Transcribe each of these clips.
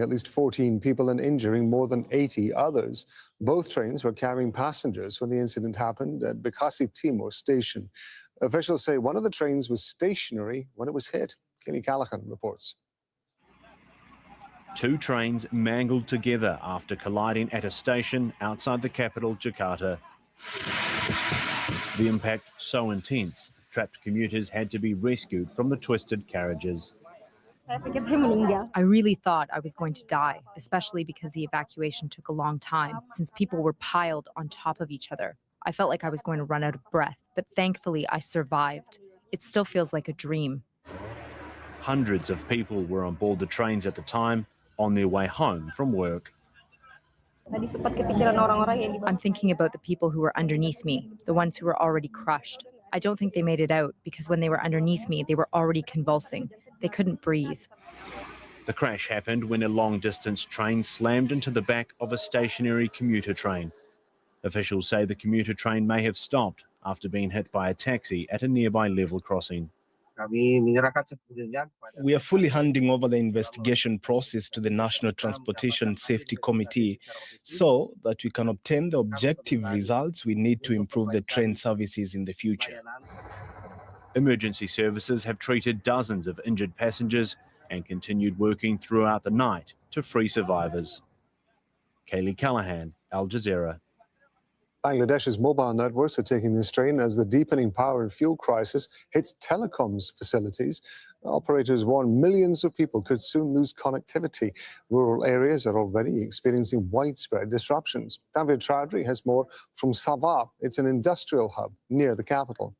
At least 14 people and injuring more than 80 others. Both trains were carrying passengers when the incident happened at Bekasi Timur station. Officials say one of the trains was stationary when it was hit. Kelly Callahan reports. Two trains mangled together after colliding at a station outside the capital, Jakarta. The impact so intense, trapped commuters had to be rescued from the twisted carriages. I really thought I was going to die, especially because the evacuation took a long time, since people were piled on top of each other. I felt like I was going to run out of breath, but thankfully I survived. It still feels like a dream. Hundreds of people were on board the trains at the time, on their way home from work. I'm thinking about the people who were underneath me, the ones who were already crushed. I don't think they made it out because when they were underneath me, they were already convulsing. They couldn't breathe. The crash happened when a long-distance train slammed into the back of a stationary commuter train. Officials say the commuter train may have stopped after being hit by a taxi at a nearby level crossing. We are fully handing over the investigation process to the National Transportation Safety Committee so that we can obtain the objective results we need to improve the train services in the future. Emergency services have treated dozens of injured passengers and continued working throughout the night to free survivors. Kaylee Callahan, Al Jazeera. Bangladesh's mobile networks are taking the strain as the deepening power and fuel crisis hits telecoms facilities. Operators warn millions of people could soon lose connectivity. Rural areas are already experiencing widespread disruptions. David Chowdhury has more from Sabah. It's an industrial hub near the capital.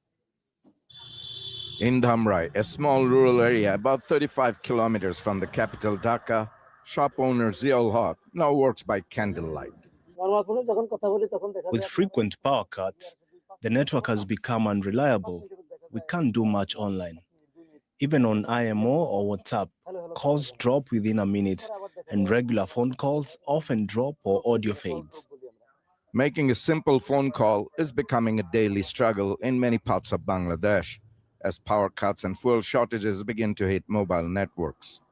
In Dhamrai, a small rural area about 35 kilometers from the capital Dhaka, shop owner Ziaul Haq now works by candlelight. With frequent power cuts, the network has become unreliable. We can't do much online. Even on IMO or WhatsApp, calls drop within a minute, and regular phone calls often drop or audio fades. Making a simple phone call is becoming a daily struggle in many parts of Bangladesh, as power cuts and fuel shortages begin to hit mobile networks.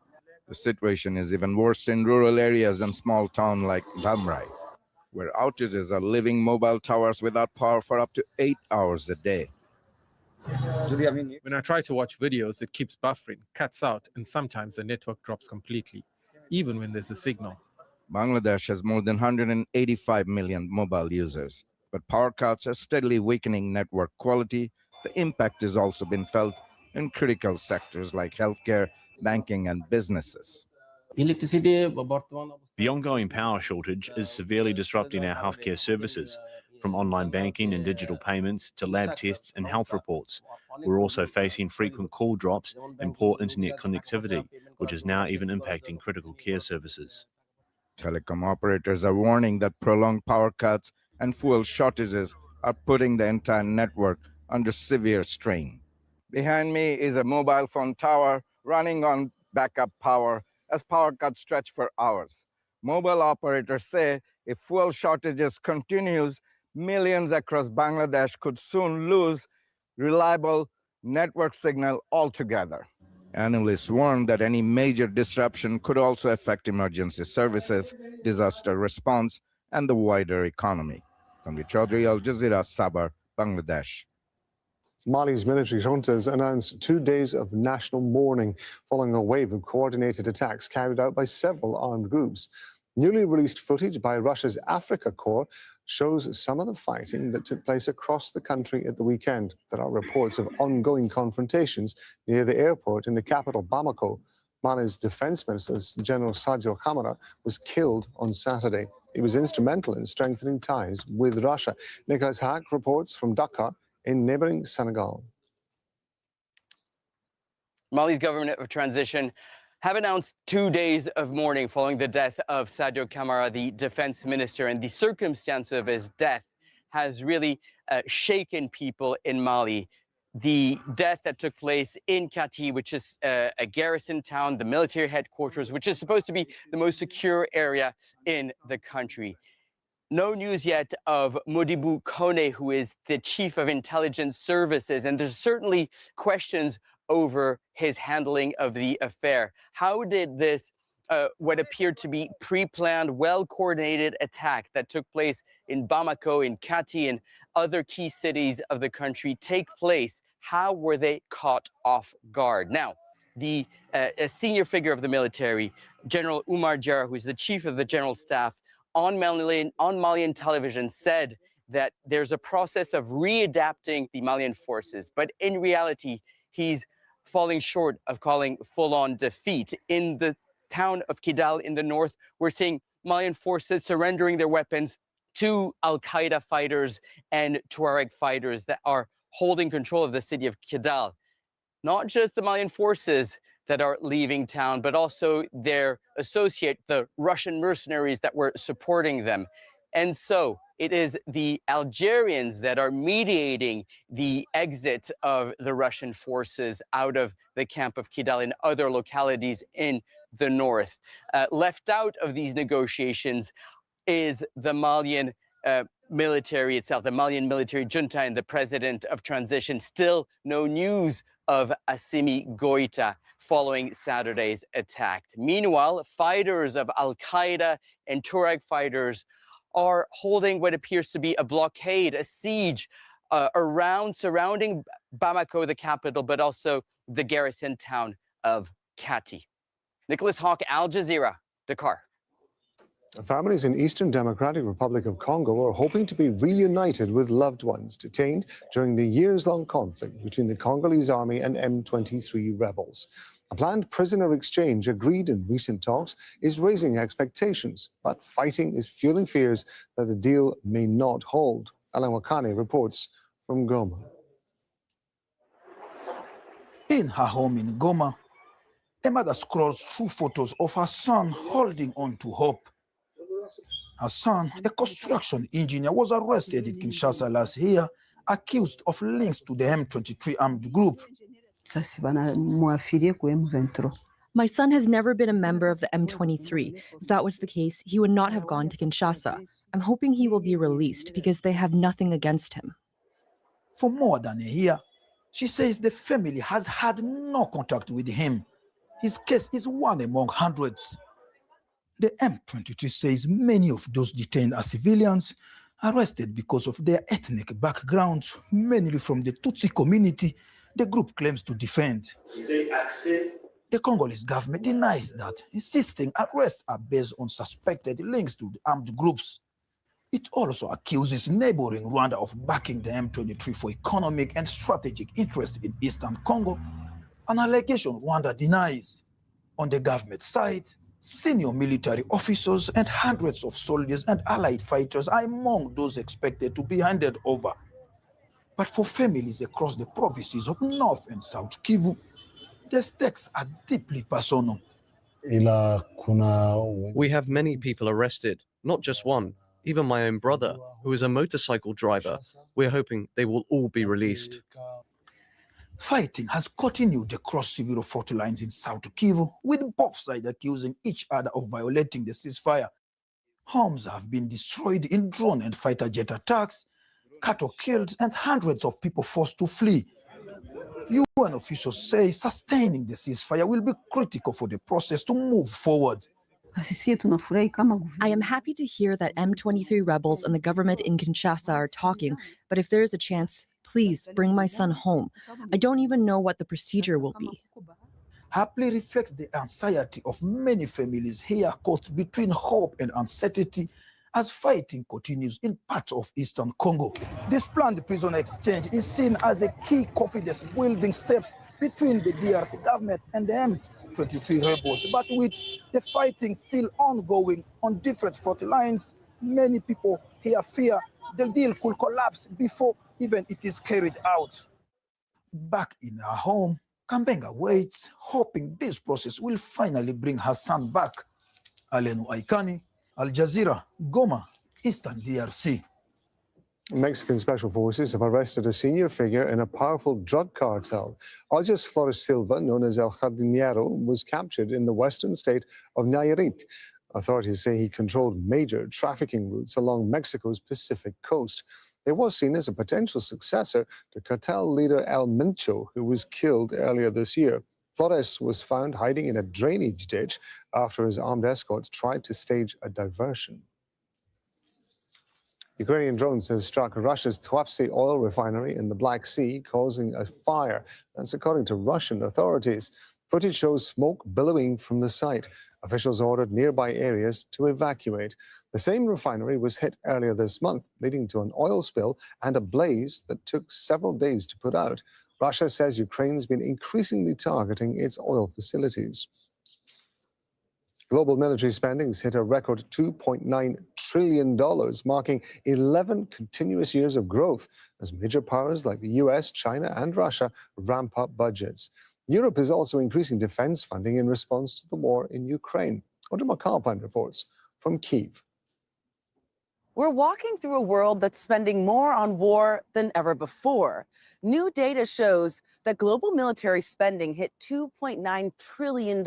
The situation is even worse in rural areas and small towns like Dhamrai, where outages are leaving mobile towers without power for up to 8 hours a day. When I try to watch videos, it keeps buffering, cuts out, and sometimes the network drops completely, even when there's a signal. Bangladesh has more than 185 million mobile users, but power cuts are steadily weakening network quality. The impact has also been felt in critical sectors like healthcare, banking, and businesses. The ongoing power shortage is severely disrupting our healthcare services, from online banking and digital payments to lab tests and health reports. We're also facing frequent call drops and poor internet connectivity, which is now even impacting critical care services. Telecom operators are warning that prolonged power cuts and fuel shortages are putting the entire network under severe strain. Behind me is a mobile phone tower running on backup power as power cuts stretch for hours. Mobile operators say if fuel shortages continues, millions across Bangladesh could soon lose reliable network signal altogether. Analysts warn that any major disruption could also affect emergency services, disaster response, and the wider economy. Tanvi Chaudhary, Al Jazeera, Sabah, Bangladesh. Mali's military juntas announced 2 days of national mourning following a wave of coordinated attacks carried out by several armed groups. Newly released footage by Russia's Africa Corps shows some of the fighting that took place across the country at the weekend. There are reports of ongoing confrontations near the airport in the capital, Bamako. Mali's defense minister, General Sadio Kamara, was killed on Saturday. He was instrumental in strengthening ties with Russia. Nicholas Hack reports from Dakar in neighboring Senegal. Mali's government of transition have announced 2 days of mourning following the death of Sadio Kamara, the defense minister, and the circumstance of his death has really shaken people in Mali. The death that took place in Kati, which is a garrison town, the military headquarters, which is supposed to be the most secure area in the country. No news yet of Modibo Kone, who is the chief of intelligence services, and there's certainly questions over his handling of the affair. How did this what appeared to be pre-planned, well-coordinated attack that took place in Bamako, in Kati, and other key cities of the country take place? How were they caught off guard? Now, a senior figure of the military, General Umar Jara, who's the chief of the general staff, on Malian television said that there's a process of readapting the Malian forces, but in reality, he's falling short of calling full-on defeat. In the town of Kidal in the north, we're seeing Malian forces surrendering their weapons to Al-Qaeda fighters and Tuareg fighters that are holding control of the city of Kidal. Not just the Malian forces that are leaving town, but also their associate, the Russian mercenaries that were supporting them. And so it is the Algerians that are mediating the exit of the Russian forces out of the camp of Kidal and other localities in the north. Left out of these negotiations is the Malian military itself, the Malian military junta and the president of transition. Still no news of Assimi Goïta following Saturday's attack. Meanwhile, fighters of Al-Qaeda and Tuareg fighters are holding what appears to be a blockade, a siege surrounding Bamako, the capital, but also the garrison town of Kati. Nicholas Hawk, Al Jazeera, Dakar. Families in Eastern Democratic Republic of Congo are hoping to be reunited with loved ones detained during the years-long conflict between the Congolese army and M23 rebels. A planned prisoner exchange agreed in recent talks is raising expectations, but fighting is fueling fears that the deal may not hold. Alan Wakane reports from Goma. In her home in Goma, a mother scrolls through photos of her son holding on to hope. Her son, a construction engineer, was arrested in Kinshasa last year, accused of links to the M23 armed group. My son has never been a member of the M23. If that was the case, he would not have gone to Kinshasa. I'm hoping he will be released because they have nothing against him. For more than a year, she says the family has had no contact with him. His case is one among hundreds. The M23 says many of those detained are civilians, arrested because of their ethnic backgrounds, mainly from the Tutsi community the group claims to defend. The Congolese government denies that, insisting arrests are based on suspected links to the armed groups. It also accuses neighboring Rwanda of backing the M23 for economic and strategic interest in Eastern Congo, an allegation Rwanda denies. On the government side, senior military officers and hundreds of soldiers and allied fighters are among those expected to be handed over. But for families across the provinces of North and South Kivu, the stakes are deeply personal. We have many people arrested, not just one, even my own brother, who is a motorcycle driver. We're hoping they will all be released. Fighting has continued across several fault lines in South Kivu, with both sides accusing each other of violating the ceasefire. Homes have been destroyed in drone and fighter jet attacks, cattle killed, and hundreds of people forced to flee. UN officials say sustaining the ceasefire will be critical for the process to move forward. I am happy to hear that M23 rebels and the government in Kinshasa are talking, but if there is a chance, please bring my son home. I don't even know what the procedure will be. Her plea reflects the anxiety of many families here caught between hope and uncertainty as fighting continues in parts of Eastern Congo. This planned prisoner exchange is seen as a key confidence-building steps between the DRC government and the M23 rebels. But with the fighting still ongoing on different front lines, many people here fear the deal could collapse before even it is carried out. Back in her home, Kambenga waits, hoping this process will finally bring her son back. Alenu Aikani, Al Jazeera, Goma, Eastern DRC. Mexican special forces have arrested a senior figure in a powerful drug cartel. Aljas Flores Silva, known as El Jardinero, was captured in the western state of Nayarit. Authorities say he controlled major trafficking routes along Mexico's Pacific coast. He was seen as a potential successor to cartel leader El Mencho, who was killed earlier this year. Flores was found hiding in a drainage ditch after his armed escorts tried to stage a diversion. Ukrainian drones have struck Russia's Tuapse oil refinery in the Black Sea, causing a fire. That's according to Russian authorities. Footage shows smoke billowing from the site. Officials ordered nearby areas to evacuate. The same refinery was hit earlier this month, leading to an oil spill and a blaze that took several days to put out. Russia says Ukraine's been increasingly targeting its oil facilities. Global military spending hit a record $2.9 trillion, marking 11 continuous years of growth as major powers like the US, China, and Russia ramp up budgets. Europe is also increasing defense funding in response to the war in Ukraine. Audrey McAlpine reports from Kyiv. We're walking through a world that's spending more on war than ever before. New data shows that global military spending hit $2.9 trillion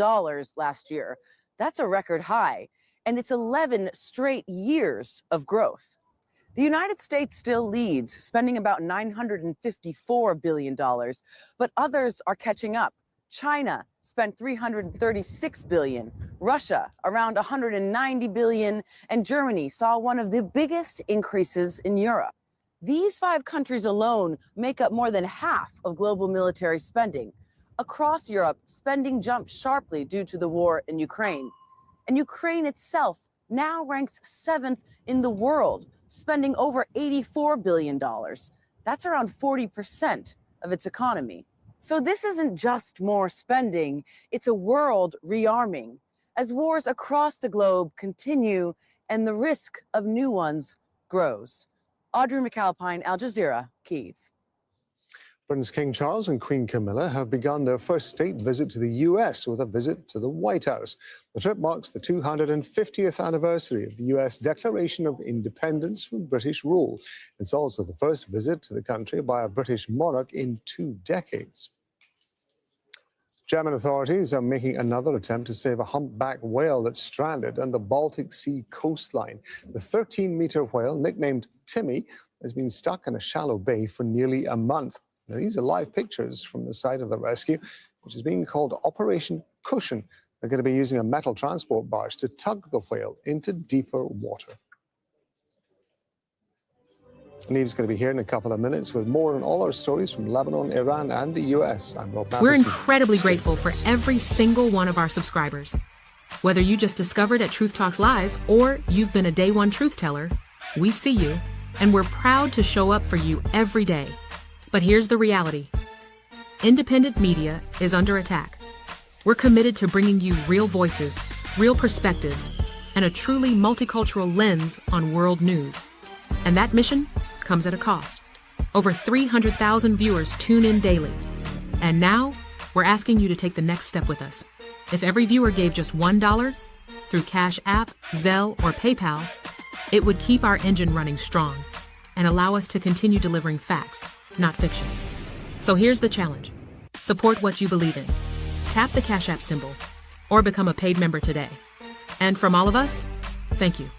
last year. That's a record high, and it's 11 straight years of growth. The United States still leads, spending about $954 billion, but others are catching up. China spent $336 billion, Russia around $190 billion, and Germany saw one of the biggest increases in Europe. These 5 countries alone make up more than half of global military spending. Across Europe, spending jumped sharply due to the war in Ukraine. And Ukraine itself now ranks 7th in the world, spending over $84 billion. That's around 40% of its economy. So this isn't just more spending, it's a world rearming as wars across the globe continue and the risk of new ones grows. Audrey McAlpine, Al Jazeera, Kyiv. Britain's King Charles and Queen Camilla have begun their first state visit to the US with a visit to the White House. The trip marks the 250th anniversary of the US Declaration of Independence from British rule. It's also the first visit to the country by a British monarch in 2 decades. German authorities are making another attempt to save a humpback whale that's stranded on the Baltic Sea coastline. The 13-meter whale, nicknamed Timmy, has been stuck in a shallow bay for nearly a month. Now, these are live pictures from the site of the rescue, which is being called Operation Cushion. They're going to be using a metal transport barge to tug the whale into deeper water. Neve's going to be here in a couple of minutes with more on all our stories from Lebanon, Iran, and the US. I'm Rob We're Matheson. incredibly grateful for every single one of our subscribers. Whether you just discovered at Truth Talks Live or you've been a day one truth teller, we see you, and we're proud to show up for you every day. But here's the reality. Independent media is under attack. We're committed to bringing you real voices, real perspectives, and a truly multicultural lens on world news. And that mission comes at a cost. Over 300,000 viewers tune in daily. And now, we're asking you to take the next step with us. If every viewer gave just $1 through Cash App, Zelle, or PayPal, it would keep our engine running strong and allow us to continue delivering facts, not fiction. So here's the challenge. Support what you believe in. Tap the Cash App symbol or become a paid member today. And from all of us, thank you.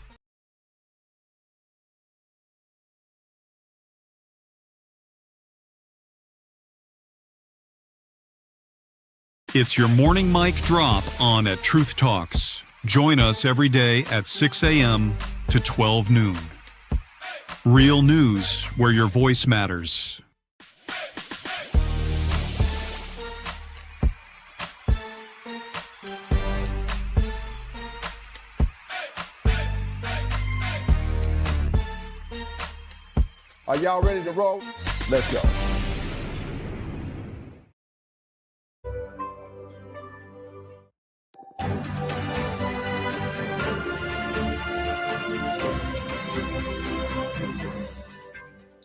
It's your morning mic drop on at Truth Talks. Join us every day at 6 a.m. to 12 noon. Real news where your voice matters. Are y'all ready to roll? Let's go.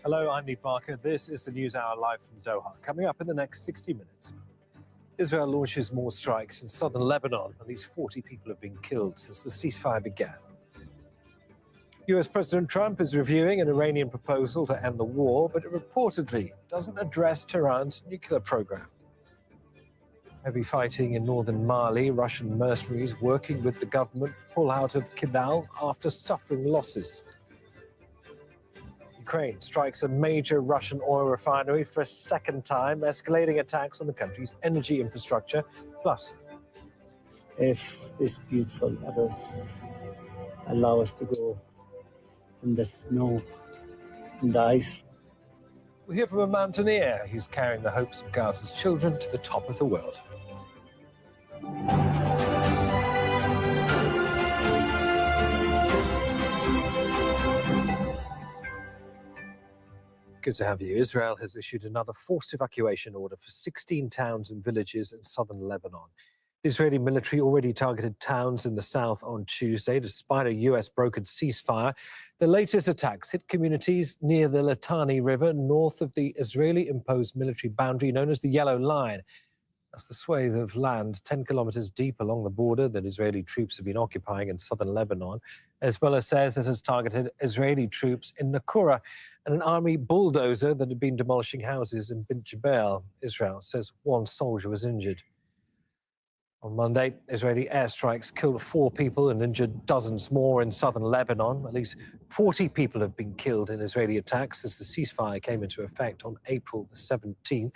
Hello, I'm Nick Barker. This is the News Hour live from Doha. Coming up in the next 60 minutes. Israel launches more strikes in southern Lebanon. At least 40 people have been killed since the ceasefire began. US President Trump is reviewing an Iranian proposal to end the war, but it reportedly doesn't address Tehran's nuclear program. Heavy fighting in northern Mali. Russian mercenaries working with the government pull out of Kidal after suffering losses. Ukraine strikes a major Russian oil refinery for a second time, escalating attacks on the country's energy infrastructure. Plus, if this beautiful others allow us to go in the snow and the ice. we hear from a mountaineer who's carrying the hopes of Gaza's children to the top of the world. Good to have you. Israel has issued another forced evacuation order for 16 towns and villages in southern Lebanon. The Israeli military already targeted towns in the south on Tuesday, despite a US brokered ceasefire. The latest attacks hit communities near the Litani River, north of the Israeli-imposed military boundary known as the Yellow Line. That's the swathe of land 10 kilometers deep along the border that Israeli troops have been occupying in southern Lebanon. Hezbollah says it has targeted Israeli troops in Nakura and an army bulldozer that had been demolishing houses in Bint Jbeil. Israel says one soldier was injured. On Monday, Israeli airstrikes killed 4 people and injured dozens more in southern Lebanon. At least 40 people have been killed in Israeli attacks since the ceasefire came into effect on April the 17th.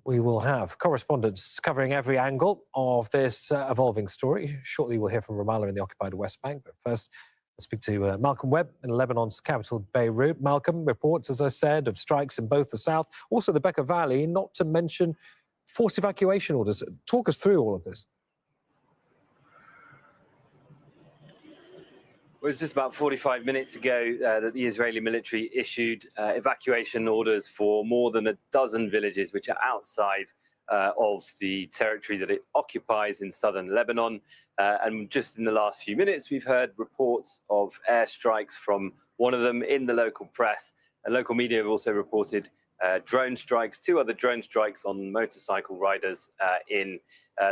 We will have correspondents covering every angle of this evolving story. Shortly, we'll hear from Ramallah in the occupied West Bank. But first, I'll speak to Malcolm Webb in Lebanon's capital, Beirut. Malcolm, reports, as I said, of strikes in both the south, also the Bekaa Valley, not to mention forced evacuation orders. Talk us through all of this. Well, it was just about 45 minutes ago that the Israeli military issued evacuation orders for more than a dozen villages which are outside of the territory that it occupies in southern Lebanon. And just in the last few minutes, we've heard reports of airstrikes from one of them in the local press. And local media have also reported drone strikes, 2 other drone strikes on motorcycle riders in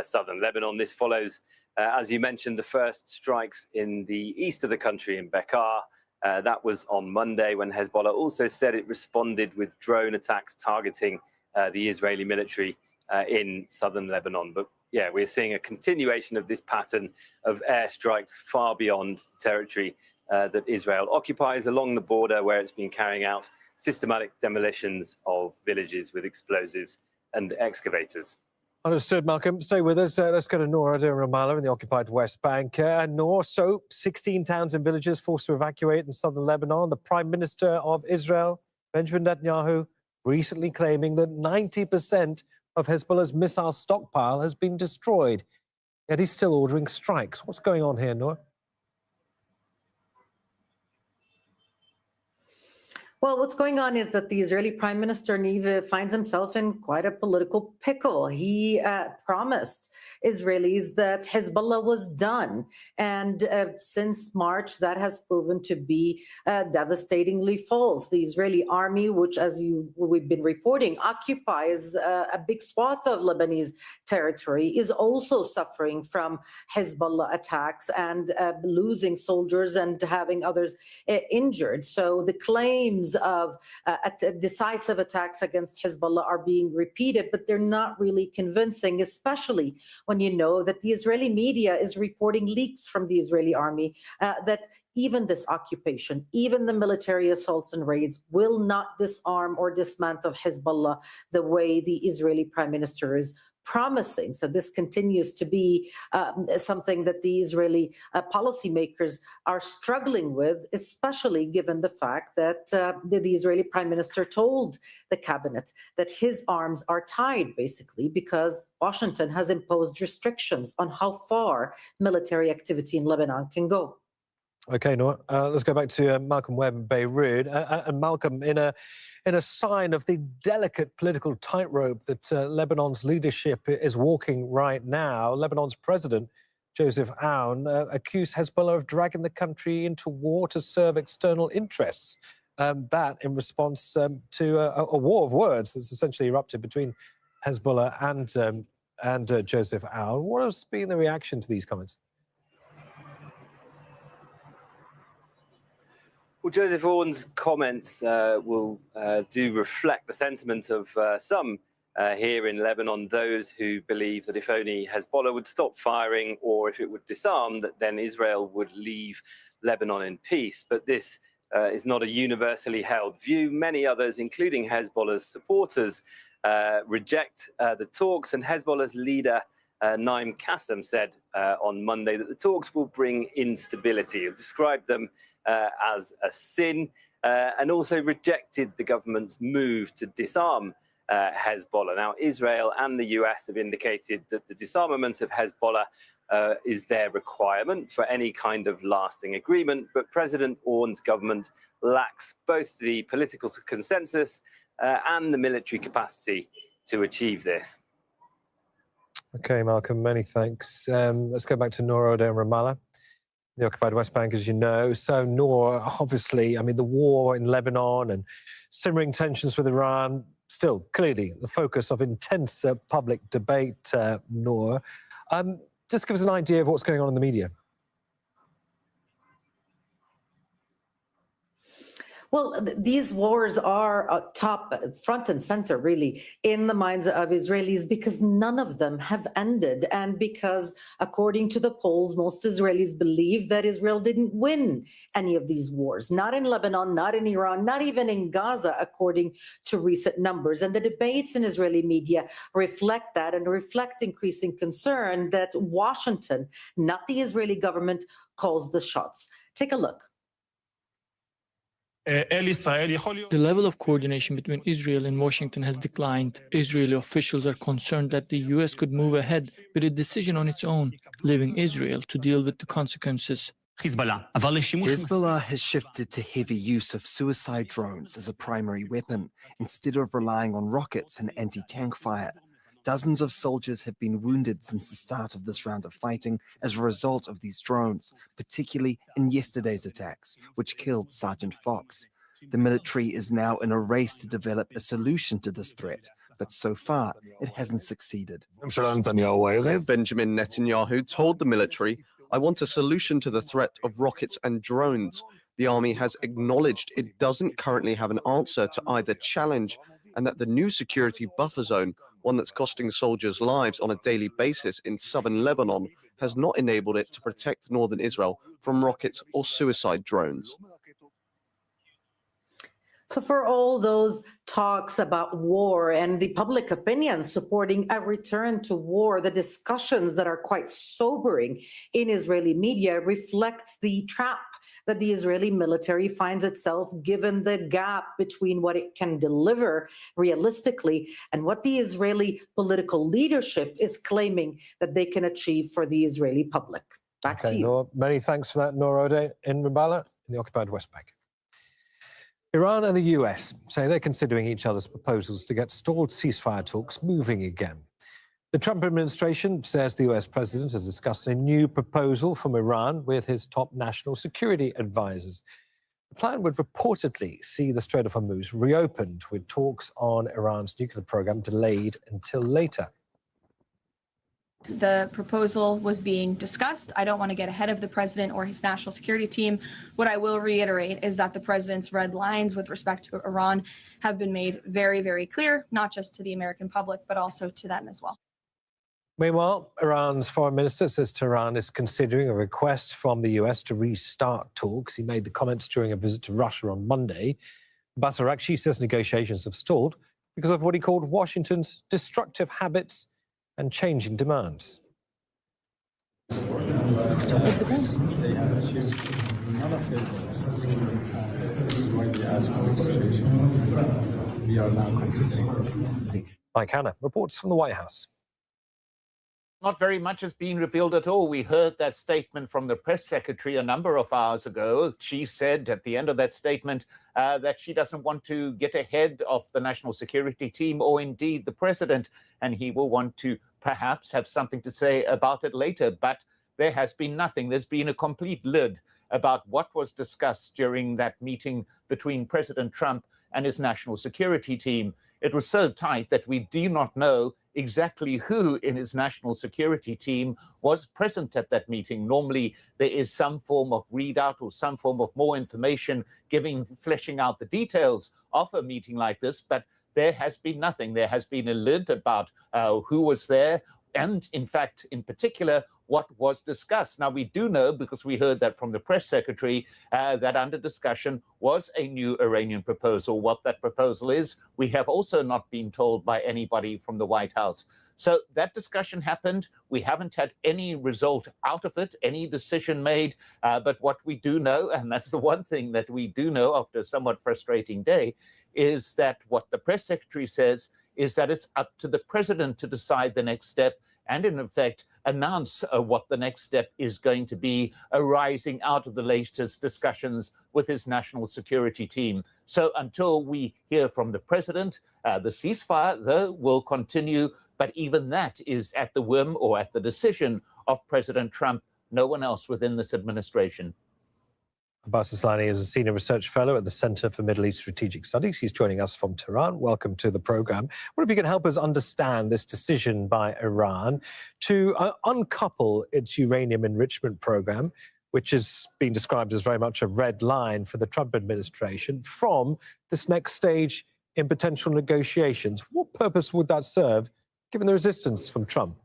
southern Lebanon. This follows, as you mentioned, the first strikes in the east of the country in Bekaa. That was on Monday, when Hezbollah also said it responded with drone attacks targeting the Israeli military in southern Lebanon. But yeah, we're seeing a continuation of this pattern of airstrikes far beyond the territory that Israel occupies along the border, where it's been carrying out systematic demolitions of villages with explosives and excavators. Understood, Malcolm. Stay with us. Let's go to Noor in Ramallah in the occupied West Bank. Noor, so 16 towns and villages forced to evacuate in southern Lebanon. The Prime Minister of Israel, Benjamin Netanyahu, recently claiming that 90% of Hezbollah's missile stockpile has been destroyed. Yet he's still ordering strikes. What's going on here, Noor? Well, what's going on is that the Israeli Prime Minister Netanyahu finds himself in quite a political pickle. He promised Israelis that Hezbollah was done. And since March, that has proven to be devastatingly false. The Israeli army, which, as we've been reporting, occupies a big swath of Lebanese territory, is also suffering from Hezbollah attacks and losing soldiers and having others injured. So the claims of decisive attacks against Hezbollah are being repeated, but they're not really convincing, especially when you know that the Israeli media is reporting leaks from the Israeli army that even this occupation, even the military assaults and raids will not disarm or dismantle Hezbollah the way the Israeli Prime Minister is promising. So this continues to be something that the Israeli policymakers are struggling with, especially given the fact that the Israeli Prime Minister told the cabinet that his arms are tied, basically, because Washington has imposed restrictions on how far military activity in Lebanon can go. Okay, Noor, let's go back to Malcolm Webb in Beirut. And Malcolm, in a sign of the delicate political tightrope that Lebanon's leadership is walking right now, Lebanon's president, Joseph Aoun, accused Hezbollah of dragging the country into war to serve external interests. That in response to a war of words that's essentially erupted between Hezbollah and Joseph Aoun. What has been the reaction to these comments? Well, Joseph Aoun's comments will do reflect the sentiment of some here in Lebanon, those who believe that if only Hezbollah would stop firing, or if it would disarm, that then Israel would leave Lebanon in peace. But this is not a universally held view. Many others, including Hezbollah's supporters, reject the talks, and Hezbollah's leader Naim Qassem said on Monday that the talks will bring instability. He described them as a sin and also rejected the government's move to disarm Hezbollah. Now, Israel and the US have indicated that the disarmament of Hezbollah is their requirement for any kind of lasting agreement, but President Orban's government lacks both the political consensus and the military capacity to achieve this. Okay, Malcolm, many thanks. Let's go back to Noor Odeh in Ramallah, the occupied West Bank, as you know. So, Noor, obviously, I mean, the war in Lebanon and simmering tensions with Iran, still clearly the focus of intense public debate, Noor. Just give us an idea of what's going on in the media. Well, these wars are top, front and center, really, in the minds of Israelis because none of them have ended. And because, according to the polls, most Israelis believe that Israel didn't win any of these wars, not in Lebanon, not in Iran, not even in Gaza, according to recent numbers. And the debates in Israeli media reflect that and reflect increasing concern that Washington, not the Israeli government, calls the shots. Take a look. The level of coordination between Israel and Washington has declined. Israeli officials are concerned that the U.S. could move ahead with a decision on its own, leaving Israel to deal with the consequences. Hezbollah has shifted to heavy use of suicide drones as a primary weapon, instead of relying on rockets and anti-tank fire. Dozens of soldiers have been wounded since the start of this round of fighting as a result of these drones, particularly in yesterday's attacks, which killed Sergeant Fox. The military is now in a race to develop a solution to this threat, but so far it hasn't succeeded. Benjamin Netanyahu told the military, "I want a solution to the threat of rockets and drones." The army has acknowledged it doesn't currently have an answer to either challenge, and that the new security buffer zone, one that's costing soldiers lives on a daily basis in southern Lebanon, has not enabled it to protect northern Israel from rockets or suicide drones. So for all those talks about war and the public opinion supporting a return to war, the discussions that are quite sobering in Israeli media reflect the trap that the Israeli military finds itself given the gap between what it can deliver realistically and what the Israeli political leadership is claiming that they can achieve for the Israeli public. Back to you. Noor, many thanks for that, Noor Odeh in Ramallah, in the occupied West Bank. Iran and the US say they're considering each other's proposals to get stalled ceasefire talks moving again. The Trump administration says the US president has discussed a new proposal from Iran with his top national security advisors. The plan would reportedly see the Strait of Hormuz reopened, with talks on Iran's nuclear program delayed until later. The proposal was being discussed. I don't want to get ahead of the president or his national security team. What I will reiterate is that the president's red lines with respect to Iran have been made very, very clear, not just to the American public, but also to them as well. Meanwhile, Iran's foreign minister says Tehran is considering a request from the US to restart talks. He made the comments during a visit to Russia on Monday. Abbas Araghchi says negotiations have stalled because of what he called Washington's destructive habits and changing demands. We are now considering. Mike Hanna reports from the White House. Not very much has been revealed at all. We heard that statement from the press secretary a number of hours ago. She said at the end of that statement that she doesn't want to get ahead of the national security team or indeed the president, and he will want to perhaps have something to say about it later. But there has been nothing. There's been a complete lid about what was discussed during that meeting between President Trump and his national security team. It was so tight that we do not know exactly who in his national security team was present at that meeting. Normally, there is some form of readout or some form of more information fleshing out the details of a meeting like this, but there has been nothing. There has been a lid about who was there and, in fact, in particular, what was discussed. Now, we do know, because we heard that from the press secretary, that under discussion was a new Iranian proposal. What that proposal is, we have also not been told by anybody from the White House. So that discussion happened. We haven't had any result out of it, any decision made. But what we do know, and that's the one thing that we do know after a somewhat frustrating day, is that what the press secretary says is that it's up to the president to decide the next step and, in effect, announce what the next step is going to be arising out of the latest discussions with his national security team. So until we hear from the president, the ceasefire, though, will continue. But even that is at the whim or at the decision of President Trump, no one else within this administration. Abbas Aslani is a senior research fellow at the Center for Middle East Strategic Studies. He's joining us from Tehran. Welcome to the program. What if you can help us understand this decision by Iran to uncouple its uranium enrichment program, which has been described as very much a red line for the Trump administration, from this next stage in potential negotiations? What purpose would that serve, given the resistance from Trump?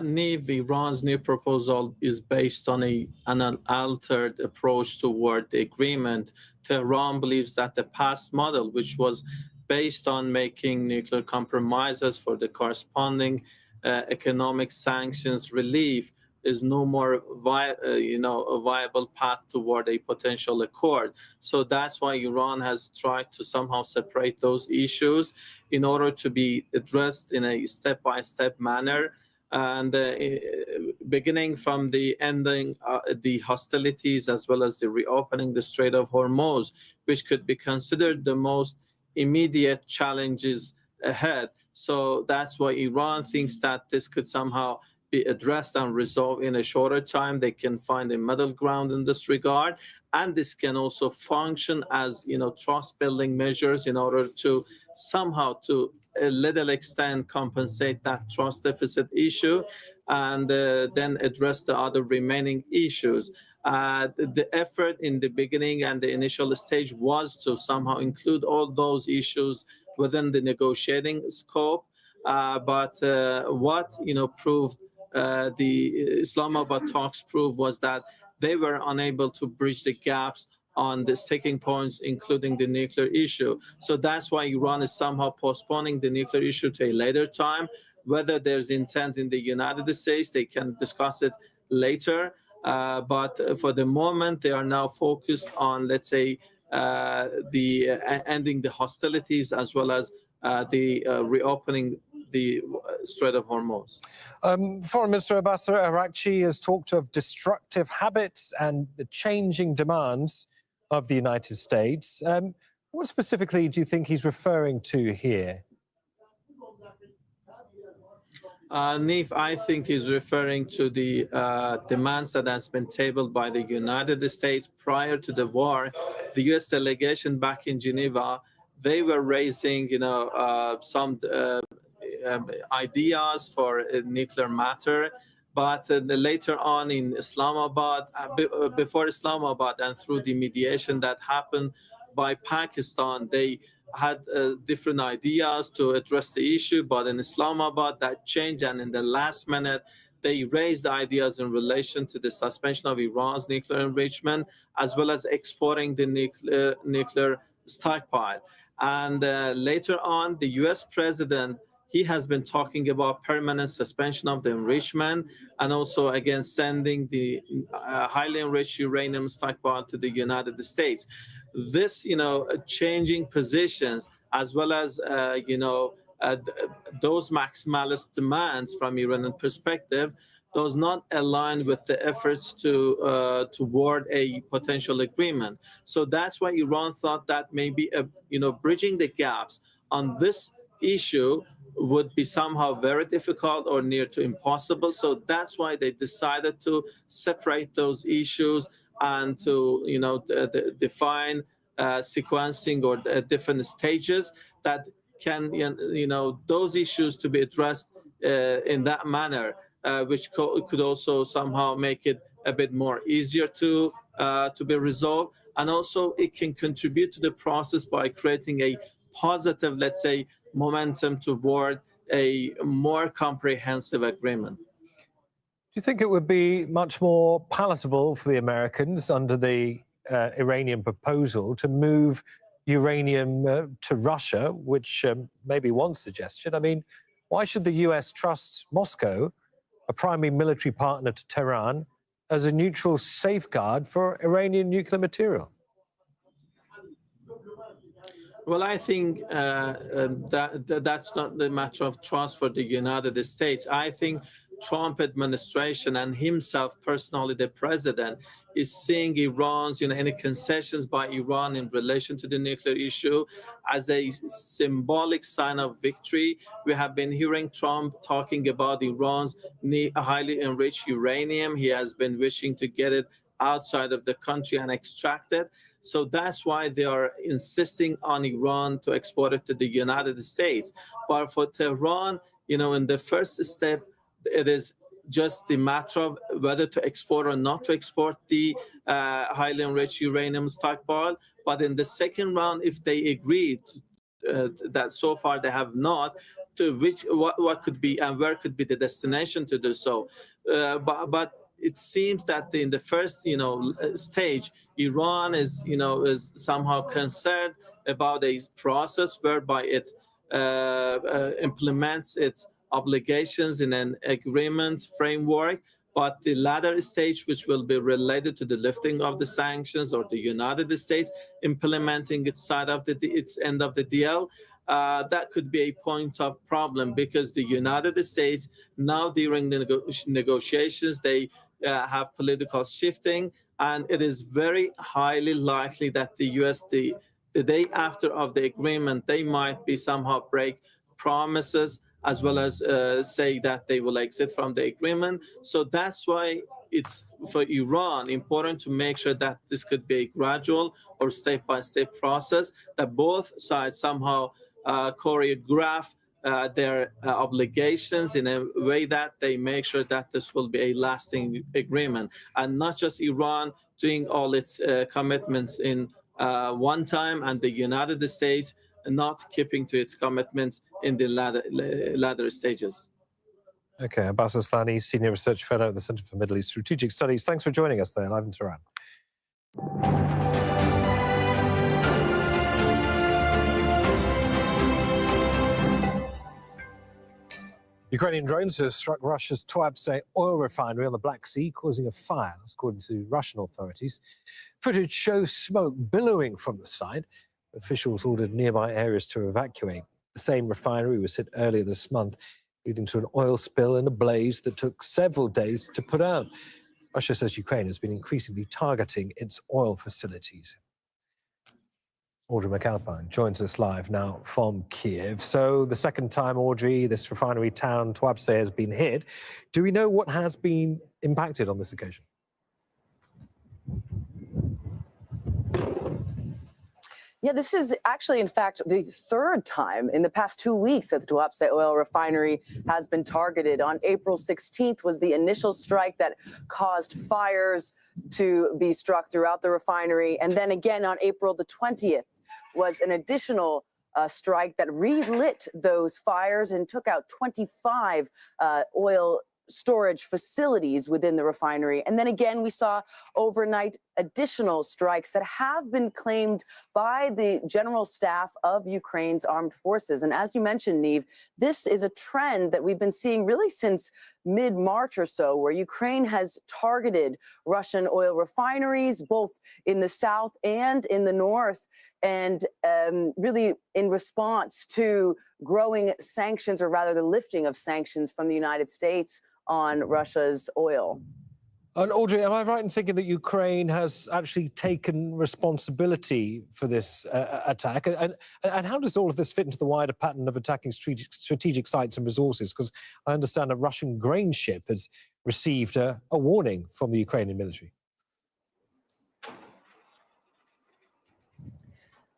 Neve, Iran's new proposal is based on an altered approach toward the agreement. Tehran believes that the past model, which was based on making nuclear compromises for the corresponding economic sanctions relief, is no more a viable path toward a potential accord. So that's why Iran has tried to somehow separate those issues in order to be addressed in a step-by-step manner. And beginning from the ending the hostilities, as well as the reopening the Strait of Hormuz, which could be considered the most immediate challenges ahead. So that's why Iran thinks that this could somehow be addressed and resolved in a shorter time. They can find a middle ground in this regard, and this can also function as trust-building measures in order to somehow, to a little extent, compensate that trust deficit issue, and then address the other remaining issues. The effort in the beginning and the initial stage was to somehow include all those issues within the negotiating scope. But what proved the Islamabad talks proved was that they were unable to bridge the gaps on the sticking points, including the nuclear issue. So that's why Iran is somehow postponing the nuclear issue to a later time. Whether there's intent in the United States, they can discuss it later. But for the moment, they are now focused on, let's say, ending the hostilities, as well as the reopening the Strait of Hormuz. Foreign Minister Abbas Araghchi has talked of destructive habits and the changing demands of the United States. What specifically do you think he's referring to here? Nif, I think he's referring to the demands that has been tabled by the United States prior to the war. The U.S. delegation back in Geneva, they were raising, some ideas for nuclear matter. But later on in Islamabad, before Islamabad, and through the mediation that happened by Pakistan, they had different ideas to address the issue. But in Islamabad, that changed, and in the last minute, they raised ideas in relation to the suspension of Iran's nuclear enrichment, as well as exporting the nuclear stockpile. And later on, the U.S. president, he has been talking about permanent suspension of the enrichment, and also again sending the highly enriched uranium stockpile to the United States. This, changing positions, as well as those maximalist demands from Iranian perspective, does not align with the efforts toward a potential agreement. So that's why Iran thought that maybe bridging the gaps on this issue would be somehow very difficult or near to impossible. So that's why they decided to separate those issues and to define sequencing or different stages that can those issues to be addressed in that manner, which could also somehow make it a bit more easier to be resolved. And also it can contribute to the process by creating a positive, let's say, momentum toward a more comprehensive agreement. Do you think it would be much more palatable for the Americans under the Iranian proposal to move uranium to Russia, which may be one suggestion? I mean, why should the US trust Moscow, a primary military partner to Tehran, as a neutral safeguard for Iranian nuclear material? Well, I think that's not the matter of trust for the United States. I think Trump administration and himself personally, the president, is seeing Iran's, any concessions by Iran in relation to the nuclear issue as a symbolic sign of victory. We have been hearing Trump talking about Iran's highly enriched uranium. He has been wishing to get it outside of the country and extract it. So that's why they are insisting on Iran to export it to the United States. But for Tehran, in the first step, it is just the matter of whether to export or not to export the highly enriched uranium stockpile. But in the second round, if they agree that so far they have not, to what could be and where could be the destination to do so. But it seems that in the first, stage, Iran is somehow concerned about a process whereby it implements its obligations in an agreement framework. But the latter stage, which will be related to the lifting of the sanctions or the United States implementing its side of its end of the deal, that could be a point of problem, because the United States now during the negotiations, they have political shifting, and it is very highly likely that the U.S., the day after of the agreement, they might be somehow break promises as well as say that they will exit from the agreement. So that's why it's for Iran important to make sure that this could be a gradual or step-by-step process, that both sides somehow choreograph their obligations in a way that they make sure that this will be a lasting agreement, and not just Iran doing all its commitments in one time and the United States not keeping to its commitments in the latter stages. Okay, Abbas Aslani, Senior Research Fellow at the Center for Middle East Strategic Studies. Thanks for joining us there live in Tehran. Ukrainian drones have struck Russia's Tuapse oil refinery on the Black Sea, causing a fire, that's according to Russian authorities. Footage shows smoke billowing from the site. Officials ordered nearby areas to evacuate. The same refinery was hit earlier this month, leading to an oil spill and a blaze that took several days to put out. Russia says Ukraine has been increasingly targeting its oil facilities. Audrey McAlpine joins us live now from Kiev. So the second time, Audrey, this refinery town, Tuapse, has been hit. Do we know what has been impacted on this occasion? Yeah, this is actually, in fact, the third time in the past 2 weeks that the Tuapse oil refinery has been targeted. On April 16th was the initial strike that caused fires to be struck throughout the refinery. And then again on April the 20th was an additional strike that relit those fires and took out 25 oil storage facilities within the refinery. And then again, we saw overnight additional strikes that have been claimed by the general staff of Ukraine's armed forces. And as you mentioned, Neve, this is a trend that we've been seeing really since mid-March or so, where Ukraine has targeted Russian oil refineries, both in the south and in the north, and really in response to growing sanctions, or rather the lifting of sanctions from the United States on Russia's oil. And Audrey, am I right in thinking that Ukraine has actually taken responsibility for this attack? And how does all of this fit into the wider pattern of attacking strategic sites and resources? Because I understand a Russian grain ship has received a warning from the Ukrainian military.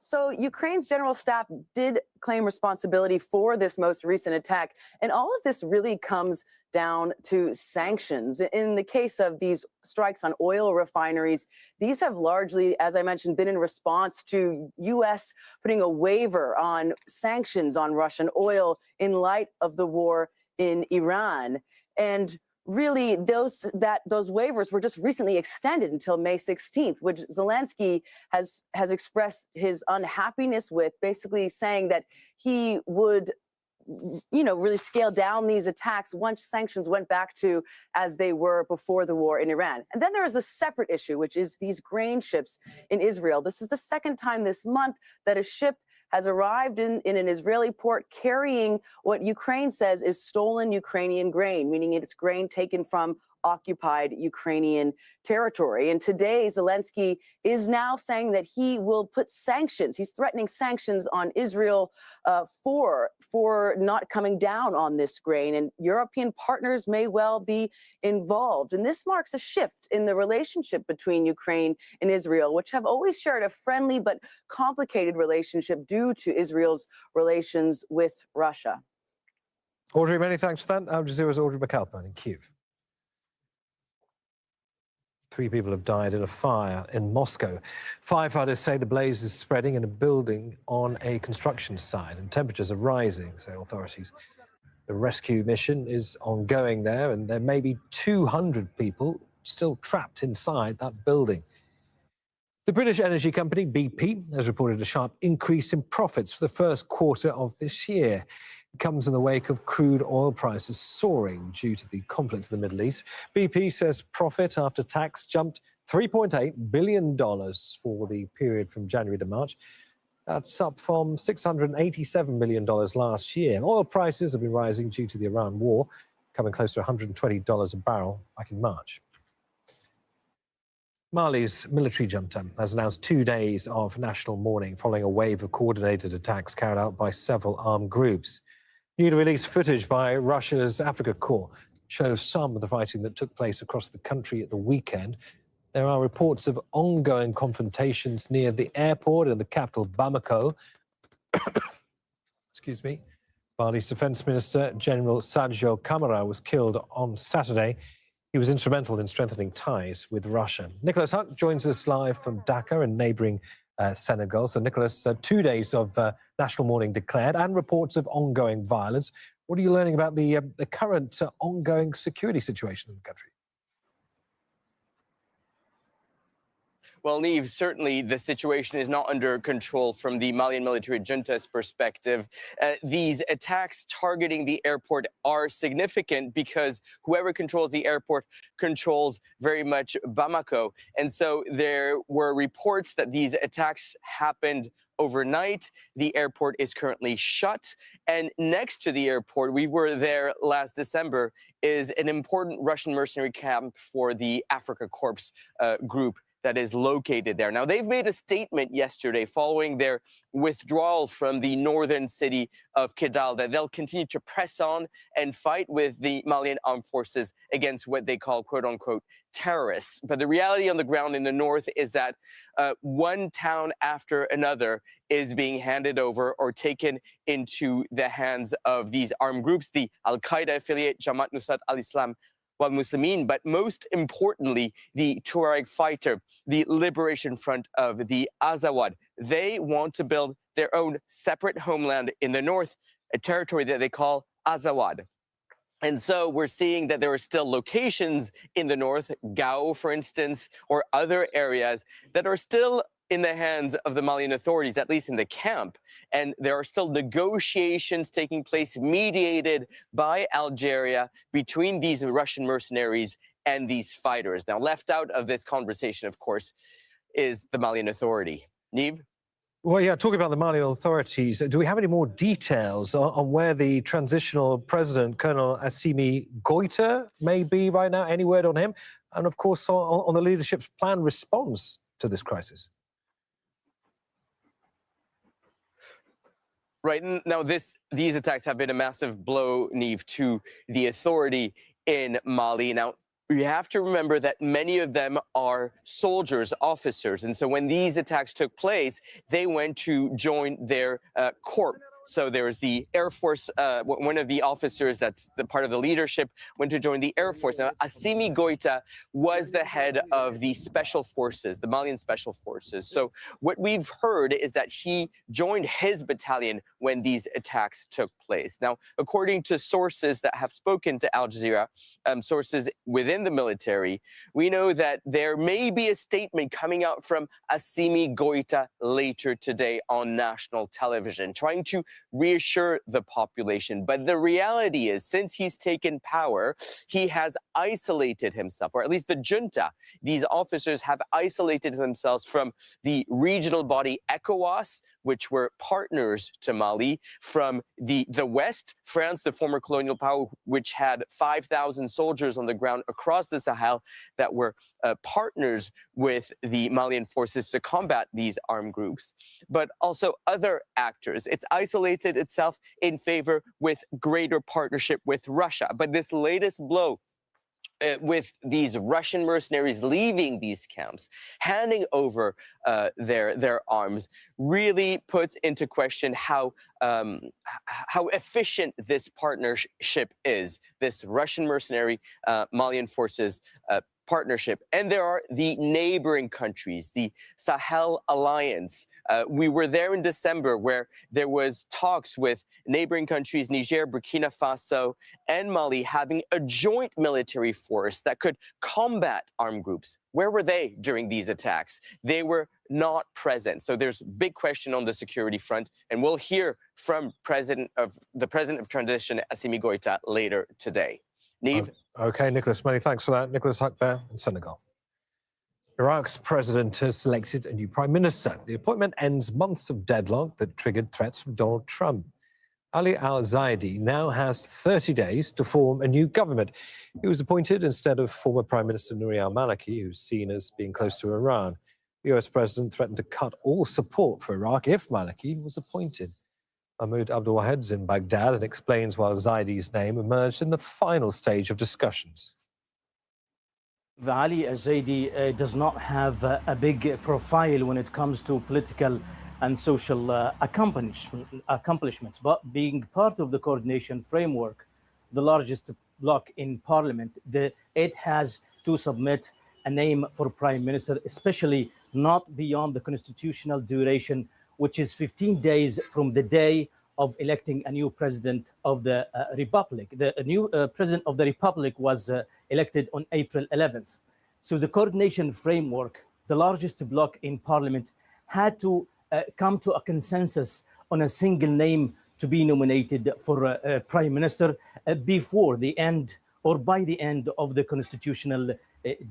So Ukraine's general staff did claim responsibility for this most recent attack. And all of this really comes down to sanctions. In the case of these strikes on oil refineries, these have largely, as I mentioned, been in response to U.S. putting a waiver on sanctions on Russian oil in light of the war in Iran. And really, those waivers were just recently extended until May 16th, which Zelensky has expressed his unhappiness with, basically saying that he would really scale down these attacks once sanctions went back to as they were before the war in Iran. And then there is a separate issue, which is these grain ships in Israel. This is the second time this month that a ship has arrived in an Israeli port carrying what Ukraine says is stolen Ukrainian grain, meaning it's grain taken from occupied Ukrainian territory. And today, Zelensky is now saying that he will put sanctions. He's threatening sanctions on Israel for not coming down on this grain. And European partners may well be involved. And this marks a shift in the relationship between Ukraine and Israel, which have always shared a friendly but complicated relationship due to Israel's relations with Russia. Audrey, many thanks for that. Al Jazeera's Audrey McAlpine in Kyiv. 3 people have died in a fire in Moscow. Firefighters say the blaze is spreading in a building on a construction site and temperatures are rising, say authorities. The rescue mission is ongoing there and there may be 200 people still trapped inside that building. The British energy company BP has reported a sharp increase in profits for the first quarter of this year. It comes in the wake of crude oil prices soaring due to the conflict in the Middle East. BP says profit after tax jumped $3.8 billion for the period from January to March. That's up from $687 million last year. Oil prices have been rising due to the Iran war, coming close to $120 a barrel back in March. Mali's military junta has announced 2 days of national mourning following a wave of coordinated attacks carried out by several armed groups. Newly released footage by Russia's Africa Corps shows some of the fighting that took place across the country at the weekend. There are reports of ongoing confrontations near the airport in the capital, Bamako. Excuse me. Mali's Defense Minister, General Sadio Camara, was killed on Saturday. He was instrumental in strengthening ties with Russia. Nicholas Huck joins us live from Dakar in neighbouring Senegal. So, Nicholas, 2 days of national mourning declared and reports of ongoing violence. What are you learning about the current ongoing security situation in the country? Well, Neve, certainly the situation is not under control from the Malian military junta's perspective. These attacks targeting the airport are significant because whoever controls the airport controls very much Bamako. And so there were reports that these attacks happened overnight. The airport is currently shut. And next to the airport, we were there last December, is an important Russian mercenary camp for the Africa Corps group that is located there. Now, they've made a statement yesterday following their withdrawal from the northern city of Kidal that they'll continue to press on and fight with the Malian armed forces against what they call, quote unquote, terrorists. But the reality on the ground in the north is that one town after another is being handed over or taken into the hands of these armed groups, the Al-Qaeda affiliate Jamaat Nusrat al-Islam wal Muslimin, but most importantly, the Tuareg fighter, the Liberation Front of the Azawad. They want to build their own separate homeland in the north, a territory that they call Azawad. And so we're seeing that there are still locations in the north, Gao, for instance, or other areas that are still in the hands of the Malian authorities, at least in the camp. And there are still negotiations taking place, mediated by Algeria, between these Russian mercenaries and these fighters. Now, left out of this conversation, of course, is the Malian Authority. Neve? Well, yeah, talking about the Malian authorities, do we have any more details on where the transitional president, Colonel Assimi Goïta, may be right now? Any word on him? And, of course, on the leadership's planned response to this crisis? Right now, these attacks have been a massive blow, Neve, to the authority in Mali. Now, you have to remember that many of them are soldiers, officers. And so when these attacks took place, they went to join their corps So there was the Air Force, one of the officers that's the part of the leadership went to join the Air Force. Now, Assimi Goïta was the head of the special forces, the Malian special forces. So what we've heard is that he joined his battalion when these attacks took place. Now, according to sources that have spoken to Al Jazeera, sources within the military, we know that there may be a statement coming out from Assimi Goïta later today on national television, trying to reassure the population. But the reality is, since he's taken power, he has isolated himself, or at least the junta. These officers have isolated themselves from the regional body ECOWAS, which were partners to Mali, from the West, France, the former colonial power, which had 5,000 soldiers on the ground across the Sahel that were partners with the Malian forces to combat these armed groups, but also other actors. It's isolated itself in favor with greater partnership with Russia. But this latest blow, with these Russian mercenaries leaving these camps, handing over their arms, really puts into question how efficient this partnership is, this Russian mercenary Malian forces partnership. And there are the neighboring countries, the Sahel Alliance. We were there in December where there was talks with neighboring countries, Niger, Burkina Faso, and Mali, having a joint military force that could combat armed groups. Where were they during these attacks? They were not present. So there's a big question on the security front, and we'll hear from the president of transition, Assimi Goïta, later today. Neve? Okay, Nicholas, many thanks for that. Nicholas Huck there in Senegal. Iraq's president has selected a new prime minister. The appointment ends months of deadlock that triggered threats from Donald Trump. Ali al-Zaidi now has 30 days to form a new government. He was appointed instead of former Prime Minister Nouri al-Maliki, who's seen as being close to Iran. The US president threatened to cut all support for Iraq if Maliki was appointed. Mahmoud Abdul Wahed's in Baghdad and explains why Zaidi's name emerged in the final stage of discussions. Ali al-Zaidi does not have a big profile when it comes to political and social accomplishments, but being part of the coordination framework, the largest bloc in parliament, it has to submit a name for prime minister, especially not beyond the constitutional duration, which is 15 days from the day of electing a new president of the republic. The new president of the republic was elected on April 11th. So the coordination framework, the largest bloc in parliament, had to come to a consensus on a single name to be nominated for prime minister before the end or by the end of the constitutional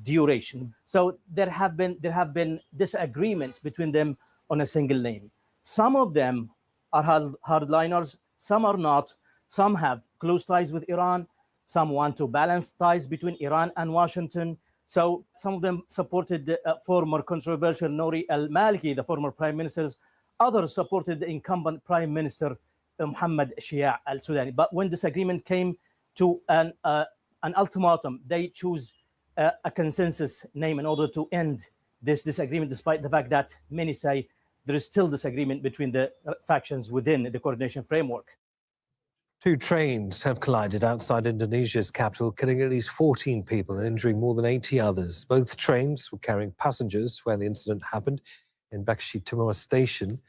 duration. So there have been disagreements between them on a single name. Some of them are hardliners, some are not. Some have close ties with Iran. Some want to balance ties between Iran and Washington. So some of them supported former controversial Nouri al-Maliki, the former prime ministers. Others supported the incumbent prime minister, Mohammed Shia al-Sudani. But when this agreement came to an ultimatum, they choose a consensus name in order to end this disagreement, despite the fact that many say there is still disagreement between the factions within the coordination framework. Two trains have collided outside Indonesia's capital, killing at least 14 people and injuring more than 80 others. Both trains were carrying passengers when the incident happened in Bekasi Timur station.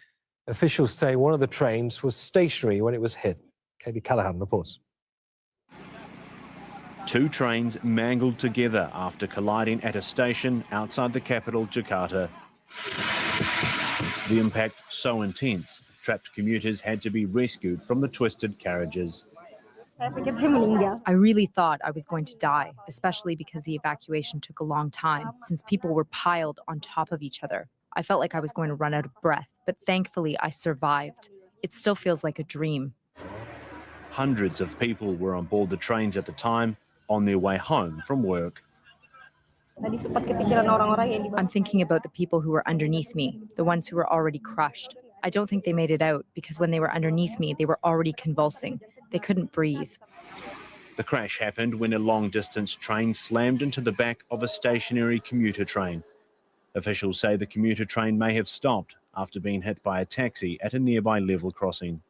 Officials say one of the trains was stationary when it was hit. Katie Callahan reports. Two trains mangled together after colliding at a station outside the capital, Jakarta. The impact so intense, trapped commuters had to be rescued from the twisted carriages. I really thought I was going to die, especially because the evacuation took a long time, since people were piled on top of each other. I felt like I was going to run out of breath, but thankfully I survived. It still feels like a dream. Hundreds of people were on board the trains at the time, on their way home from work. I'm thinking about the people who were underneath me, the ones who were already crushed. I don't think they made it out because when they were underneath me, they were already convulsing. They couldn't breathe. The crash happened when a long-distance train slammed into the back of a stationary commuter train. Officials say the commuter train may have stopped after being hit by a taxi at a nearby level crossing.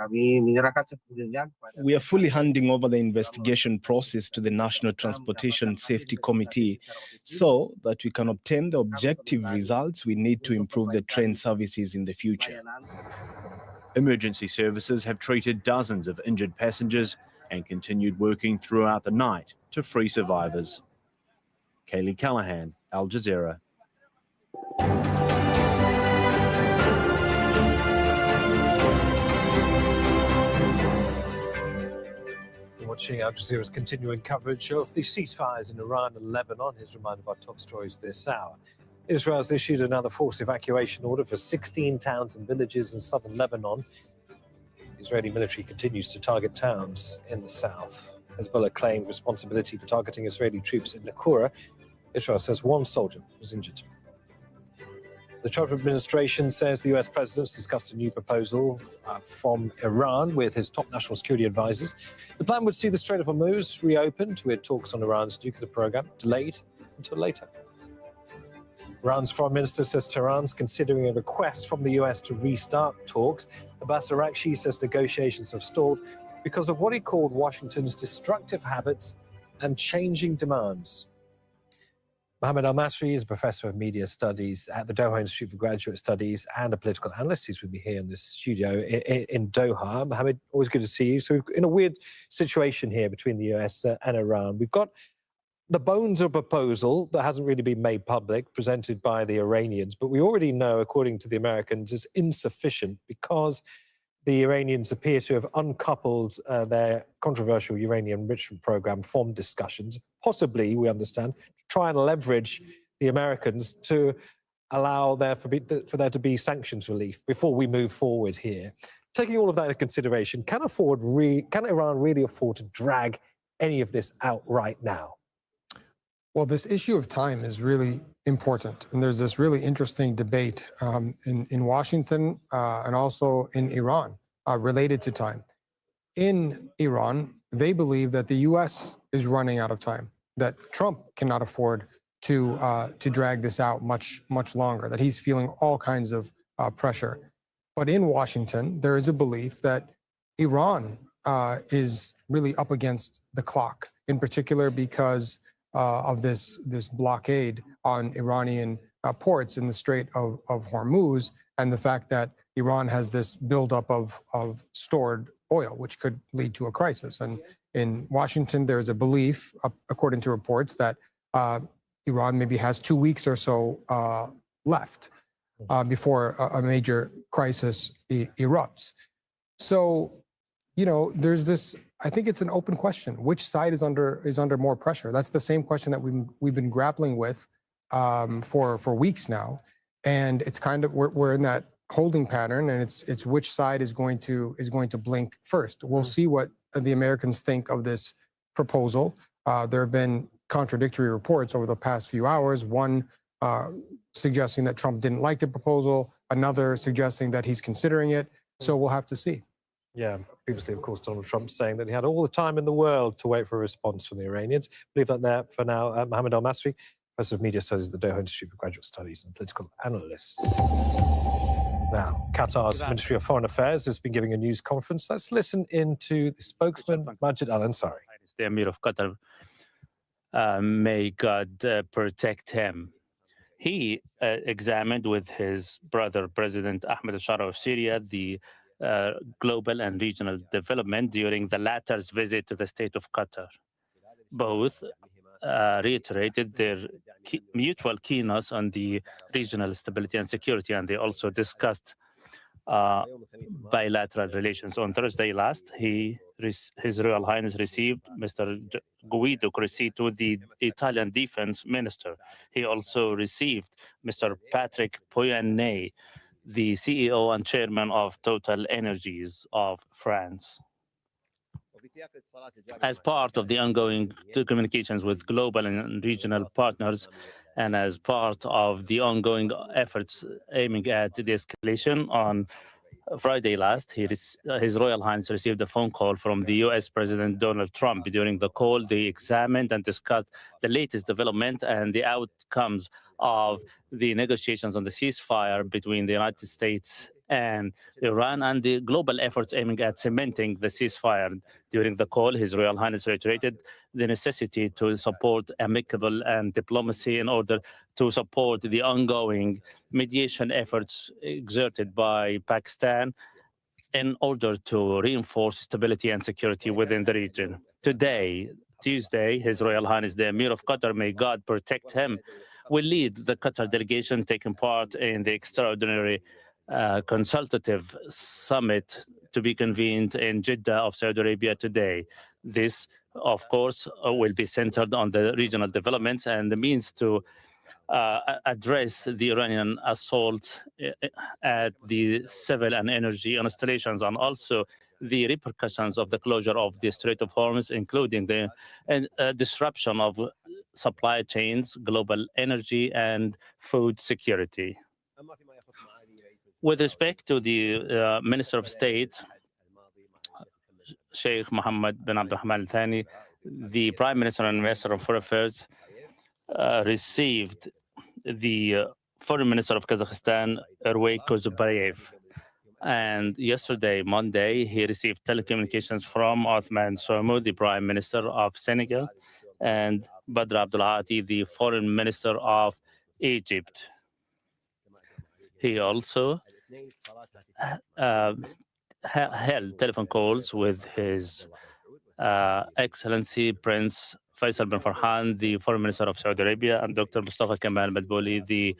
We are fully handing over the investigation process to the National Transportation Safety Committee so that we can obtain the objective results we need to improve the train services in the future. Emergency services have treated dozens of injured passengers and continued working throughout the night to free survivors. Kaylee Callahan, Al Jazeera. Watching Al Jazeera's continuing coverage of the ceasefires in Iran and Lebanon. Here's a reminder of our top stories this hour. Israel's issued another forced evacuation order for 16 towns and villages in southern Lebanon. The Israeli military continues to target towns in the south. Hezbollah claimed responsibility for targeting Israeli troops in Naqoura. Israel says one soldier was injured. The Trump administration says the US president's discussed a new proposal from Iran with his top national security advisors. The plan would see the Strait of Hormuz reopened, with talks on Iran's nuclear program delayed until later. Iran's foreign minister says Tehran's considering a request from the US to restart talks. Ambassador Rakshi says negotiations have stalled because of what he called Washington's destructive habits and changing demands. Mohammed Al-Masri is a professor of media studies at the Doha Institute for Graduate Studies and a political analyst. He's with me here in the studio in Doha. Mohammed, always good to see you. So we're in a weird situation here between the US and Iran. We've got the bones of a proposal that hasn't really been made public, presented by the Iranians, but we already know, according to the Americans, is insufficient because the Iranians appear to have uncoupled their controversial uranium enrichment program from discussions, possibly, we understand, try and leverage the Americans to allow for there to be sanctions relief before we move forward here. Taking all of that into consideration, can Iran really afford to drag any of this out right now? Well, this issue of time is really important. And there's this really interesting debate in Washington and also in Iran related to time. In Iran, they believe that the US is running out of time, that Trump cannot afford to drag this out much longer, that he's feeling all kinds of pressure. But in Washington, there is a belief that Iran is really up against the clock, in particular because of this blockade on Iranian ports in the Strait of Hormuz, and the fact that Iran has this buildup of stored oil, which could lead to a crisis. And in Washington, there's a belief, according to reports, that Iran maybe has 2 weeks or so left before a major crisis erupts. So, you know, there's this. I think it's an open question. Which side is under more pressure? That's the same question that we've been grappling with for weeks now, and it's kind of we're in that holding pattern, and it's which side is going to blink first. We'll see what the Americans think of this proposal. There have been contradictory reports over the past few hours. One suggesting that Trump didn't like the proposal, another suggesting that he's considering it. So we'll have to see. Yeah, previously, of course, Donald Trump saying that he had all the time in the world to wait for a response from the Iranians. Leave that there for now. Mohammed Al-Masri, Professor of Media Studies at the Doha Institute for Graduate Studies and political analyst. Now, Qatar's Ministry of Foreign Affairs has been giving a news conference. Let's listen into the spokesman, Majid Al-Ansari. The Emir of Qatar, may God protect him. He examined with his brother, President Ahmed al-Shara of Syria, the global and regional development during the latter's visit to the state of Qatar. Both reiterated their mutual keenness on the regional stability and security, and they also discussed bilateral relations. On Thursday last, His Royal Highness received Mr. Guido Crescito, the Italian defense minister. He also received Mr. Patrick Pouyanné, the CEO and chairman of Total Energies of France. As part of the ongoing communications with global and regional partners, and as part of the ongoing efforts aiming at de-escalation, on Friday last, His Royal Highness received a phone call from the U.S. President Donald Trump. During the call, they examined and discussed the latest development and the outcomes of the negotiations on the ceasefire between the United States and Iran and the global efforts aiming at cementing the ceasefire. During the call, His Royal Highness reiterated the necessity to support amicable and diplomacy in order to support the ongoing mediation efforts exerted by Pakistan in order to reinforce stability and security within the region. Today, Tuesday, His Royal Highness the Emir of Qatar, may God protect him, will lead the Qatar delegation taking part in the extraordinary consultative summit to be convened in Jeddah of Saudi Arabia today. This, of course, will be centered on the regional developments and the means to address the Iranian assault at the civil and energy installations, and also the repercussions of the closure of the Strait of Hormuz, including the disruption of supply chains, global energy, and food security. With respect to the Minister of State, Sheikh Mohammed bin Abdulrahman Al Thani, the Prime Minister and Minister of Foreign Affairs received the Foreign Minister of Kazakhstan, Erway Kozubayev. And yesterday, Monday, he received telecommunications from Othman Somo, the Prime Minister of Senegal, and Badr Abdul Ati, the Foreign Minister of Egypt. He also held telephone calls with His Excellency Prince Faisal bin Farhan, the Foreign Minister of Saudi Arabia, and Dr. Mustafa Kemal Madbouli, the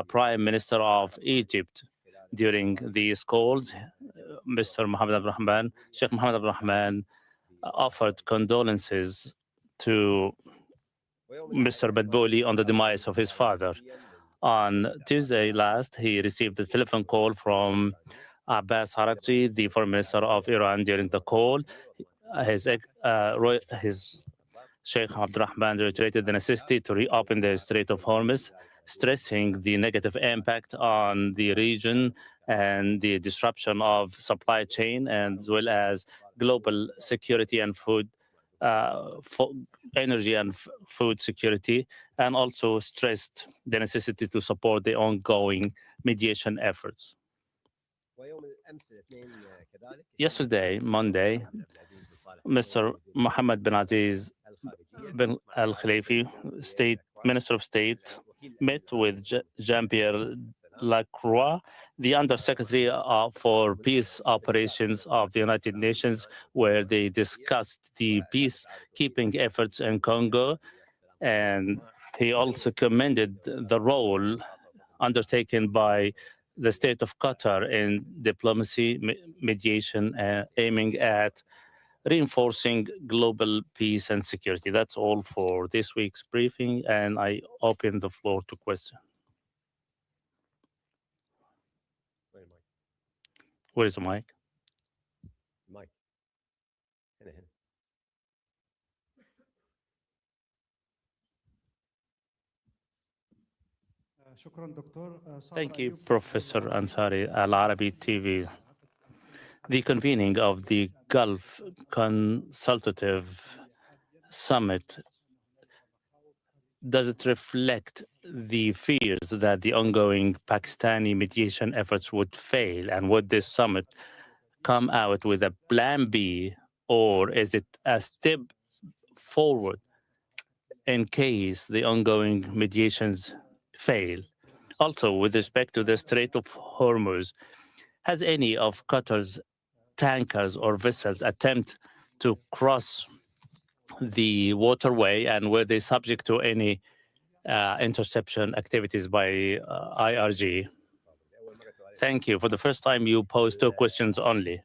Prime Minister of Egypt. During these calls, Mr. Mohammed Abdulrahman, Sheikh Mohammed Abdulrahman, offered condolences to Mr. Madbouli on the demise of his father. On Tuesday last, he received a telephone call from Abbas Araghchi, the Foreign Minister of Iran. During the call, his Sheikh Abdulrahman reiterated the necessity to reopen the Strait of Hormuz, stressing the negative impact on the region and the disruption of supply chain, as well as global security and food, energy and food security, and also stressed the necessity to support the ongoing mediation efforts. Yesterday, Monday, Mr. Mohammed bin Aziz bin Al Khalifi, Minister of State, met with Jean-Pierre Lacroix, the Undersecretary for Peace Operations of the United Nations, where they discussed the peacekeeping efforts in Congo. And he also commended the role undertaken by the State of Qatar in diplomacy, mediation, aiming at reinforcing global peace and security. That's all for this week's briefing, and I open the floor to questions. Where is the mic? Thank you, Professor Ansari. Al Arabi TV. The convening of the Gulf Consultative Summit, does it reflect the fears that the ongoing Pakistani mediation efforts would fail? And would this summit come out with a plan B, or is it a step forward in case the ongoing mediations fail? Also, with respect to the Strait of Hormuz, has any of Qatar's tankers or vessels attempt to cross the waterway, and were they subject to any interception activities by IRG? Thank you. For the first time, you posed 2 questions only.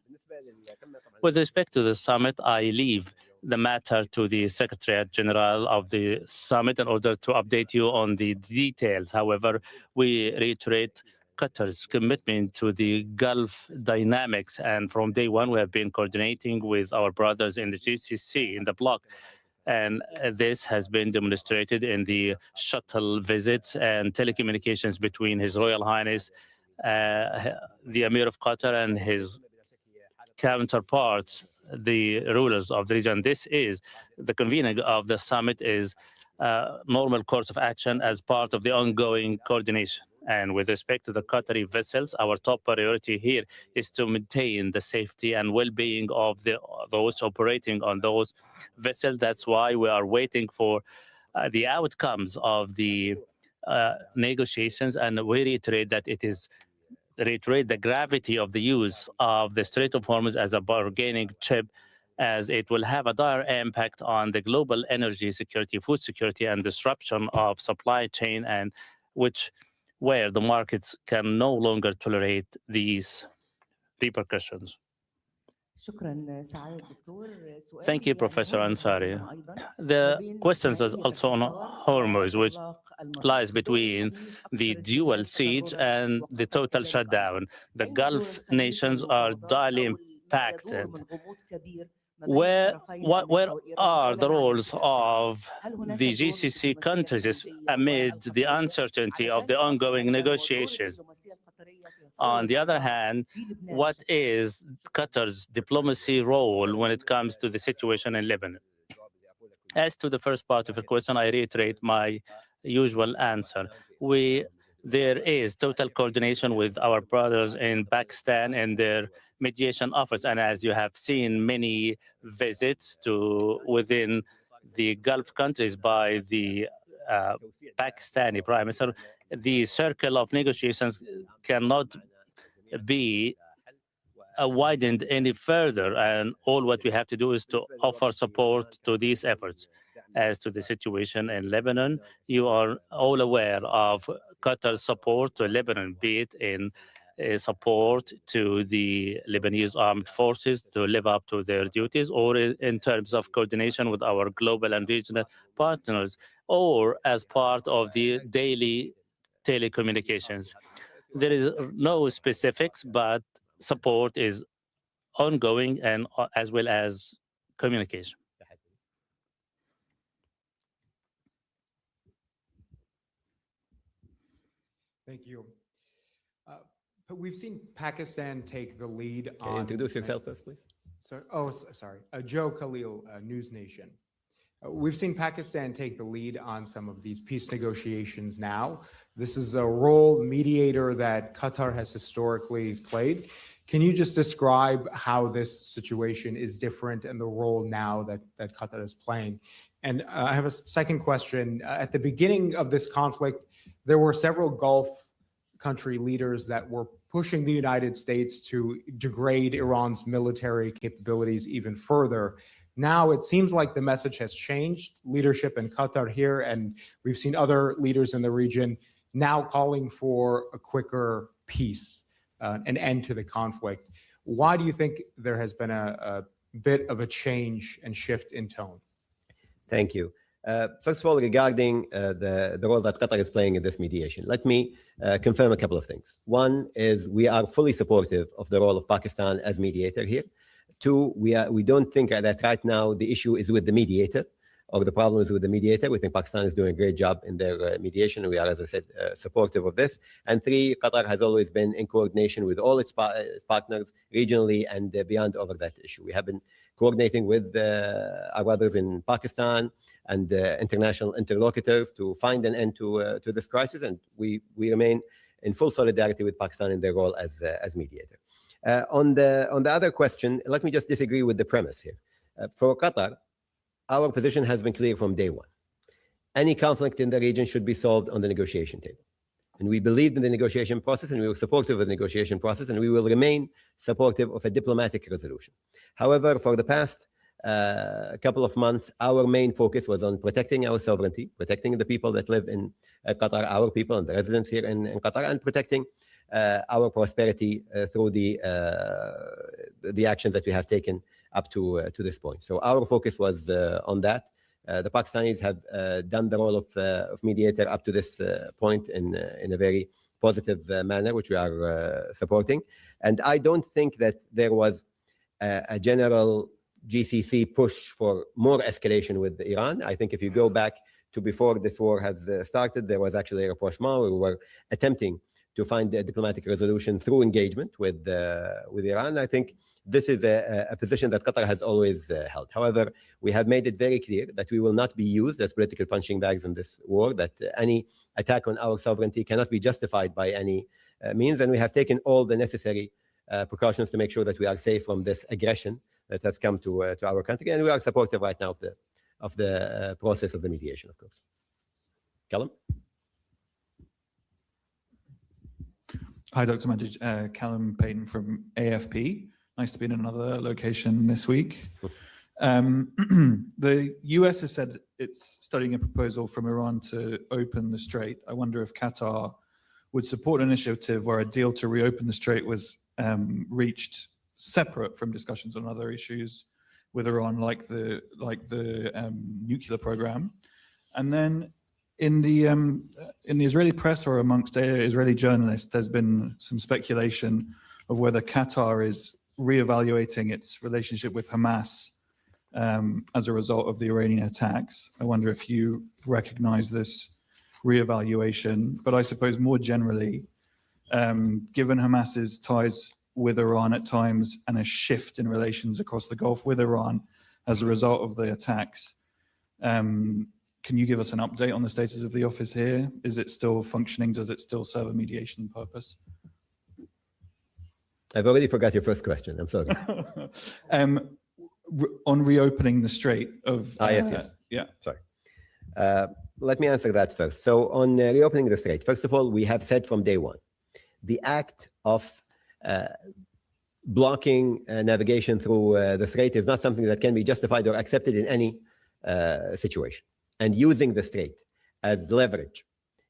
With respect to the summit, I leave the matter to the Secretariat General of the summit in order to update you on the details. However, we reiterate Qatar's commitment to the Gulf dynamics, and from day one we have been coordinating with our brothers in the GCC, in the bloc, and this has been demonstrated in the shuttle visits and telecommunications between His Royal Highness the Emir of Qatar and his counterparts, the rulers of the region. This is the convening of the summit is normal course of action as part of the ongoing coordination. And with respect to the Qatari vessels, our top priority here is to maintain the safety and well-being of those operating on those vessels. That's why we are waiting for the outcomes of the negotiations, and we reiterate that reiterate the gravity of the use of the Strait of Hormuz as a bargaining chip, as it will have a dire impact on the global energy security, food security, and disruption of supply chain, and where the markets can no longer tolerate these repercussions. Thank you, Professor Ansari. The questions is also on Hormuz, which lies between the dual siege and the total shutdown. The Gulf nations are direly impacted. Where are the roles of the GCC countries amid the uncertainty of the ongoing negotiations? On the other hand, what is Qatar's diplomacy role when it comes to the situation in Lebanon? As to the first part of the question, I reiterate my usual answer. There is total coordination with our brothers in Pakistan and their mediation efforts. And as you have seen, many visits within the Gulf countries by the Pakistani Prime Minister, the circle of negotiations cannot be widened any further. And all what we have to do is to offer support to these efforts. As to the situation in Lebanon, you are all aware of Qatar's support to Lebanon, be it in support to the Lebanese armed forces to live up to their duties, or in terms of coordination with our global and regional partners, or as part of the daily telecommunications. There is no specifics, but support is ongoing, and as well as communication. Thank you. But we've seen Pakistan take the lead on... Can you introduce yourself first, please? Sorry. Joe Khalil, News Nation. We've seen Pakistan take the lead on some of these peace negotiations now. This is a role mediator that Qatar has historically played. Can you just describe how this situation is different and the role now that Qatar is playing? And I have a second question. At the beginning of this conflict, there were several Gulf country leaders that were pushing the United States to degrade Iran's military capabilities even further. Now it seems like the message has changed. Leadership in Qatar here, and we've seen other leaders in the region now calling for a quicker peace, an end to the conflict. Why do you think there has been a bit of a change and shift in tone? Thank you. First of all, regarding the role that Qatar is playing in this mediation, let me confirm a couple of things. One is we are fully supportive of the role of Pakistan as mediator here. Two, we don't think that right now the issue is with the mediator or the problem is with the mediator. We think Pakistan is doing a great job in their mediation. We are, as I said, supportive of this. And three, Qatar has always been in coordination with all its partners regionally and beyond over that issue. We have been coordinating with our brothers in Pakistan and international interlocutors to find an end to this crisis. And we remain in full solidarity with Pakistan in their role as mediator. On the other question, let me just disagree with the premise here. For Qatar, our position has been clear from day one. Any conflict in the region should be solved on the negotiation table. And we believed in the negotiation process, and we were supportive of the negotiation process, and we will remain supportive of a diplomatic resolution. However, for the past couple of months, our main focus was on protecting our sovereignty, protecting the people that live in Qatar, our people and the residents here in Qatar, and protecting our prosperity through the actions that we have taken up to this point. So our focus was on that. The Pakistanis have done the role of mediator up to this point in a very positive manner, which we are supporting. And I don't think that there was a general GCC push for more escalation with Iran. I think if you go back to before this war has started, there was actually a rapprochement. We were attempting to find a diplomatic resolution through engagement with Iran. I think this is a position that Qatar has always held. However, we have made it very clear that we will not be used as political punching bags in this war, that any attack on our sovereignty cannot be justified by any means, and we have taken all the necessary precautions to make sure that we are safe from this aggression that has come to our country, and we are supportive right now of the process of the mediation, of course. Callum? Hi, Dr. Majid. Callum Payton from AFP. Nice to be in another location this week. The US has said it's studying a proposal from Iran to open the strait. I wonder if Qatar would support an initiative where a deal to reopen the strait was reached separate from discussions on other issues with Iran, like the nuclear program. And then in the Israeli press or amongst Israeli journalists, there's been some speculation of whether Qatar is reevaluating its relationship with Hamas as a result of the Iranian attacks. I wonder if you recognize this reevaluation. But I suppose more generally, given Hamas's ties with Iran at times and a shift in relations across the Gulf with Iran as a result of the attacks, can you give us an update on the status of the office here? Is it still functioning? Does it still serve a mediation purpose? I've already forgot your first question. I'm sorry. On reopening the strait of... yes. Yeah. Sorry. Let me answer that first. So on reopening the strait, first of all, we have said from day one, the act of blocking navigation through the strait is not something that can be justified or accepted in any situation. And using the strait as leverage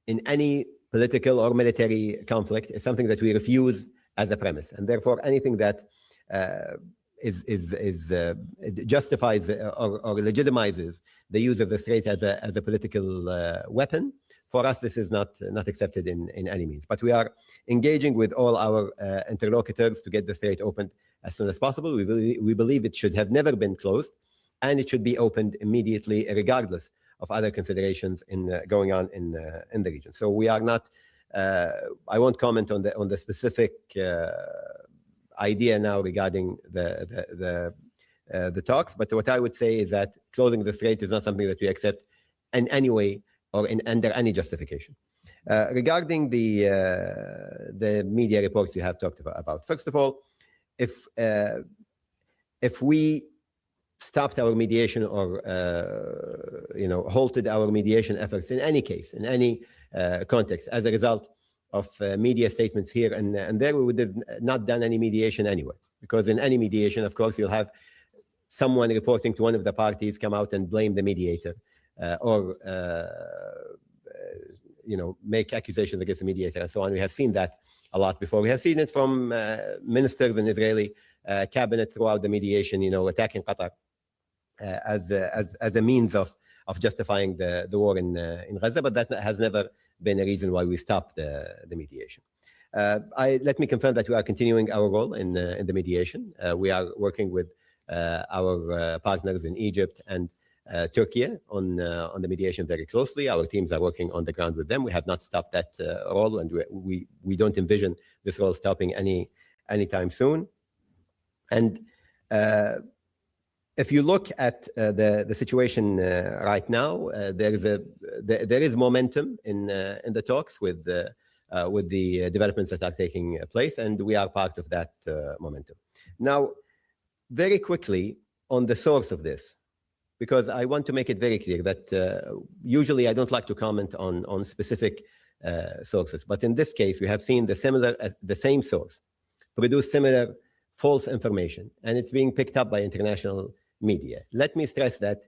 in any political or military conflict is something that we refuse as a premise. And therefore, anything that justifies or legitimizes the use of the strait as a political weapon, for us, this is not accepted in any means. But we are engaging with all our interlocutors to get the strait opened as soon as possible. We believe it should have never been closed, and it should be opened immediately, regardless of other considerations going on in the region. So we are not. I won't comment on the specific idea now regarding the talks. But what I would say is that closing the strait is not something that we accept in any way or under any justification. Regarding the media reports you have talked about, first of all, if we stopped our mediation or halted our mediation efforts in any case, in any context, as a result of media statements here and there, we would have not done any mediation anyway. Because in any mediation, of course, you'll have someone reporting to one of the parties come out and blame the mediator, or make accusations against the mediator and so on. We have seen that a lot before. We have seen it from ministers in Israeli cabinet throughout the mediation, attacking Qatar as a means of justifying the war in Gaza, but that has never been a reason why we stopped the mediation. Let me confirm that we are continuing our role in the mediation. We are working with our partners in Egypt and Turkey on the mediation very closely. Our teams are working on the ground with them. We have not stopped that role, and we don't envision this role stopping anytime soon. And if you look at the situation right now, there is momentum in the talks with the developments that are taking place, and we are part of that momentum. Now, very quickly on the source of this, because I want to make it very clear that usually I don't like to comment on specific sources, but in this case we have seen the same source produce similar false information, and it's being picked up by international media. Let me stress that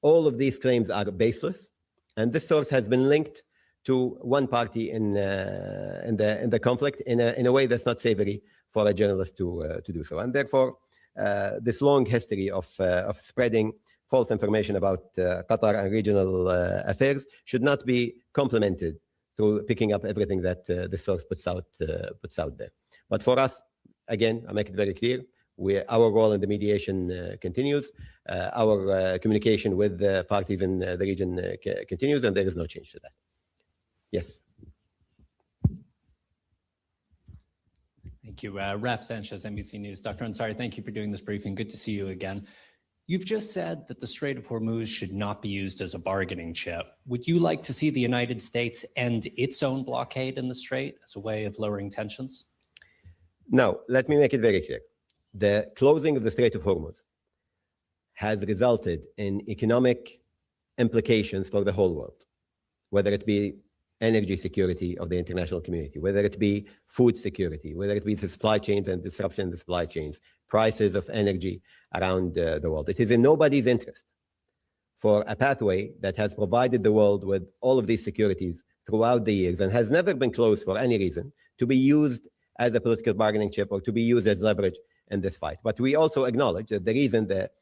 all of these claims are baseless, and this source has been linked to one party in the conflict in a way that's not savory for a journalist to do so. And therefore, this long history of spreading false information about Qatar and regional affairs should not be complemented through picking up everything that the source puts out there. But for us, again, I make it very clear, our role in the mediation continues. Our communication with the parties in the region continues, and there is no change to that. Yes. Thank you. Raf Sanchez, NBC News. Dr. Ansari, thank you for doing this briefing. Good to see you again. You've just said that the Strait of Hormuz should not be used as a bargaining chip. Would you like to see the United States end its own blockade in the Strait as a way of lowering tensions? No, let me make it very clear. The closing of the Strait of Hormuz has resulted in economic implications for the whole world, whether it be energy security of the international community, whether it be food security, whether it be the supply chains and disruption in the supply chains, prices of energy around the world. It is in nobody's interest for a pathway that has provided the world with all of these securities throughout the years and has never been closed for any reason to be used as a political bargaining chip or to be used as leverage in this fight. But we also acknowledge that the reason that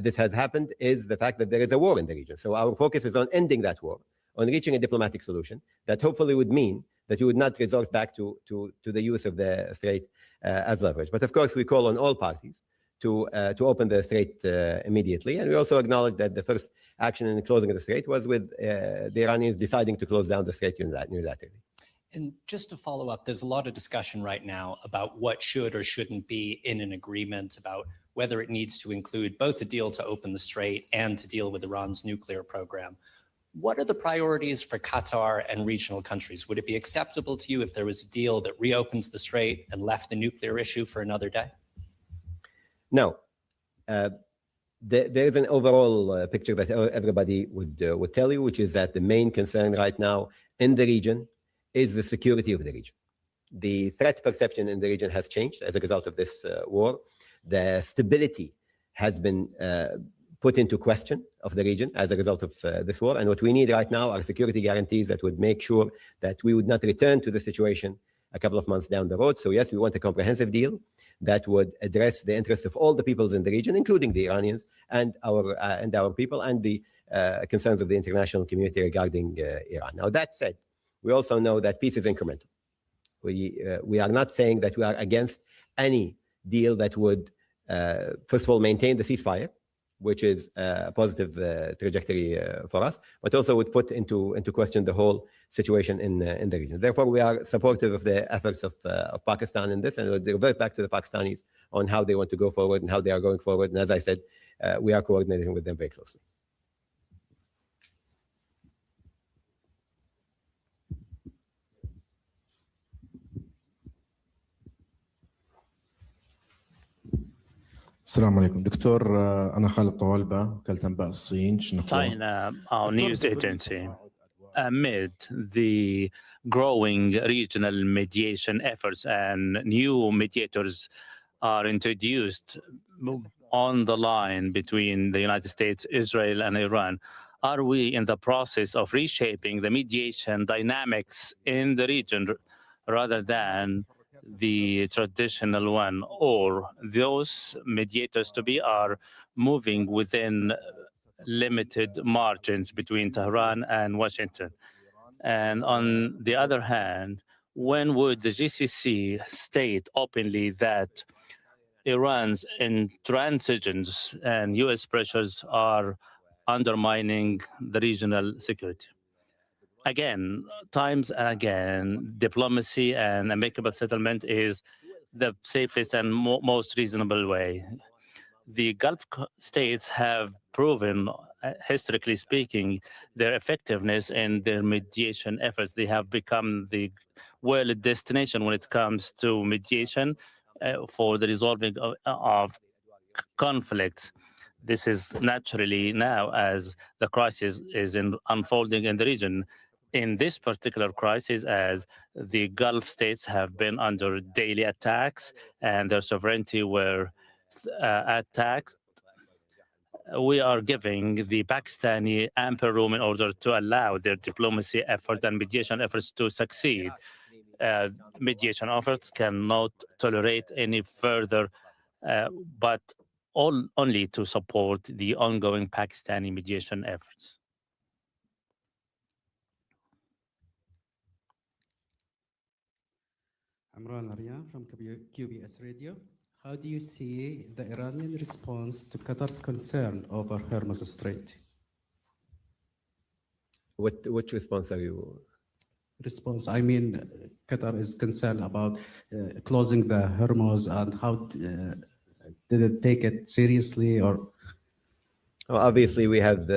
this has happened is the fact that there is a war in the region. So our focus is on ending that war, on reaching a diplomatic solution that hopefully would mean that you would not resort back to the use of the Strait as leverage. But of course, we call on all parties to open the Strait immediately. And we also acknowledge that the first action in the closing of the Strait was with the Iranians deciding to close down the Strait unilaterally. And just to follow up, there's a lot of discussion right now about what should or shouldn't be in an agreement, about whether it needs to include both a deal to open the Strait and to deal with Iran's nuclear program. What are the priorities for Qatar and regional countries? Would it be acceptable to you if there was a deal that reopens the Strait and left the nuclear issue for another day? No. There is an overall picture that everybody would tell you, which is that the main concern right now in the region is the security of the region. The threat perception in the region has changed as a result of this war. The stability has been put into question of the region as a result of this war. And what we need right now are security guarantees that would make sure that we would not return to the situation a couple of months down the road. So yes, we want a comprehensive deal that would address the interests of all the peoples in the region, including the Iranians and our people and the concerns of the international community regarding Iran. Now, that said, we also know that peace is incremental. We are not saying that we are against any deal that would, first of all, maintain the ceasefire, which is a positive trajectory for us, but also would put into question the whole situation in the region. Therefore, we are supportive of the efforts of Pakistan in this, and we'll revert back to the Pakistanis on how they want to go forward and how they are going forward. And as I said, we are coordinating with them very closely. السلام عليكم دكتور أنا خالد طوالبة وكالة أنباء الصين China, our news agency, amid the growing regional mediation efforts and new mediators are introduced on the line between the United States, Israel, and Iran, are we in the process of reshaping the mediation dynamics in the region rather than the traditional one, or those mediators to be are moving within limited margins between Tehran and Washington? And on the other hand, when would the GCC state openly that Iran's intransigence and U.S. pressures are undermining the regional security? Again, times and again, diplomacy and amicable settlement is the safest and most reasonable way. The Gulf states have proven, historically speaking, their effectiveness in their mediation efforts. They have become the world destination when it comes to mediation for the resolving of conflicts. This is naturally now as the crisis is unfolding in the region. In this particular crisis, as the Gulf states have been under daily attacks and their sovereignty were attacked, we are giving the Pakistani ample room in order to allow their diplomacy effort and mediation efforts to succeed. Mediation efforts cannot tolerate any further, but only to support the ongoing Pakistani mediation efforts. Imran Arya from QBS Radio. How do you see the Iranian response to Qatar's concern over Hormuz Strait? Which response are you? response. I mean, Qatar is concerned about closing the Hormuz, and how did it take it seriously? Or Well, obviously, we have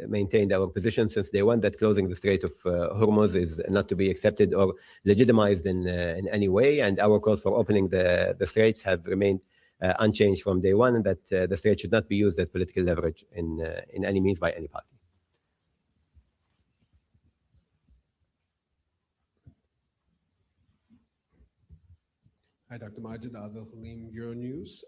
maintained our position since day one that closing the Strait of Hormuz is not to be accepted or legitimized in any way, and our calls for opening the straits have remained unchanged from day one, and that the strait should not be used as political leverage in any means by any party. Hi, Dr. Majid, Adel Halim, Euronews.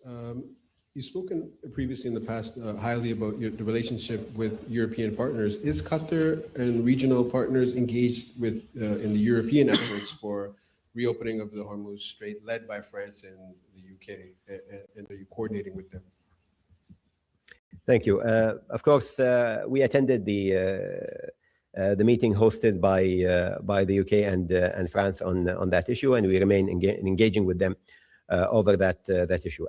You've spoken previously in the past highly about the relationship with European partners. Is Qatar and regional partners engaged with in the European efforts for reopening of the Hormuz Strait, led by France and the UK, and are you coordinating with them? Thank you. Of course, we attended the meeting hosted by the UK and France on that issue, and we remain engaging with them over that issue.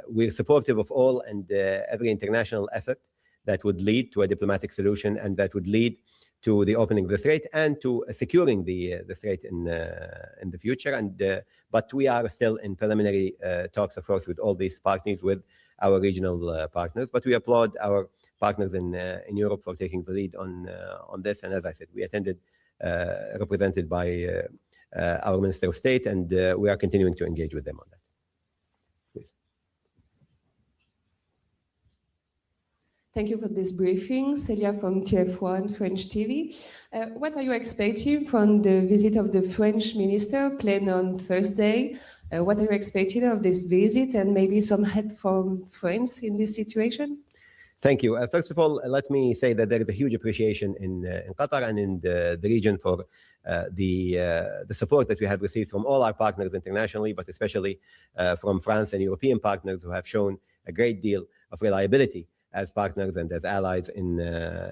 We're supportive of all and every international effort that would lead to a diplomatic solution and that would lead to the opening of the strait and to securing the strait in the future. But we are still in preliminary talks, of course, with all these parties, with our regional partners. But we applaud our partners in Europe for taking the lead on this. And as I said, we attended, represented by our Minister of State, and we are continuing to engage with them on that. Please. Thank you for this briefing. Celia from TF1 French TV. What are you expecting from the visit of the French minister planned on Thursday? What are you expecting of this visit, and maybe some help from France in this situation? Thank you. First of all, let me say that there is a huge appreciation in Qatar and in the region for the support that we have received from all our partners internationally, but especially from France and European partners who have shown a great deal of reliability as partners and as allies in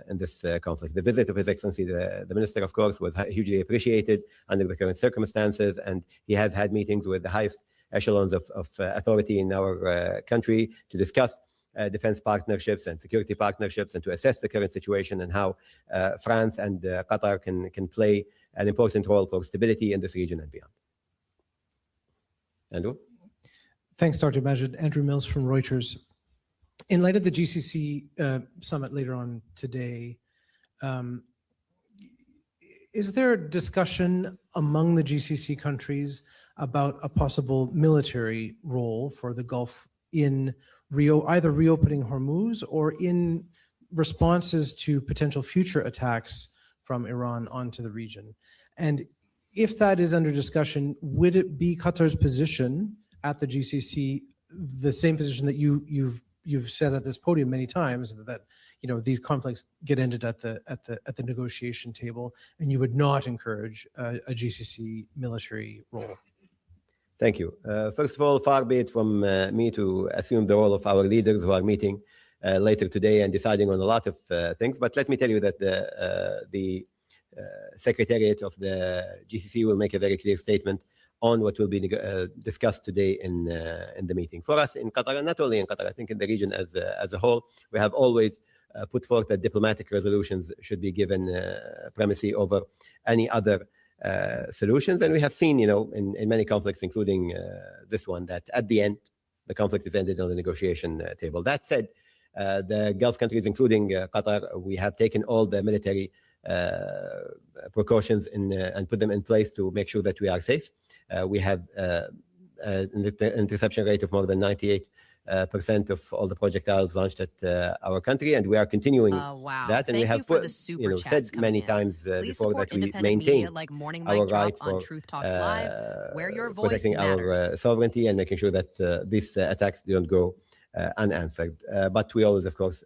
this conflict. The visit of His Excellency, the Minister, of course, was hugely appreciated under the current circumstances, and he has had meetings with the highest echelons of authority in our country to discuss defense partnerships and security partnerships, and to assess the current situation and how France and Qatar can play an important role for stability in this region and beyond. Andrew? Thanks, Dr. Majid. Andrew Mills from Reuters. In light of the GCC summit later on today, is there a discussion among the GCC countries about a possible military role for the Gulf in either reopening Hormuz or in responses to potential future attacks from Iran onto the region? And if that is under discussion, would it be Qatar's position at the GCC, the same position that you've said at this podium many times, that these conflicts get ended at the negotiation table, and you would not encourage a GCC military role? Thank you. First of all, far be it from me to assume the role of our leaders who are meeting later today and deciding on a lot of things. But let me tell you that the Secretariat of the GCC will make a very clear statement on what will be discussed today in the meeting. For us in Qatar, and not only in Qatar, I think in the region as a whole, we have always put forth that diplomatic resolutions should be given primacy over any other solutions. And we have seen, in many conflicts, including this one, that at the end, the conflict is ended on the negotiation table. That said, the Gulf countries, including Qatar, we have taken all the military precautions and put them in place to make sure that we are safe. We have an interception rate of more than 98% of all the projectiles launched at our country, and we are continuing that. And we have said many times before that we maintain our right for protecting our sovereignty and making sure that these attacks don't go unanswered. But we always, of course,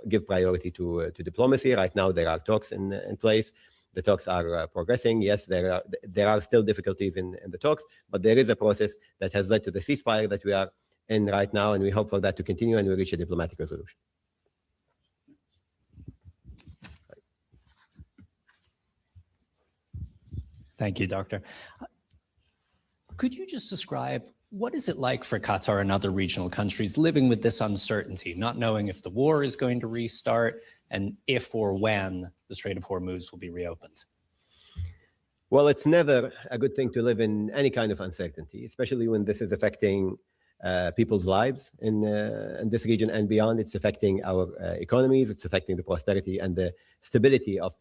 give priority to diplomacy. Right now, there are talks in place. The talks are progressing. Yes, there are still difficulties in the talks, but there is a process that has led to the ceasefire that we are in right now, and we hope for that to continue and we reach a diplomatic resolution. Thank you, Doctor. Could you just describe what is it like for Qatar and other regional countries living with this uncertainty, not knowing if the war is going to restart and if or when the Strait of Hormuz will be reopened? Well, it's never a good thing to live in any kind of uncertainty, especially when this is affecting people's lives in this region and beyond. It's affecting our economies. It's affecting the prosperity and the stability of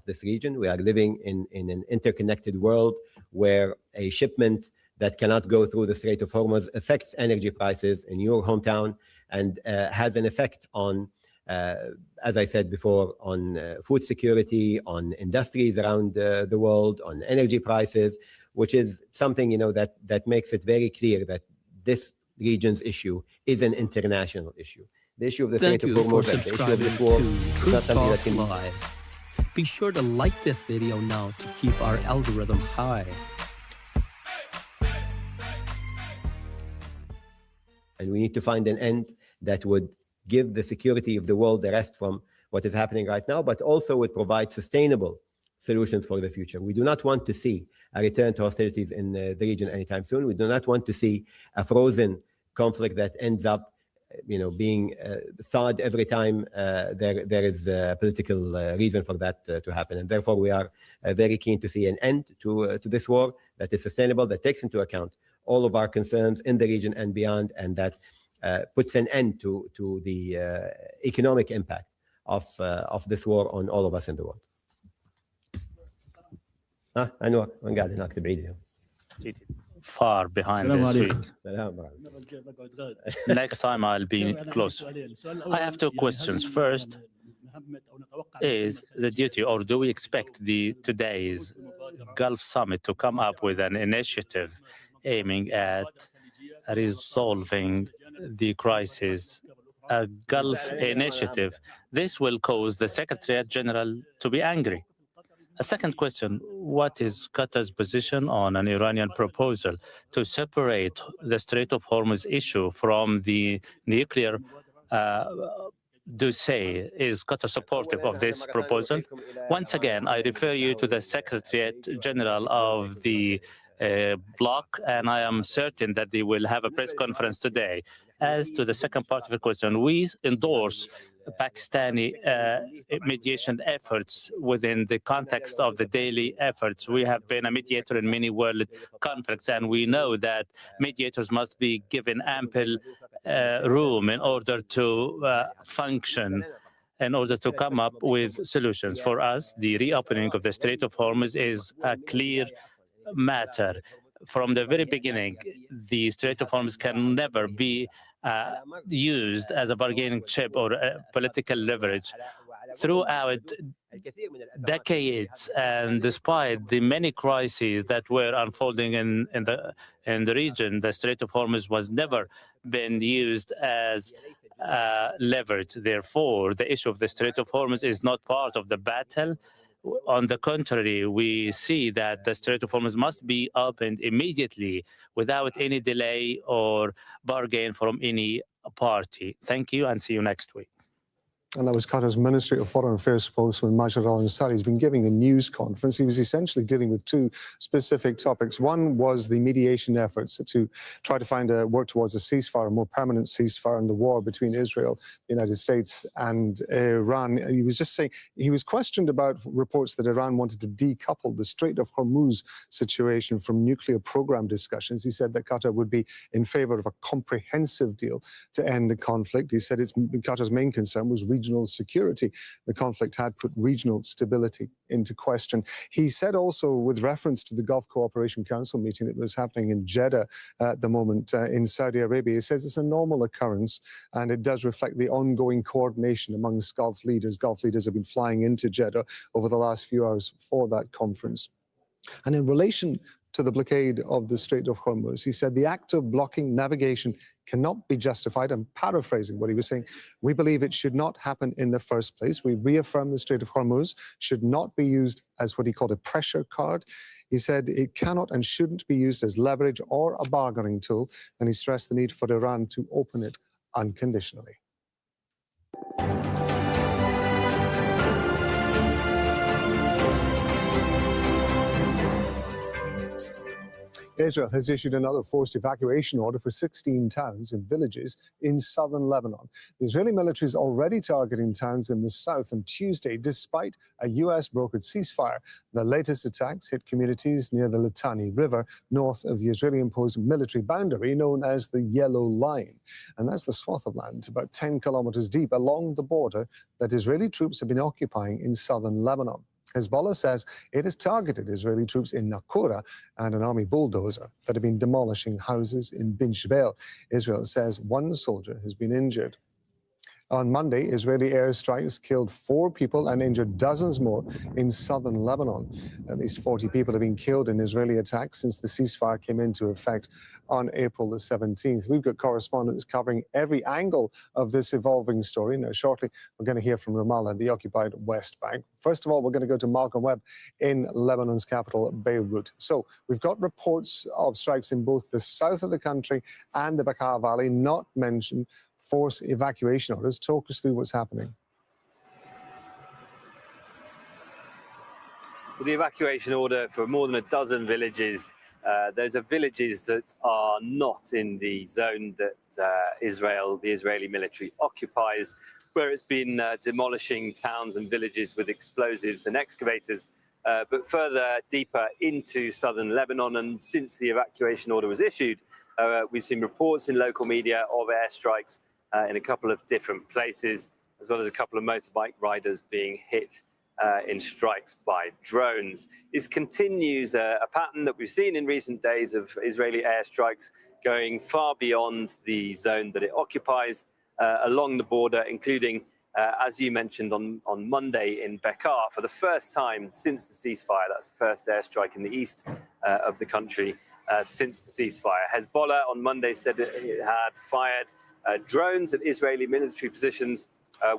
this region. We are living in an interconnected world where a shipment that cannot go through the Strait of Hormuz affects energy prices in your hometown and has an effect on, as I said before, on food security, on industries around the world, on energy prices, which is something that makes it very clear that this region's issue is an international issue. The issue of the Strait of Hormuz, the issue of this war, is not something that can Live. Be sure to like this video now to keep our algorithm high. And we need to find an end that would give the security of the world a rest from what is happening right now, but also would provide sustainable solutions for the future. We do not want to see a return to hostilities in the region anytime soon. We do not want to see a frozen conflict that ends up, being thawed every time there is a political reason for that to happen. And therefore, we are very keen to see an end to this war that is sustainable, that takes into account all of our concerns in the region and beyond, and that puts an end to the economic impact of this war on all of us in the world. أنور وين قاعد هناك بعيد اليوم. Far behind this week. Next time I'll be close. I have two questions. First, is the duty, or do we expect today's Gulf Summit to come up with an initiative aiming at resolving the crisis, a Gulf initiative? This will cause the Secretary General to be angry. A second question, what is Qatar's position on an Iranian proposal to separate the Strait of Hormuz issue from the nuclear dossier? Is Qatar supportive of this proposal? Once again, I refer you to the Secretary General of the bloc, and I am certain that they will have a press conference today. As to the second part of the question, we endorse Pakistani mediation efforts within the context of the daily efforts. We have been a mediator in many world conflicts, and we know that mediators must be given ample room in order to function, in order to come up with solutions. For us, the reopening of the Strait of Hormuz is a clear matter. From the very beginning, the Strait of Hormuz can never be used as a bargaining chip or political leverage. Throughout decades, and despite the many crises that were unfolding in the region, the Strait of Hormuz was never been used as leverage. Therefore, the issue of the Strait of Hormuz is not part of the battle. On the contrary, we see that the Strait of Hormuz must be opened immediately without any delay or bargain from any party. Thank you, and see you next week. And that was Qatar's Ministry of Foreign Affairs spokesman, Majid Al-Ansari. He's been giving a news conference. He was essentially dealing with two specific topics. One was the mediation efforts to try to work towards a ceasefire, a more permanent ceasefire in the war between Israel, the United States, and Iran. He was just saying, he was questioned about reports that Iran wanted to decouple the Strait of Hormuz situation from nuclear program discussions. He said that Qatar would be in favor of a comprehensive deal to end the conflict. He said Qatar's main concern was regional security. The conflict had put regional stability into question. He said also, with reference to the Gulf Cooperation Council meeting that was happening in Jeddah at the moment in Saudi Arabia, he says it's a normal occurrence and it does reflect the ongoing coordination amongst Gulf leaders. Gulf leaders have been flying into Jeddah over the last few hours for that conference. And in relation to the blockade of the Strait of Hormuz, he said the act of blocking navigation cannot be justified. I'm paraphrasing what he was saying. We believe it should not happen in the first place. We reaffirm the Strait of Hormuz should not be used as what he called a pressure card. He said it cannot and shouldn't be used as leverage or a bargaining tool, and he stressed the need for Iran to open it unconditionally. Israel has issued another forced evacuation order for 16 towns and villages in southern Lebanon. The Israeli military is already targeting towns in the south on Tuesday, despite a U.S. brokered ceasefire. The latest attacks hit communities near the Litani River, north of the Israeli-imposed military boundary known as the Yellow Line. And that's the swath of land about 10 kilometers deep along the border that Israeli troops have been occupying in southern Lebanon. Hezbollah says it has targeted Israeli troops in Naqoura and an army bulldozer that have been demolishing houses in Bin Jbeil. Israel says one soldier has been injured. On Monday, Israeli airstrikes killed 4 people and injured dozens more in southern Lebanon. At least 40 people have been killed in Israeli attacks since the ceasefire came into effect on April the 17th. We've got correspondents covering every angle of this evolving story. Now, shortly, we're going to hear from Ramallah, the occupied West Bank. First of all, we're going to go to Malcolm Webb in Lebanon's capital, Beirut. So we've got reports of strikes in both the south of the country and the Bekaa Valley, not mentioned force evacuation orders. Talk us through what's happening. With the evacuation order for more than a dozen villages, those are villages that are not in the zone that the Israeli military occupies, where it's been demolishing towns and villages with explosives and excavators, but further deeper into southern Lebanon. And since the evacuation order was issued, we've seen reports in local media of airstrikes in a couple of different places, as well as a couple of motorbike riders being hit in strikes by drones. This continues a pattern that we've seen in recent days of Israeli airstrikes going far beyond the zone that it occupies along the border, including, as you mentioned, on Monday in Bekaa, for the first time since the ceasefire. That's the first airstrike in the east of the country since the ceasefire. Hezbollah on Monday said it had fired drones at Israeli military positions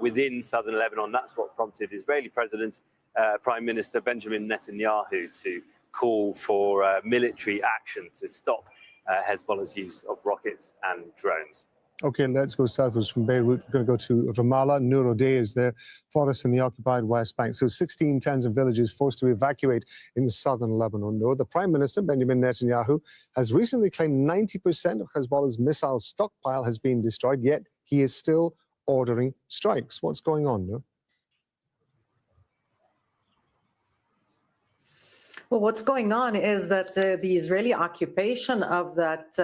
within southern Lebanon. That's what prompted Israeli Prime Minister Benjamin Netanyahu to call for military action to stop Hezbollah's use of rockets and drones. Okay, let's go southwards from Beirut. We're going to go to Ramallah. Nur O'Day is there for us in the occupied West Bank. So 16 towns and villages forced to evacuate in southern Lebanon. Nur, the Prime Minister, Benjamin Netanyahu, has recently claimed 90% of Hezbollah's missile stockpile has been destroyed, yet he is still ordering strikes. What's going on, Nur? Well, what's going on is that the Israeli occupation of that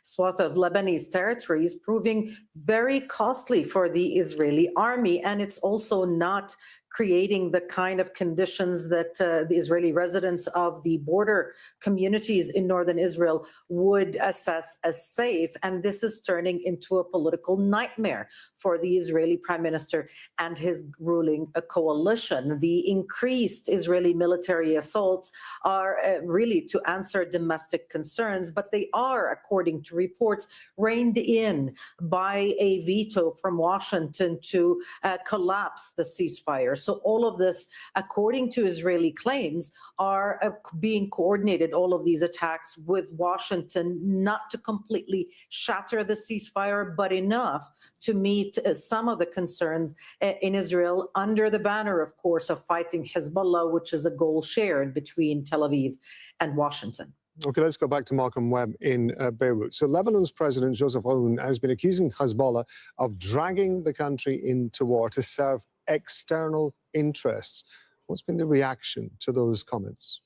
swath of Lebanese territory is proving very costly for the Israeli army, and it's also not creating the kind of conditions that the Israeli residents of the border communities in northern Israel would assess as safe. And this is turning into a political nightmare for the Israeli Prime Minister and his ruling coalition. The increased Israeli military assaults are really to answer domestic concerns, but they are, according to reports, reined in by a veto from Washington to collapse the ceasefire. So all of this, according to Israeli claims, are being coordinated, all of these attacks, with Washington, not to completely shatter the ceasefire, but enough to meet some of the concerns in Israel under the banner, of course, of fighting Hezbollah, which is a goal shared between Tel Aviv and Washington. Okay, let's go back to Malcolm Webb in Beirut. So Lebanon's President Joseph Aoun has been accusing Hezbollah of dragging the country into war to serve external interests. What's been the reaction to those comments?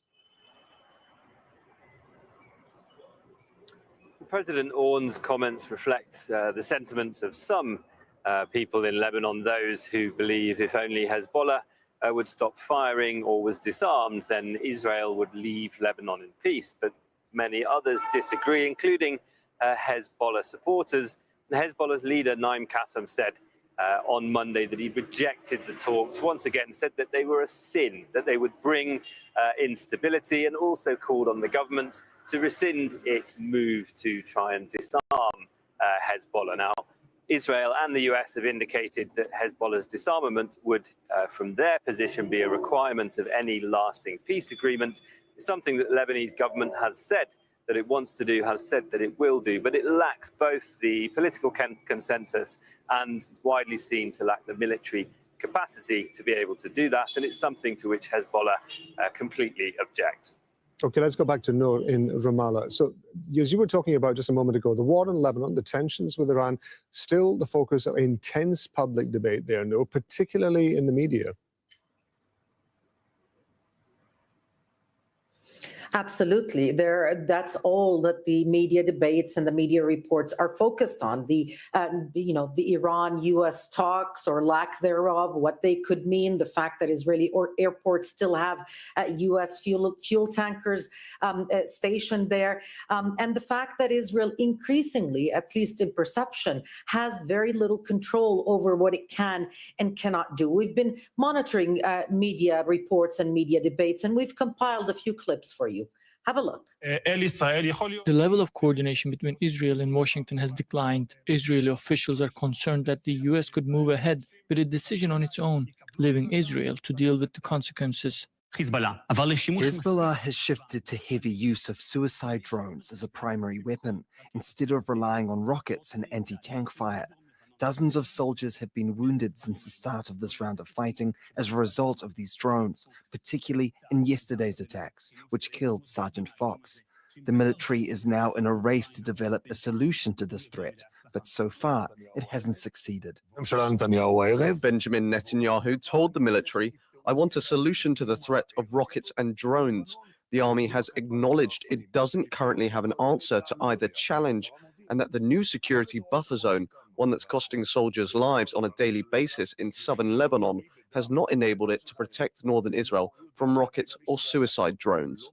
President Aoun's comments reflect the sentiments of some people in Lebanon, those who believe if only Hezbollah would stop firing or was disarmed, then Israel would leave Lebanon in peace. But many others disagree, including Hezbollah supporters. And Hezbollah's leader, Naim Qassem, said on Monday that he rejected the talks, once again said that they were a sin, that they would bring instability, and also called on the government to rescind its move to try and disarm Hezbollah. Now, Israel and the US have indicated that Hezbollah's disarmament would, from their position, be a requirement of any lasting peace agreement. It's something that the Lebanese government has said that it wants to do, has said that it will do, but it lacks both the political consensus and is widely seen to lack the military capacity to be able to do that. And it's something to which Hezbollah completely objects. Okay, let's go back to Noor in Ramallah. So, as you were talking about just a moment ago, the war in Lebanon, the tensions with Iran, still the focus of intense public debate there, Noor, particularly in the media. Absolutely. That's all that the media debates and the media reports are focused on. The Iran-US talks or lack thereof, what they could mean, the fact that Israeli airports still have US fuel tankers stationed there, and the fact that Israel increasingly, at least in perception, has very little control over what it can and cannot do. We've been monitoring media reports and media debates, and we've compiled a few clips for you. Have a look. The level of coordination between Israel and Washington has declined. Israeli officials are concerned that the US could move ahead with a decision on its own, leaving Israel to deal with the consequences. Hezbollah has shifted to heavy use of suicide drones as a primary weapon, instead of relying on rockets and anti-tank fire. Dozens of soldiers have been wounded since the start of this round of fighting as a result of these drones, particularly in yesterday's attacks, which killed Sergeant Fox. The military is now in a race to develop a solution to this threat, but so far it hasn't succeeded. Benjamin Netanyahu told the military, "I want a solution to the threat of rockets and drones." The army has acknowledged it doesn't currently have an answer to either challenge, and that the new security buffer zone, one that's costing soldiers lives on a daily basis in southern Lebanon, has not enabled it to protect northern Israel from rockets or suicide drones.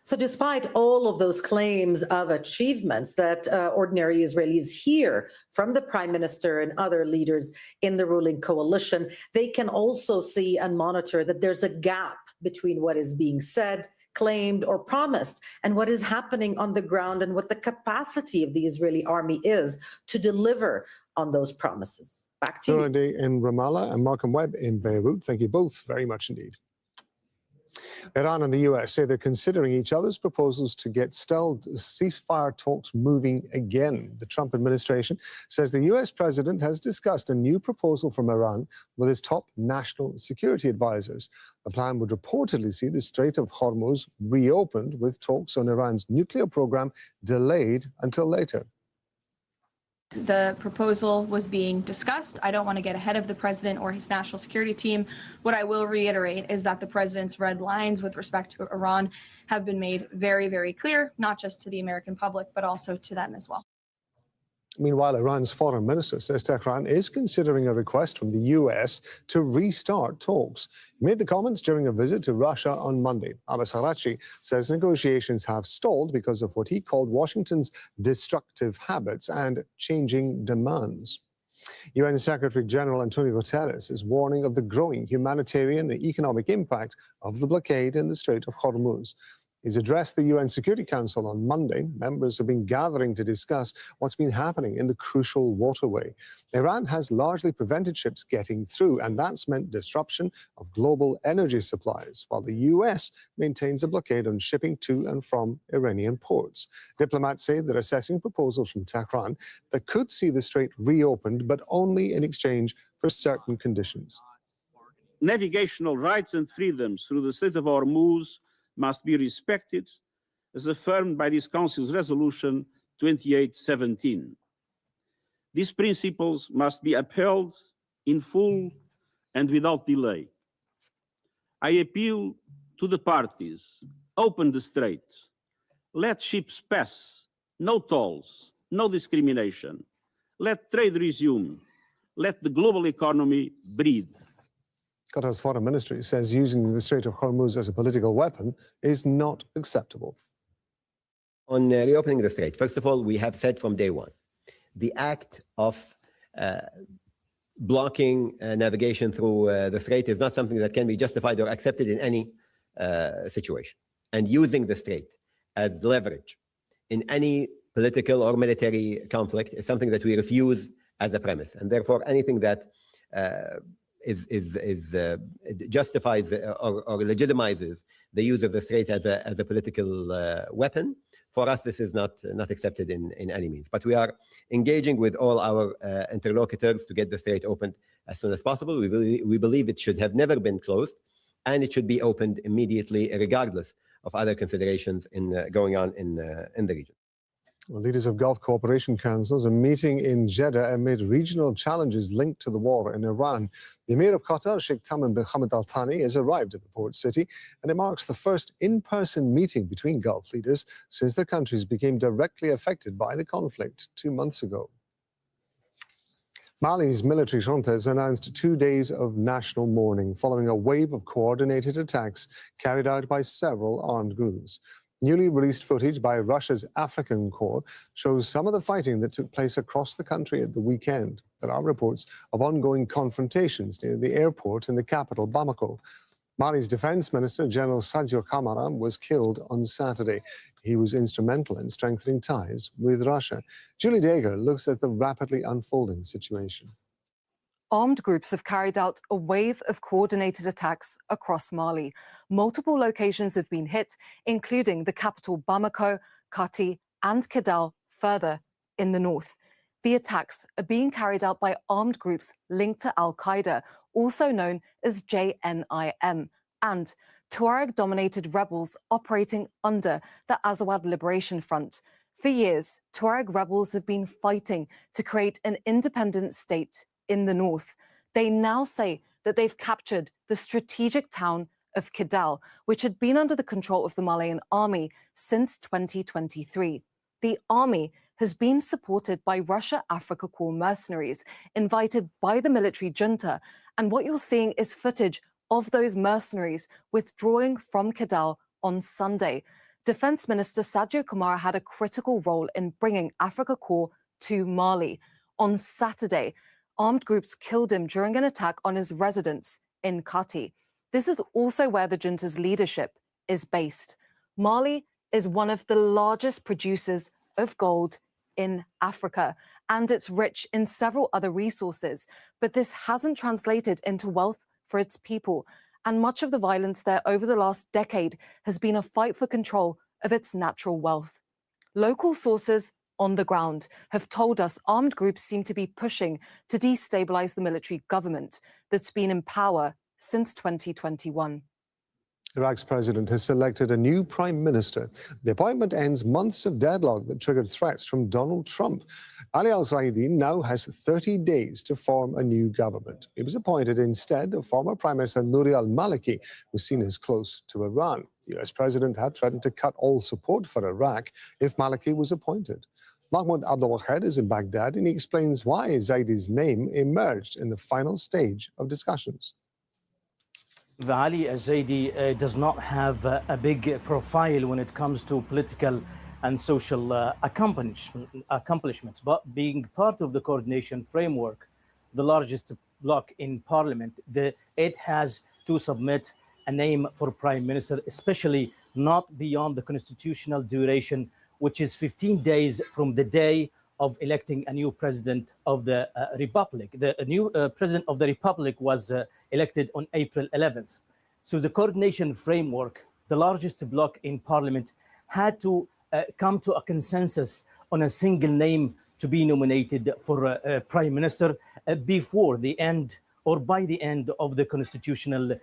So despite all of those claims of achievements that ordinary Israelis hear from the prime minister and other leaders in the ruling coalition, they can also see and monitor that there's a gap between what is being said, claimed, or promised, and what is happening on the ground, and what the capacity of the Israeli army is to deliver on those promises. Back to you. In Ramallah and Malcolm Webb in Beirut. Thank you both very much indeed. Iran and the US say they're considering each other's proposals to get stalled ceasefire talks moving again. The Trump administration says the US president has discussed a new proposal from Iran with his top national security advisors. The plan would reportedly see the Strait of Hormuz reopened, with talks on Iran's nuclear program delayed until later. The proposal was being discussed. I don't want to get ahead of the president or his national security team. What I will reiterate is that the president's red lines with respect to Iran have been made very, very clear, not just to the American public, but also to them as well. Meanwhile, Iran's foreign minister says Tehran is considering a request from the US to restart talks. He made the comments during a visit to Russia on Monday. Abbas Araghchi says negotiations have stalled because of what he called Washington's destructive habits and changing demands. UN Secretary General Antonio Guterres is warning of the growing humanitarian and economic impact of the blockade in the Strait of Hormuz. He's addressed the UN Security Council on Monday. Members have been gathering to discuss what's been happening in the crucial waterway. Iran has largely prevented ships getting through, and that's meant disruption of global energy supplies, while the US maintains a blockade on shipping to and from Iranian ports. Diplomats say they're assessing proposals from Tehran that could see the strait reopened, but only in exchange for certain conditions. Navigational rights and freedoms through the Strait of Hormuz must be respected, as affirmed by this Council's Resolution 2817. These principles must be upheld in full and without delay. I appeal to the parties: open the strait, let ships pass, no tolls, no discrimination, let trade resume, let the global economy breathe. Qatar's foreign ministry says using the Strait of Hormuz as a political weapon is not acceptable. On reopening the strait, first of all, we have said from day one, the act of blocking navigation through the strait is not something that can be justified or accepted in any situation. And using the strait as leverage in any political or military conflict is something that we refuse as a premise. And therefore, anything that justifies or legitimizes the use of the strait as a political weapon, for us this is not accepted in any means. But we are engaging with all our interlocutors to get the strait opened as soon as possible. We believe it should have never been closed. and it should be opened immediately, regardless of other considerations going on in the region. Well, leaders of Gulf Cooperation Councils are meeting in Jeddah amid regional challenges linked to the war in Iran. The Emir of Qatar, Sheikh Tamim bin Hamad Al Thani, has arrived at the port city, and it marks the first in-person meeting between Gulf leaders since their countries became directly affected by the conflict 2 months ago. Mali's military junta has announced 2 days of national mourning following a wave of coordinated attacks carried out by several armed groups. Newly released footage by Russia's African Corps shows some of the fighting that took place across the country at the weekend. There are reports of ongoing confrontations near the airport in the capital, Bamako. Mali's Defense Minister, General Sadio Kamara, was killed on Saturday. He was instrumental in strengthening ties with Russia. Julie Dager looks at the rapidly unfolding situation. Armed groups have carried out a wave of coordinated attacks across Mali. Multiple locations have been hit, including the capital Bamako, Kati, and Kidal further in the north. The attacks are being carried out by armed groups linked to Al-Qaeda, also known as JNIM, and Tuareg-dominated rebels operating under the Azawad Liberation Front. For years, Tuareg rebels have been fighting to create an independent state in the north. They now say that they've captured the strategic town of Kidal, which had been under the control of the Malian army since 2023. The army has been supported by Russia Africa Corps mercenaries invited by the military junta, and what you're seeing is footage of those mercenaries withdrawing from Kidal on Sunday. Defense Minister Sadio Kamara had a critical role in bringing Africa Corps to Mali. On Saturday, armed groups killed him during an attack on his residence in Kati. This is also where the junta's leadership is based. Mali is one of the largest producers of gold in Africa, and it's rich in several other resources, but this hasn't translated into wealth for its people, and much of the violence there over the last decade has been a fight for control of its natural wealth. Local sources on the ground have told us armed groups seem to be pushing to destabilize the military government that's been in power since 2021. Iraq's president has selected a new prime minister. The appointment ends months of deadlock that triggered threats from Donald Trump. Ali al-Zaidi now has 30 days to form a new government. He was appointed instead of former Prime Minister Nouri al-Maliki, who's seen as close to Iran. The US president had threatened to cut all support for Iraq if Maliki was appointed. Mahmoud Abdul Wahed is in Baghdad, and he explains why Zaidi's name emerged in the final stage of discussions. Ali al-Zaidi does not have a big profile when it comes to political and social accomplishments, but being part of the coordination framework, the largest bloc in parliament, it has to submit a name for prime minister, especially not beyond the constitutional duration, which is 15 days from the day of electing a new president of the republic. The new president of the republic was elected on April 11th. So the coordination framework, the largest bloc in parliament, had to come to a consensus on a single name to be nominated for prime minister before the end or by the end of the constitutional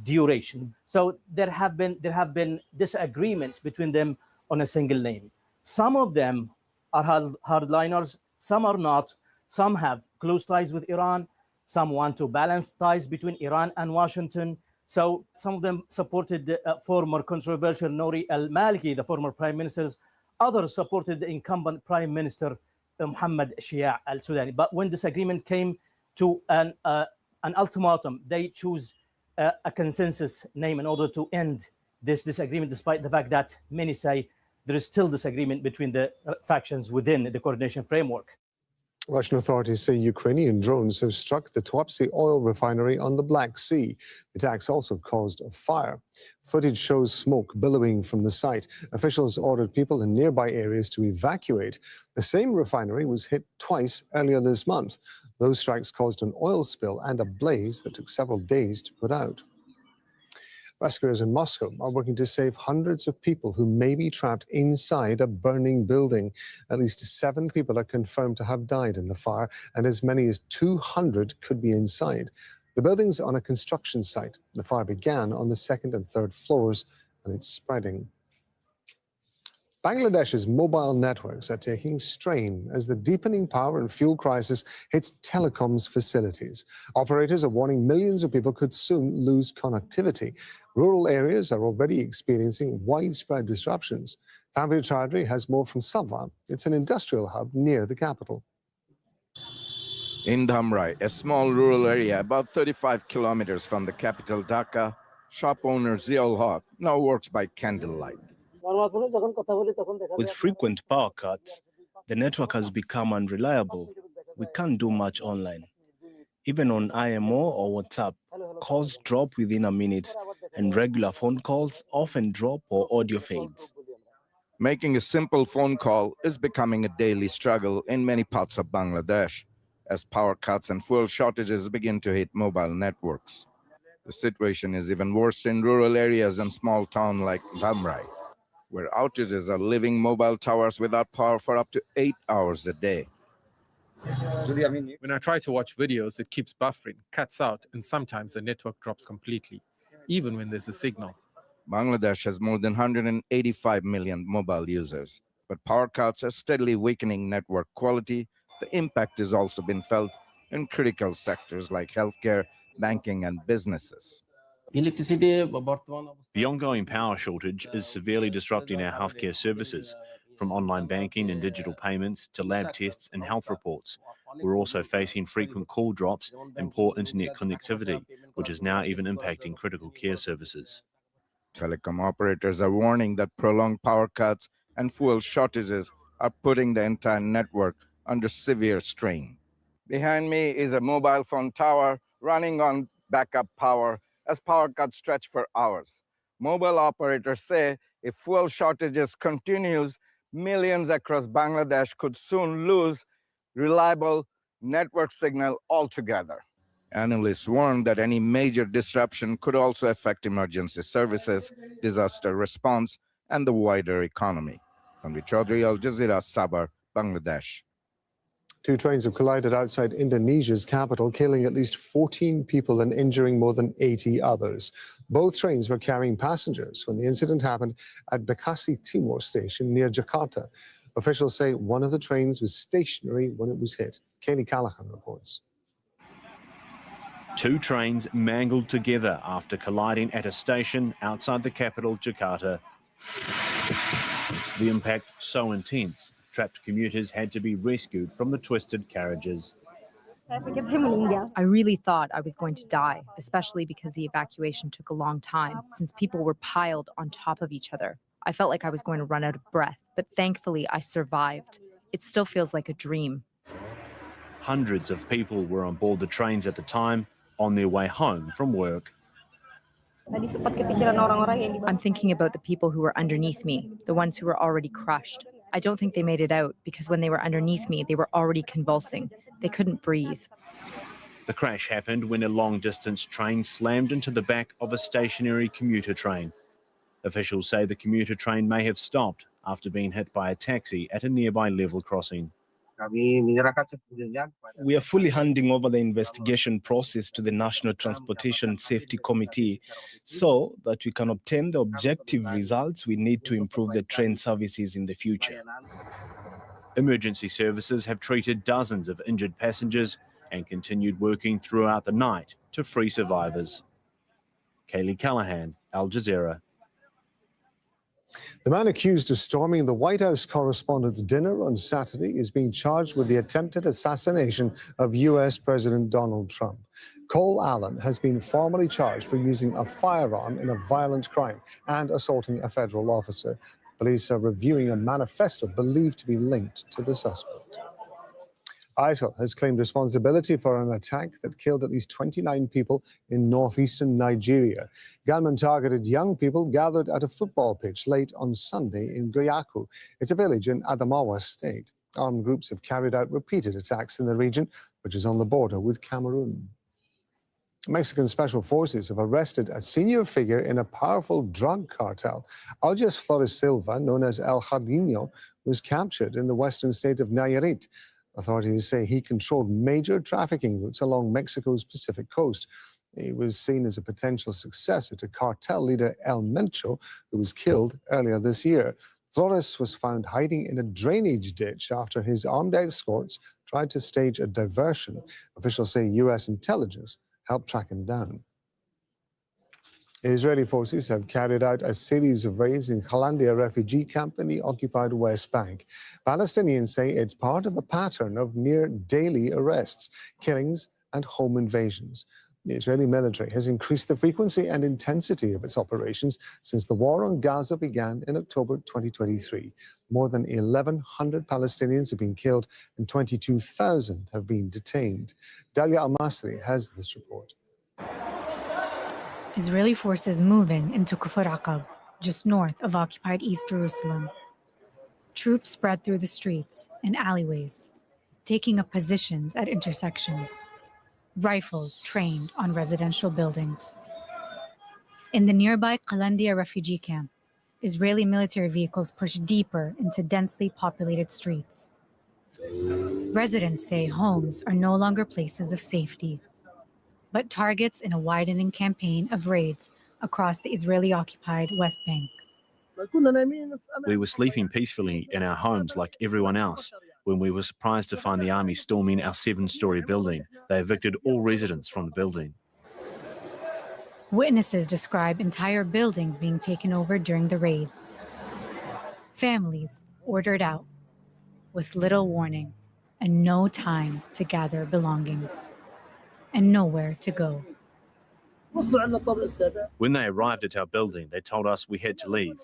duration. So there have been disagreements between them on a single name. Some of them are hardliners, some are not. Some have close ties with Iran. Some want to balance ties between Iran and Washington. So some of them supported the former controversial Nouri al-Maliki, the former prime minister. Others supported the incumbent prime minister, Mohammed Shia al-Sudani. But when this agreement came to an ultimatum, they choose a consensus name in order to end this disagreement, despite the fact that many say there is still disagreement between the factions within the coordination framework. Russian authorities say Ukrainian drones have struck the Tuapse oil refinery on the Black Sea. The attacks also caused a fire. Footage shows smoke billowing from the site. Officials ordered people in nearby areas to evacuate. The same refinery was hit twice earlier this month. Those strikes caused an oil spill and a blaze that took several days to put out. Rescuers in Moscow are working to save hundreds of people who may be trapped inside a burning building. At least 7 people are confirmed to have died in the fire, and as many as 200 could be inside. The building's on a construction site. The fire began on the second and third floors, and it's spreading. Bangladesh's mobile networks are taking strain as the deepening power and fuel crisis hits telecoms facilities. Operators are warning millions of people could soon lose connectivity. Rural areas are already experiencing widespread disruptions. Tanvir Chaudhry has more from Sabha. It's an industrial hub near the capital. In Dhamrai, a small rural area about 35 kilometers from the capital Dhaka, shop owner Ziaul Haq now works by candlelight. With frequent power cuts, the network has become unreliable. We can't do much online. Even on IMO or WhatsApp, calls drop within a minute, and regular phone calls often drop or audio fades. Making a simple phone call is becoming a daily struggle in many parts of Bangladesh, as power cuts and fuel shortages begin to hit mobile networks. The situation is even worse in rural areas and small towns like Dhamrai, where outages are leaving mobile towers without power for up to 8 hours a day. When I try to watch videos, it keeps buffering, cuts out, and sometimes the network drops completely, even when there's a signal. Bangladesh has more than 185 million mobile users, but power cuts are steadily weakening network quality. The impact has also been felt in critical sectors like healthcare, banking, and businesses. The ongoing power shortage is severely disrupting our healthcare services, from online banking and digital payments to lab tests and health reports. We're also facing frequent call drops and poor internet connectivity, which is now even impacting critical care services. Telecom operators are warning that prolonged power cuts and fuel shortages are putting the entire network under severe strain. Behind me is a mobile phone tower running on backup power as power cuts stretch for hours. Mobile operators say if fuel shortages continues, millions across Bangladesh could soon lose reliable network signal altogether. Analysts warn that any major disruption could also affect emergency services, disaster response, and the wider economy. Tanvir Chaudhry, Al Jazeera, Sabah, Bangladesh. Two trains have collided outside Indonesia's capital, killing at least 14 people and injuring more than 80 others. Both trains were carrying passengers when the incident happened at Bekasi Timur station near Jakarta. Officials say one of the trains was stationary when it was hit. Kaylee Callahan reports. Two trains mangled together after colliding at a station outside the capital, Jakarta. The impact so intense, trapped commuters had to be rescued from the twisted carriages. I really thought I was going to die, especially because the evacuation took a long time, since people were piled on top of each other. I felt like I was going to run out of breath, but thankfully I survived. It still feels like a dream. Hundreds of people were on board the trains at the time, on their way home from work. I'm thinking about the people who were underneath me, the ones who were already crushed. I don't think they made it out because when they were underneath me, they were already convulsing. They couldn't breathe. The crash happened when a long-distance train slammed into the back of a stationary commuter train. Officials say the commuter train may have stopped after being hit by a taxi at a nearby level crossing. We are fully handing over the investigation process to the National Transportation Safety Committee so that we can obtain the objective results we need to improve the train services in the future. Emergency services have treated dozens of injured passengers and continued working throughout the night to free survivors. Kaylee Callahan, Al Jazeera. The man accused of storming the White House correspondents' dinner on Saturday is being charged with the attempted assassination of U.S. President Donald Trump. Cole Allen has been formally charged for using a firearm in a violent crime and assaulting a federal officer. Police are reviewing a manifesto believed to be linked to the suspect. ISIL has claimed responsibility for an attack that killed at least 29 people in northeastern Nigeria. Gunmen targeted young people gathered at a football pitch late on Sunday in Goyaku. It's a village in Adamawa State. Armed groups have carried out repeated attacks in the region, which is on the border with Cameroon. Mexican special forces have arrested a senior figure in a powerful drug cartel. Alges Flores Silva, known as El Jardino, was captured in the western state of Nayarit. Authorities say he controlled major trafficking routes along Mexico's Pacific coast. He was seen as a potential successor to cartel leader El Mencho, who was killed earlier this year. Flores was found hiding in a drainage ditch after his armed escorts tried to stage a diversion. Officials say U.S. intelligence helped track him down. Israeli forces have carried out a series of raids in Qalandia refugee camp in the occupied West Bank. Palestinians say it's part of a pattern of near daily arrests, killings, and home invasions. The Israeli military has increased the frequency and intensity of its operations since the war on Gaza began in October 2023. More than 1,100 Palestinians have been killed and 22,000 have been detained. Dalia Al-Masri has this report. Israeli forces moving into Kufr Aqab, just north of occupied East Jerusalem. Troops spread through the streets and alleyways, taking up positions at intersections. Rifles trained on residential buildings. In the nearby Qalandia refugee camp, Israeli military vehicles push deeper into densely populated streets. Residents say homes are no longer places of safety, but targets in a widening campaign of raids across the Israeli-occupied West Bank. We were sleeping peacefully in our homes like everyone else when we were surprised to find the army storming our 7-story building. They evicted all residents from the building. Witnesses describe entire buildings being taken over during the raids. Families ordered out with little warning and no time to gather belongings and nowhere to go. When they arrived at our building, they told us we had to leave.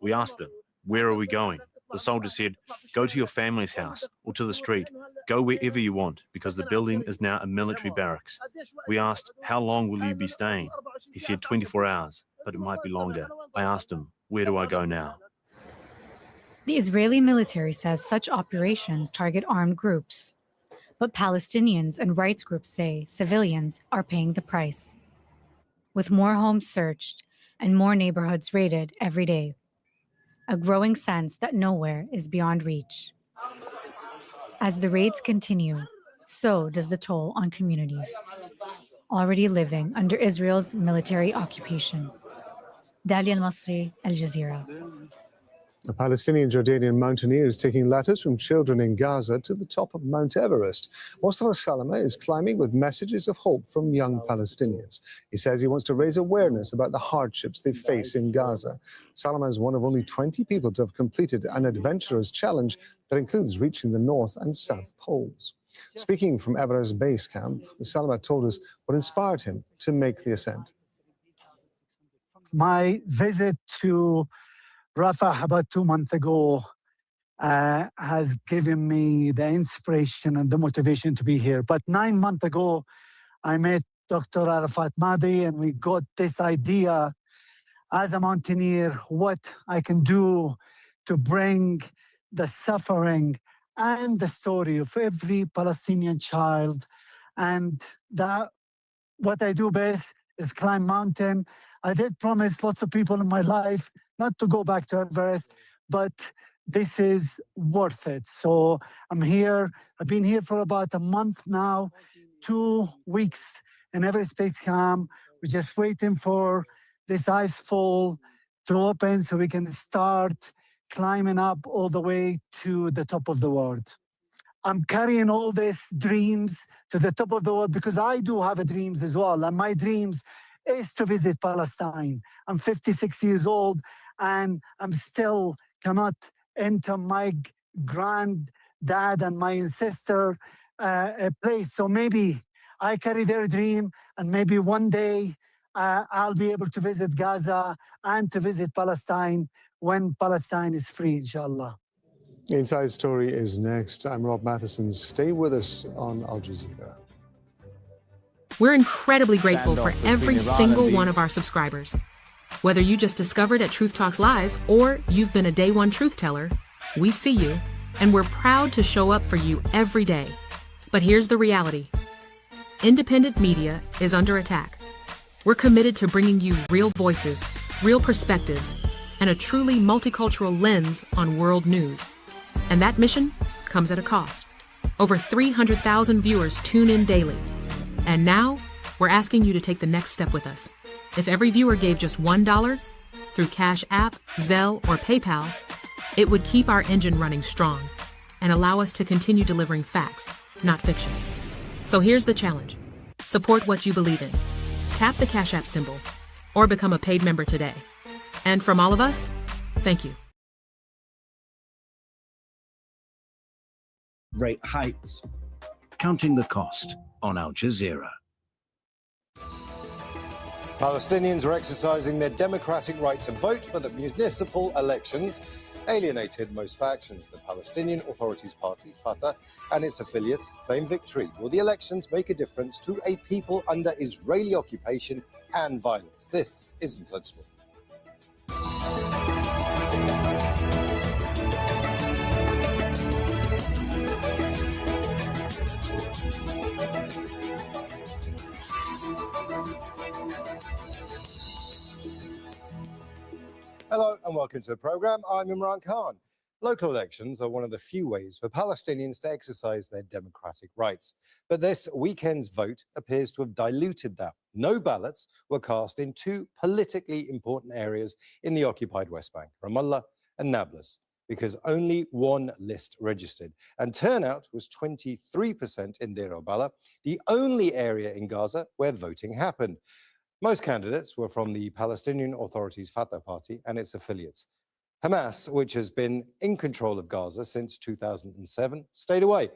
We asked them, "Where are we going?" The soldier said, "Go to your family's house or to the street. Go wherever you want, because the building is now a military barracks." We asked, "How long will you be staying?" He said 24 hours, but it might be longer. I asked him, "Where do I go now?" The Israeli military says such operations target armed groups, but Palestinians and rights groups say civilians are paying the price. With more homes searched and more neighborhoods raided every day, a growing sense that nowhere is beyond reach. As the raids continue, so does the toll on communities already living under Israel's military occupation. Dalia Al-Masri, Al Jazeera. A Palestinian Jordanian mountaineer is taking letters from children in Gaza to the top of Mount Everest. Mustafa Salama is climbing with messages of hope from young Palestinians. He says he wants to raise awareness about the hardships they face in Gaza. Salama is one of only 20 people to have completed an adventurous challenge that includes reaching the North and South Poles. Speaking from Everest Base Camp, Salama told us what inspired him to make the ascent. My visit to Rafah about 2 months ago has given me the inspiration and the motivation to be here. But 9 months ago, I met Dr. Arafat Mahdi, and we got this idea as a mountaineer, what I can do to bring the suffering and the story of every Palestinian child. And that what I do best is climb mountain. I did promise lots of people in my life not to go back to Everest, but this is worth it. So I'm here. I've been here for about a month now, 2 weeks in Everest Base Camp. We're just waiting for this ice fall to open so we can start climbing up all the way to the top of the world. I'm carrying all these dreams to the top of the world because I do have dreams as well. And my dreams is to visit Palestine. I'm 56 years old and I'm still cannot enter my granddad and my ancestor place. So maybe I carry their dream, and maybe one day I'll be able to visit Gaza and to visit Palestine when Palestine is free, inshallah. Inside Story is next. I'm Rob Matheson. Stay with us on Al Jazeera. We're incredibly grateful for every single one of our subscribers. Whether you just discovered at Truth Talks Live or you've been a day one truth teller, we see you, and we're proud to show up for you every day. But here's the reality. Independent media is under attack. We're committed to bringing you real voices, real perspectives, and a truly multicultural lens on world news. And that mission comes at a cost. Over 300,000 viewers tune in daily. And now, we're asking you to take the next step with us. If every viewer gave just $1 through Cash App, Zelle, or PayPal, it would keep our engine running strong and allow us to continue delivering facts, not fiction. So here's the challenge. Support what you believe in. Tap the Cash App symbol or become a paid member today. And from all of us, thank you. Rate hikes. Counting the cost on Al Jazeera. Palestinians are exercising their democratic right to vote, but the municipal elections alienated most factions. The Palestinian Authorities Party, Fatah, and its affiliates claim victory. Will the elections make a difference to a people under Israeli occupation and violence? This is Inside Story. Hello and welcome to the programme. I'm Imran Khan. Local elections are one of the few ways for Palestinians to exercise their democratic rights. But this weekend's vote appears to have diluted that. No ballots were cast in two politically important areas in the occupied West Bank, Ramallah and Nablus, because only one list registered. And turnout was 23% in Deir al-Balah, the only area in Gaza where voting happened. Most candidates were from the Palestinian Authorities Fatah Party and its affiliates. Hamas, which has been in control of Gaza since 2007, stayed away.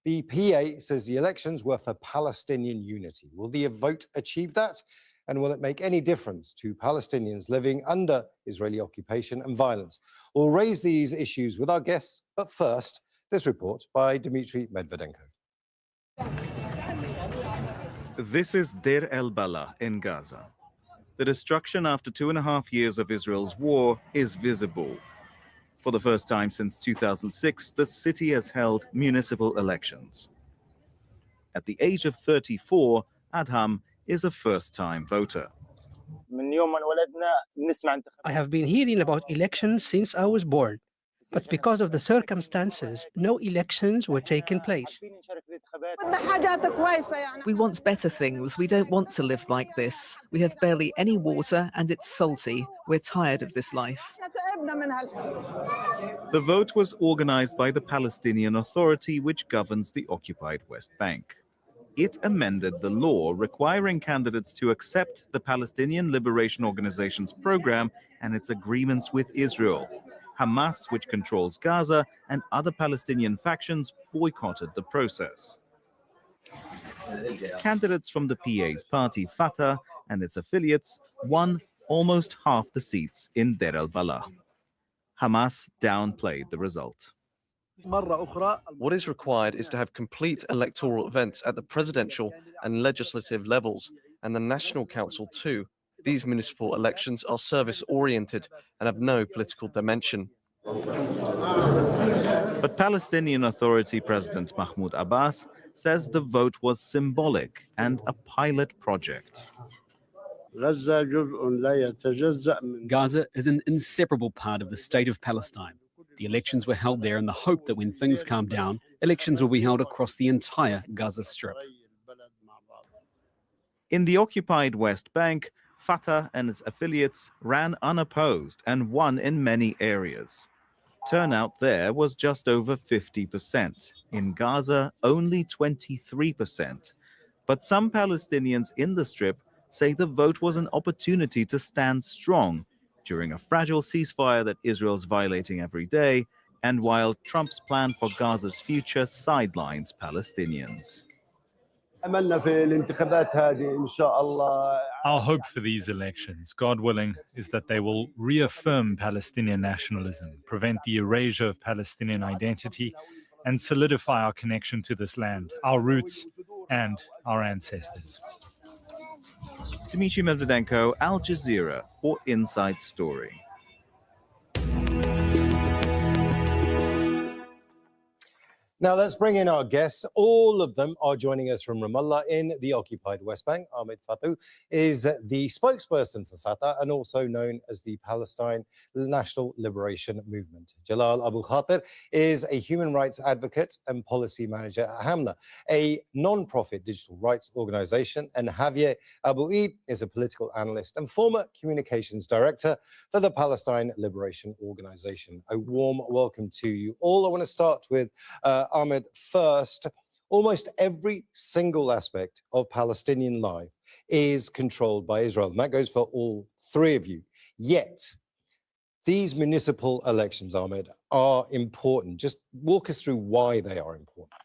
The PA says the elections were for Palestinian unity. Will the vote achieve that? And will it make any difference to Palestinians living under Israeli occupation and violence? We'll raise these issues with our guests, but first, this report by Dmitry Medvedenko. This is Deir al-Balah in Gaza. The destruction after 2.5 years of Israel's war is visible. For the first time since 2006, the city has held municipal elections. At the age of 34, Adham is a first-time voter. I have been hearing about elections since I was born, but because of the circumstances, no elections were taking place. We want better things. We don't want to live like this. We have barely any water and it's salty. We're tired of this life. The vote was organized by the Palestinian Authority, which governs the occupied West Bank. It amended the law requiring candidates to accept the Palestinian Liberation Organization's program and its agreements with Israel. Hamas, which controls Gaza, and other Palestinian factions boycotted the process. Candidates from the PA's party, Fatah, and its affiliates won almost half the seats in Deir al-Balah. Hamas downplayed the result. What is required is to have complete electoral events at the presidential and legislative levels, and the National Council too. These municipal elections are service-oriented and have no political dimension. But Palestinian Authority President Mahmoud Abbas says the vote was symbolic and a pilot project. Gaza is an inseparable part of the state of Palestine. The elections were held there in the hope that when things calm down, elections will be held across the entire Gaza Strip. In the occupied West Bank, Fatah and its affiliates ran unopposed and won in many areas. Turnout there was just over 50%. In Gaza, only 23%. But some Palestinians in the Strip say the vote was an opportunity to stand strong during a fragile ceasefire that Israel's violating every day, and while Trump's plan for Gaza's future sidelines Palestinians. Our hope for these elections, God willing, is that they will reaffirm Palestinian nationalism, prevent the erasure of Palestinian identity, and solidify our connection to this land, our roots, and our ancestors. Dmitry Medvedenko, Al Jazeera, for Inside Story. Now let's bring in our guests. All of them are joining us from Ramallah in the occupied West Bank. Ahmed Fatou is the spokesperson for Fatah and also known as the Palestine National Liberation Movement. Jalal Abu Khatir is a human rights advocate and policy manager at Hamla, a non-profit digital rights organization. And Javier Abu Eid is a political analyst and former communications director for the Palestine Liberation Organization. A warm welcome to you all. I want to start with Ahmed first. Almost every single aspect of Palestinian life is controlled by Israel, and that goes for all three of you. Yet, these municipal elections, Ahmed, are important. Just walk us through why they are important.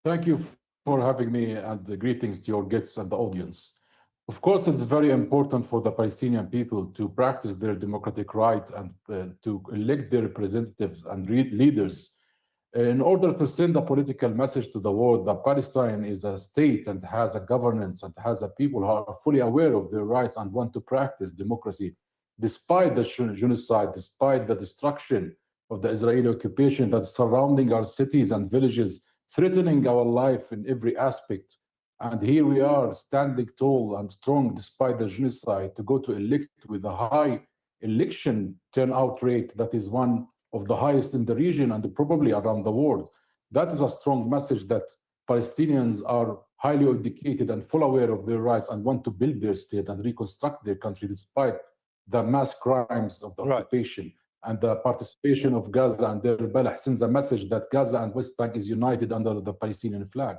Thank you for having me, and greetings to your guests and the audience. Of course, it's very important for the Palestinian people to practice their democratic right and to elect their representatives and leaders in order to send a political message to the world that Palestine is a state and has a governance and has a people who are fully aware of their rights and want to practice democracy, despite the genocide, despite the destruction of the Israeli occupation that's surrounding our cities and villages, threatening our life in every aspect. And here we are standing tall and strong despite the genocide to go to elect with a high election turnout rate that is one of the highest in the region and probably around the world. That is a strong message that Palestinians are highly educated and full aware of their rights and want to build their state and reconstruct their country despite the mass crimes of the occupation. And the participation of Gaza and Deir al-Balah sends a message that Gaza and West Bank is united under the Palestinian flag.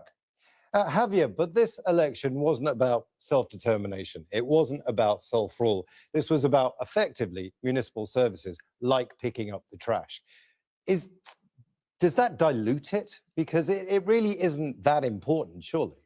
Javier, but this election wasn't about self-determination. It wasn't about self-rule. This was about, effectively, municipal services, like picking up the trash. Does that dilute it? Because it really isn't that important, surely.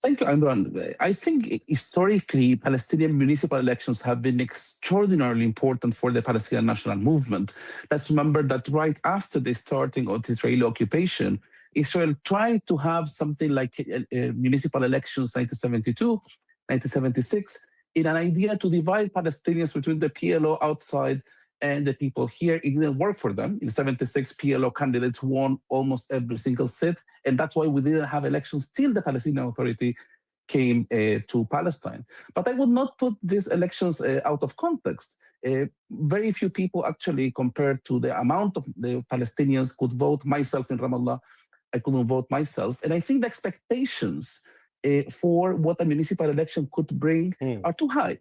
Thank you, Imran. I think historically, Palestinian municipal elections have been extraordinarily important for the Palestinian national movement. Let's remember that right after the starting of the Israeli occupation, Israel tried to have something like municipal elections 1972, 1976, in an idea to divide Palestinians between the PLO outside and the people here. It didn't work for them. In 76, PLO candidates won almost every single seat, and that's why we didn't have elections till the Palestinian Authority came to Palestine. But I would not put these elections out of context. Very few people actually, compared to the amount of the Palestinians could vote. Myself in Ramallah, I couldn't vote myself. And I think the expectations for what a municipal election could bring are too high.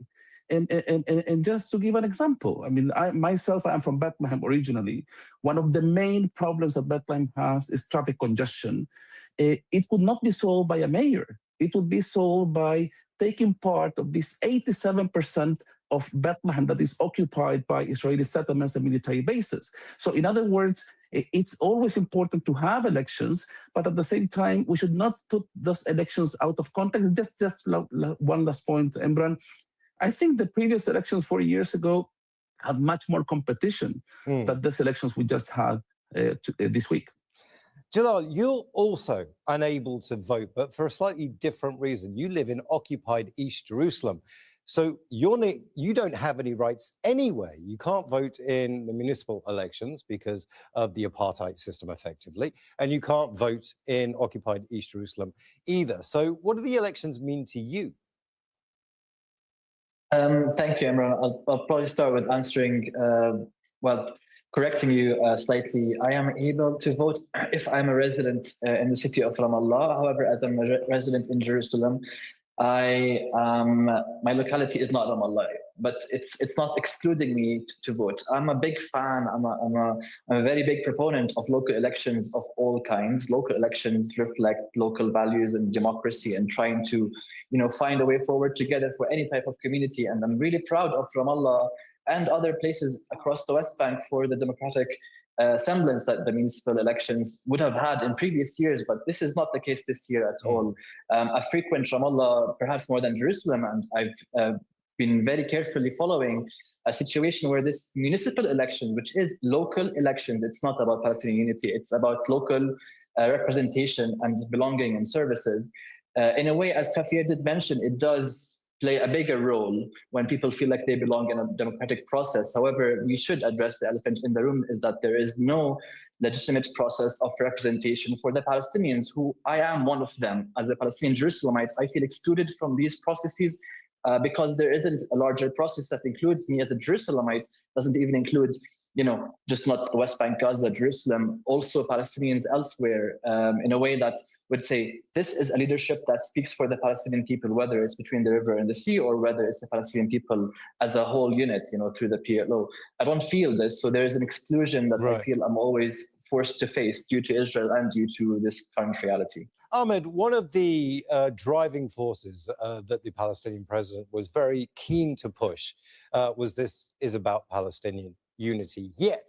And just to give an example, I mean, I am from Bethlehem originally. One of the main problems that Bethlehem has is traffic congestion. It could not be solved by a mayor. It would be solved by taking part of this 87% of Bethlehem that is occupied by Israeli settlements and military bases. So in other words, it's always important to have elections, but at the same time, we should not put those elections out of context. Just one last point, Imran. I think the previous elections 4 years ago had much more competition than these elections we just had this week. Jalal, you're also unable to vote, but for a slightly different reason. You live in occupied East Jerusalem. So you don't have any rights anyway. You can't vote in the municipal elections because of the apartheid system, effectively, and you can't vote in occupied East Jerusalem either. So what do the elections mean to you? Thank you, Imran. I'll probably start with answering, correcting you slightly. I am able to vote if I'm a resident in the city of Ramallah. However, as I'm a resident in Jerusalem, my locality is not Ramallah, but it's not excluding me to vote. I'm a big fan. I'm a very big proponent of local elections of all kinds. Local elections reflect local values and democracy, and trying to, find a way forward together for any type of community. And I'm really proud of Ramallah and other places across the West Bank for the democratic semblance that the municipal elections would have had in previous years, but this is not the case this year at all. I frequent Ramallah perhaps more than Jerusalem, and I've been very carefully following a situation where this municipal election, which is local elections, it's not about Palestinian unity, it's about local representation and belonging and services. In a way, as Javier did mention, it does play a bigger role when people feel like they belong in a democratic process. However, we should address the elephant in the room is that there is no legitimate process of representation for the Palestinians, who I am one of them. As a Palestinian Jerusalemite, I feel excluded from these processes because there isn't a larger process that includes me as a Jerusalemite, doesn't even include, just not West Bank, Gaza, Jerusalem, also Palestinians elsewhere, in a way that would say this is a leadership that speaks for the Palestinian people, whether it's between the river and the sea or whether it's the Palestinian people as a whole unit, through the PLO. I don't feel this, so there is an exclusion that I feel I'm always forced to face due to Israel and due to this current reality. Ahmed, one of the driving forces that the Palestinian president was very keen to push was this is about Palestinian unity. Yet,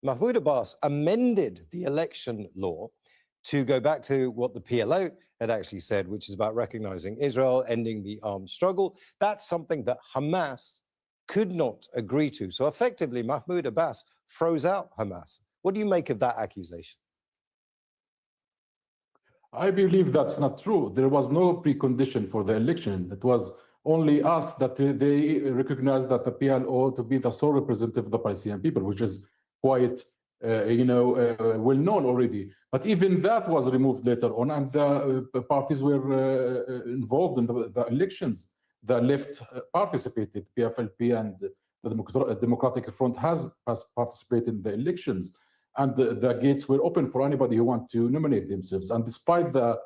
Mahmoud Abbas amended the election law to go back to what the PLO had actually said, which is about recognizing Israel, ending the armed struggle. That's something that Hamas could not agree to. So effectively, Mahmoud Abbas froze out Hamas. What do you make of that accusation? I believe that's not true. There was no precondition for the election. It was only asked that they recognize that the PLO to be the sole representative of the Palestinian people, which is quite, well known already. But even that was removed later on, and the parties were involved in the elections. The left participated, PFLP and the Democratic Front has participated in the elections. And the gates were open for anybody who want to nominate themselves. And despite the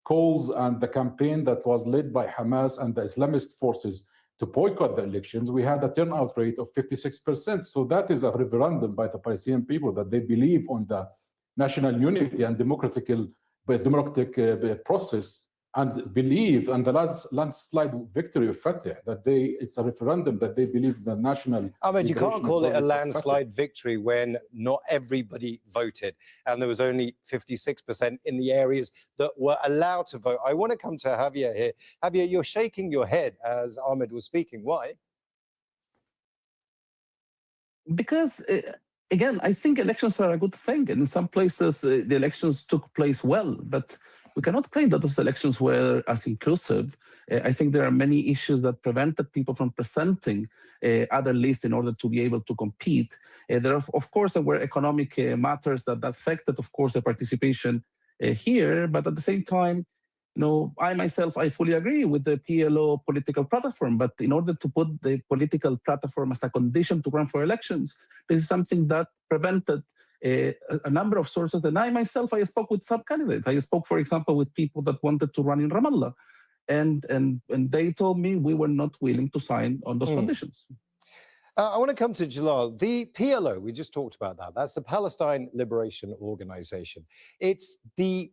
calls and the campaign that was led by Hamas and the Islamist forces to boycott the elections, we had a turnout rate of 56%. So that is a referendum by the Palestinian people that they believe on the national unity and democratic process, and believe in the landslide victory of Fatah, that it's a referendum that they believe the national... Ahmed, you can't call it a landslide victory when not everybody voted, and there was only 56% in the areas that were allowed to vote. I want to come to Javier here. Javier, you're shaking your head as Ahmed was speaking. Why? Because... again, I think elections are a good thing. And in some places, the elections took place well, but we cannot claim that those elections were as inclusive. I think there are many issues that prevented people from presenting other lists in order to be able to compete. There are, of course, there were economic matters that affected, of course, the participation here. But at the same time, I myself, I fully agree with the PLO political platform, but in order to put the political platform as a condition to run for elections, this is something that prevented a number of sources. And I myself, I spoke with sub-candidates. I spoke, for example, with people that wanted to run in Ramallah. And they told me we were not willing to sign on those conditions. I want to come to Jalal. The PLO, we just talked about that. That's the Palestine Liberation Organization. It's the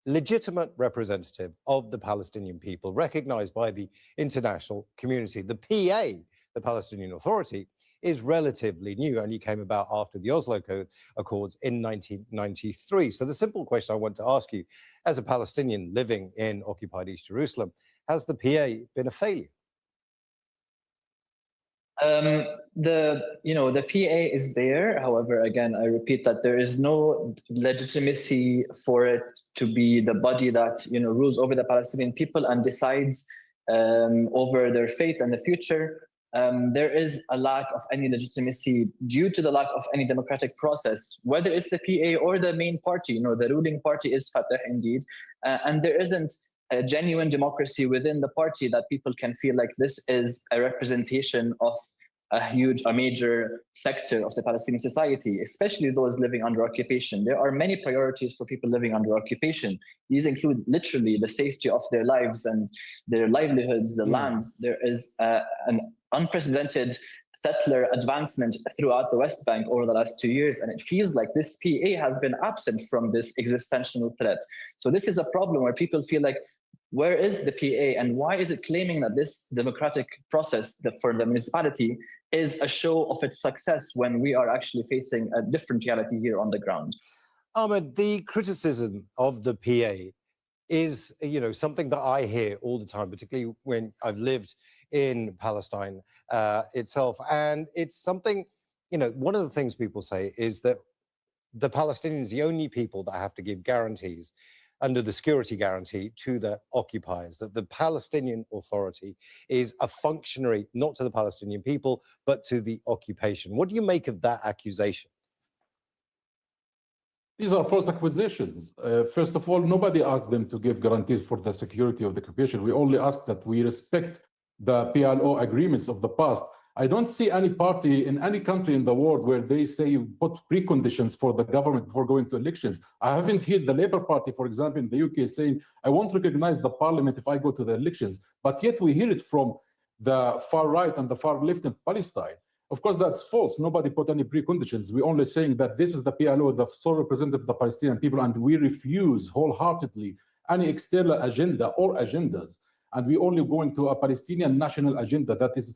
legitimate representative of the Palestinian people, recognized by the international community. The PA, the Palestinian Authority, is relatively new, only came about after the Oslo Accords in 1993. So the simple question I want to ask you, as a Palestinian living in occupied East Jerusalem, has the PA been a failure? The PA is there. However, again, I repeat that there is no legitimacy for it to be the body that rules over the Palestinian people and decides over their fate and the future. There is a lack of any legitimacy due to the lack of any democratic process, whether it's the PA or the main party. The ruling party is Fatah indeed, and there isn't a genuine democracy within the party that people can feel like this is a representation of a major sector of the Palestinian society, especially those living under occupation. There are many priorities for people living under occupation. These include literally the safety of their lives and their livelihoods, the lands. There is an unprecedented settler advancement throughout the West Bank over the last 2 years, and it feels like this PA has been absent from this existential threat. So this is a problem where people feel like, where is the PA, and why is it claiming that this democratic process for the municipality is a show of its success when we are actually facing a different reality here on the ground? Ahmed, the criticism of the PA is, something that I hear all the time, particularly when I've lived in Palestine itself. And it's something, one of the things people say is that the Palestinians are the only people that have to give guarantees under the security guarantee to the occupiers, that the Palestinian Authority is a functionary, not to the Palestinian people, but to the occupation. What do you make of that accusation? These are false accusations. First of all, nobody asked them to give guarantees for the security of the occupation. We only ask that we respect the PLO agreements of the past. I don't see any party in any country in the world where they say put preconditions for the government before going to elections. I haven't heard the Labour Party, for example, in the UK saying, I won't recognize the parliament if I go to the elections. But yet we hear it from the far right and the far left in Palestine. Of course, that's false. Nobody put any preconditions. We're only saying that this is the PLO, the sole representative of the Palestinian people, and we refuse wholeheartedly any external agenda or agendas. And we only go into a Palestinian national agenda that is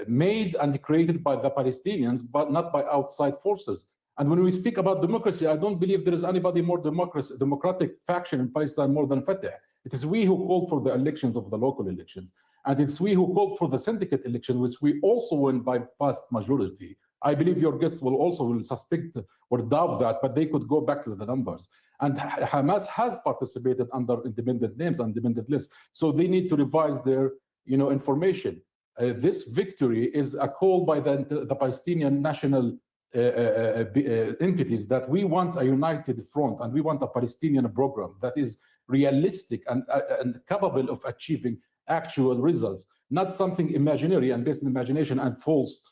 made and created by the Palestinians, but not by outside forces. And when we speak about democracy, I don't believe there is anybody more democratic faction in Palestine more than Fatah. It is we who called for the elections of the local elections. And it's we who called for the syndicate election, which we also won by vast majority. I believe your guests will suspect or doubt that, but they could go back to the numbers. And Hamas has participated under independent names, independent lists. So they need to revise their information. This victory is a call by the Palestinian national entities that we want a united front and we want a Palestinian program that is realistic and capable of achieving actual results, not something imaginary and based on imagination and false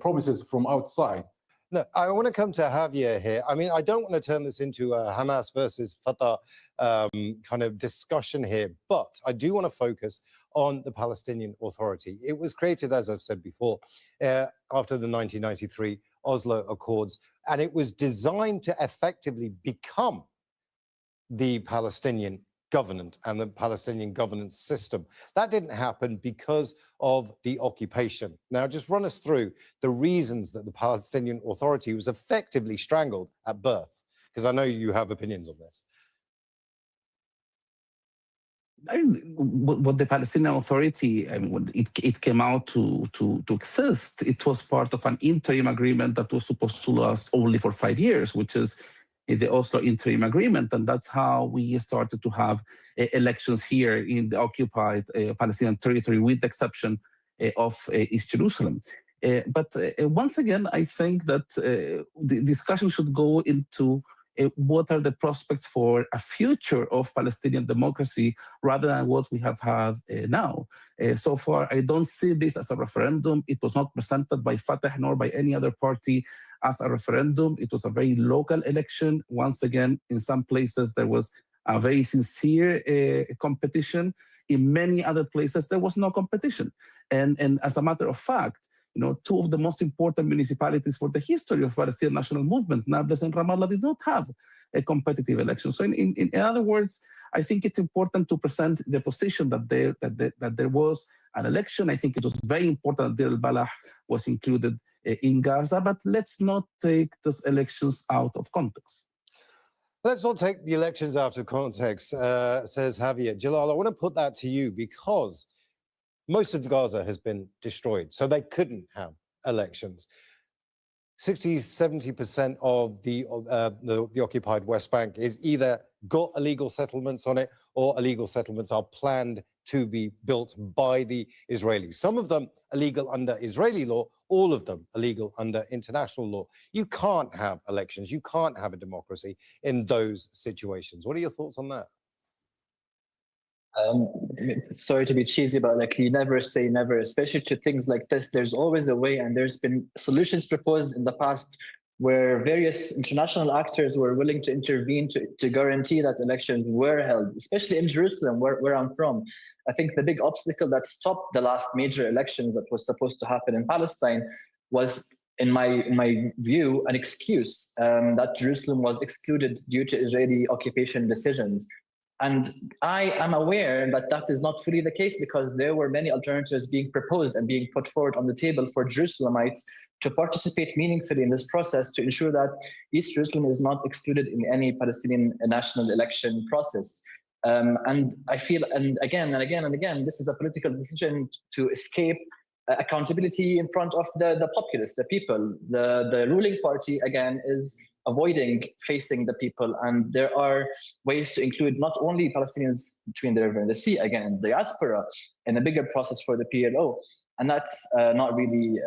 promises from outside. No, I want to come to Javier here. I mean, I don't want to turn this into a Hamas versus Fatah kind of discussion here, but I do want to focus on the Palestinian Authority. It was created, as I've said before, after the 1993 Oslo Accords, and it was designed to effectively become the Palestinian government and the Palestinian governance system. That didn't happen because of the occupation. Now, just run us through the reasons that the Palestinian Authority was effectively strangled at birth, because I know you have opinions on this. What the Palestinian Authority, I mean, when it came out to exist, it was part of an interim agreement that was supposed to last only for 5 years, which is the Oslo Interim Agreement, and that's how we started to have elections here in the occupied Palestinian territory, with the exception of East Jerusalem. But once again, I think that the discussion should go into what are the prospects for a future of Palestinian democracy rather than what we have had now. So far, I don't see this as a referendum. It was not presented by Fatah nor by any other party as a referendum. It was a very local election. Once again, in some places, there was a very sincere competition. In many other places, there was no competition. And as a matter of fact, two of the most important municipalities for the history of Palestinian national movement, Nablus and Ramallah, did not have a competitive election. So in other words, I think it's important to present the position that there was an election. I think it was very important that Deir al-Balah was included in Gaza, but let's not take those elections out of context. Let's not take the elections out of context, says Javier. Jalal, I want to put that to you because most of Gaza has been destroyed, so they couldn't have elections. 60–70% of the occupied West Bank is either got illegal settlements on it or illegal settlements are planned to be built by the Israelis. Some of them illegal under Israeli law, all of them illegal under international law. You can't have elections, you can't have a democracy in those situations. What are your thoughts on that? Sorry to be cheesy, but like, you never say never, especially to things like this. There's always a way, and there's been solutions proposed in the past where various international actors were willing to intervene to guarantee that elections were held, especially in Jerusalem, where I'm from. I think the big obstacle that stopped the last major election that was supposed to happen in Palestine was, in my view, an excuse that Jerusalem was excluded due to Israeli occupation decisions. And I am aware that that is not fully the case, because there were many alternatives being proposed and being put forward on the table for Jerusalemites to participate meaningfully in this process to ensure that East Jerusalem is not excluded in any Palestinian national election process. And I feel, and again, this is a political decision to escape accountability in front of the populace, the people. The ruling party, again, is avoiding facing the people. And there are ways to include not only Palestinians between the river and the sea, again, diaspora, in a bigger process for the PLO. And that's not really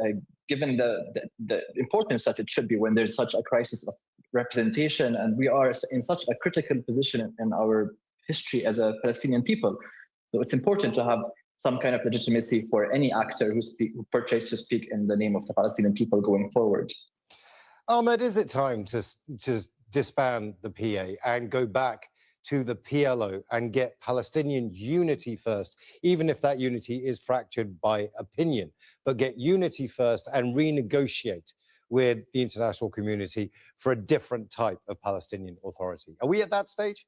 given the importance that it should be when there's such a crisis of representation. And we are in such a critical position in our history as a Palestinian people. So it's important to have some kind of legitimacy for any actor who purchased to speak in the name of the Palestinian people going forward. Ahmed, is it time to disband the PA and go back to the PLO and get Palestinian unity first, even if that unity is fractured by opinion, but get unity first and renegotiate with the international community for a different type of Palestinian authority? Are we at that stage?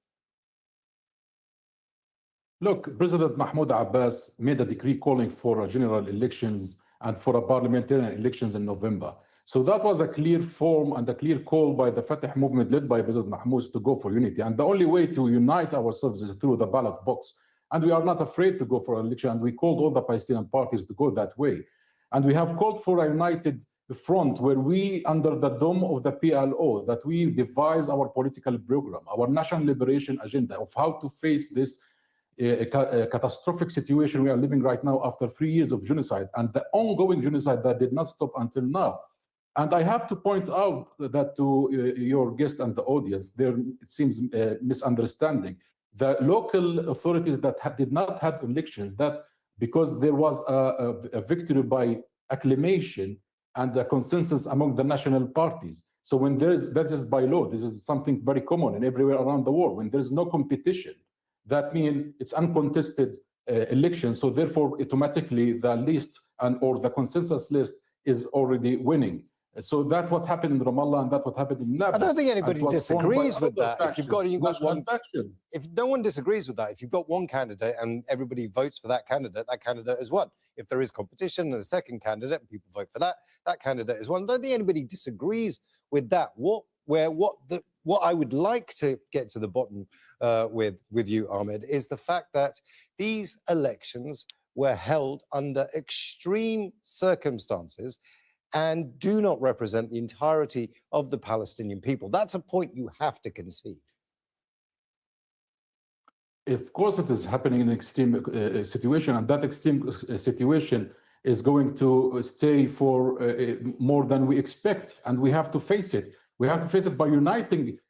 Look, President Mahmoud Abbas made a decree calling for general elections and for a parliamentary elections in November. So that was a clear form and a clear call by the Fatah movement led by President Mahmoud to go for unity. And the only way to unite ourselves is through the ballot box. And we are not afraid to go for an election. And we called all the Palestinian parties to go that way. And we have called for a united front where we, under the dome of the PLO, that we devise our political program, our national liberation agenda of how to face this a catastrophic situation we are living right now after 3 years of genocide and the ongoing genocide that did not stop until now. And I have to point out that to your guest and the audience, there it seems misunderstanding. The local authorities that did not have elections, that because there was a victory by acclamation and a consensus among the national parties. So when that is by law, this is something very common and everywhere around the world. When there's no competition, that means it's uncontested election. So therefore, automatically the list or the consensus list is already winning. So that's what happened in Ramallah and that's what happened in Nablus. I don't think anybody disagrees with that. Factions, if you've got one, factions. If no one disagrees with that, if you've got one candidate and everybody votes for that candidate is won. If there is competition and a second candidate and people vote for that candidate is won. I don't think anybody disagrees with that. What I would like to get to the bottom with you, Ahmed, is the fact that these elections were held under extreme circumstances and do not represent the entirety of the Palestinian people. That's a point you have to concede. Of course, it is happening in an extreme situation, and that extreme situation is going to stay for more than we expect, and we have to face it. We have to face it by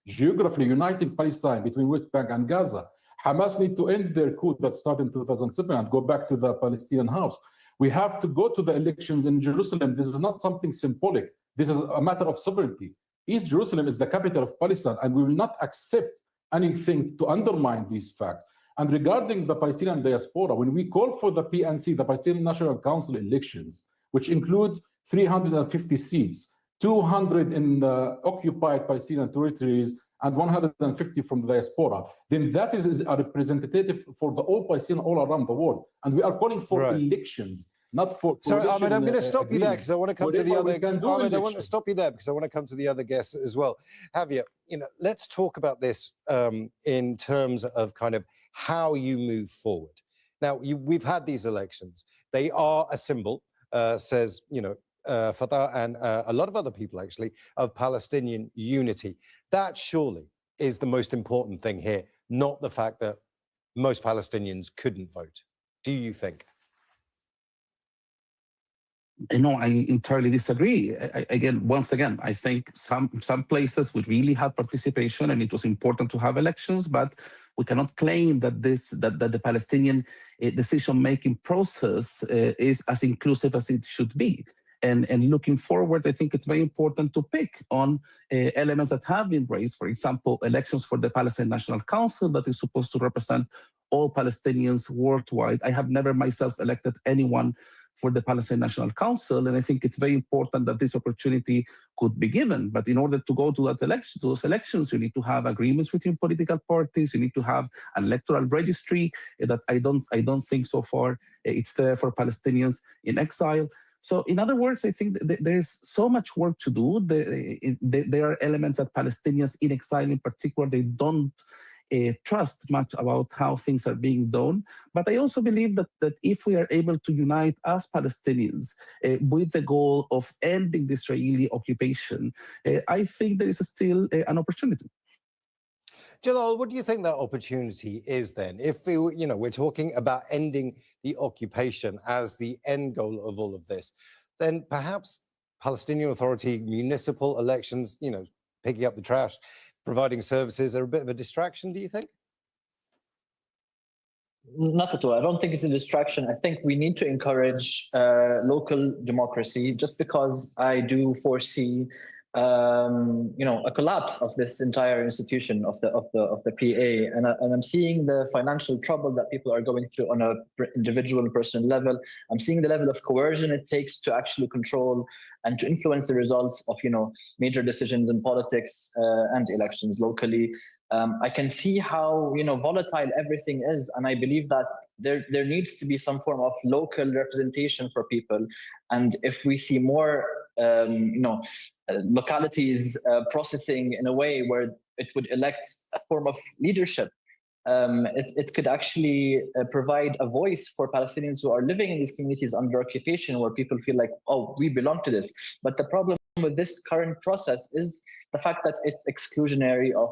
geographically uniting Palestine between West Bank and Gaza. Hamas need to end their coup that started in 2007 and go back to the Palestinian house. We have to go to the elections in Jerusalem. This is not something symbolic. This is a matter of sovereignty. East Jerusalem is the capital of Palestine, and we will not accept anything to undermine these facts. And regarding the Palestinian diaspora, when we call for the PNC, the Palestinian National Council elections, which include 350 seats, 200 in the occupied Palestinian territories, and 150 from the diaspora, then that is a representative for the all Palestinians all around the world. And we are calling for elections, not for. Sorry, Ahmed, I'm going to stop you there because I want to come to the other. Ahmed, I want to stop you there because I want to come to the other guests as well. Javier, let's talk about this in terms of kind of how you move forward. Now, we've had these elections. They are a symbol, says Fatah and a lot of other people actually, of Palestinian unity. That surely is the most important thing here, not the fact that most Palestinians couldn't vote. Do you think? No, I entirely disagree. Once again, I think some places would really have participation, and it was important to have elections, but we cannot claim that the Palestinian decision-making process is as inclusive as it should be. And looking forward, I think it's very important to pick on elements that have been raised. For example, elections for the Palestinian National Council that is supposed to represent all Palestinians worldwide. I have never myself elected anyone for the Palestinian National Council, and I think it's very important that this opportunity could be given. But in order to go to those elections, you need to have agreements between political parties. You need to have an electoral registry that I don't think so far it's there for Palestinians in exile. So in other words, I think there is so much work to do. There are elements that Palestinians in exile in particular, they don't trust much about how things are being done. But I also believe that if we are able to unite as Palestinians with the goal of ending the Israeli occupation, I think there is still an opportunity. Jalal, what do you think that opportunity is then? If we're talking about ending the occupation as the end goal of all of this, then perhaps Palestinian Authority municipal elections, picking up the trash, providing services are a bit of a distraction, do you think? Not at all. I don't think it's a distraction. I think we need to encourage local democracy, just because I do foresee a collapse of this entire institution of the PA, and I'm seeing the financial trouble that people are going through on a individual and personal level. I'm seeing the level of coercion it takes to actually control and to influence the results of major decisions in politics and elections locally. I can see how volatile everything is, and I believe that there needs to be some form of local representation for people. And if we see more localities processing in a way where it would elect a form of leadership, it could actually provide a voice for Palestinians who are living in these communities under occupation, where people feel like, oh, we belong to this. But the problem with this current process is the fact that it's exclusionary of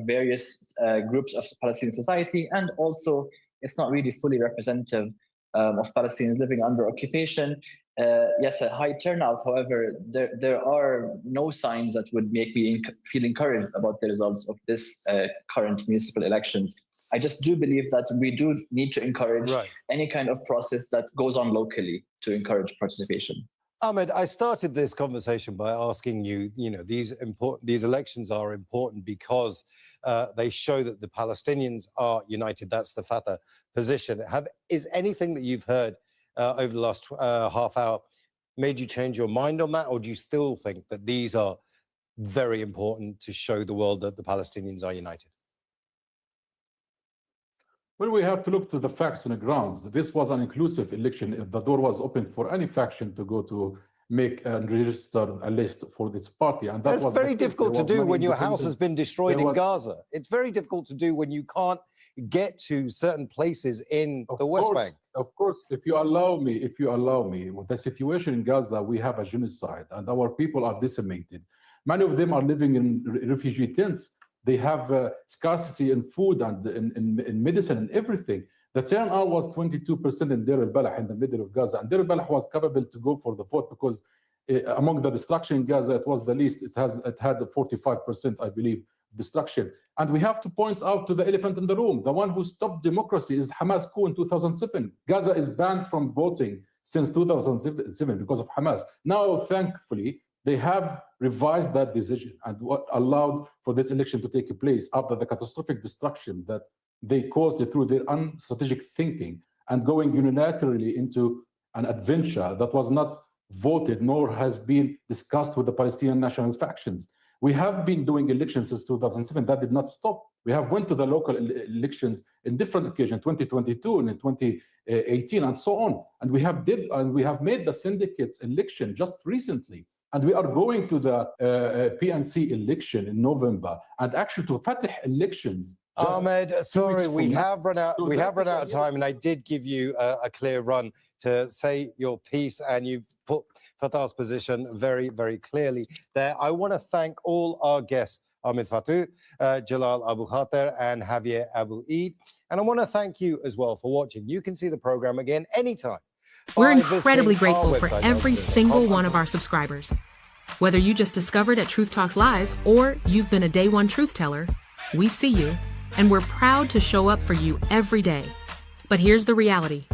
various groups of Palestinian society, and also it's not really fully representative of Palestinians living under occupation. Yes, a high turnout. However, there are no signs that would make me feel encouraged about the results of this current municipal elections. I just do believe that we do need to encourage any kind of process that goes on locally to encourage participation. Ahmed, I started this conversation by asking you, these elections are important because they show that the Palestinians are united. That's the Fatah position. Is anything that you've heard over the last half hour made you change your mind on that, or do you still think that these are very important to show the world that the Palestinians are united? Well, we have to look to the facts and the grounds. This was an inclusive election. The door was open for any faction to go to make and register a list for its party. And that's very difficult to do when your house has been destroyed in Gaza. It's very difficult to do when you can't get to certain places in the West Bank. Of course, if you allow me, with the situation in Gaza, we have a genocide and our people are decimated. Many of them are living in refugee tents. They have scarcity in food and in medicine and everything. The turnout was 22% in Deir al-Balah, in the middle of Gaza. And Deir al-Balah was capable to go for the vote because among the destruction in Gaza, it was the least. It had 45%, I believe, destruction. And we have to point out to the elephant in the room. The one who stopped democracy is Hamas coup in 2007. Gaza is banned from voting since 2007 because of Hamas. Now, thankfully, they have revised that decision and what allowed for this election to take place after the catastrophic destruction that they caused it through their unstrategic thinking and going unilaterally into an adventure that was not voted nor has been discussed with the Palestinian national factions. We have been doing elections since 2007. That did not stop. We have went to the local elections in different occasions, 2022 and in 2018 and so on. And we have made the syndicates election just recently. And we are going to the PNC election in November and actually to Fatah elections. Ahmed, sorry, we have run out of time, and I did give you a clear run to say your piece, and you put Fatah's position very, very clearly there. I want to thank all our guests, Ahmed Fatou, Jalal Abu Khater, and Javier Abu Eid. And I want to thank you as well for watching. You can see the program again anytime. We're incredibly grateful for every single one of our subscribers. Whether you just discovered at Truth Talks Live or you've been a day one truth teller, we see you, and we're proud to show up for you every day. But here's the reality.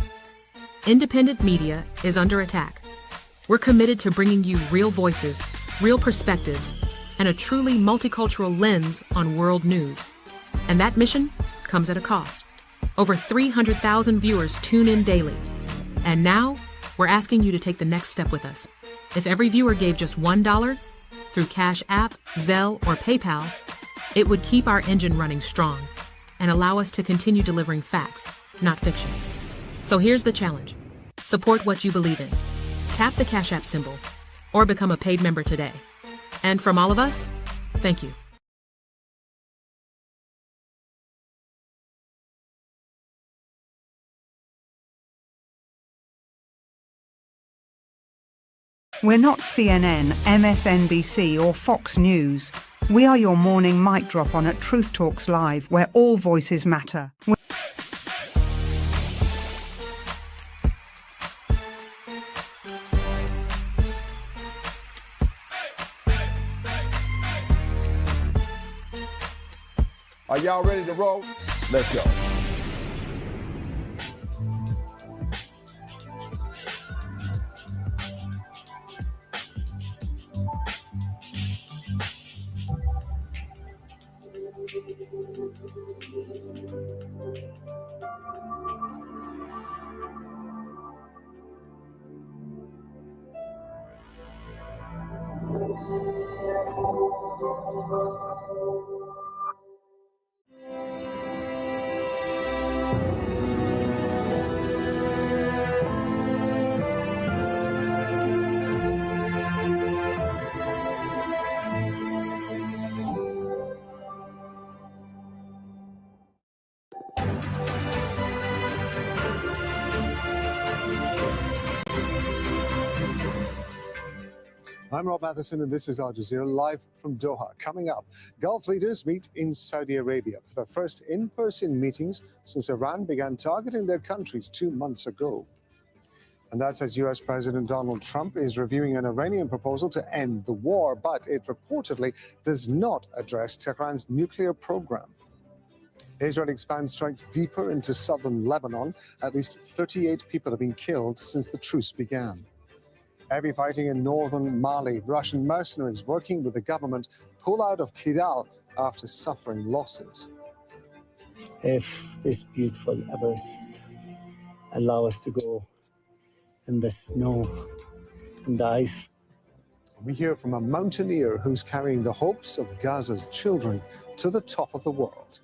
Independent media is under attack. We're committed to bringing you real voices, real perspectives, and a truly multicultural lens on world news. And that mission comes at a cost. Over 300,000 viewers tune in daily. And now, we're asking you to take the next step with us. If every viewer gave just $1 through Cash App, Zelle, or PayPal, it would keep our engine running strong and allow us to continue delivering facts, not fiction. So here's the challenge. Support what you believe in. Tap the Cash App symbol or become a paid member today. And from all of us, thank you. We're not CNN, MSNBC or Fox News. We are your morning mic drop on at Truth Talks Live, where all voices matter. Are y'all ready to roll? Let's go. I'm Rob Matheson, and this is Al Jazeera live from Doha. Coming up, Gulf leaders meet in Saudi Arabia for their first in-person meetings since Iran began targeting their countries 2 months ago. And that's as U.S. President Donald Trump is reviewing an Iranian proposal to end the war, but it reportedly does not address Tehran's nuclear program. Israel expands strikes deeper into southern Lebanon. At least 38 people have been killed since the truce began. Heavy fighting in northern Mali. Russian mercenaries working with the government pull out of Kidal after suffering losses. If this beautiful Everest allow us to go in the snow and the ice. We hear from a mountaineer who's carrying the hopes of Gaza's children to the top of the world.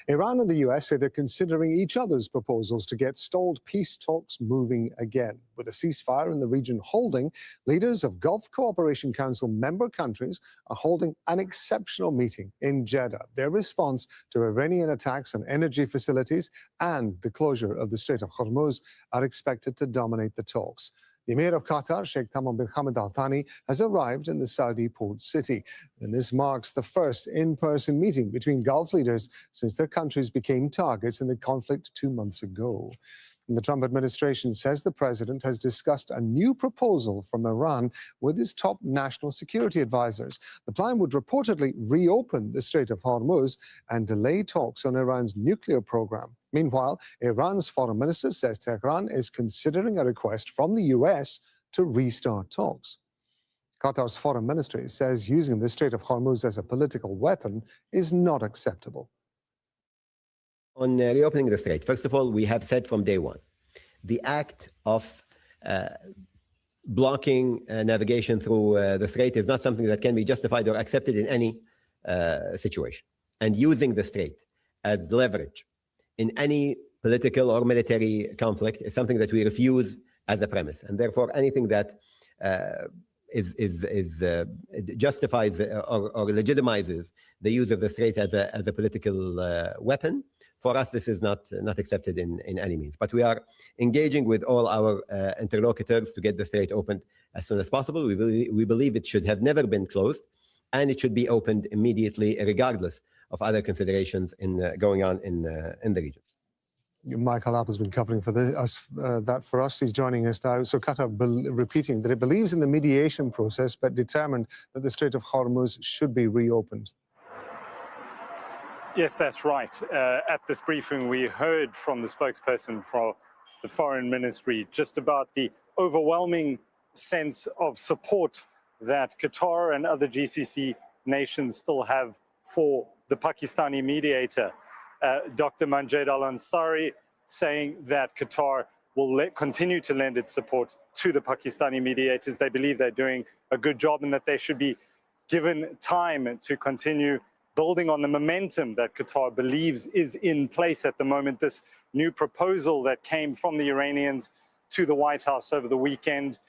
Iran and the US say they're considering each other's proposals to get stalled peace talks moving again. With a ceasefire in the region holding, leaders of Gulf Cooperation Council member countries are holding an exceptional meeting in Jeddah. Their response to Iranian attacks on energy facilities and the closure of the Strait of Hormuz are expected to dominate the talks. The Emir of Qatar, Sheikh Tamim bin Hamad Al Thani, has arrived in the Saudi port city. And this marks the first in-person meeting between Gulf leaders since their countries became targets in the conflict 2 months ago. And the Trump administration says the president has discussed a new proposal from Iran with his top national security advisors. The plan would reportedly reopen the Strait of Hormuz and delay talks on Iran's nuclear program. Meanwhile, Iran's foreign minister says Tehran is considering a request from the US to restart talks. Qatar's foreign ministry says using the Strait of Hormuz as a political weapon is not acceptable. On reopening the strait, first of all, we have said from day one, the act of blocking navigation through the strait is not something that can be justified or accepted in any situation. And using the strait as leverage in any political or military conflict is something that we refuse as a premise. And therefore, anything that justifies or legitimizes the use of the strait as a political weapon, for us, this is not accepted in any means. But we are engaging with all our interlocutors to get the strait opened as soon as possible. We believe it should have never been closed, and it should be opened immediately, regardless of other considerations going on in the region. Michael App has been covering that for us. He's joining us now. So Qatar repeating that it believes in the mediation process, but determined that the Strait of Hormuz should be reopened. Yes, that's right. At this briefing, we heard from the spokesperson for the Foreign Ministry just about the overwhelming sense of support that Qatar and other GCC nations still have for the Pakistani mediator. Dr. Manjed Al-Ansari saying that Qatar will continue to lend its support to the Pakistani mediators. They believe they're doing a good job and that they should be given time to continue building on the momentum that Qatar believes is in place at the moment. This new proposal that came from the Iranians to the White House over the weekend,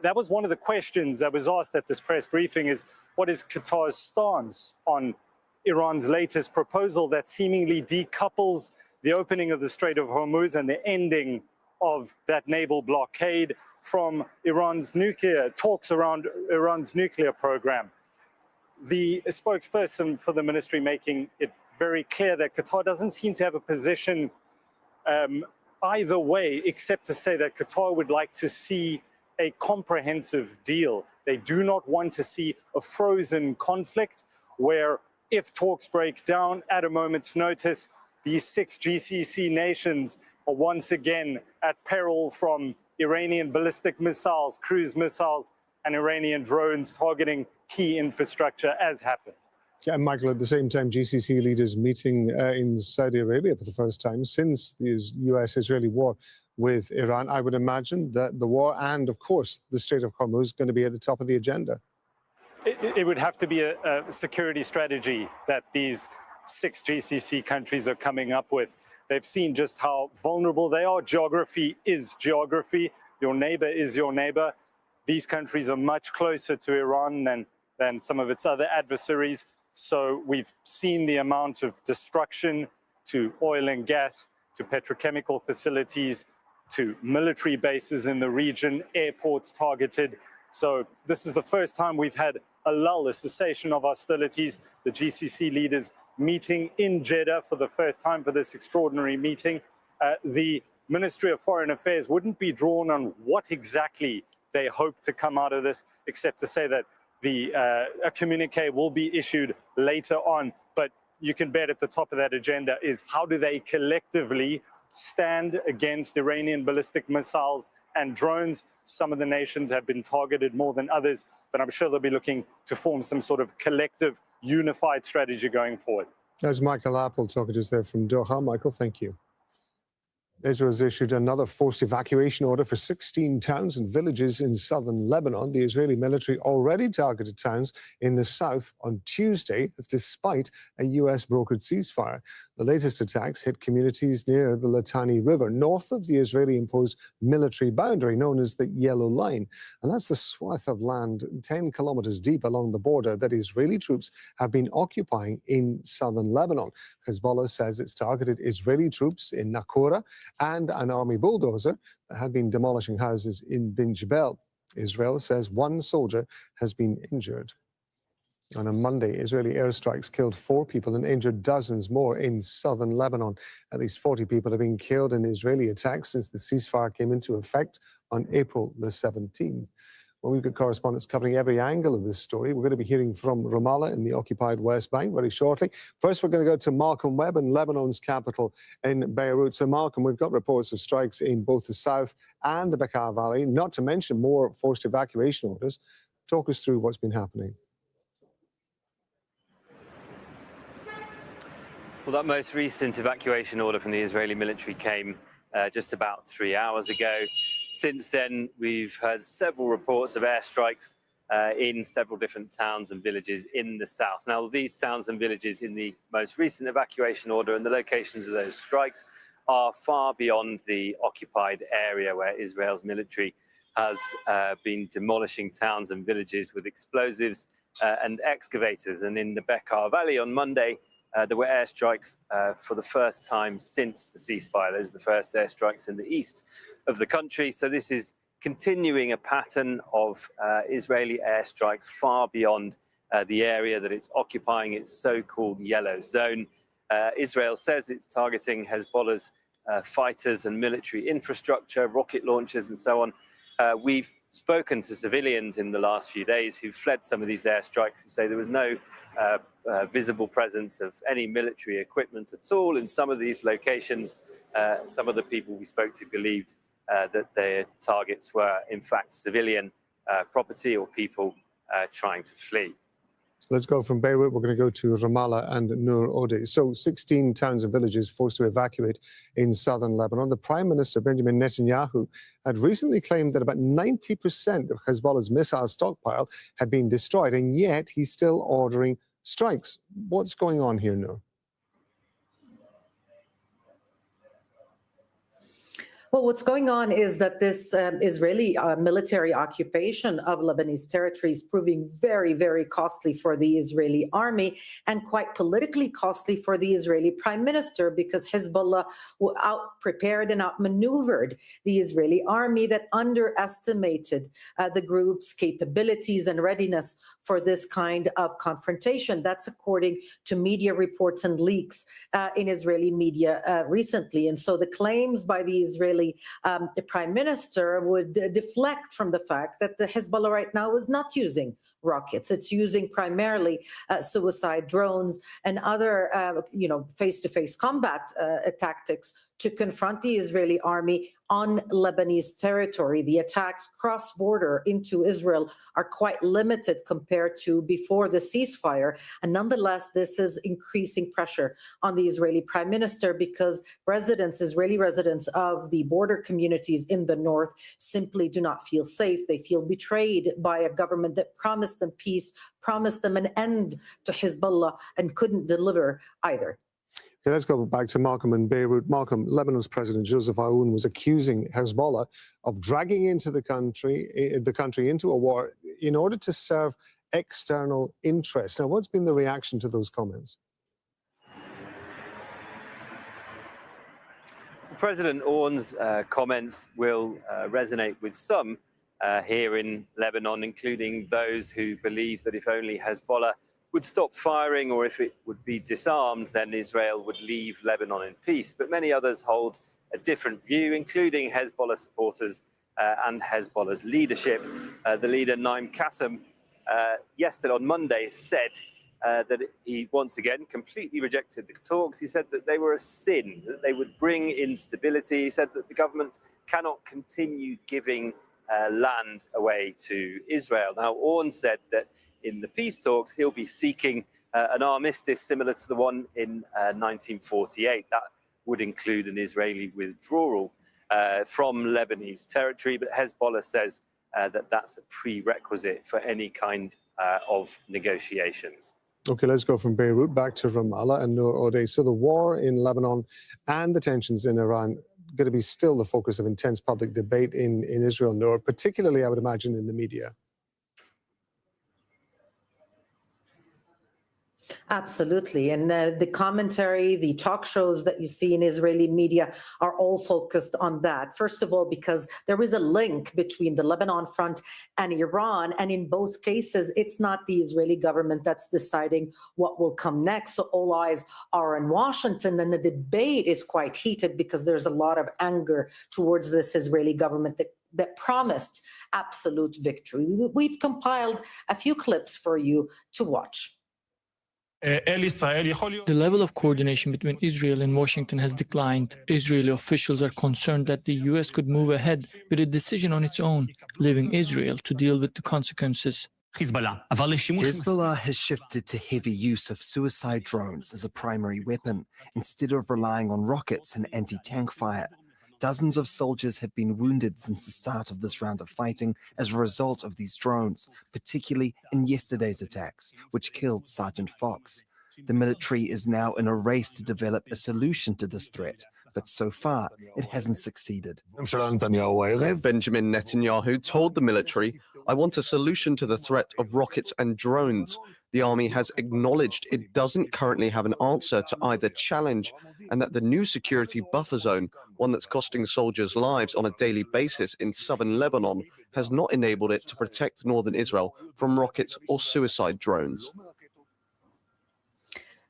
that was one of the questions that was asked at this press briefing is, what is Qatar's stance on Iran's latest proposal that seemingly decouples the opening of the Strait of Hormuz and the ending of that naval blockade from Iran's nuclear talks around Iran's nuclear program. The spokesperson for the ministry making it very clear that Qatar doesn't seem to have a position either way, except to say that Qatar would like to see a comprehensive deal. They do not want to see a frozen conflict where, if talks break down at a moment's notice, these 6 GCC nations are once again at peril from Iranian ballistic missiles, cruise missiles, and Iranian drones targeting key infrastructure, as happened. Yeah, and Michael, at the same time, GCC leaders meeting in Saudi Arabia for the first time since the US-Israeli war with Iran. I would imagine that the war and, of course, the Strait of Hormuz is going to be at the top of the agenda. It would have to be a security strategy that these 6 GCC countries are coming up with. They've seen just how vulnerable they are. Geography is geography. Your neighbor is your neighbor. These countries are much closer to Iran than some of its other adversaries. So we've seen the amount of destruction to oil and gas, to petrochemical facilities, to military bases in the region, airports targeted. So this is the first time we've had a lull, a cessation of hostilities. The GCC leaders meeting in Jeddah for the first time for this extraordinary meeting. The Ministry of Foreign Affairs wouldn't be drawn on what exactly they hope to come out of this, except to say that a communique will be issued later on. But you can bet at the top of that agenda is how do they collectively stand against Iranian ballistic missiles and drones. Some of the nations have been targeted more than others, but I'm sure they'll be looking to form some sort of collective, unified strategy going forward. There's Michael Apple talking to us there from Doha. Michael, thank you. Israel has issued another forced evacuation order for 16 towns and villages in southern Lebanon. The Israeli military already targeted towns in the south on Tuesday. That's despite a US-brokered ceasefire. The latest attacks hit communities near the Litani River, north of the Israeli-imposed military boundary known as the Yellow Line. And that's the swath of land 10 kilometers deep along the border that Israeli troops have been occupying in southern Lebanon. Hezbollah says it's targeted Israeli troops in Nakura and an army bulldozer that had been demolishing houses in Bin Jebel. Israel says one soldier has been injured. On a Monday, Israeli airstrikes killed 4 people and injured dozens more in southern Lebanon. At least 40 people have been killed in Israeli attacks since the ceasefire came into effect on April the 17th. Well, we've got correspondents covering every angle of this story. We're going to be hearing from Ramallah in the occupied West Bank very shortly. First, we're going to go to Malcolm Webb in Lebanon's capital in Beirut. So, Malcolm, we've got reports of strikes in both the south and the Bekaa Valley, not to mention more forced evacuation orders. Talk us through what's been happening. Well, that most recent evacuation order from the Israeli military came just about 3 hours ago. Since then, we've heard several reports of airstrikes in several different towns and villages in the south. Now, these towns and villages in the most recent evacuation order and the locations of those strikes are far beyond the occupied area where Israel's military has been demolishing towns and villages with explosives and excavators. And in the Bekaa Valley on Monday, there were airstrikes for the first time since the ceasefire. Those are the first airstrikes in the east of the country. So this is continuing a pattern of Israeli airstrikes far beyond the area that it's occupying, its so-called yellow zone. Israel says it's targeting Hezbollah's fighters and military infrastructure, rocket launchers and so on. We've spoken to civilians in the last few days who fled some of these airstrikes, who say there was no visible presence of any military equipment at all in some of these locations. Some of the people we spoke to believed that their targets were, in fact, civilian property or people trying to flee. Let's go from Beirut. We're going to go to Ramallah and Nur Ode. So 16 towns and villages forced to evacuate in southern Lebanon. The Prime Minister, Benjamin Netanyahu, had recently claimed that about 90% of Hezbollah's missile stockpile had been destroyed, and yet he's still ordering strikes. What's going on here, Nur? Well, what's going on is that this Israeli military occupation of Lebanese territory is proving very, very costly for the Israeli army and quite politically costly for the Israeli prime minister, because Hezbollah out-prepared and outmaneuvered the Israeli army that underestimated the group's capabilities and readiness for this kind of confrontation. That's according to media reports and leaks in Israeli media recently. And so the claims by the Israeli the prime minister would deflect from the fact that the Hezbollah right now is not using rockets. It's using primarily suicide drones and other, face-to-face combat tactics to confront the Israeli army on Lebanese territory. The attacks cross-border into Israel are quite limited compared to before the ceasefire. And nonetheless, this is increasing pressure on the Israeli prime minister, because Israeli residents of the border communities in the north simply do not feel safe. They feel betrayed by a government that promised them peace, promised them an end to Hezbollah, and couldn't deliver either. Okay, let's go back to Malcolm in Beirut. Malcolm, Lebanon's President Joseph Aoun was accusing Hezbollah of dragging into the country into a war in order to serve external interests. Now, what's been the reaction to those comments? President Aoun's comments will resonate with some here in Lebanon, including those who believe that if only Hezbollah would stop firing, or if it would be disarmed, then Israel would leave Lebanon in peace. But many others hold a different view, including Hezbollah supporters and Hezbollah's leadership. The leader, Naim Qassem, yesterday on Monday said that he once again completely rejected the talks. He said that they were a sin, that they would bring instability. He said that the government cannot continue giving land away to Israel. Now, Aoun said that in the peace talks, he'll be seeking an armistice similar to the one in 1948. That would include an Israeli withdrawal from Lebanese territory, but Hezbollah says that that's a prerequisite for any kind of negotiations. Okay, let's go from Beirut back to Ramallah and Noor Odeh. So the war in Lebanon and the tensions in Iran going to be still the focus of intense public debate in Israel, Noor, particularly, I would imagine, in the media. Absolutely. And the commentary, the talk shows that you see in Israeli media are all focused on that. First of all, because there is a link between the Lebanon front and Iran. And in both cases, it's not the Israeli government that's deciding what will come next. So all eyes are in Washington. And the debate is quite heated because there's a lot of anger towards this Israeli government that promised absolute victory. We've compiled a few clips for you to watch. The level of coordination between Israel and Washington has declined. Israeli officials are concerned that the U.S. could move ahead with a decision on its own, leaving Israel to deal with the consequences. Hezbollah has shifted to heavy use of suicide drones as a primary weapon, instead of relying on rockets and anti-tank fire. Dozens of soldiers have been wounded since the start of this round of fighting as a result of these drones, particularly in yesterday's attacks, which killed Sergeant Fox. The military is now in a race to develop a solution to this threat, but so far it hasn't succeeded. Benjamin Netanyahu told the military, "I want a solution to the threat of rockets and drones." The army has acknowledged it doesn't currently have an answer to either challenge, and that the new security buffer zone, one that's costing soldiers lives on a daily basis in southern Lebanon, has not enabled it to protect northern Israel from rockets or suicide drones.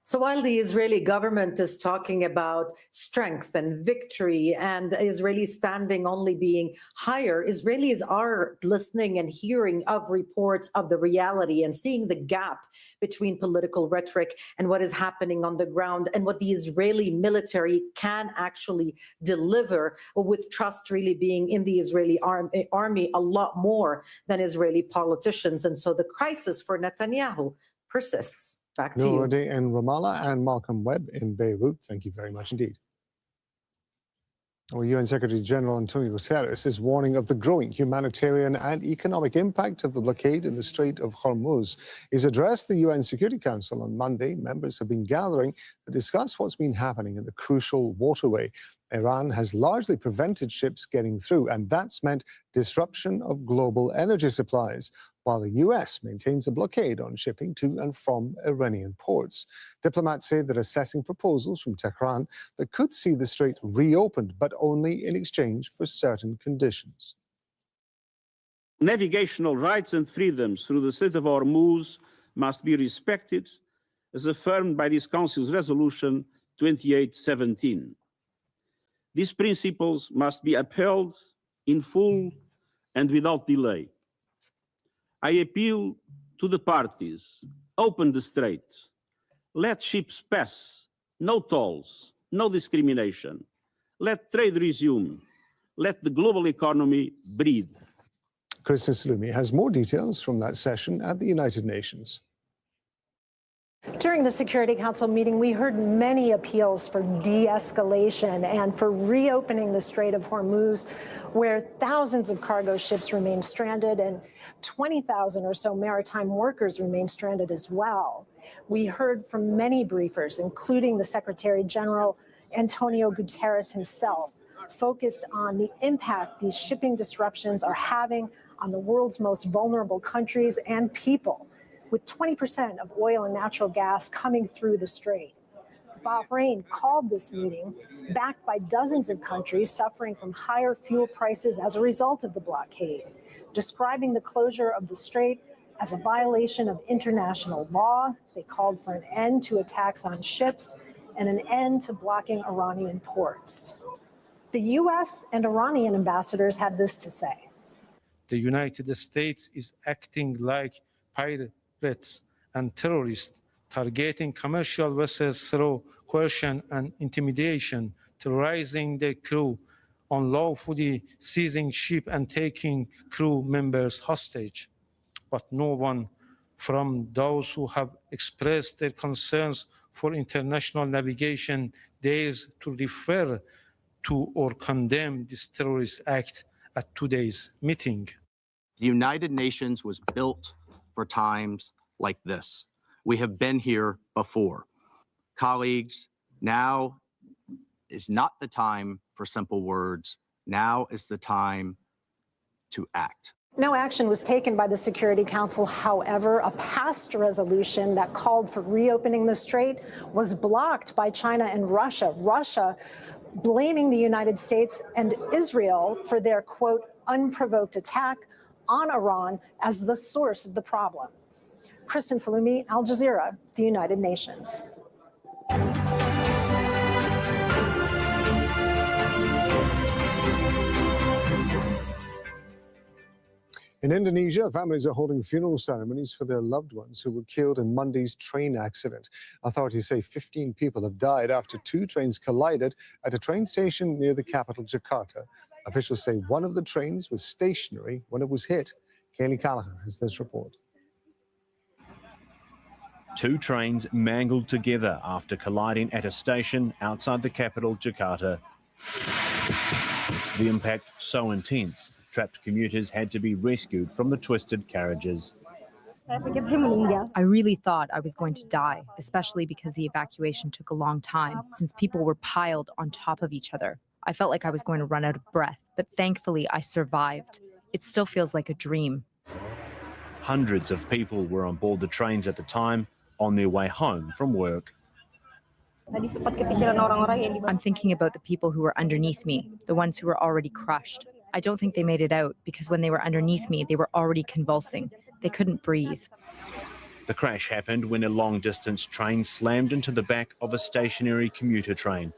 So while the Israeli government is talking about strength and victory and Israeli standing only being higher, Israelis are listening and hearing of reports of the reality and seeing the gap between political rhetoric and what is happening on the ground and what the Israeli military can actually deliver, with trust really being in the Israeli army a lot more than Israeli politicians. And so the crisis for Netanyahu persists. Back to you. Odeh in Ramallah and Malcolm Webb in Beirut. Thank you very much indeed. Well, UN Secretary General Antonio Guterres is warning of the growing humanitarian and economic impact of the blockade in the Strait of Hormuz. He's addressed the UN Security Council on Monday. Members have been gathering to discuss what's been happening in the crucial waterway. Iran has largely prevented ships getting through, and that's meant disruption of global energy supplies, while the US maintains a blockade on shipping to and from Iranian ports. Diplomats say they're assessing proposals from Tehran that could see the strait reopened, but only in exchange for certain conditions. Navigational rights and freedoms through the Strait of Hormuz must be respected, as affirmed by this Council's Resolution 2817. These principles must be upheld in full and without delay. I appeal to the parties: open the strait, let ships pass, no tolls, no discrimination, let trade resume, let the global economy breathe. Kristen Salumi has more details from that session at the United Nations. During the Security Council meeting, we heard many appeals for de-escalation and for reopening the Strait of Hormuz, where thousands of cargo ships remain stranded and 20,000 or so maritime workers remain stranded as well. We heard from many briefers, including the Secretary General Antonio Guterres himself, focused on the impact these shipping disruptions are having on the world's most vulnerable countries and people, with 20% of oil and natural gas coming through the strait. Bahrain called this meeting, backed by dozens of countries suffering from higher fuel prices as a result of the blockade, describing the closure of the strait as a violation of international law. They called for an end to attacks on ships and an end to blocking Iranian ports. The U.S. and Iranian ambassadors had this to say. The United States is acting like pirates and terrorists, targeting commercial vessels through coercion and intimidation, terrorizing their crew, unlawfully seizing ships and taking crew members hostage. But no one from those who have expressed their concerns for international navigation dares to refer to or condemn this terrorist act at today's meeting. The United Nations was built for times like this. We have been here before. Colleagues, now is not the time for simple words. Now is the time to act. No action was taken by the Security Council. However, a past resolution that called for reopening the strait was blocked by China and Russia. Russia blaming the United States and Israel for their, quote, unprovoked attack on Iran as the source of the problem. Kristen Salumi, Al Jazeera, the United Nations. In Indonesia, families are holding funeral ceremonies for their loved ones who were killed in Monday's train accident. Authorities say 15 people have died after two trains collided at a train station near the capital, Jakarta. Officials say one of the trains was stationary when it was hit. Kaylee Callahan has this report. Two trains mangled together after colliding at a station outside the capital, Jakarta. The impact so intense, trapped commuters had to be rescued from the twisted carriages. I really thought I was going to die, especially because the evacuation took a long time, since people were piled on top of each other. I felt like I was going to run out of breath, but thankfully I survived. It still feels like a dream. Hundreds of people were on board the trains at the time, on their way home from work. I'm thinking about the people who were underneath me, the ones who were already crushed. I don't think they made it out because when they were underneath me, they were already convulsing. They couldn't breathe. The crash happened when a long-distance train slammed into the back of a stationary commuter train.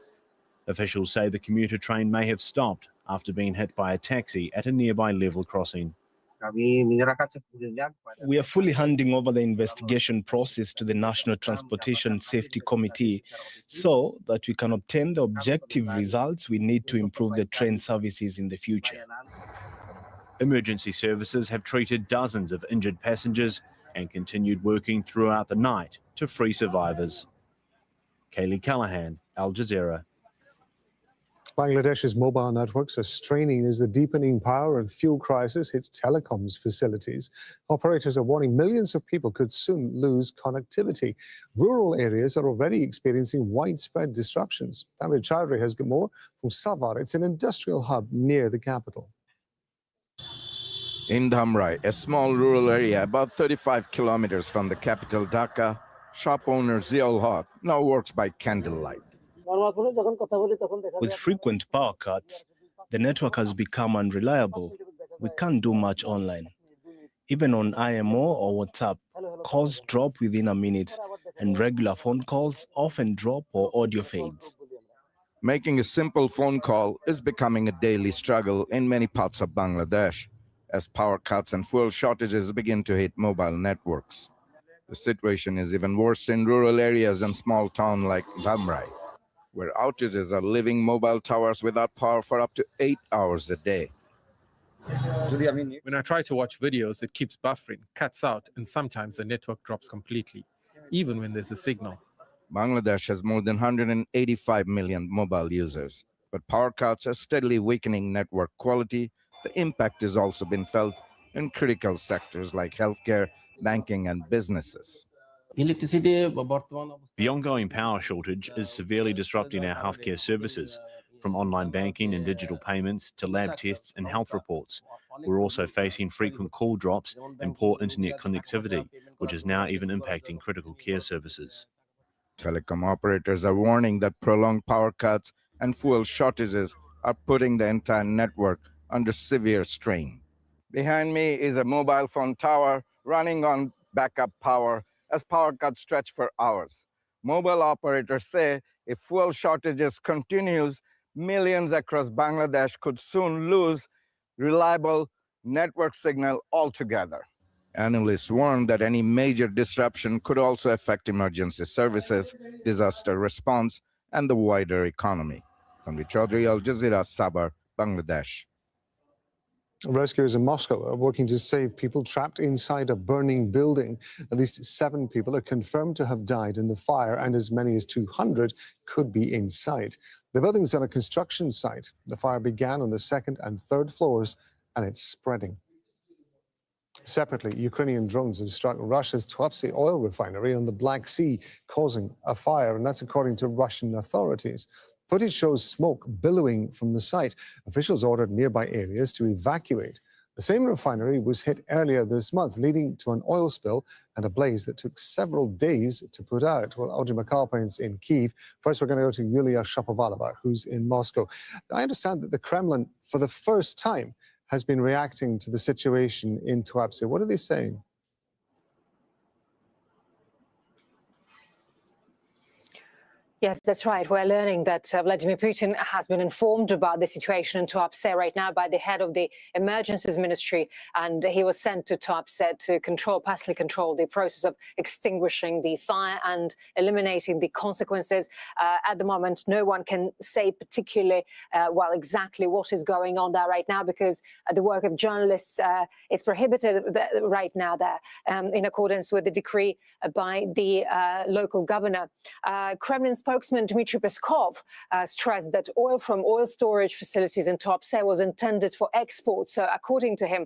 Officials say the commuter train may have stopped after being hit by a taxi at a nearby level crossing. We are fully handing over the investigation process to the National Transportation Safety Committee so that we can obtain the objective results we need to improve the train services in the future. Emergency services have treated dozens of injured passengers and continued working throughout the night to free survivors. Kaylee Callahan, Al Jazeera. Bangladesh's mobile networks are straining as the deepening power and fuel crisis hits telecoms facilities. Operators are warning millions of people could soon lose connectivity. Rural areas are already experiencing widespread disruptions. Tamir Chowdhury has got more from Savar. It's an industrial hub near the capital. In Dhamrai, a small rural area about 35 kilometers from the capital Dhaka, shop owner Ziaul Haq now works by candlelight. With frequent power cuts, the network has become unreliable. We can't do much online. Even on IMO or WhatsApp, calls drop within a minute, and regular phone calls often drop or audio fades. Making a simple phone call is becoming a daily struggle in many parts of Bangladesh, as power cuts and fuel shortages begin to hit mobile networks. The situation is even worse in rural areas and small towns like Dhamrai, where outages are leaving mobile towers without power for up to 8 hours a day. When I try to watch videos, it keeps buffering, cuts out, and sometimes the network drops completely, even when there's a signal. Bangladesh has more than 185 million mobile users, but power cuts are steadily weakening network quality. The impact has also been felt in critical sectors like healthcare, banking, and businesses. The ongoing power shortage is severely disrupting our healthcare services, from online banking and digital payments to lab tests and health reports. We're also facing frequent call drops and poor internet connectivity, which is now even impacting critical care services. Telecom operators are warning that prolonged power cuts and fuel shortages are putting the entire network under severe strain. Behind me is a mobile phone tower running on backup power as power cuts stretch for hours. Mobile operators say if fuel shortages continues, millions across Bangladesh could soon lose reliable network signal altogether. Analysts warn that any major disruption could also affect emergency services, disaster response, and the wider economy. Tanvi Chaudhary, Al Jazeera, Sabar, Bangladesh. Rescuers in Moscow are working to save people trapped inside a burning building. At least 7 people are confirmed to have died in the fire, and as many as 200 could be inside. The building is on a construction site. The fire began on the 2nd and 3rd floors, and it's spreading. Separately, Ukrainian drones have struck Russia's Tuapse oil refinery on the Black Sea, causing a fire, and that's according to Russian authorities. Footage shows smoke billowing from the site. Officials ordered nearby areas to evacuate. The same refinery was hit earlier this month, leading to an oil spill and a blaze that took several days to put out. Well, Audrey McAlpine is in Kyiv. First, we're going to go to Yulia Shapovalova, who's in Moscow. I understand that the Kremlin, for the first time, has been reacting to the situation in Tuapse. What are they saying? Yes, that's right. We're learning that Vladimir Putin has been informed about the situation in Tuapse right now by the head of the Emergencies Ministry, and he was sent to Tuapse to personally control the process of extinguishing the fire and eliminating the consequences. At the moment, no one can say particularly exactly what is going on there right now, because the work of journalists is prohibited right now there, in accordance with the decree by the local governor. Kremlin spokesman Dmitry Peskov stressed that oil from oil storage facilities in Tuapse was intended for export. So according to him,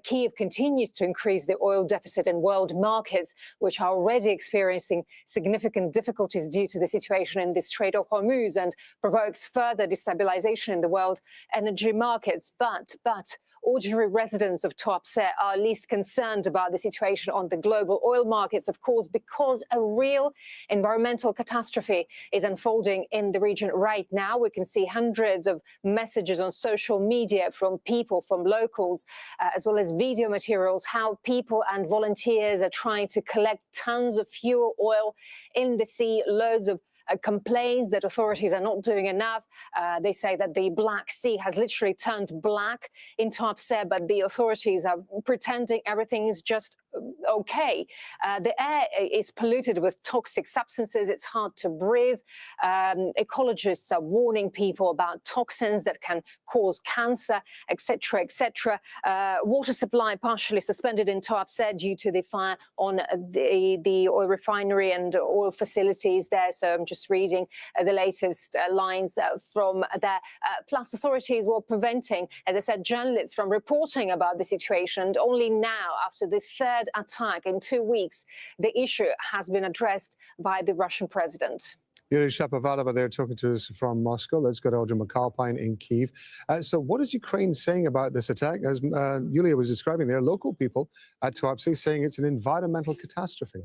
Kyiv continues to increase the oil deficit in world markets, which are already experiencing significant difficulties due to the situation in the Strait of Hormuz, and provokes further destabilization in the world energy markets. But ordinary residents of Tuapse are least concerned about the situation on the global oil markets, of course, because a real environmental catastrophe is unfolding in the region right now. We can see hundreds of messages on social media from people, from locals, as well as video materials, how people and volunteers are trying to collect tons of fuel oil in the sea, loads of complaints that authorities are not doing enough. They say that the Black Sea has literally turned black in Tuapse, but the authorities are pretending everything is just okay. The air is polluted with toxic substances. It's hard to breathe. Ecologists are warning people about toxins that can cause cancer, etc., etc. Water supply partially suspended in Tuapse due to the fire on the oil refinery and oil facilities there. So I'm just reading the latest lines from there. Plus, authorities were preventing, as I said, journalists from reporting about the situation. And only now, after this third attack in 2 weeks, the issue has been addressed by the Russian president. Yulia Shapovalova there talking to us from Moscow. Let's go to Audrey McAlpine in Kyiv. So what is Ukraine saying about this attack? As Yulia was describing there, local people at Tuapse saying it's an environmental catastrophe.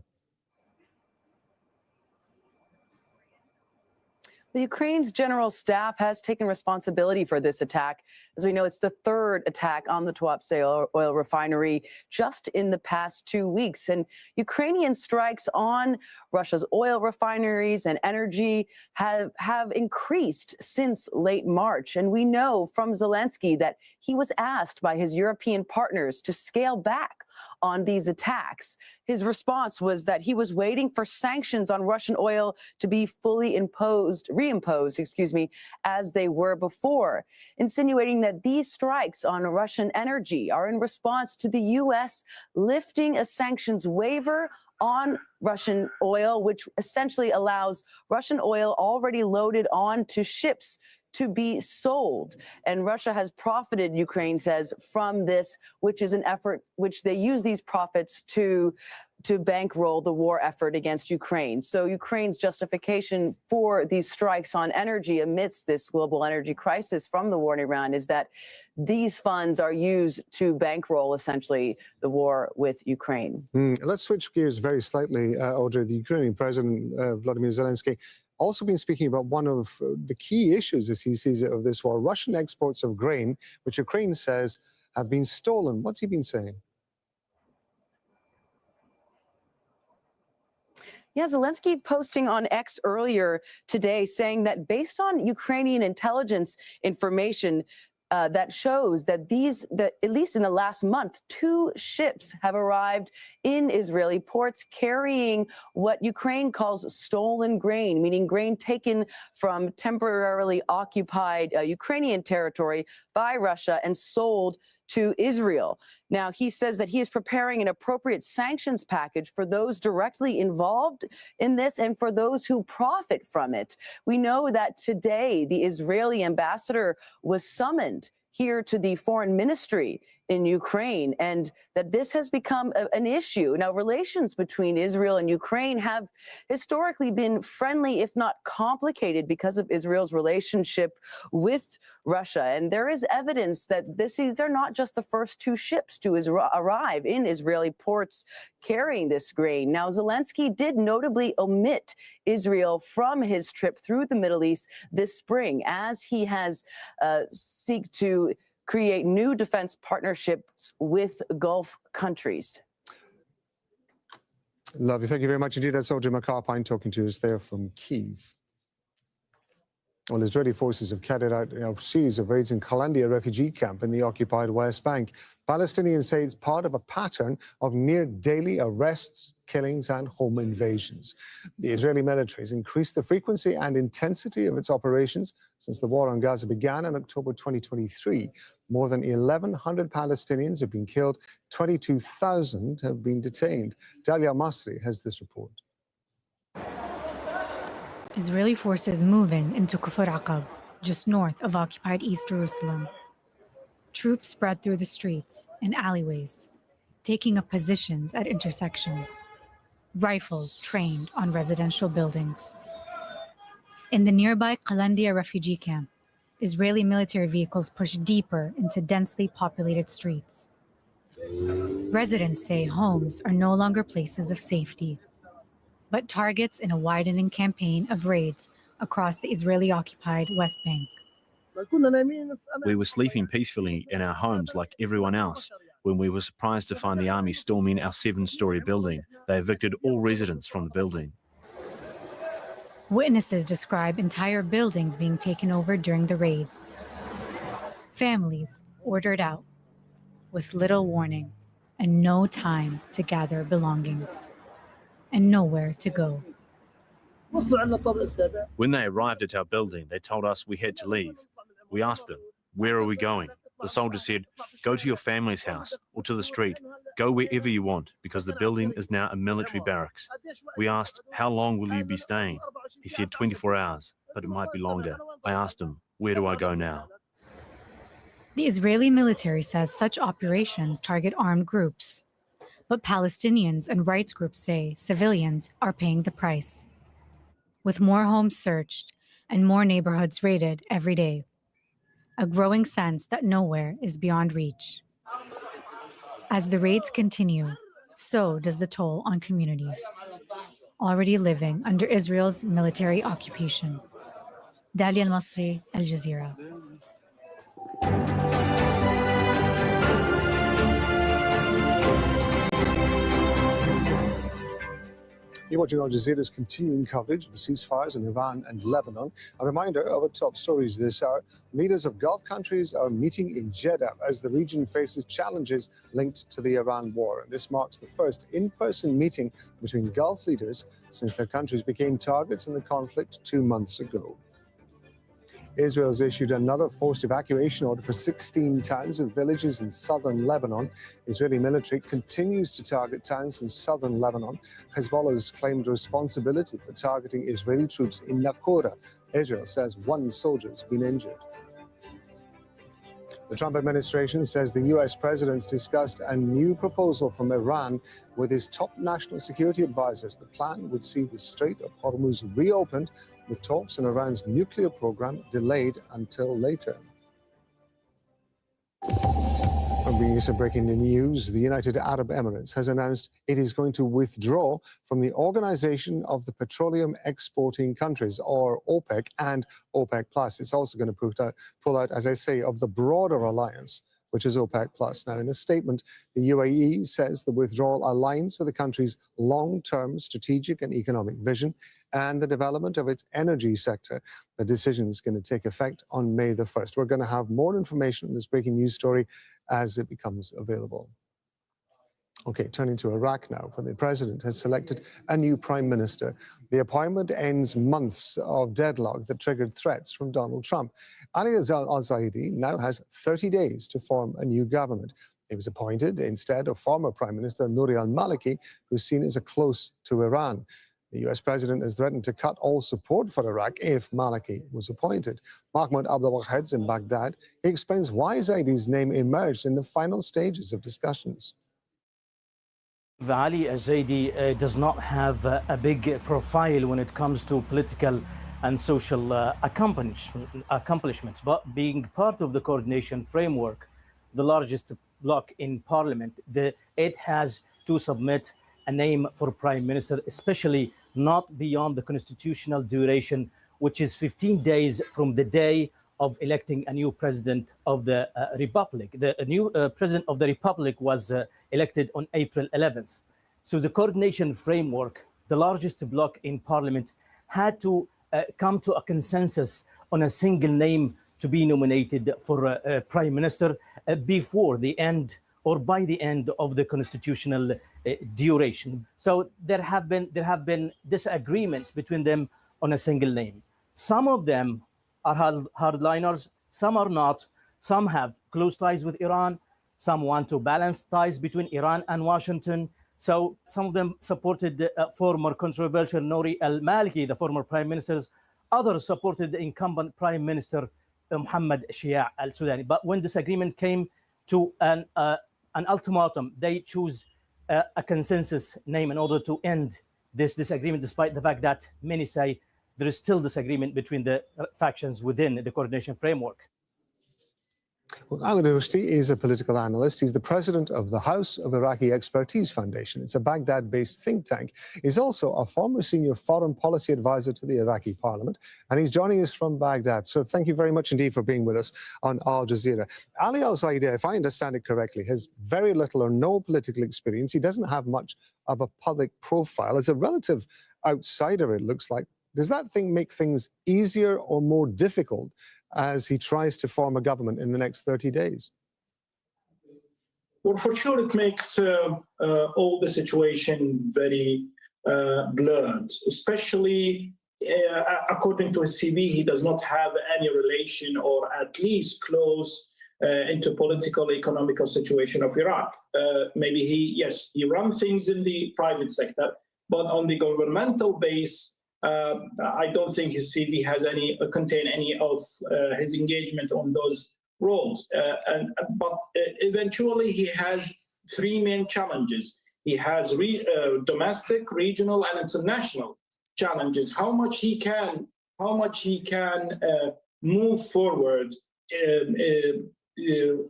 The Ukraine's general staff has taken responsibility for this attack. As we know, it's the third attack on the Tuapse oil refinery just in the past 2 weeks. And Ukrainian strikes on Russia's oil refineries and energy have increased since late March. And we know from Zelensky that he was asked by his European partners to scale back on these attacks. His response was that he was waiting for sanctions on Russian oil to be fully reimposed, as they were before, insinuating that these strikes on Russian energy are in response to the U.S. lifting a sanctions waiver on Russian oil, which essentially allows Russian oil already loaded onto ships to be sold. And Russia has profited, Ukraine says, from this, which is an effort which they use these profits to bankroll the war effort against Ukraine. So Ukraine's justification for these strikes on energy amidst this global energy crisis from the war in Iran is that these funds are used to bankroll essentially the war with Ukraine. Let's switch gears very slightly, Audrey. The Ukrainian President, Vladimir Zelensky, also been speaking about one of the key issues, as he sees it, of this war, Russian exports of grain, which Ukraine says have been stolen. What's he been saying? Yeah, Zelensky posting on X earlier today saying that based on Ukrainian intelligence information, that shows that at least in the last month, 2 ships have arrived in Israeli ports carrying what Ukraine calls stolen grain, meaning grain taken from temporarily occupied Ukrainian territory by Russia and sold to Israel. Now, he says that he is preparing an appropriate sanctions package for those directly involved in this and for those who profit from it. We know that today the Israeli ambassador was summoned here to the foreign ministry in Ukraine, and that this has become an issue. Now, relations between Israel and Ukraine have historically been friendly, if not complicated, because of Israel's relationship with Russia. And there is evidence that these are not just the first 2 ships to arrive in Israeli ports carrying this grain. Now, Zelensky did notably omit Israel from his trip through the Middle East this spring, as he has seek to create new defense partnerships with Gulf countries. Lovely. Thank you very much indeed. That's Audrey McAlpine talking to us there from Kyiv. Well, Israeli forces have carried out a series of raids in Kalandia refugee camp in the occupied West Bank. Palestinians say it's part of a pattern of near daily arrests, killings and home invasions. The Israeli military has increased the frequency and intensity of its operations since the war on Gaza began in October 2023. More than 1,100 Palestinians have been killed, 22,000 have been detained. Dalia Masri has this report. Israeli forces moving into Kufr Aqab, just north of occupied East Jerusalem. Troops spread through the streets and alleyways, taking up positions at intersections. Rifles trained on residential buildings. In the nearby Kalandia refugee camp, Israeli military vehicles push deeper into densely populated streets. Residents say homes are no longer places of safety, but targets in a widening campaign of raids across the Israeli-occupied West Bank. We were sleeping peacefully in our homes like everyone else when we were surprised to find the army storming our 7-story building. They evicted all residents from the building. Witnesses describe entire buildings being taken over during the raids. Families ordered out with little warning. and no time to gather belongings, and nowhere to go. When they arrived at our building, they told us we had to leave. We asked them, "Where are we going?" The soldier said, "Go to your family's house or to the street. Go wherever you want, because the building is now a military barracks." We asked, "How long will you be staying?" He said 24 hours, but it might be longer. I asked him, "Where do I go now?" The Israeli military says such operations target armed groups, but Palestinians and rights groups say civilians are paying the price, with more homes searched and more neighborhoods raided every day. A growing sense that nowhere is beyond reach. As the raids continue, so does the toll on communities already living under Israel's military occupation. Dalia Al-Masri, Al Jazeera. You're watching Al Jazeera's continuing coverage of the ceasefires in Iran and Lebanon. A reminder of our top stories this hour. Leaders of Gulf countries are meeting in Jeddah as the region faces challenges linked to the Iran war. And this marks the first in-person meeting between Gulf leaders since their countries became targets in the conflict 2 months ago. Israel has issued another forced evacuation order for 16 towns and villages in southern Lebanon. Israeli military continues to target towns in southern Lebanon. Hezbollah has claimed responsibility for targeting Israeli troops in Naqoura. Israel says 1 soldier has been injured. The Trump administration says the U.S. president's discussed a new proposal from Iran with his top national security advisors. The plan would see the Strait of Hormuz reopened, with talks on Iran's nuclear program delayed until later. And bringing you some breaking news, the United Arab Emirates has announced it is going to withdraw from the Organization of the Petroleum Exporting Countries, or OPEC, and OPEC+. It's also going to pull out, as I say, of the broader alliance, which is OPEC+. Now, in a statement, the UAE says the withdrawal aligns with the country's long-term strategic and economic vision and the development of its energy sector. The decision is going to take effect on May the 1st. We're going to have more information on this breaking news story as it becomes available. Okay, turning to Iraq now, where the president has selected a new prime minister. The appointment ends months of deadlock that triggered threats from Donald Trump. Ali al-Zaidi now has 30 days to form a new government. He was appointed instead of former Prime Minister Nouri al-Maliki, who's seen as a close to Iran. The U.S. president has threatened to cut all support for Iraq if Maliki was appointed. Mahmoud Abdelwahed's in Baghdad. He explains why Zaidi's name emerged in the final stages of discussions. Ali al-Zaidi does not have a big profile when it comes to political and social accomplishments, but being part of the coordination framework, the largest bloc in parliament, it has to submit a name for prime minister, especially not beyond the constitutional duration, which is 15 days from the day of electing a new president of the republic. The new president of the republic was elected on April 11th. So the coordination framework, the largest bloc in parliament, had to come to a consensus on a single name to be nominated for a prime minister before the end or by the end of the constitutional duration. So there have been disagreements between them on a single name. Some of them are hardliners, some are not. Some have close ties with Iran. Some want to balance ties between Iran and Washington. So some of them supported the former controversial Nouri al-Maliki, the former prime ministers. Others supported the incumbent prime minister, Mohammed Shia al-Sudani. But when this agreement came to an ultimatum, they choose a consensus name in order to end this disagreement, despite the fact that many say there is still disagreement between the factions within the coordination framework. Well, Ahmed Rushdi is a political analyst. He's the president of the House of Iraqi Expertise Foundation. It's a Baghdad-based think tank. He's also a former senior foreign policy advisor to the Iraqi parliament, and he's joining us from Baghdad. So thank you very much indeed for being with us on Al Jazeera. Ali al-Zaidi, if I understand it correctly, has very little or no political experience. He doesn't have much of a public profile. As a relative outsider, it looks like. Does that make things easier or more difficult as he tries to form a government in the next 30 days? Well, for sure, it makes all the situation very blurred, especially according to his CV, he does not have any relation or at least close into political, economical situation of Iraq. Maybe he runs things in the private sector, but on the governmental base, I don't think his CV has contain any of his engagement on those roles. But eventually, he has three main challenges. He has domestic, regional, and international challenges. How much he can move forward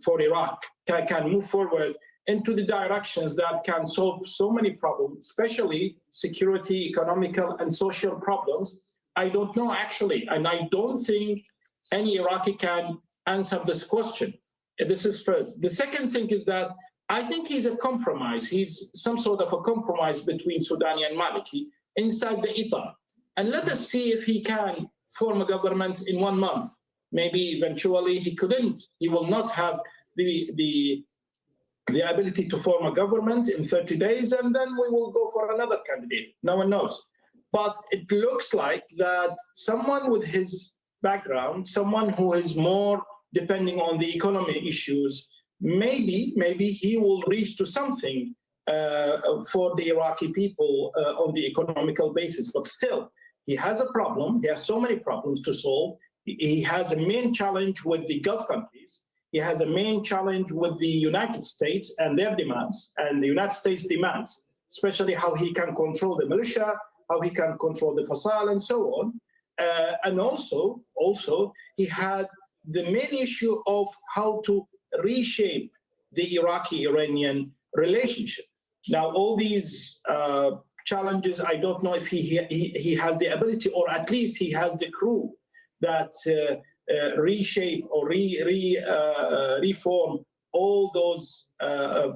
for Iraq, can move forward into the directions that can solve so many problems, especially security, economical, and social problems. I don't know, actually, and I don't think any Iraqi can answer this question. This is first. The second thing is that I think he's a compromise. He's some sort of a compromise between Sudani and Maliki inside the ITA. And let us see if he can form a government in 1 month. Maybe eventually he couldn't. He will not have the ability to form a government in 30 days, and then we will go for another candidate. No one knows. But it looks like that someone with his background, someone who is more depending on the economy issues, maybe he will reach to something for the Iraqi people on the economical basis. But still, he has a problem. He has so many problems to solve. He has a main challenge with the Gulf countries. He has a main challenge with the United States and their demands, and the United States demands, especially how he can control the militia, how he can control the Fasal, and so on. And also, he had the main issue of how to reshape the Iraqi-Iranian relationship. Now, all these challenges, I don't know if he has the ability, or at least he has the crew that reshape or reform all those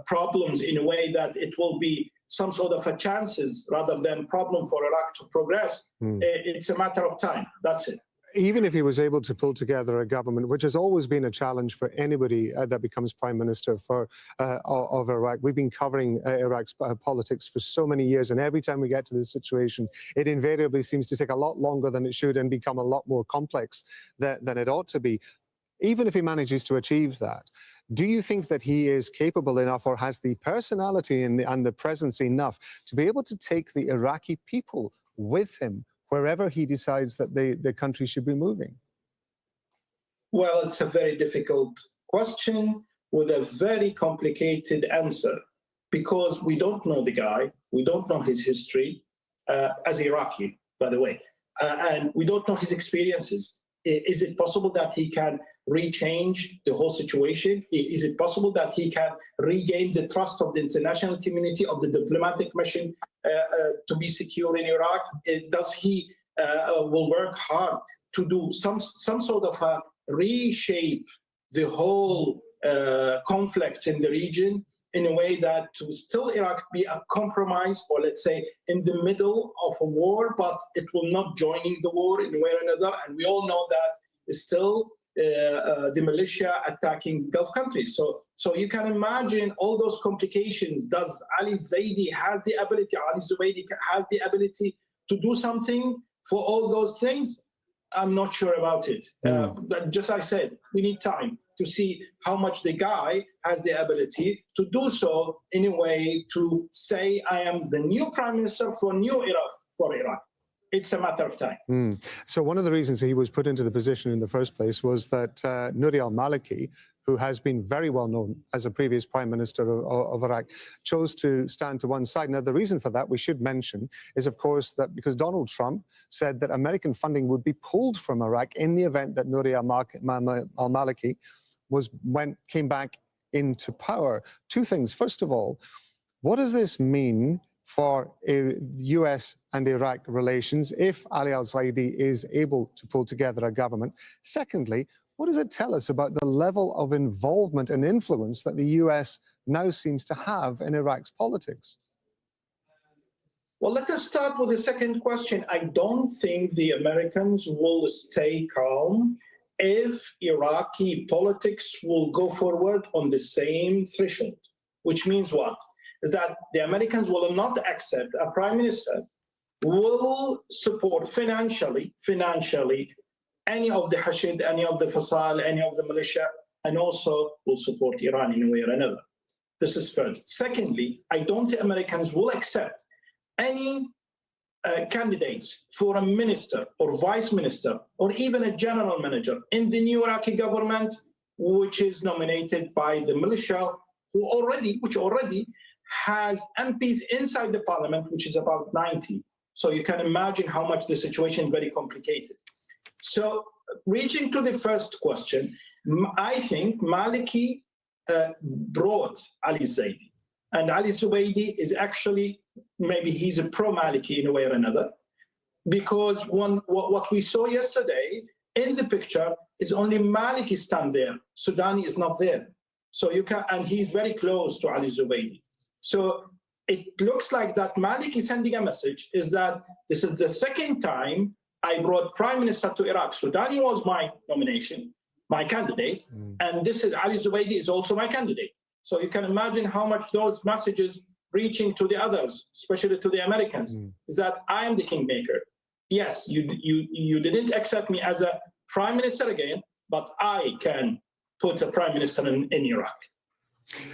problems in a way that it will be some sort of a chances rather than problem for Iraq to progress. It's a matter of time. That's it. Even if he was able to pull together a government, which has always been a challenge for anybody that becomes prime minister of Iraq. We've been covering Iraq's politics for so many years, and every time we get to this situation, it invariably seems to take a lot longer than it should and become a lot more complex than it ought to be. Even if he manages to achieve that, do you think that he is capable enough or has the personality and the presence enough to be able to take the Iraqi people with him wherever he decides that the country should be moving? Well, it's a very difficult question with a very complicated answer, because we don't know the guy, we don't know his history as Iraqi, by the way, and we don't know his experiences. Is it possible that he can rechange the whole situation? Is it possible that he can regain the trust of the international community, of the diplomatic mission to be secure in Iraq? Does he will work hard to do some sort of a reshape the whole conflict in the region in a way that to still Iraq be a compromise, or let's say in the middle of a war, but it will not joining the war in a way or another? And we all know that it's still the militia attacking Gulf countries. So you can imagine all those complications. Does Ali Zaidi has the ability, Ali Zubaydi has the ability to do something for all those things? I'm not sure about it. But just like I said, we need time to see how much the guy has the ability to do so in a way to say, I am the new prime minister for new Iraq, for Iraq. It's a matter of time. So one of the reasons he was put into the position in the first place was that Nouri al-Maliki, who has been very well known as a previous prime minister of Iraq, chose to stand to one side. Now, the reason for that, we should mention, is, of course, that because Donald Trump said that American funding would be pulled from Iraq in the event that Nouri al-Maliki came back into power. Two things. First of all, what does this mean for US and Iraq relations if Ali al-Zaidi is able to pull together a government? Secondly, what does it tell us about the level of involvement and influence that the US now seems to have in Iraq's politics? Well, let us start with the second question. I don't think the Americans will stay calm if Iraqi politics will go forward on the same threshold. which means what? Is that the Americans will not accept a prime minister will support financially any of the Hashid, any of the Fasal, any of the militia, and also will support Iran in a way or another. This is first. Secondly, I don't think Americans will accept any candidates for a minister or vice minister or even a general manager in the new Iraqi government, which is nominated by the militia, which already has MPs inside the parliament, which is about 90. So you can imagine how much the situation is very complicated. So reaching to the first question, I think Maliki brought Ali Zaidi. And Ali Zubaydi is actually, maybe he's a pro-Maliki in a way or another, because what we saw yesterday in the picture is only Maliki stand there. Sudani is not there. So you can, and he's very close to Ali Zubaydi. So it looks like that Maliki sending a message is that this is the second time I brought prime minister to Iraq. Sudani was my nomination, my candidate, and this is Ali Zubaydi is also my candidate. So you can imagine how much those messages reaching to the others, especially to the Americans, is that I am the kingmaker. Yes, you didn't accept me as a prime minister again, but I can put a prime minister in Iraq.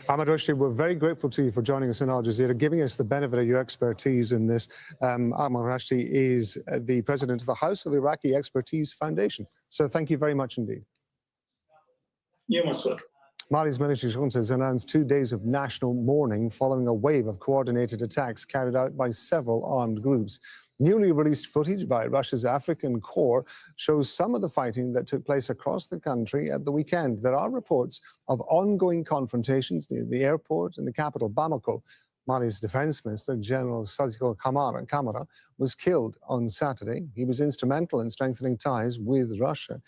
Ahmed Rushdie, we're very grateful to you for joining us in Al Jazeera, giving us the benefit of your expertise in this. Ahmed Rushdie is the president of the House of Iraqi Expertise Foundation. So thank you very much indeed. You're most welcome. Mali's military junta has announced 2 days of national mourning following a wave of coordinated attacks carried out by several armed groups. Newly released footage by Russia's African Corps shows some of the fighting that took place across the country at the weekend. There are reports of ongoing confrontations near the airport in the capital, Bamako. Mali's defense minister, General Sadio Camara, was killed on Saturday. He was instrumental in strengthening ties with Russia.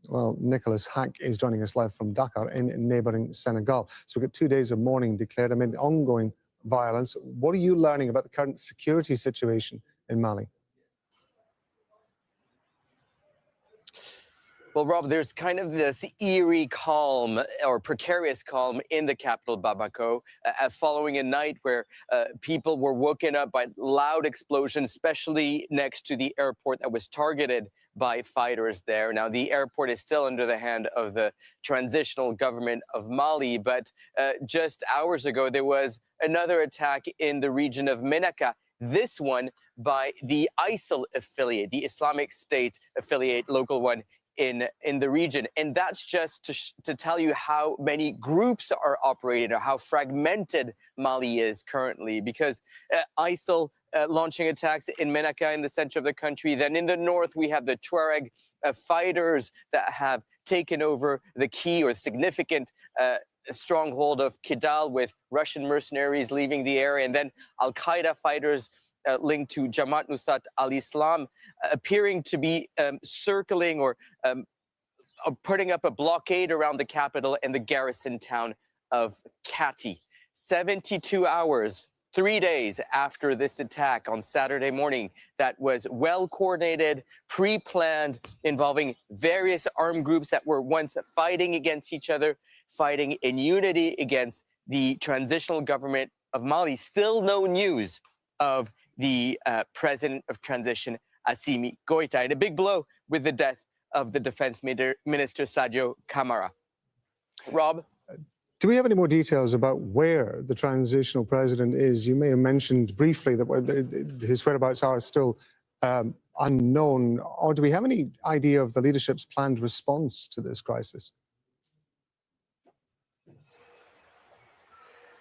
Well, Nicholas Hack is joining us live from Dakar in neighboring Senegal. So we've got 2 days of mourning declared amid ongoing violence. What are you learning about the current security situation in Mali? Well, Rob, there's kind of this eerie calm or precarious calm in the capital, Bamako, following a night where people were woken up by loud explosions, especially next to the airport that was targeted by fighters there. Now, the airport is still under the hand of the transitional government of Mali, but just hours ago, there was another attack in the region of Menaka, this one by the ISIL affiliate, the Islamic State affiliate, local one in the region. And that's just to tell you how many groups are operating or how fragmented Mali is currently, because ISIL launching attacks in Menaka in the center of the country. Then in the north, we have the Tuareg fighters that have taken over the key or significant stronghold of Kidal, with Russian mercenaries leaving the area. And then Al-Qaeda fighters linked to Jamaat Nusrat al-Islam appearing to be circling or putting up a blockade around the capital and the garrison town of Kati. 72 hours, 3 days after this attack on Saturday morning that was well coordinated, pre-planned, involving various armed groups that were once fighting against each other, fighting in unity against the transitional government of Mali. Still no news of the president of transition, Assimi Goïta, and a big blow with the death of the defense minister, Sadio Camara. Rob? Do we have any more details about where the transitional president is? You may have mentioned briefly that his whereabouts are still unknown. Or do we have any idea of the leadership's planned response to this crisis?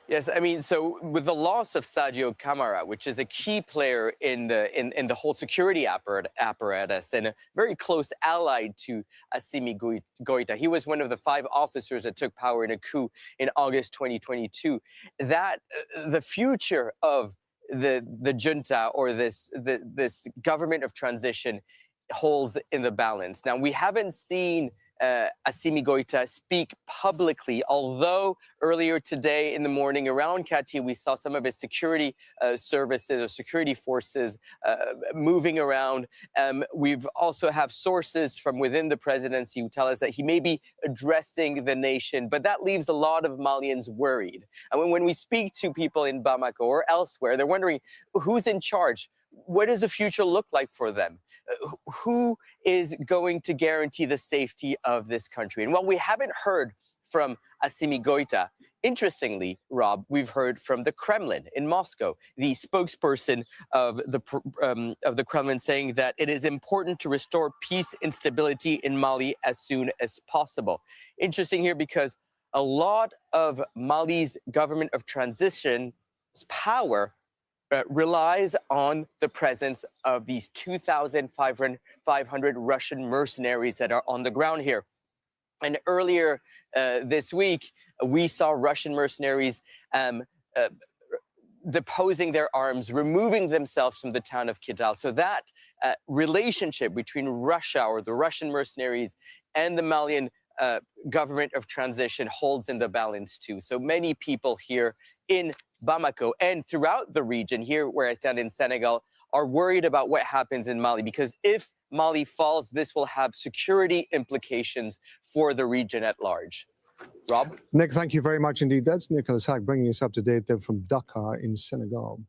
Yes, I mean, so with the loss of Sadio Camara, which is a key player in the whole security apparatus and a very close ally to Assimi Goïta, he was one of the 5 officers that took power in a coup in August 2022. That the future of the junta or this government of transition holds in the balance. Now, we haven't seen Assimi Goïta speak publicly, although earlier today in the morning around Katia, we saw some of his security services or security forces moving around. We've also have sources from within the presidency who tell us that he may be addressing the nation, but that leaves a lot of Malians worried. And when we speak to people in Bamako or elsewhere, they're wondering who's in charge. What does the future look like for them? Who is going to guarantee the safety of this country? And while we haven't heard from Assimi Goïta, interestingly, Rob, we've heard from the Kremlin in Moscow, the spokesperson of the Kremlin saying that it is important to restore peace and stability in Mali as soon as possible. Interesting here because a lot of Mali's government of transition's power relies on the presence of these 2,500 Russian mercenaries that are on the ground here. And earlier this week, we saw Russian mercenaries deposing their arms, removing themselves from the town of Kidal. So that relationship between Russia or the Russian mercenaries and the Malian government of transition holds in the balance too. So many people here in Bamako and throughout the region, here where I stand in Senegal, are worried about what happens in Mali, because if Mali falls, this will have security implications for the region at large. Rob? Nick, thank you very much indeed. That's Nicholas Hack bringing us up to date there from Dakar in Senegal.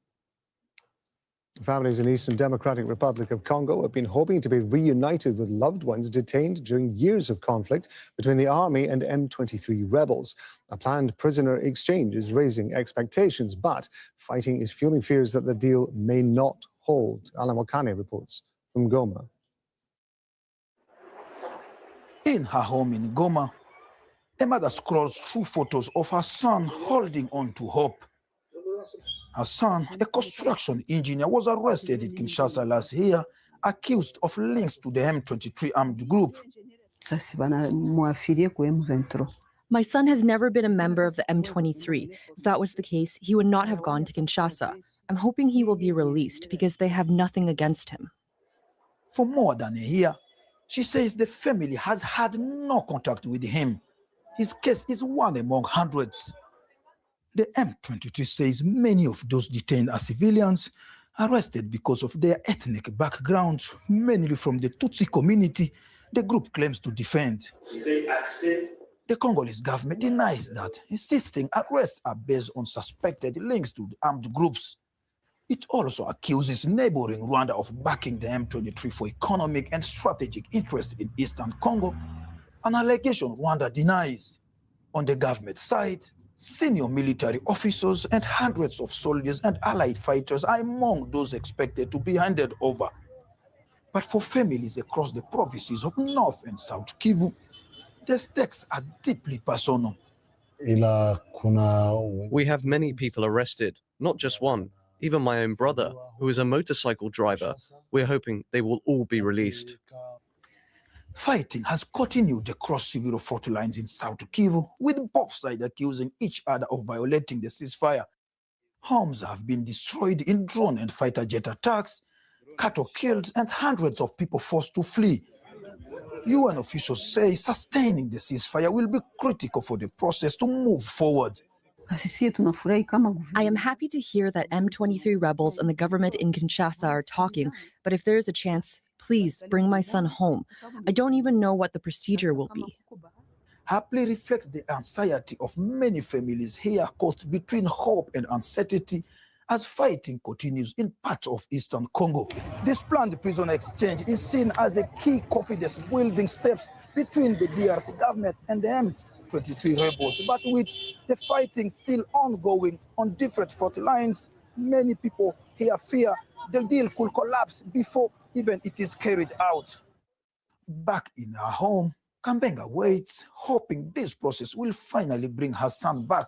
Families in Eastern Democratic Republic of Congo have been hoping to be reunited with loved ones detained during years of conflict between the army and M23 rebels. A planned prisoner exchange is raising expectations, but fighting is fueling fears that the deal may not hold. Alan Wakane reports from Goma. In her home in Goma, a mother scrolls through photos of her son holding on to hope. Her son, a construction engineer, was arrested in Kinshasa last year, accused of links to the M23 armed group. My son has never been a member of the M23. If that was the case, he would not have gone to Kinshasa. I'm hoping he will be released because they have nothing against him. For more than a year, she says the family has had no contact with him. His case is one among hundreds. The M23 says many of those detained are civilians arrested because of their ethnic backgrounds, mainly from the Tutsi community the group claims to defend. The Congolese government denies that, insisting arrests are based on suspected links to the armed groups. It also accuses neighboring Rwanda of backing the M23 for economic and strategic interest in Eastern Congo, an allegation Rwanda denies. On the government side, senior military officers and hundreds of soldiers and allied fighters are among those expected to be handed over. But for families across the provinces of North and South Kivu, the stakes are deeply personal. We have many people arrested, not just one, even my own brother, who is a motorcycle driver. We're hoping they will all be released. Fighting has continued across several fault lines in South Kivu, with both sides accusing each other of violating the ceasefire. Homes have been destroyed in drone and fighter jet attacks, cattle killed, and hundreds of people forced to flee. UN officials say sustaining the ceasefire will be critical for the process to move forward. I am happy to hear that M23 rebels and the government in Kinshasa are talking, but if there is a chance, please bring my son home. I don't even know what the procedure will be. Her plea reflects the anxiety of many families here caught between hope and uncertainty as fighting continues in parts of Eastern Congo. This planned prisoner exchange is seen as a key confidence-building steps between the DRC government and the M23 rebels. But with the fighting still ongoing on different front lines, many people here fear the deal could collapse before even it is carried out. Back in her home, Kambenga waits, hoping this process will finally bring her son back.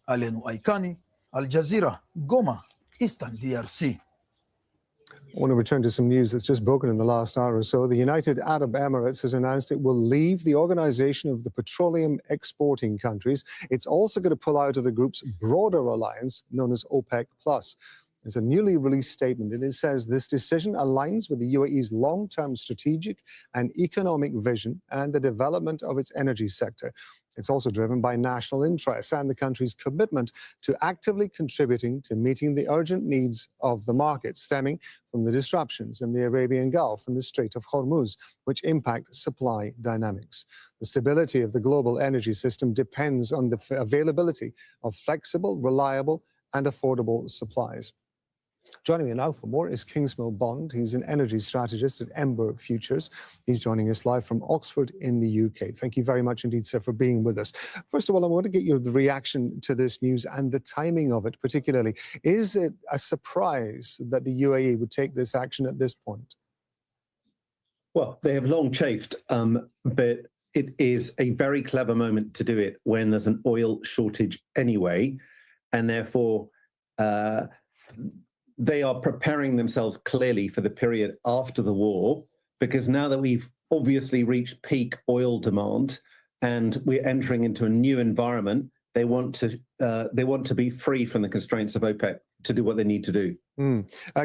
Alenu Aikani, Al Jazeera, Goma, Eastern DRC. I want to return to some news that's just broken in the last hour or so. The United Arab Emirates has announced it will leave the Organization of the Petroleum Exporting Countries. It's also going to pull out of the group's broader alliance known as OPEC+. It's a newly released statement, and it says this decision aligns with the UAE's long-term strategic and economic vision and the development of its energy sector. It's also driven by national interests and the country's commitment to actively contributing to meeting the urgent needs of the market stemming from the disruptions in the Arabian Gulf and the Strait of Hormuz, which impact supply dynamics. The stability of the global energy system depends on the availability of flexible, reliable, and affordable supplies. Joining me now for more is Kingsmill Bond. He's an energy strategist at Ember Futures. He's joining us live from Oxford in the UK. Thank you very much indeed, sir, for being with us. First of all, I want to get your reaction to this news and the timing of it particularly. Is it a surprise that the UAE would take this action at this point? Well, they have long chafed, but it is a very clever moment to do it when there's an oil shortage anyway, and therefore they are preparing themselves clearly for the period after the war, because now that we've obviously reached peak oil demand and we're entering into a new environment, they want to be free from the constraints of OPEC to do what they need to do.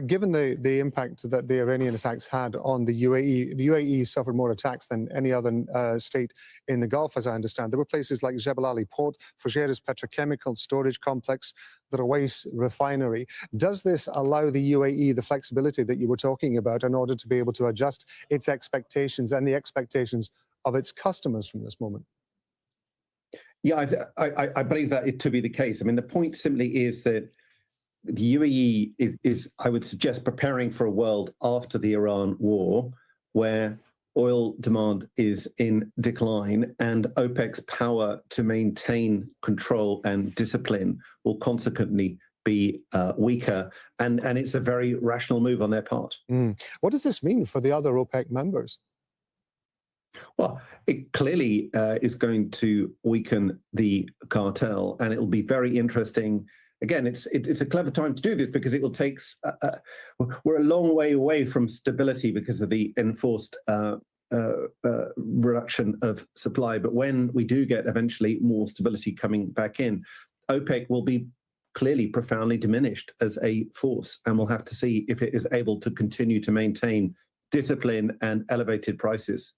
Given the impact that the Iranian attacks had on the UAE suffered more attacks than any other state in the Gulf, as I understand. There were places like Jebel Ali Port, Fujairah's petrochemical storage complex, the Ruwais refinery. Does this allow the UAE the flexibility that you were talking about in order to be able to adjust its expectations and the expectations of its customers from this moment? Yeah, I believe that to be the case. I mean, the point simply is that the UAE is, I would suggest, preparing for a world after the Iran war where oil demand is in decline and OPEC's power to maintain control and discipline will consequently be weaker. And it's a very rational move on their part. What does this mean for the other OPEC members? Well, it clearly is going to weaken the cartel, and it will be very interesting. Again, it's a clever time to do this because it will take. We're a long way away from stability because of the enforced reduction of supply. But when we do get eventually more stability coming back in, OPEC will be clearly profoundly diminished as a force, and we'll have to see if it is able to continue to maintain discipline and elevated prices.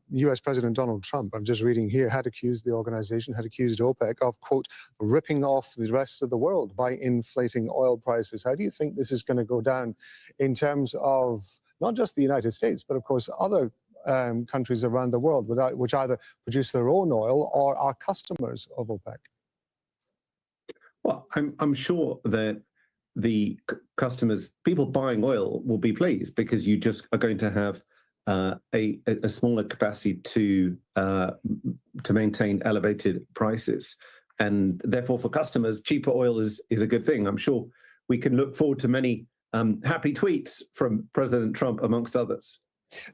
US President Donald Trump, I'm just reading here, had accused the organization, had accused OPEC of, quote, ripping off the rest of the world by inflating oil prices. How do you think this is going to go down in terms of not just the United States, but of course other countries around the world which either produce their own oil or are customers of OPEC? Well, I'm sure that the customers, people buying oil, will be pleased because you just are going to have a smaller capacity to maintain elevated prices, and therefore for customers, cheaper oil is a good thing. I'm sure we can look forward to many happy tweets from President Trump, amongst others.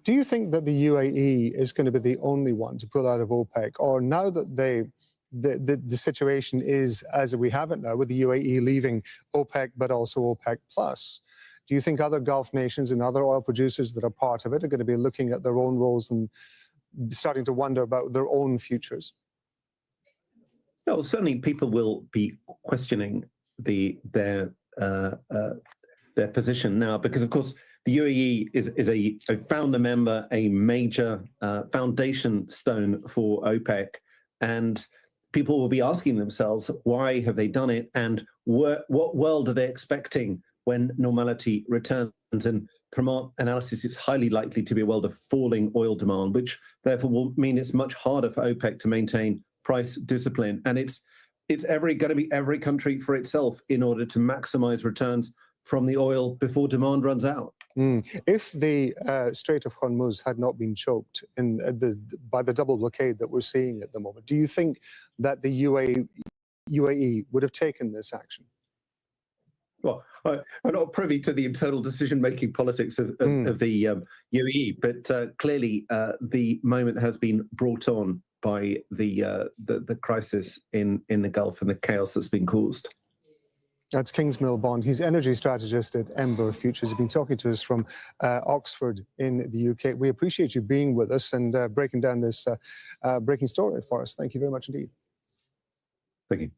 Do you think that the UAE is going to be the only one to pull out of OPEC, or now that the situation is as we have it now, with the UAE leaving OPEC but also OPEC plus? Do you think other Gulf nations and other oil producers that are part of it are going to be looking at their own roles and starting to wonder about their own futures? Well, certainly people will be questioning their position now, because of course the UAE is a founder member, a major foundation stone for OPEC, and people will be asking themselves, why have they done it, and what world are they expecting when normality returns? And from our analysis, it's highly likely to be a world of falling oil demand, which therefore will mean it's much harder for OPEC to maintain price discipline. And it's going to be every country for itself in order to maximize returns from the oil before demand runs out. If the Strait of Hormuz had not been choked by the double blockade that we're seeing at the moment, do you think that the UAE would have taken this action? Well, I'm not privy to the internal decision-making politics of the UAE, but clearly the moment has been brought on by the crisis in the Gulf and the chaos that's been caused. That's Kingsmill Bond. He's energy strategist at Ember Futures. He's been talking to us from Oxford in the UK. We appreciate you being with us and breaking down this breaking story for us. Thank you very much indeed. Thank you.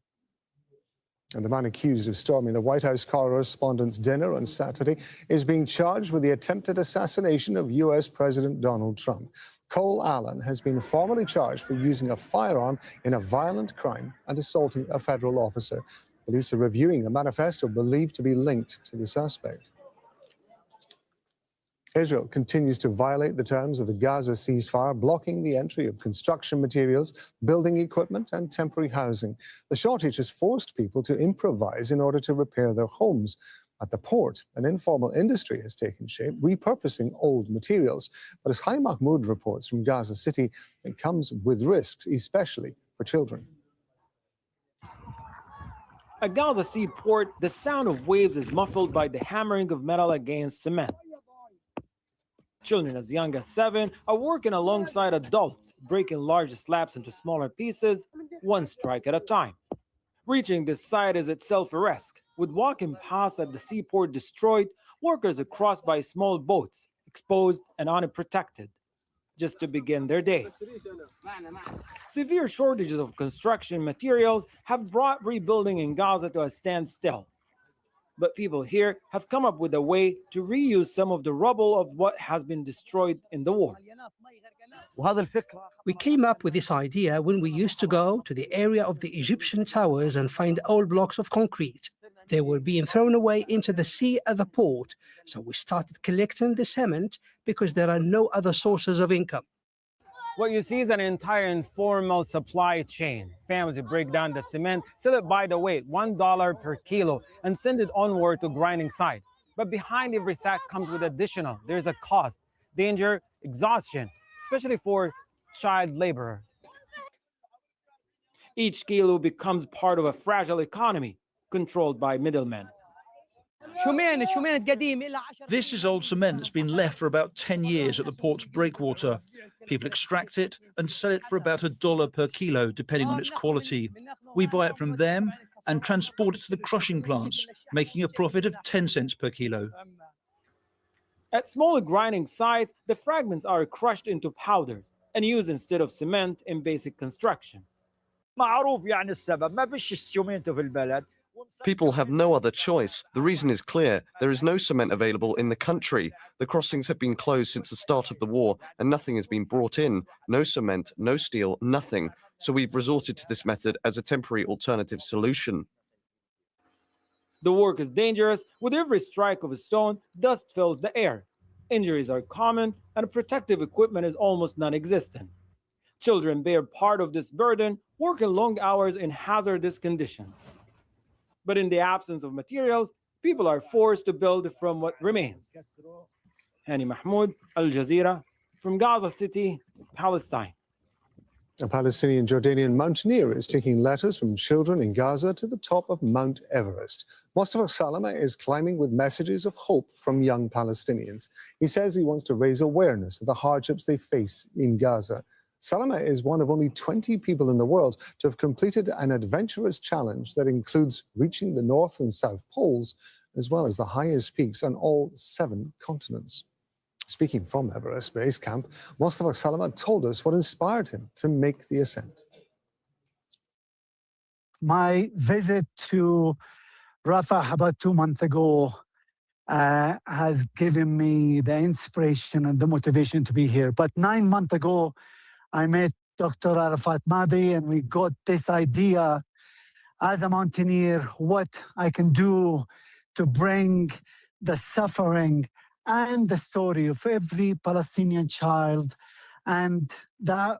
And the man accused of storming the White House Correspondents' Dinner on Saturday is being charged with the attempted assassination of U.S. President Donald Trump. Cole Allen has been formally charged for using a firearm in a violent crime and assaulting a federal officer. Police are reviewing a manifesto believed to be linked to the suspect. Israel continues to violate the terms of the Gaza ceasefire, blocking the entry of construction materials, building equipment, and temporary housing. The shortage has forced people to improvise in order to repair their homes. At the port, an informal industry has taken shape, repurposing old materials. But as Hai Mahmoud reports from Gaza City, it comes with risks, especially for children. At Gaza seaport, the sound of waves is muffled by the hammering of metal against cement. Children as young as 7 are working alongside adults, breaking large slabs into smaller pieces, one strike at a time. Reaching this site is itself a risk. With walking paths at the seaport destroyed, workers are crossed by small boats, exposed and unprotected, just to begin their day. Severe shortages of construction materials have brought rebuilding in Gaza to a standstill. But people here have come up with a way to reuse some of the rubble of what has been destroyed in the war. We came up with this idea when we used to go to the area of the Egyptian towers and find old blocks of concrete. They were being thrown away into the sea at the port, so we started collecting the cement because there are no other sources of income. What you see is an entire informal supply chain. Families who break down the cement, sell it by the weight, $1 per kilo, and send it onward to grinding site. But behind every sack comes with additional. There's a cost, danger, exhaustion, especially for child laborers. Each kilo becomes part of a fragile economy controlled by middlemen. This is old cement that's been left for about 10 years at the port's breakwater. People extract it and sell it for about $1 per kilo, depending on its quality. We buy it from them and transport it to the crushing plants, making a profit of 10 cents per kilo. At smaller grinding sites, the fragments are crushed into powder and used instead of cement in basic construction. People have no other choice. The reason is clear. There is no cement available in the country. The crossings have been closed since the start of the war, and nothing has been brought in. No cement, no steel, nothing. So we've resorted to this method as a temporary alternative solution. The work is dangerous. With every strike of a stone, dust fills the air. Injuries are common, and protective equipment is almost non-existent. Children bear part of this burden, working long hours in hazardous conditions. But in the absence of materials, people are forced to build from what remains. Hani Mahmoud, Al Jazeera, from Gaza City, Palestine. A Palestinian Jordanian mountaineer is taking letters from children in Gaza to the top of Mount Everest. Mustafa Salama is climbing with messages of hope from young Palestinians. He says he wants to raise awareness of the hardships they face in Gaza. Salama is one of only 20 people in the world to have completed an adventurous challenge that includes reaching the North and South Poles, as well as the highest peaks on all 7 continents. Speaking from Everest Base Camp, Mustafa Salama told us what inspired him to make the ascent. My visit to Rafah about 2 months ago has given me the inspiration and the motivation to be here. But 9 months ago, I met Dr. Arafat Mahdi, and we got this idea as a mountaineer, what I can do to bring the suffering and the story of every Palestinian child. And that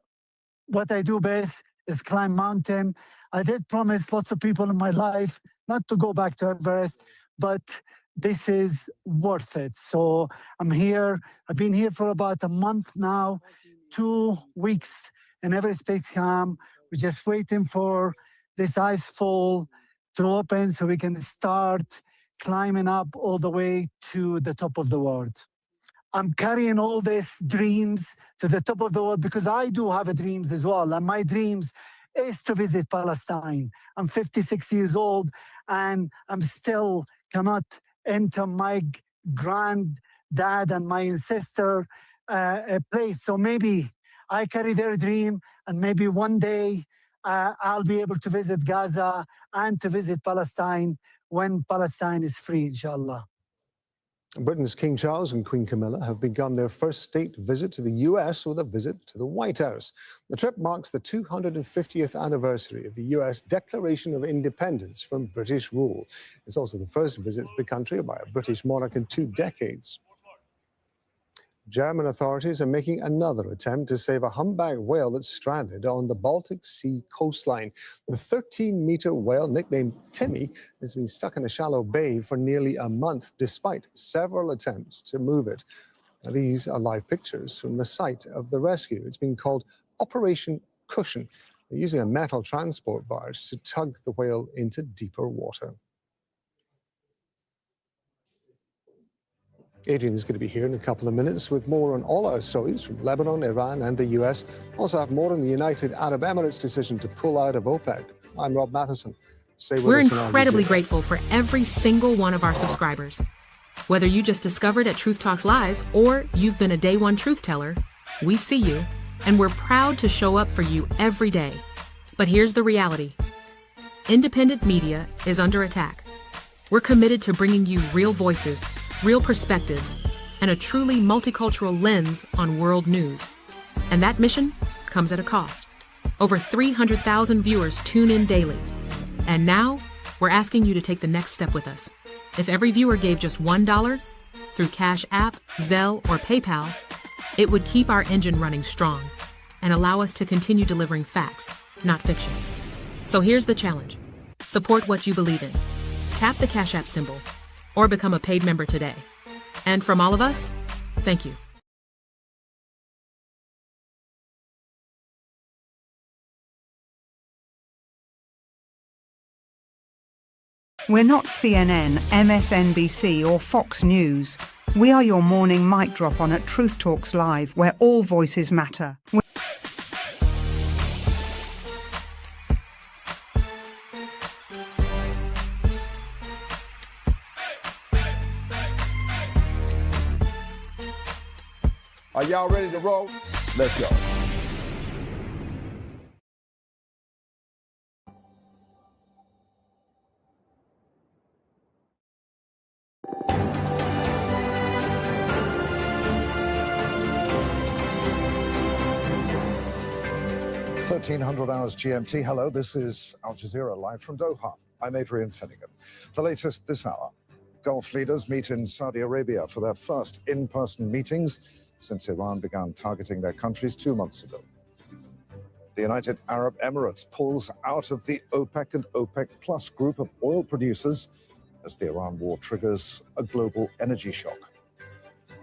what I do best is climb mountain. I did promise lots of people in my life not to go back to Everest, but this is worth it. So I'm here. I've been here for about a month now, 2 weeks in Everest Base Camp. We're just waiting for this ice fall to open so we can start climbing up all the way to the top of the world. I'm carrying all these dreams to the top of the world because I do have dreams as well. And my dreams is to visit Palestine. I'm 56 years old and I'm still cannot enter my granddad and my ancestor place. So maybe I carry their dream and maybe one day I'll be able to visit Gaza and to visit Palestine when Palestine is free, inshallah. Britain's King Charles and Queen Camilla have begun their first state visit to the US with a visit to the White House. The trip marks the 250th anniversary of the US Declaration of Independence from British rule. It's also the first visit to the country by a British monarch in 2 decades. German authorities are making another attempt to save a humpback whale that's stranded on the Baltic Sea coastline. The 13-meter whale, nicknamed Timmy, has been stuck in a shallow bay for nearly a month, despite several attempts to move it. Now, these are live pictures from the site of the rescue. It's been called Operation Cushion. They're using a metal transport barge to tug the whale into deeper water. Adrian is going to be here in a couple of minutes with more on all our stories from Lebanon, Iran and the US. Also have more on the United Arab Emirates' decision to pull out of OPEC. I'm Rob Matheson. Stay with We're us on incredibly Al Jazeera. grateful for every single one of our subscribers. Whether you just discovered at Truth Talks Live or you've been a day one truth teller, we see you and we're proud to show up for you every day. But here's the reality. Independent media is under attack. We're committed to bringing you real voices, real perspectives, and a truly multicultural lens on world news. And that mission comes at a cost. Over 300,000 viewers tune in daily. And now, we're asking you to take the next step with us. If every viewer gave just $1 through Cash App, Zelle, or PayPal, it would keep our engine running strong and allow us to continue delivering facts, not fiction. So here's the challenge. Support what you believe in. Tap the Cash App symbol or become a paid member today. And from all of us, thank you. We're not CNN, MSNBC or Fox News. We are your morning mic drop on at Truth Talks Live, where all voices matter. Are y'all ready to roll? Let's go. $1300 GMT. Hello, this is Al Jazeera live from Doha. I'm Adrian Finnegan. The latest this hour. Gulf leaders meet in Saudi Arabia for their first in-person meetings since Iran began targeting their countries 2 months ago. The United Arab Emirates pulls out of the OPEC and OPEC Plus group of oil producers as the Iran war triggers a global energy shock.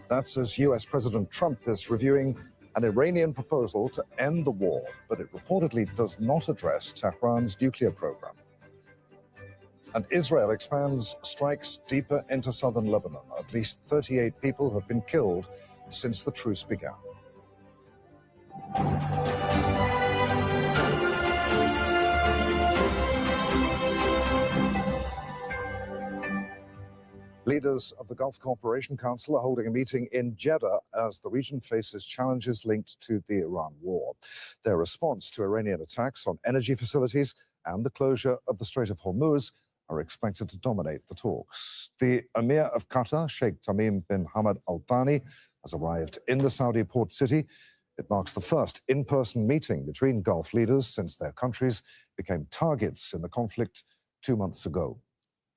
That's as US President Trump is reviewing an Iranian proposal to end the war, but it reportedly does not address Tehran's nuclear program. And Israel expands strikes deeper into southern Lebanon. At least 38 people have been killed since the truce began. Leaders of the Gulf Cooperation Council are holding a meeting in Jeddah as the region faces challenges linked to the Iran war. Their response to Iranian attacks on energy facilities and the closure of the Strait of Hormuz are expected to dominate the talks. The Emir of Qatar, Sheikh Tamim bin Hamad Al Thani, has arrived in the Saudi port city. It marks the first in-person meeting between Gulf leaders since their countries became targets in the conflict 2 months ago.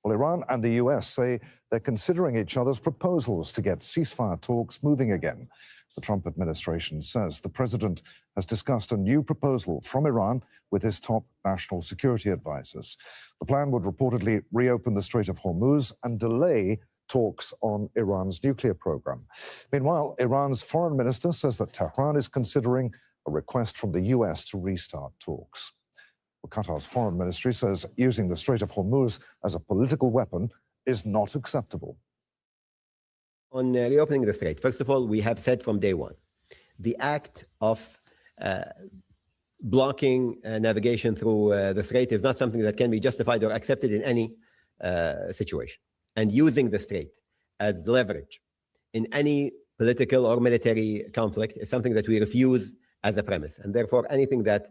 Well, Iran and the US say they're considering each other's proposals to get ceasefire talks moving again. The Trump administration says the president has discussed a new proposal from Iran with his top national security advisors. The plan would reportedly reopen the Strait of Hormuz and delay talks on Iran's nuclear program. Meanwhile, Iran's foreign minister says that Tehran is considering a request from the US to restart talks. Qatar's foreign ministry says using the Strait of Hormuz as a political weapon is not acceptable. On reopening the strait, first of all, we have said from day one, the act of blocking navigation through the strait is not something that can be justified or accepted in any situation. And using the strait as leverage in any political or military conflict is something that we refuse as a premise. And therefore, anything that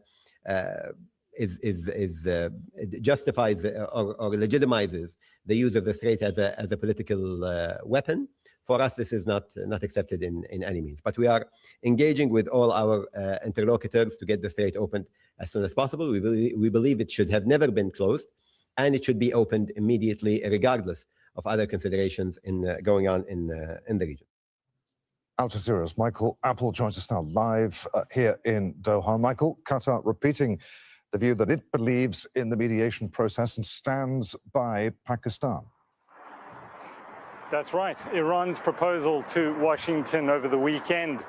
justifies or legitimizes the use of the strait as a political weapon. For us, this is not accepted in any means. But we are engaging with all our interlocutors to get the strait opened as soon as possible. We believe it should have never been closed, and it should be opened immediately, regardless of other considerations going on in the region. Al Jazeera's Michael Apple joins us now live here in Doha. Michael, Qatar repeating the view that it believes in the mediation process and stands by Pakistan. That's right. Iran's proposal to Washington over the weekend,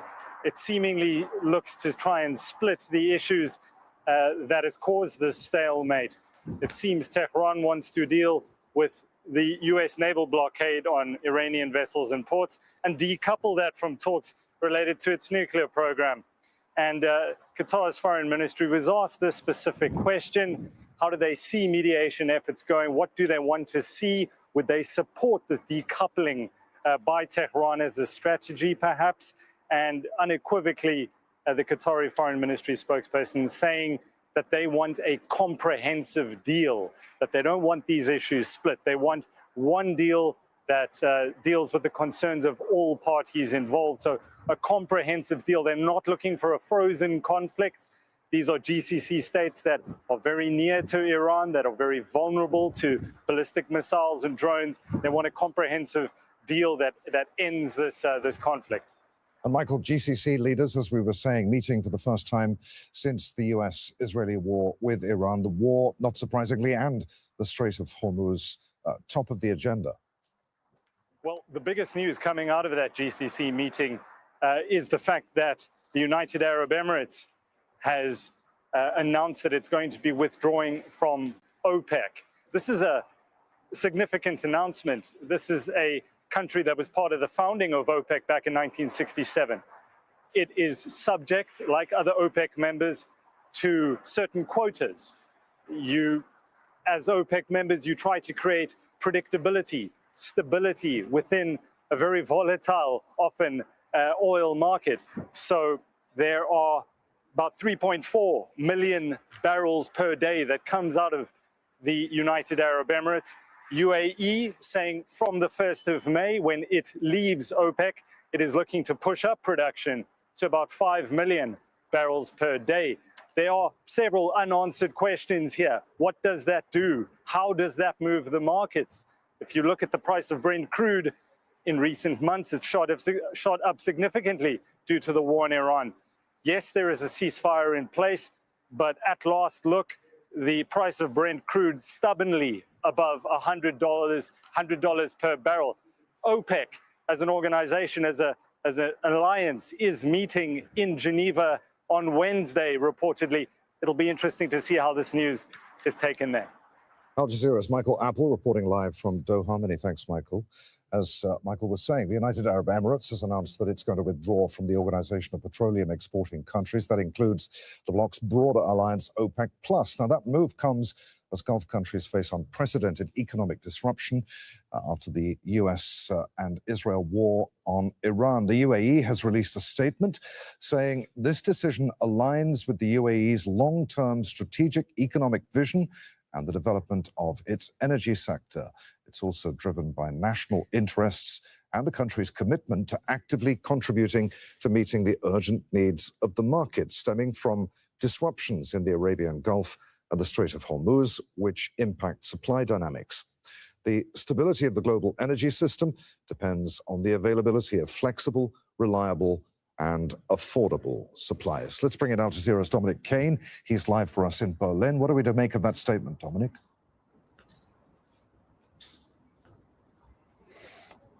it seemingly looks to try and split the issues that has caused this stalemate. It seems Tehran wants to deal with the US naval blockade on Iranian vessels and ports and decouple that from talks related to its nuclear program. And Qatar's foreign ministry was asked this specific question. How do they see mediation efforts going? What do they want to see? Would they support this decoupling by Tehran as a strategy, perhaps? And unequivocally, the Qatari foreign ministry spokesperson saying that they want a comprehensive deal, that they don't want these issues split. They want one deal that deals with the concerns of all parties involved. So a comprehensive deal. They're not looking for a frozen conflict. These are GCC states that are very near to Iran, that are very vulnerable to ballistic missiles and drones. They want a comprehensive deal that ends this conflict. And Michael, GCC leaders, as we were saying, meeting for the first time since the US-Israeli war with Iran. The war, not surprisingly, and the Strait of Hormuz, top of the agenda. Well, the biggest news coming out of that GCC meeting is the fact that the United Arab Emirates has announced that it's going to be withdrawing from OPEC. This is a significant announcement. This is a country that was part of the founding of OPEC back in 1967. It is subject, like other OPEC members, to certain quotas. You, as OPEC members, you try to create predictability, stability within a very volatile, often oil market. So there are about 3.4 million barrels per day that comes out of the United Arab Emirates. UAE saying from the 1st of May, when it leaves OPEC, it is looking to push up production to about 5 million barrels per day. There are several unanswered questions here. What does that do? How does that move the markets? If you look at the price of Brent crude in recent months, it's shot up significantly due to the war in Iran. Yes, there is a ceasefire in place, but at last look, the price of Brent crude stubbornly above $100 per barrel. OPEC, as an organization, as an alliance, is meeting in Geneva on Wednesday, reportedly. It'll be interesting to see how this news is taken there. Al Jazeera's Michael Apple reporting live from Doha. Many thanks, Michael. As Michael was saying, the United Arab Emirates has announced that it's going to withdraw from the Organization of Petroleum Exporting Countries. That includes the bloc's broader alliance, OPEC+. Now, that move comes as Gulf countries face unprecedented economic disruption after the US and Israel war on Iran. The UAE has released a statement saying this decision aligns with the UAE's long-term strategic economic vision and the development of its energy sector. It's also driven by national interests and the country's commitment to actively contributing to meeting the urgent needs of the market stemming from disruptions in the Arabian Gulf and the Strait of Hormuz, which impact supply dynamics. The stability of the global energy system depends on the availability of flexible, reliable, and affordable supplies. Let's bring in Al Jazeera's Dominic Kane. He's live for us in Berlin. What are we to make of that statement, Dominic?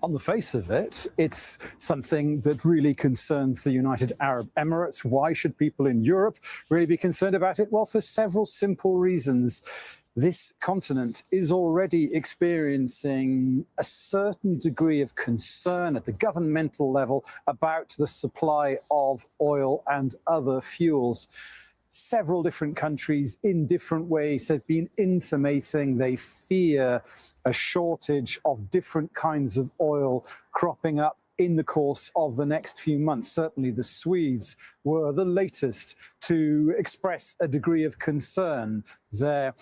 On the face of it, it's something that really concerns the United Arab Emirates. Why should people in Europe really be concerned about it? Well, for several simple reasons. This continent is already experiencing a certain degree of concern at the governmental level about the supply of oil and other fuels. Several different countries in different ways have been intimating they fear a shortage of different kinds of oil cropping up in the course of the next few months. Certainly the Swedes were the latest to express a degree of concern. Their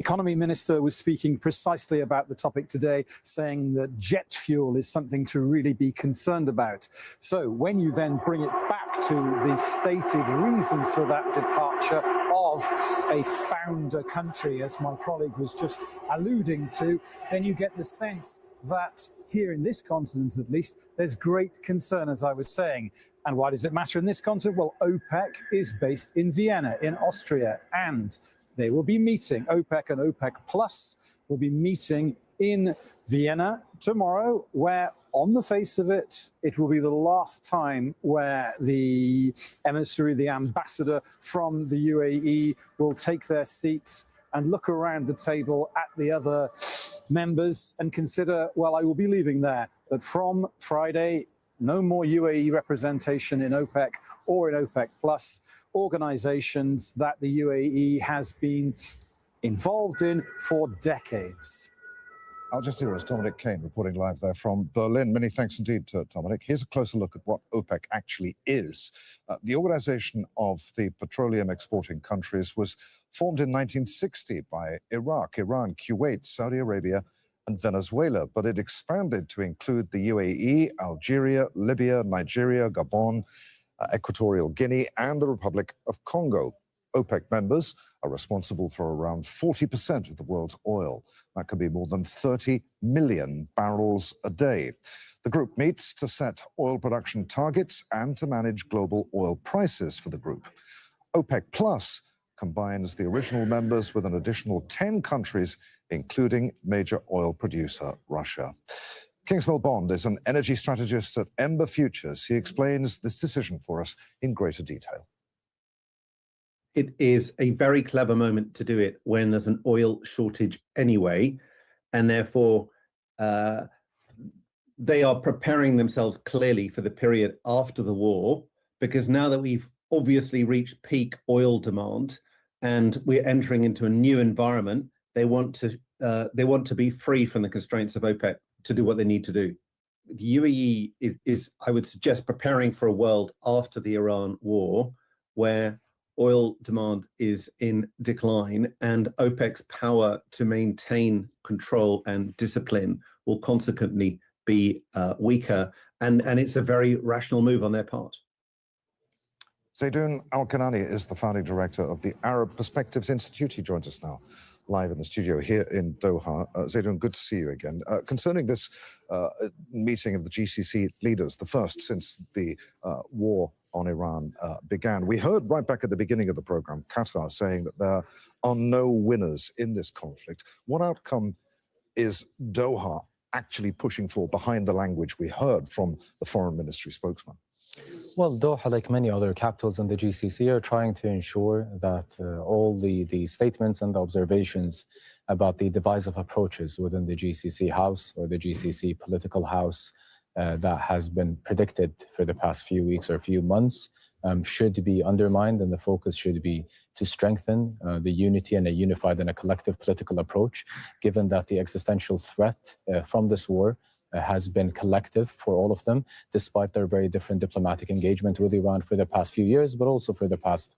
economy minister was speaking precisely about the topic today, saying that jet fuel is something to really be concerned about. So when you then bring it back to the stated reasons for that departure of a founder country, as my colleague was just alluding to, then you get the sense that here in this continent, at least, there's great concern, as I was saying. And why does it matter in this continent? Well, OPEC is based in Vienna, in Austria, and they will be meeting, OPEC and OPEC Plus will be meeting in Vienna tomorrow, where on the face of it, it will be the last time where the emissary, the ambassador from the UAE will take their seats and look around the table at the other members and consider, well, I will be leaving there. But from Friday, no more UAE representation in OPEC or in OPEC Plus, organizations that the UAE has been involved in for decades. Al Jazeera's Dominic Kane reporting live there from Berlin. Many thanks indeed to Dominic. Here's a closer look at what OPEC actually is. The Organization of the Petroleum Exporting Countries was formed in 1960 by Iraq, Iran, Kuwait, Saudi Arabia, and Venezuela, but it expanded to include the UAE, Algeria, Libya, Nigeria, Gabon, Equatorial Guinea, and the Republic of Congo. OPEC members are responsible for around 40% of the world's oil. That could be more than 30 million barrels a day. The group meets to set oil production targets and to manage global oil prices for the group. OPEC Plus combines the original members with an additional 10 countries, including major oil producer Russia. Kingsmill Bond is an energy strategist at Ember Futures. He explains this decision for us in greater detail. It is a very clever moment to do it when there's an oil shortage anyway, and therefore they are preparing themselves clearly for the period after the war, because now that we've obviously reached peak oil demand and we're entering into a new environment, they want to be free from the constraints of OPEC to do what they need to do. The UAE is, I would suggest, preparing for a world after the Iran war where oil demand is in decline and OPEC's power to maintain control and discipline will consequently be weaker. And it's a very rational move on their part. Zaydoun Al-Kanani is the founding director of the Arab Perspectives Institute. He joins us now live in the studio here in Doha. Zaydoun, good to see you again. Concerning this meeting of the GCC leaders, the first since the war on Iran began, we heard right back at the beginning of the program, Qatar saying that there are no winners in this conflict. What outcome is Doha actually pushing for behind the language we heard from the foreign ministry spokesman? Well, Doha, like many other capitals in the GCC, are trying to ensure that all the statements and the observations about the divisive approaches within the GCC house or the GCC political house that has been predicted for the past few weeks or few months should be undermined, and the focus should be to strengthen the unity and a unified and a collective political approach, given that the existential threat from this war has been collective for all of them, despite their very different diplomatic engagement with Iran for the past few years, but also for the past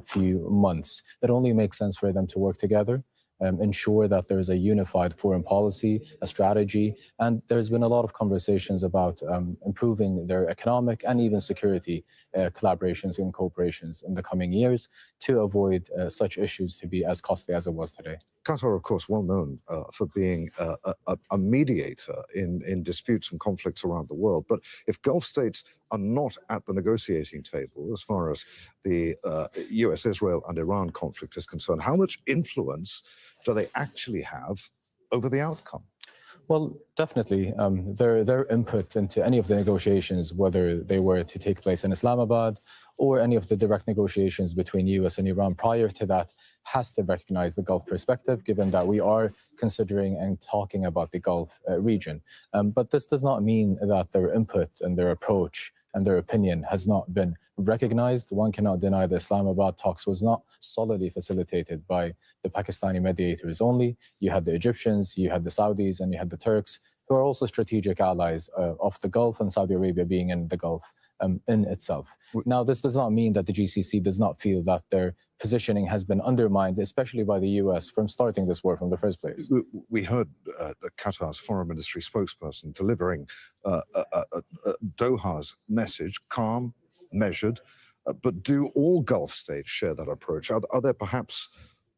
few months. It only makes sense for them to work together, ensure that there is a unified foreign policy, a strategy, and there's been a lot of conversations about improving their economic and even security collaborations and cooperations in the coming years to avoid such issues to be as costly as it was today. Qatar, of course, well known for being a mediator in disputes and conflicts around the world. But if Gulf states are not at the negotiating table as far as the US, Israel and Iran conflict is concerned, how much influence do they actually have over the outcome? Well, definitely. Their input into any of the negotiations, whether they were to take place in Islamabad or any of the direct negotiations between US and Iran prior to that, has to recognize the Gulf perspective, given that we are considering and talking about the Gulf region. But this does not mean that their input and their approach and their opinion has not been recognized. One cannot deny the Islamabad talks was not solidly facilitated by the Pakistani mediators only. You had the Egyptians, you had the Saudis, and you had the Turks who are also strategic allies of the Gulf, and Saudi Arabia being in the Gulf in itself. Now, this does not mean that the GCC does not feel that their positioning has been undermined, especially by the US, from starting this war from the first place. We heard Qatar's foreign ministry spokesperson delivering Doha's message, calm, measured, but do all Gulf states share that approach? Are there perhaps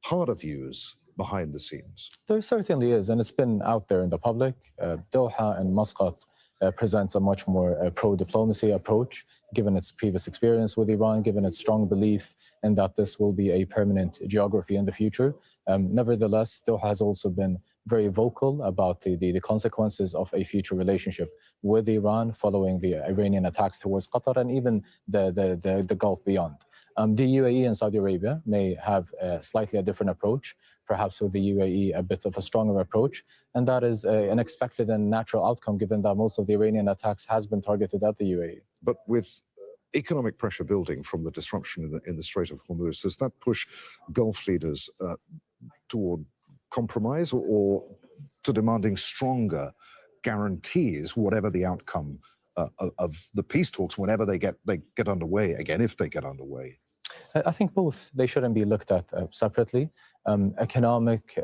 harder views behind the scenes? There certainly is, and it's been out there in the public. Doha and Muscat presents a much more pro-diplomacy approach, given its previous experience with Iran, given its strong belief in that this will be a permanent geography in the future. Nevertheless, Doha has also been very vocal about the consequences of a future relationship with Iran following the Iranian attacks towards Qatar and even the Gulf beyond. The UAE and Saudi Arabia may have slightly a different approach, perhaps with the UAE a bit of a stronger approach, and that is an expected and natural outcome given that most of the Iranian attacks has been targeted at the UAE. But with economic pressure building from the disruption in the Strait of Hormuz, does that push Gulf leaders toward compromise or to demanding stronger guarantees, whatever the outcome of the peace talks, whenever they get underway again, if they get underway? I think both. They shouldn't be looked at separately. Economic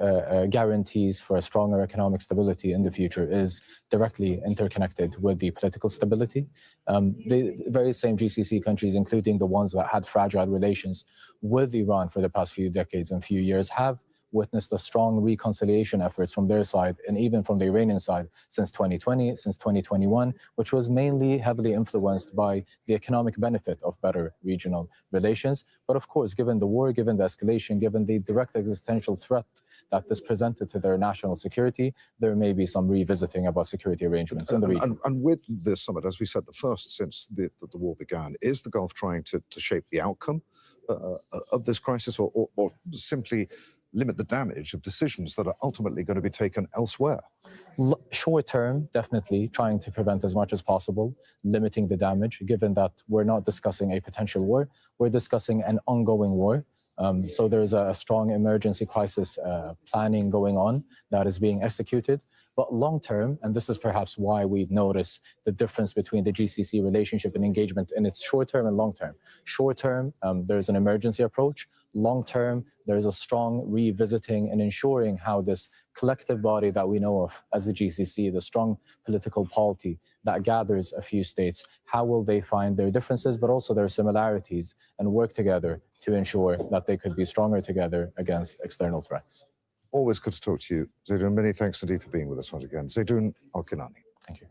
guarantees for a stronger economic stability in the future is directly interconnected with the political stability. The very same GCC countries, including the ones that had fragile relations with Iran for the past few decades and few years, have witnessed a strong reconciliation efforts from their side and even from the Iranian side since 2020, since 2021, which was mainly heavily influenced by the economic benefit of better regional relations. But of course, given the war, given the escalation, given the direct existential threat that this presented to their national security, there may be some revisiting about security arrangements in the region. And with this summit, as we said, the first since the war began, is the Gulf trying to shape the outcome of this crisis or simply limit the damage of decisions that are ultimately going to be taken elsewhere? Short term, definitely trying to prevent as much as possible, limiting the damage, given that we're not discussing a potential war, we're discussing an ongoing war. So there's a strong emergency crisis planning going on that is being executed. But long term, and this is perhaps why we notice the difference between the GCC relationship and engagement in its short term and long term. Short term, there's an emergency approach. Long term, there's a strong revisiting and ensuring how this collective body that we know of as the GCC, the strong political polity that gathers a few states, how will they find their differences, but also their similarities and work together to ensure that they could be stronger together against external threats. Always good to talk to you, Zaydoun. Many thanks indeed for being with us once again. Zaydoun Al-Kinani. Thank you.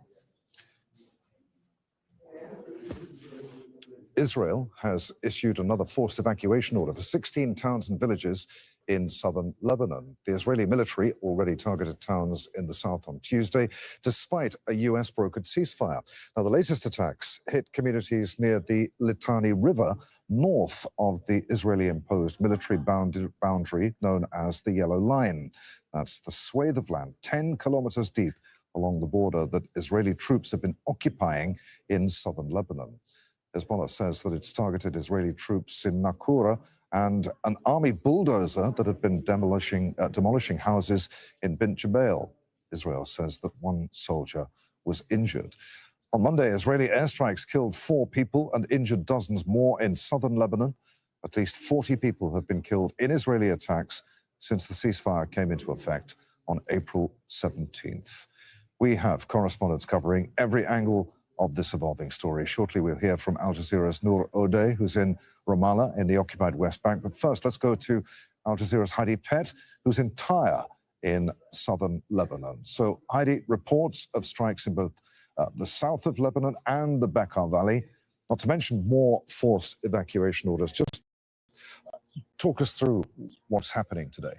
Israel has issued another forced evacuation order for 16 towns and villages in southern Lebanon. The Israeli military already targeted towns in the south on Tuesday, despite a US brokered ceasefire. Now, the latest attacks hit communities near the Litani River, north of the Israeli-imposed military boundary known as the Yellow Line. That's the swathe of land 10 kilometers deep along the border that Israeli troops have been occupying in southern Lebanon. Hezbollah says that it's targeted Israeli troops in Nakura and an army bulldozer that had been demolishing houses in Bint Jbeil. Israel says that one soldier was injured. On Monday, Israeli airstrikes killed 4 people and injured dozens more in southern Lebanon. At least 40 people have been killed in Israeli attacks since the ceasefire came into effect on April 17th. We have correspondents covering every angle of this evolving story. Shortly, we'll hear from Al Jazeera's Noor Odeh, who's in Ramallah in the occupied West Bank. But first, let's go to Al Jazeera's Heidi Pett, who's in Tyre in southern Lebanon. So, Heidi, reports of strikes in both the south of Lebanon and the Bekaa Valley, not to mention more forced evacuation orders. Just talk us through what's happening today.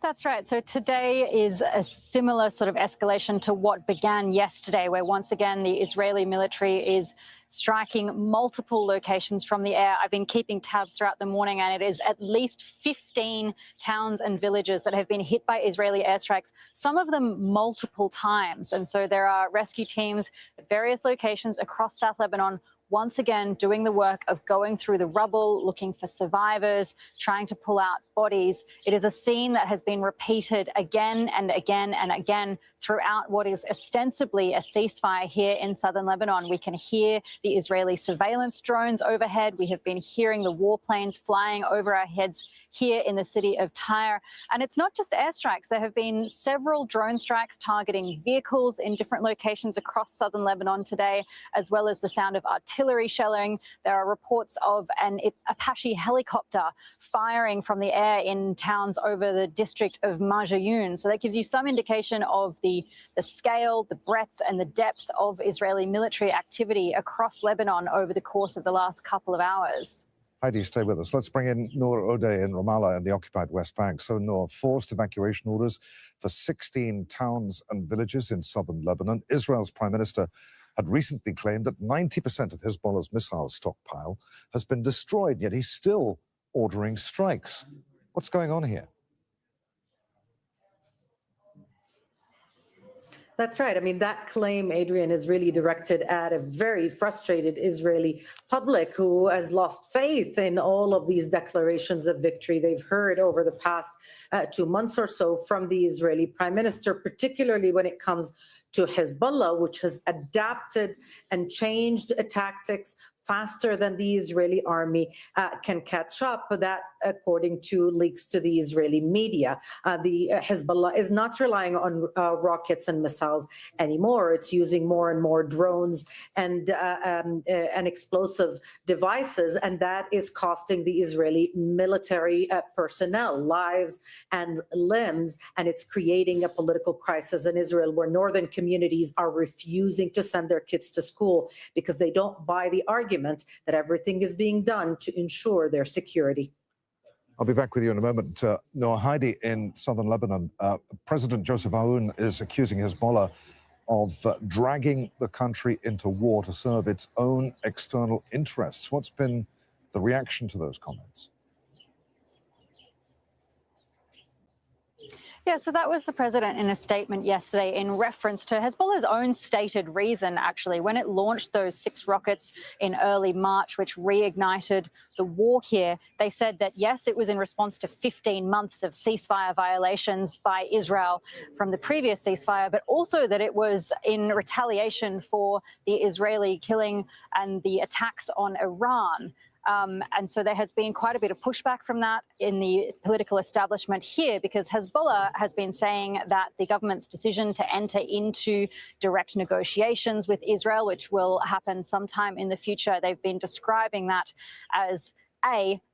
That's right. So today is a similar sort of escalation to what began yesterday, where once again the Israeli military is striking multiple locations from the air. I've been keeping tabs throughout the morning, and it is at least 15 towns and villages that have been hit by Israeli airstrikes, some of them multiple times. And so there are rescue teams at various locations across South Lebanon once again doing the work of going through the rubble, looking for survivors, trying to pull out bodies. It is a scene that has been repeated again and again and again throughout what is ostensibly a ceasefire here in southern Lebanon. We can hear the Israeli surveillance drones overhead. We have been hearing the warplanes flying over our heads here in the city of Tyre. And it's not just airstrikes. There have been several drone strikes targeting vehicles in different locations across southern Lebanon today, as well as the sound of artillery shelling. There are reports of an Apache helicopter firing from the air in towns over the district of Marjayoun. So that gives you some indication of the scale, the breadth and the depth of Israeli military activity across Lebanon over the course of the last couple of hours. Heidi, stay with us. Let's bring in Noor Odeh in Ramallah in the occupied West Bank. So, Noor, forced evacuation orders for 16 towns and villages in southern Lebanon. Israel's prime minister had recently claimed that 90% of Hezbollah's missile stockpile has been destroyed, yet he's still ordering strikes. What's going on here? That's right. I mean, that claim, Adrian, is really directed at a very frustrated Israeli public who has lost faith in all of these declarations of victory they've heard over the past 2 months or so from the Israeli prime minister, particularly when it comes to Hezbollah, which has adapted and changed tactics faster than the Israeli army can catch up. That, according to leaks to the Israeli media, the Hezbollah is not relying on rockets and missiles anymore. It's using more and more drones and explosive devices, and that is costing the Israeli military personnel lives and limbs, and it's creating a political crisis in Israel where northern communities are refusing to send their kids to school because they don't buy the argument that everything is being done to ensure their security. I'll be back with you in a moment. Noor, Heidi in southern Lebanon. President Joseph Aoun is accusing Hezbollah of dragging the country into war to serve its own external interests. What's been the reaction to those comments? Yeah, so that was the president in a statement yesterday in reference to Hezbollah's own stated reason, actually, when it launched those 6 rockets in early March, which reignited the war here. They said that, yes, it was in response to 15 months of ceasefire violations by Israel from the previous ceasefire, but also that it was in retaliation for the Israeli killing and the attacks on Iran. And so there has been quite a bit of pushback from that in the political establishment here, because Hezbollah has been saying that the government's decision to enter into direct negotiations with Israel, which will happen sometime in the future, they've been describing that as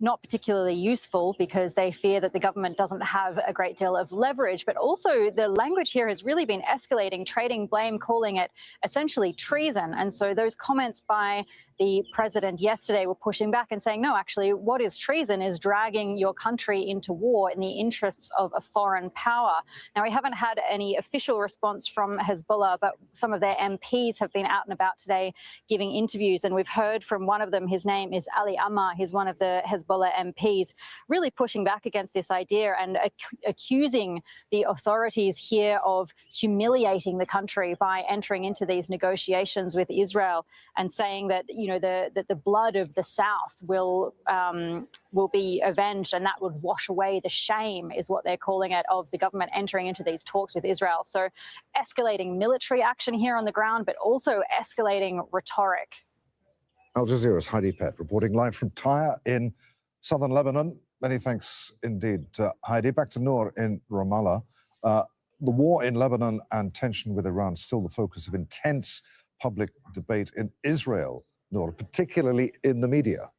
not particularly useful because they fear that the government doesn't have a great deal of leverage, but also the language here has really been escalating, trading blame, calling it essentially treason. And so those comments by the president yesterday were pushing back and saying, no, actually, what is treason is dragging your country into war in the interests of a foreign power. Now, we haven't had any official response from Hezbollah, but some of their MPs have been out and about today giving interviews. And we've heard from one of them, his name is Ali Ammar. He's one of the Hezbollah MPs, really pushing back against this idea and accusing the authorities here of humiliating the country by entering into these negotiations with Israel and saying that, you know, the blood of the South will be avenged, and that would wash away the shame, is what they're calling it, of the government entering into these talks with Israel. So escalating military action here on the ground, but also escalating rhetoric. Al Jazeera's Heidi Pett reporting live from Tyre in southern Lebanon. Many thanks indeed, Heidi. Back to Noor in Ramallah. The war in Lebanon and tension with Iran still the focus of intense public debate in Israel, Noor, particularly in the media.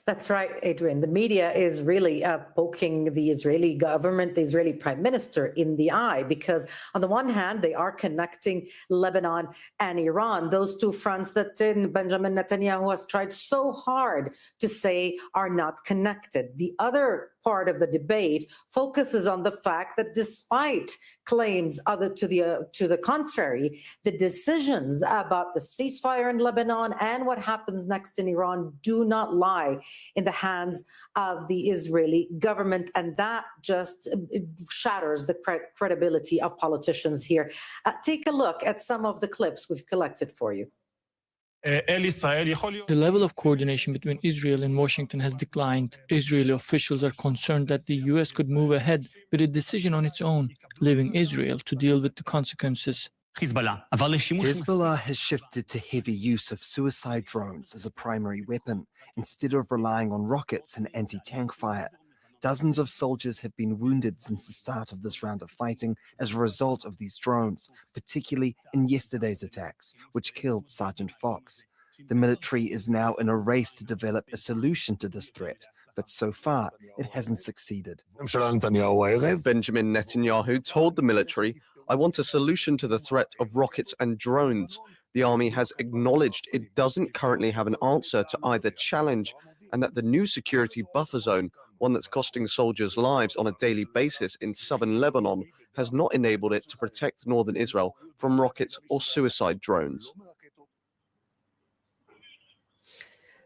That's right, Adrian. The media is really poking the Israeli government, the Israeli prime minister in the eye, because on the one hand, they are connecting Lebanon and Iran, those two fronts that Benjamin Netanyahu has tried so hard to say are not connected. The other part of the debate focuses on the fact that despite claims to the contrary, the decisions about the ceasefire in Lebanon and what happens next in Iran do not lie in the hands of the Israeli government, and that just shatters the credibility of politicians here. Take a look at some of the clips we've collected for you. The level of coordination between Israel and Washington has declined. Israeli officials are concerned that the U.S. could move ahead with a decision on its own, leaving Israel to deal with the consequences. Hezbollah has shifted to heavy use of suicide drones as a primary weapon, instead of relying on rockets and anti-tank fire. Dozens of soldiers have been wounded since the start of this round of fighting as a result of these drones, particularly in yesterday's attacks, which killed Sergeant Fox. The military is now in a race to develop a solution to this threat, but so far it hasn't succeeded. Benjamin Netanyahu told the military, "I want a solution to the threat of rockets and drones." The army has acknowledged it doesn't currently have an answer to either challenge, and that the new security buffer zone, one that's costing soldiers lives on a daily basis in southern Lebanon, has not enabled it to protect northern Israel from rockets or suicide drones.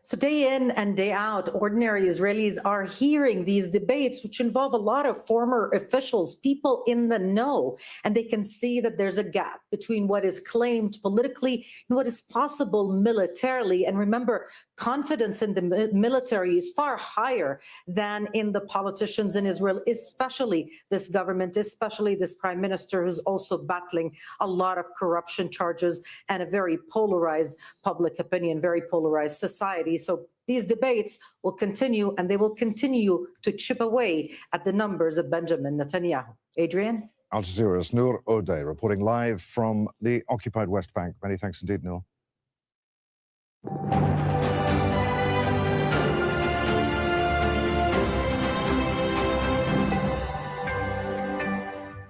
So day in and day out, ordinary Israelis are hearing these debates, which involve a lot of former officials, people in the know, and they can see that there's a gap between what is claimed politically and what is possible militarily. And remember, confidence in the military is far higher than in the politicians in Israel, especially this government, especially this prime minister, who's also battling a lot of corruption charges and a very polarized public opinion, very polarized society. So these debates will continue, and they will continue to chip away at the numbers of Benjamin Netanyahu. Adrian? Al Jazeera's Noor O'Day reporting live from the occupied West Bank. Many thanks indeed, Noor.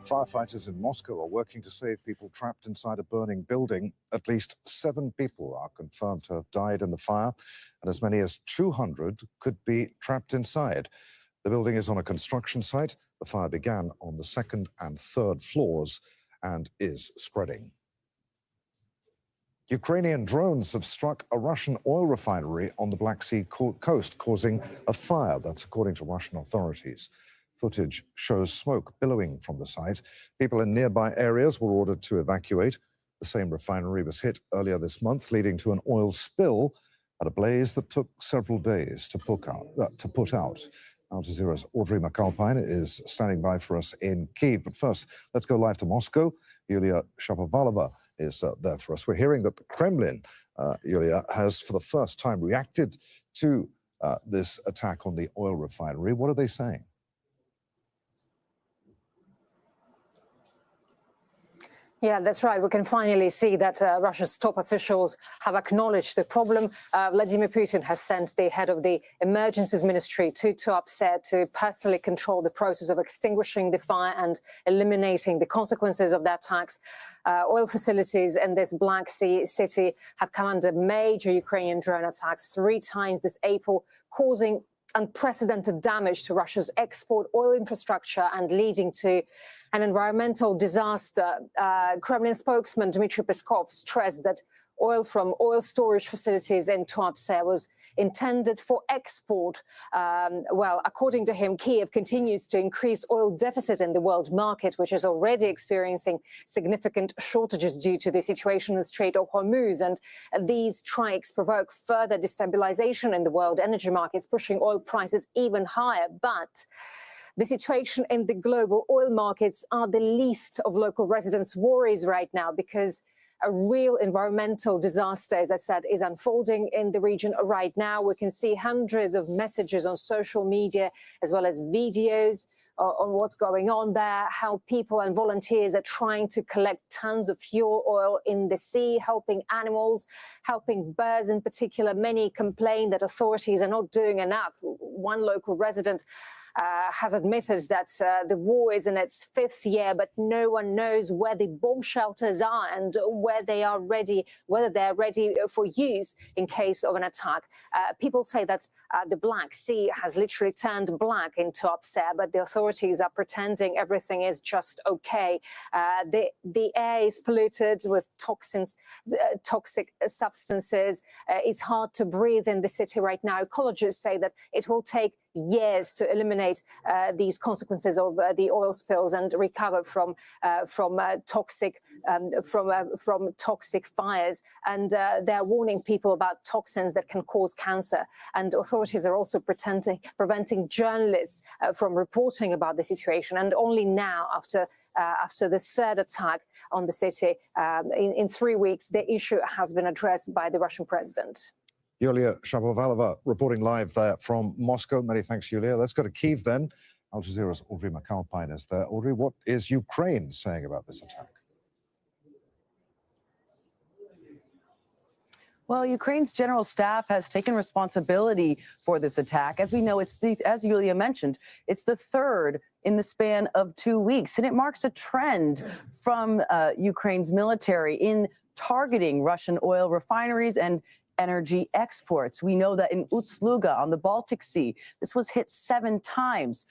Firefighters in Moscow are working to save people trapped inside a burning building. At least 7 people are confirmed to have died in the fire, and as many as 200 could be trapped inside. The building is on a construction site. The fire began on the 2nd and 3rd floors and is spreading. Ukrainian drones have struck a Russian oil refinery on the Black Sea coast, causing a fire. That's according to Russian authorities. Footage shows smoke billowing from the site. People in nearby areas were ordered to evacuate. The same refinery was hit earlier this month, leading to an oil spill at a blaze that took several days to put out. Al Jazeera's Audrey McAlpine is standing by for us in Kyiv. But first, let's go live to Moscow. Yulia Shapovalova is there for us. We're hearing that the Kremlin, Yulia, has for the first time reacted to this attack on the oil refinery. What are they saying? Yeah, that's right. We can finally see that Russia's top officials have acknowledged the problem. Vladimir Putin has sent the head of the emergencies ministry to Tuapse to personally control the process of extinguishing the fire and eliminating the consequences of the attacks. Oil facilities in this Black Sea city have come under major Ukrainian drone attacks 3 times this April, causing unprecedented damage to Russia's export oil infrastructure and leading to an environmental disaster. Kremlin spokesman Dmitry Peskov stressed that oil from oil storage facilities in Tuapse was intended for export. Well, according to him, Kyiv continues to increase oil deficit in the world market, which is already experiencing significant shortages due to the situation in the Strait of Hormuz. And these strikes provoke further destabilization in the world energy markets, pushing oil prices even higher. But the situation in the global oil markets are the least of local residents' worries right now, because a real environmental disaster, as I said, is unfolding in the region right now. We can see hundreds of messages on social media, as well as videos on what's going on there, how people and volunteers are trying to collect tons of fuel oil in the sea, helping animals, helping birds in particular. Many complain that authorities are not doing enough. One local resident has admitted that the war is in its 5th year, but no one knows where the bomb shelters are and whether they're ready for use in case of an attack. People say that the Black Sea has literally turned black in Tuapse, but the authorities are pretending everything is just okay. The air is polluted with toxic substances. It's hard to breathe in the city right now. Ecologists say that it will take years to eliminate these consequences of the oil spills and recover from toxic fires. And they're warning people about toxins that can cause cancer. And authorities are also preventing journalists from reporting about the situation. And only now, after the 3rd attack on the city in 3 weeks, the issue has been addressed by the Russian president. Yulia Shapovalova reporting live there from Moscow. Many thanks, Yulia. Let's go to Kyiv then. Al Jazeera's Audrey McAlpine is there. Audrey, what is Ukraine saying about this attack? Well, Ukraine's general staff has taken responsibility for this attack. As we know, as Yulia mentioned, it's the 3rd in the span of 2 weeks, and it marks a trend from Ukraine's military in targeting Russian oil refineries and energy exports. We know that in Ust-Luga on the Baltic Sea, this was hit 7 times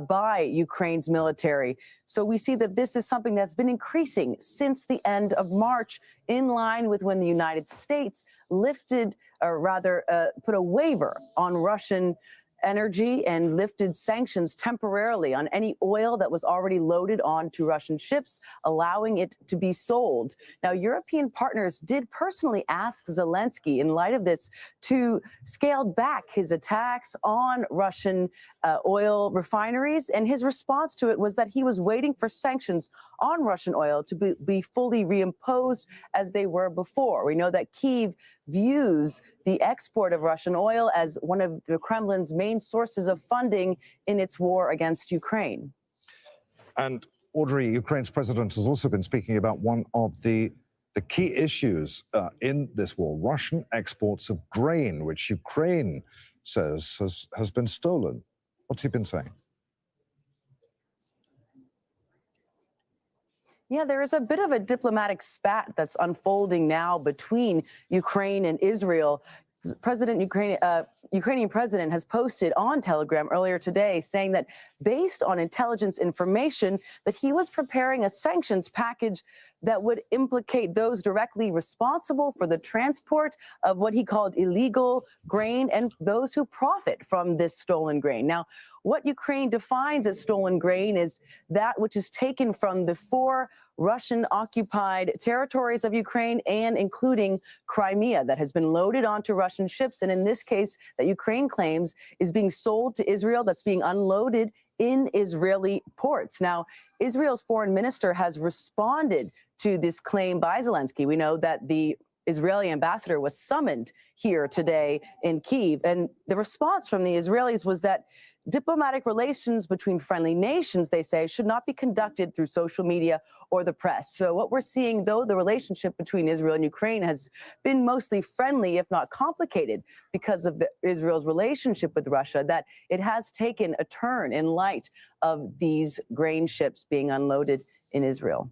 by Ukraine's military. So we see that this is something that's been increasing since the end of March, in line with when the United States lifted, or rather put a waiver on Russian energy and lifted sanctions temporarily on any oil that was already loaded onto Russian ships, allowing it to be sold. Now, European partners did personally ask Zelensky, in light of this, to scale back his attacks on Russian oil refineries. And his response to it was that he was waiting for sanctions on Russian oil to be fully reimposed as they were before. We know that Kyiv views the export of Russian oil as one of the Kremlin's main sources of funding in its war against Ukraine. And Audrey, Ukraine's president has also been speaking about one of the key issues in this war, Russian exports of grain, which Ukraine says has been stolen. What's he been saying? Yeah, there is a bit of a diplomatic spat that's unfolding now between Ukraine and Israel. Ukrainian president has posted on Telegram earlier today saying that based on intelligence information that he was preparing a sanctions package that would implicate those directly responsible for the transport of what he called illegal grain and those who profit from this stolen grain. Now, what Ukraine defines as stolen grain is that which is taken from the 4 Russian-occupied territories of Ukraine, and including Crimea, that has been loaded onto Russian ships, and in this case, that Ukraine claims is being sold to Israel, that's being unloaded in Israeli ports. Now, Israel's foreign minister has responded to this claim by Zelensky. We know that the Israeli ambassador was summoned here today in Kyiv, and the response from the Israelis was that diplomatic relations between friendly nations, they say, should not be conducted through social media or the press. So what we're seeing, though, the relationship between Israel and Ukraine has been mostly friendly, if not complicated, because of Israel's relationship with Russia, that it has taken a turn in light of these grain ships being unloaded in Israel.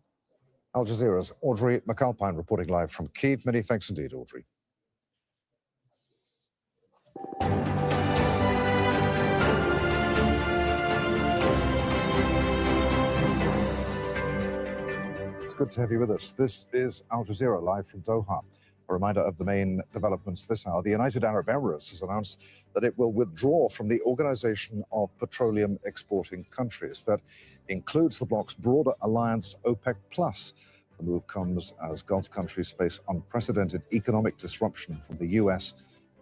Al Jazeera's Audrey McAlpine reporting live from Kyiv. Many thanks indeed, Audrey. It's good to have you with us. This is Al Jazeera live from Doha. A reminder of the main developments this hour. The United Arab Emirates has announced that it will withdraw from the Organization of Petroleum Exporting Countries. That includes the bloc's broader alliance, OPEC+. The move comes as Gulf countries face unprecedented economic disruption from the US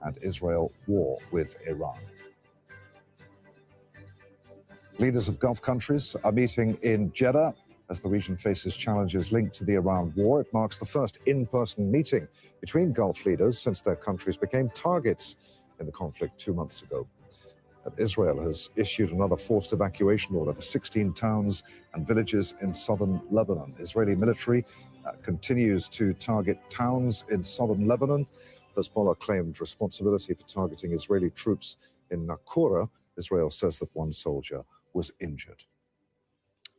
and Israel war with Iran. Leaders of Gulf countries are meeting in Jeddah as the region faces challenges linked to the Iran war. It marks the first in-person meeting between Gulf leaders since their countries became targets in the conflict 2 months ago. But Israel has issued another forced evacuation order for 16 towns and villages in southern Lebanon. Israeli military continues to target towns in southern Lebanon. Hezbollah claimed responsibility for targeting Israeli troops in Naqoura. Israel says that one soldier was injured.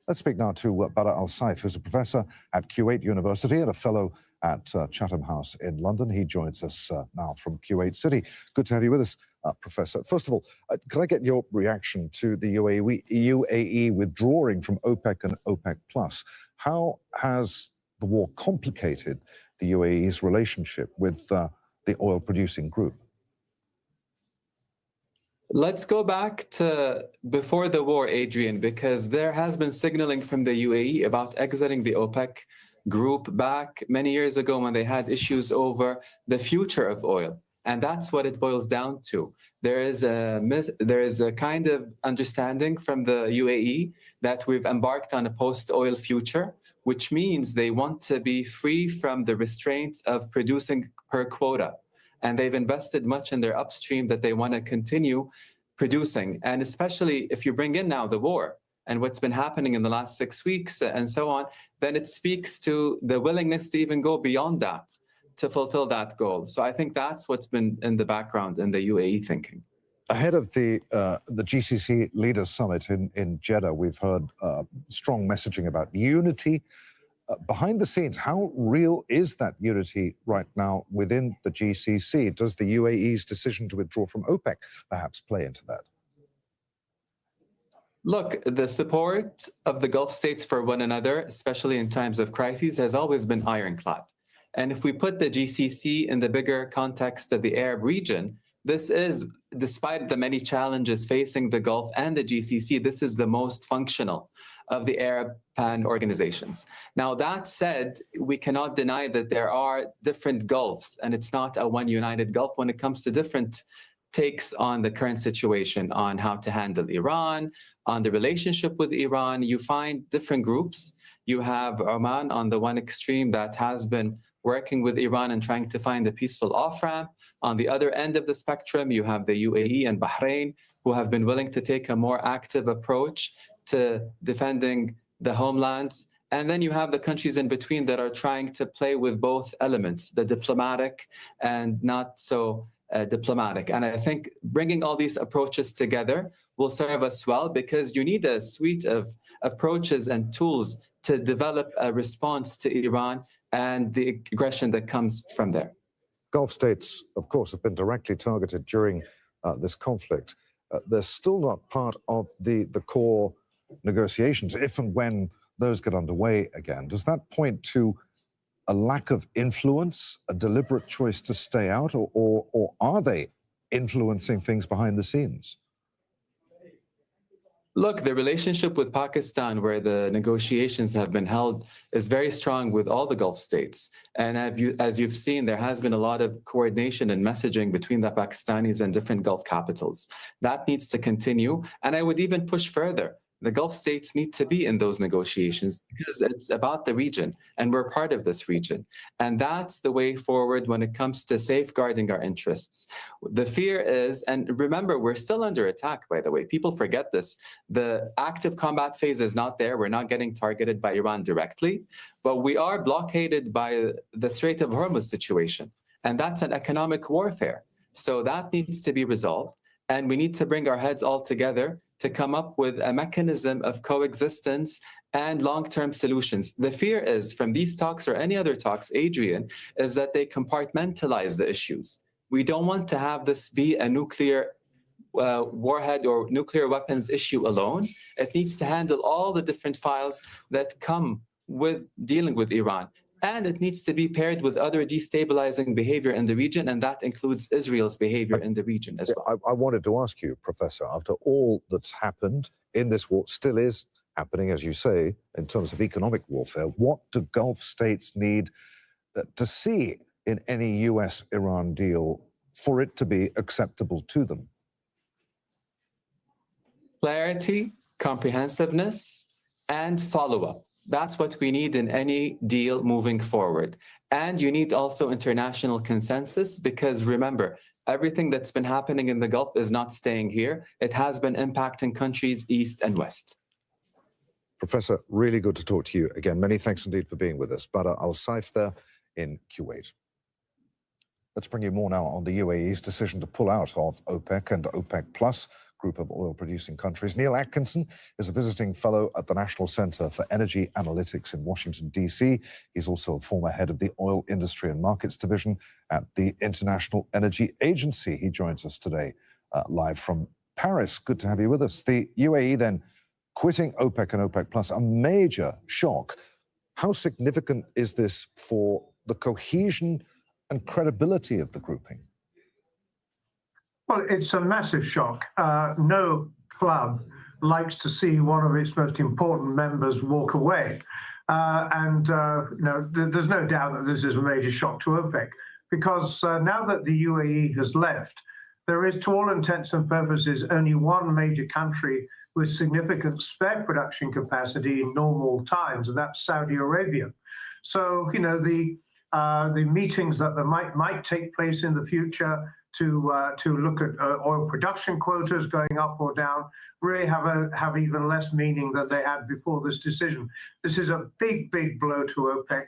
Let's speak now to Bara Al-Saif, who's a professor at Kuwait University and a fellow at Chatham House in London. He joins us now from Kuwait City. Good to have you with us, Professor. First of all, could I get your reaction to the UAE withdrawing from OPEC and OPEC+? How has the war complicated the UAE's relationship with the oil-producing group? Let's go back to before the war, Adrian, because there has been signaling from the UAE about exiting the OPEC group back many years ago when they had issues over the future of oil. And that's what it boils down to. There is a kind of understanding from the UAE that we've embarked on a post-oil future, which means they want to be free from the restraints of producing per quota. And they've invested much in their upstream that they want to continue producing. And especially if you bring in now the war and what's been happening in the last 6 weeks and so on, then it speaks to the willingness to even go beyond that to fulfill that goal. So I think that's what's been in the background in the UAE thinking. Ahead of the GCC Leaders Summit in Jeddah, we've heard strong messaging about unity. Behind the scenes, how real is that unity right now within the GCC? Does the UAE's decision to withdraw from OPEC perhaps play into that? Look, the support of the Gulf states for one another, especially in times of crises, has always been ironclad. And if we put the GCC in the bigger context of the Arab region, this is, despite the many challenges facing the Gulf and the GCC, this is the most functional of the Arab Pan organizations. Now, that said, we cannot deny that there are different Gulfs, and it's not a one united Gulf when it comes to different takes on the current situation, on how to handle Iran, on the relationship with Iran. You find different groups. You have Oman on the one extreme that has been working with Iran and trying to find a peaceful off-ramp. On the other end of the spectrum, you have the UAE and Bahrain, who have been willing to take a more active approach to defending the homelands. And then you have the countries in between that are trying to play with both elements, the diplomatic and not so diplomatic. And I think bringing all these approaches together will serve us well, because you need a suite of approaches and tools to develop a response to Iran and the aggression that comes from there. Gulf states, of course, have been directly targeted during this conflict. They're still not part of the core negotiations, if and when those get underway again. Does that point to a lack of influence, a deliberate choice to stay out, or are they influencing things behind the scenes? Look, the relationship with Pakistan, where the negotiations have been held, is very strong with all the Gulf states. And as you've seen, there has been a lot of coordination and messaging between the Pakistanis and different Gulf capitals. That needs to continue. And I would even push further. The Gulf states need to be in those negotiations because it's about the region and we're part of this region. And that's the way forward when it comes to safeguarding our interests. The fear is, and remember, we're still under attack, by the way. People forget this. The active combat phase is not there. We're not getting targeted by Iran directly, but we are blockaded by the Strait of Hormuz situation. And that's an economic warfare. So that needs to be resolved. And we need to bring our heads all together to come up with a mechanism of coexistence and long-term solutions. The fear is from these talks or any other talks, Adrian, is that they compartmentalize the issues. We don't want to have this be a nuclear warhead or nuclear weapons issue alone. It needs to handle all the different files that come with dealing with Iran. And it needs to be paired with other destabilizing behavior in the region, and that includes Israel's behavior in the region as well. I wanted to ask you, Professor, after all that's happened in this war, still is happening, as you say, in terms of economic warfare, what do Gulf states need to see in any US-Iran deal for it to be acceptable to them? Clarity, comprehensiveness, and follow-up. That's what we need in any deal moving forward. And you need also international consensus, because remember, everything that's been happening in the Gulf is not staying here. It has been impacting countries east and west. Professor, really good to talk to you again. Many thanks indeed for being with us. Bara Al-Saif there in Kuwait. Let's bring you more now on the UAE's decision to pull out of OPEC and OPEC+. group of oil-producing countries. Neil Atkinson is a visiting fellow at the National Center for Energy Analytics in Washington, D.C. He's also a former head of the Oil Industry and Markets Division at the International Energy Agency. He joins us today live from Paris. Good to have you with us. The UAE then quitting OPEC and OPEC Plus, a major shock. How significant is this for the cohesion and credibility of the grouping? Well, it's a massive shock. No club likes to see one of its most important members walk away. There's no doubt that this is a major shock to OPEC, because now that the UAE has left, there is, to all intents and purposes, only one major country with significant spare production capacity in normal times, and that's Saudi Arabia. So, the meetings that there might take place in the future to look at oil production quotas going up or down really have even less meaning than they had before this decision. This is a big, big blow to OPEC,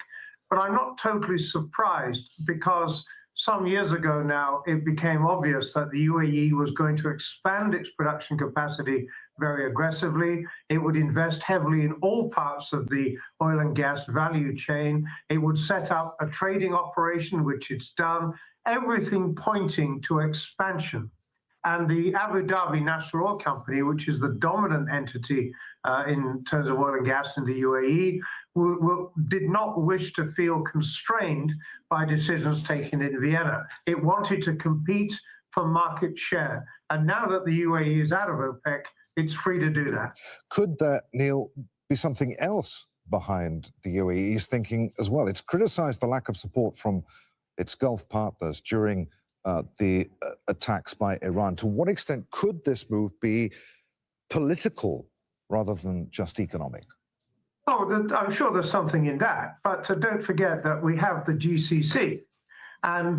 but I'm not totally surprised, because some years ago now it became obvious that the UAE was going to expand its production capacity very aggressively. It would invest heavily in all parts of the oil and gas value chain. It would set up a trading operation, which it's done, everything pointing to expansion. And the Abu Dhabi National Oil Company, which is the dominant entity in terms of oil and gas in the UAE, did not wish to feel constrained by decisions taken in Vienna. It wanted to compete for market share. And now that the UAE is out of OPEC, it's free to do that. Could there, Neil, be something else behind the UAE's thinking as well? It's criticized the lack of support from its Gulf partners during the attacks by Iran. To what extent could this move be political rather than just economic? Oh, I'm sure there's something in that. But don't forget that we have the GCC. And,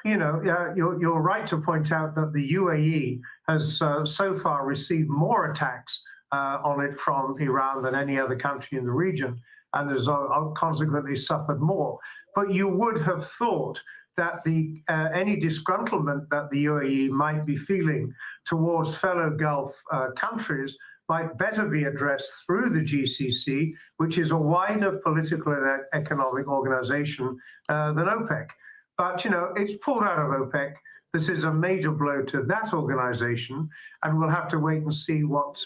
you're right to point out that the UAE has so far received more attacks on it from Iran than any other country in the region, and has consequently suffered more. But you would have thought that any disgruntlement that the UAE might be feeling towards fellow Gulf countries might better be addressed through the GCC, which is a wider political and economic organization than OPEC. But, it's pulled out of OPEC. This is a major blow to that organization, and we'll have to wait and see what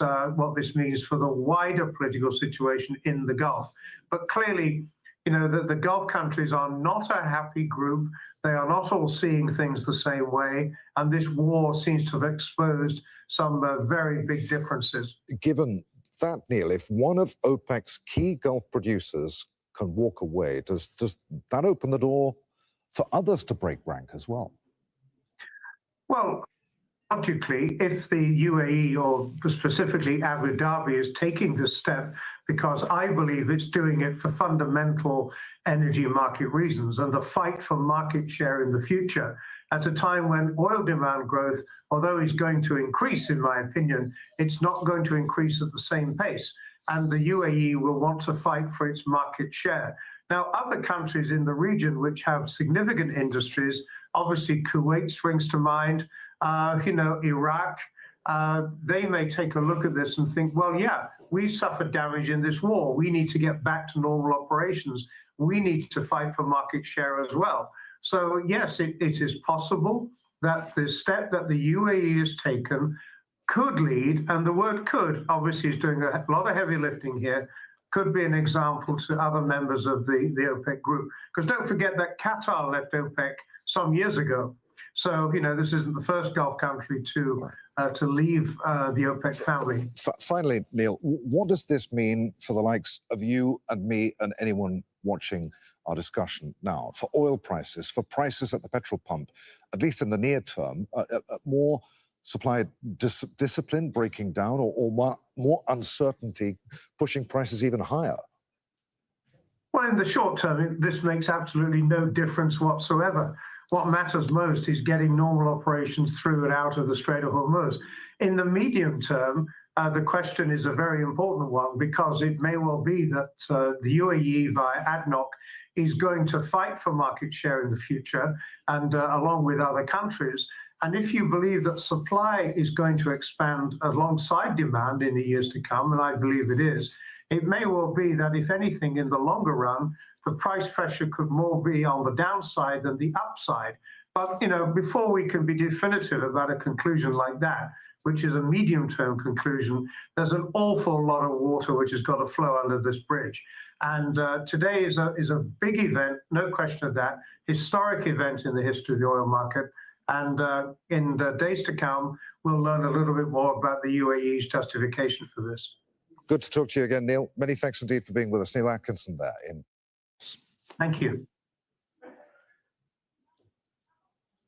this means for the wider political situation in the Gulf. But clearly, the Gulf countries are not a happy group. They are not all seeing things the same way, and this war seems to have exposed some very big differences. Given that, Neil, if one of OPEC's key Gulf producers can walk away, does that open the door for others to break rank as well? Well, logically, if the UAE, or specifically Abu Dhabi, is taking this step because I believe it's doing it for fundamental energy market reasons and the fight for market share in the future, at a time when oil demand growth, although is going to increase, in my opinion, it's not going to increase at the same pace. And the UAE will want to fight for its market share. Now, other countries in the region which have significant industries, obviously Kuwait springs to mind, Iraq, they may take a look at this and think, well, yeah, we suffered damage in this war. We need to get back to normal operations. We need to fight for market share as well. So, yes, it is possible that the step that the UAE has taken could lead, and the word could obviously is doing a lot of heavy lifting here, could be an example to other members of the OPEC group. Because don't forget that Qatar left OPEC some years ago. So, this isn't the first Gulf country to leave the OPEC family. Finally, Neil, what does this mean for the likes of you and me and anyone watching our discussion now, for oil prices, for prices at the petrol pump, at least in the near term, more supply discipline breaking down, or more uncertainty pushing prices even higher? Well, in the short term, this makes absolutely no difference whatsoever. What matters most is getting normal operations through and out of the Strait of Hormuz. In the medium term, the question is a very important one, because it may well be that the UAE via ADNOC is going to fight for market share in the future, and along with other countries. And if you believe that supply is going to expand alongside demand in the years to come, and I believe it is, it may well be that, if anything, in the longer run, the price pressure could more be on the downside than the upside. But, before we can be definitive about a conclusion like that, which is a medium-term conclusion, there's an awful lot of water which has got to flow under this bridge. And today is a big event, no question of that, historic event in the history of the oil market. And in the days to come, we'll learn a little bit more about the UAE's justification for this. Good to talk to you again, Neil. Many thanks indeed for being with us. Neil Atkinson there in. Thank you.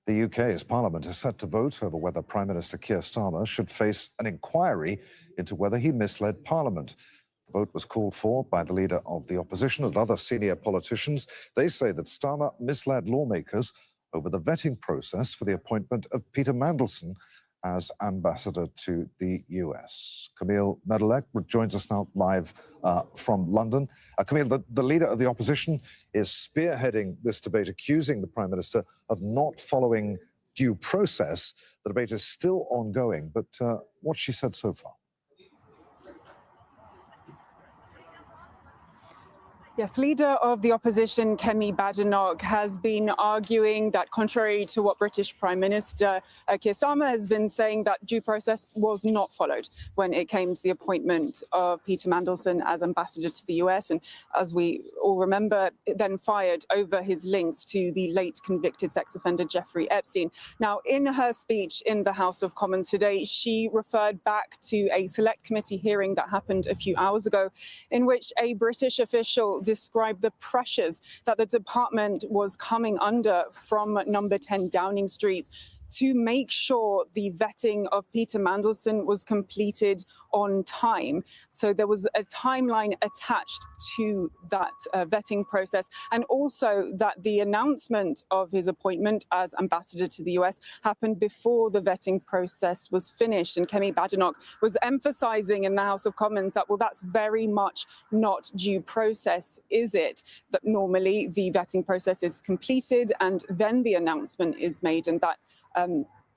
The UK's Parliament is set to vote over whether Prime Minister Keir Starmer should face an inquiry into whether he misled Parliament. The vote was called for by the leader of the opposition and other senior politicians. They say that Starmer misled lawmakers over the vetting process for the appointment of Peter Mandelson as ambassador to the US. Camille Nedelec joins us now live from London. Camille, the leader of the opposition is spearheading this debate, accusing the Prime Minister of not following due process. The debate is still ongoing, but what's she said so far? Yes, leader of the opposition, Kemi Badenoch, has been arguing that, contrary to what British Prime Minister Keir Starmer has been saying, that due process was not followed when it came to the appointment of Peter Mandelson as ambassador to the US. And as we all remember, then fired over his links to the late convicted sex offender Jeffrey Epstein. Now, in her speech in the House of Commons today, she referred back to a select committee hearing that happened a few hours ago, in which a British official described the pressures that the department was coming under from number 10 Downing Street to make sure the vetting of Peter Mandelson was completed on time. So there was a timeline attached to that vetting process, and also that the announcement of his appointment as ambassador to the US happened before the vetting process was finished. And Kemi Badenoch was emphasizing in the House of Commons that, well, that's very much not due process, is it? That normally the vetting process is completed and then the announcement is made, and that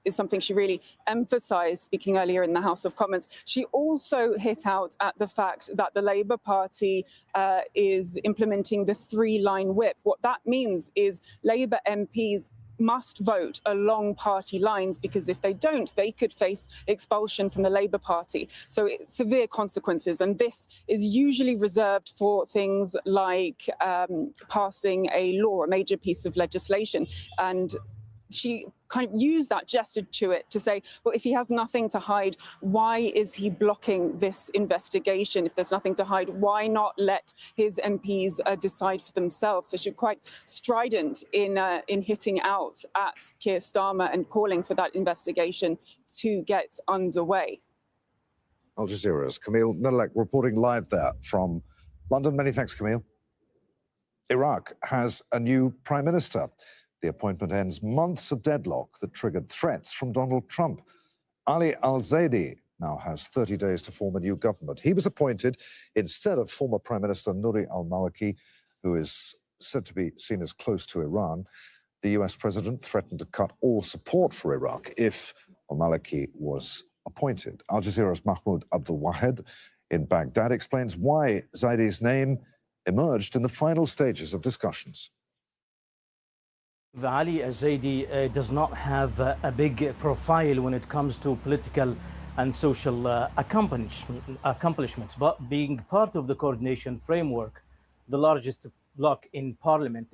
is something she really emphasised, speaking earlier in the House of Commons. She also hit out at the fact that the Labour Party is implementing the three-line whip. What that means is Labour MPs must vote along party lines, because if they don't, they could face expulsion from the Labour Party. So severe consequences. And this is usually reserved for things like passing a law, a major piece of legislation. And she kind of used that gesture to it to say, well, if he has nothing to hide, why is he blocking this investigation? If there's nothing to hide, why not let his MPs decide for themselves? So she's quite strident in hitting out at Keir Starmer and calling for that investigation to get underway. Al Jazeera's Camille Nedelec reporting live there from London. Many thanks, Camille. Iraq has a new prime minister. The appointment ends months of deadlock that triggered threats from Donald Trump. Ali al-Zaidi now has 30 days to form a new government. He was appointed instead of former Prime Minister Nouri al-Maliki, who is said to be seen as close to Iran. The US president threatened to cut all support for Iraq if al-Maliki was appointed. Al Jazeera's Mahmoud Abdul Wahed in Baghdad explains why Zaidi's name emerged in the final stages of discussions. Ali al-Zaidi does not have a big profile when it comes to political and social accomplishments, but being part of the coordination framework, the largest bloc in parliament,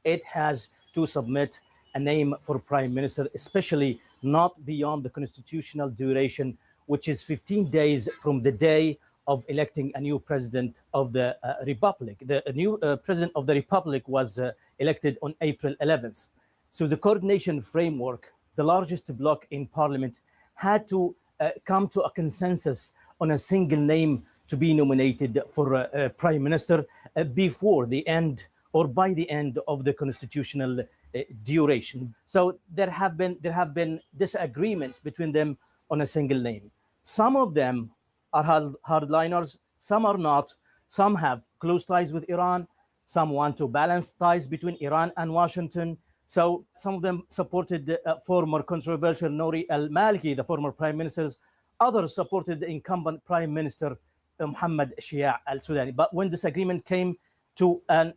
it has to submit a name for prime minister, especially not beyond the constitutional duration, which is 15 days from the day of electing a new president of the republic. The new president of the republic was elected on April 11th. So the coordination framework, the largest bloc in parliament, had to come to a consensus on a single name to be nominated for prime minister before the end or by the end of the constitutional duration. So there have been disagreements between them on a single name. Some of them are hardliners, some are not. Some have close ties with Iran. Some want to balance ties between Iran and Washington. So some of them supported former controversial Nouri al-Maliki, the former prime minister. Others supported the incumbent prime minister, Mohammed Shia al-Sudani. But when this agreement came to an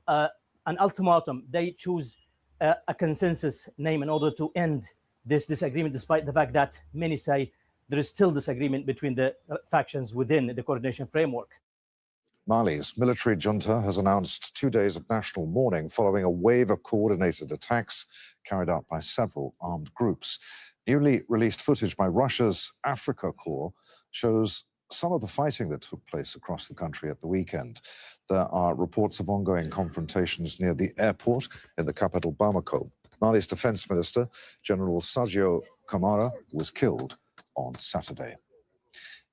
ultimatum, they chose a consensus name in order to end this disagreement, despite the fact that many say there is still disagreement between the factions within the coordination framework. Mali's military junta has announced 2 days of national mourning following a wave of coordinated attacks carried out by several armed groups. Newly released footage by Russia's Africa Corps shows some of the fighting that took place across the country at the weekend. There are reports of ongoing confrontations near the airport in the capital Bamako. Mali's defense minister, General Sergio Camara, was killed on Saturday.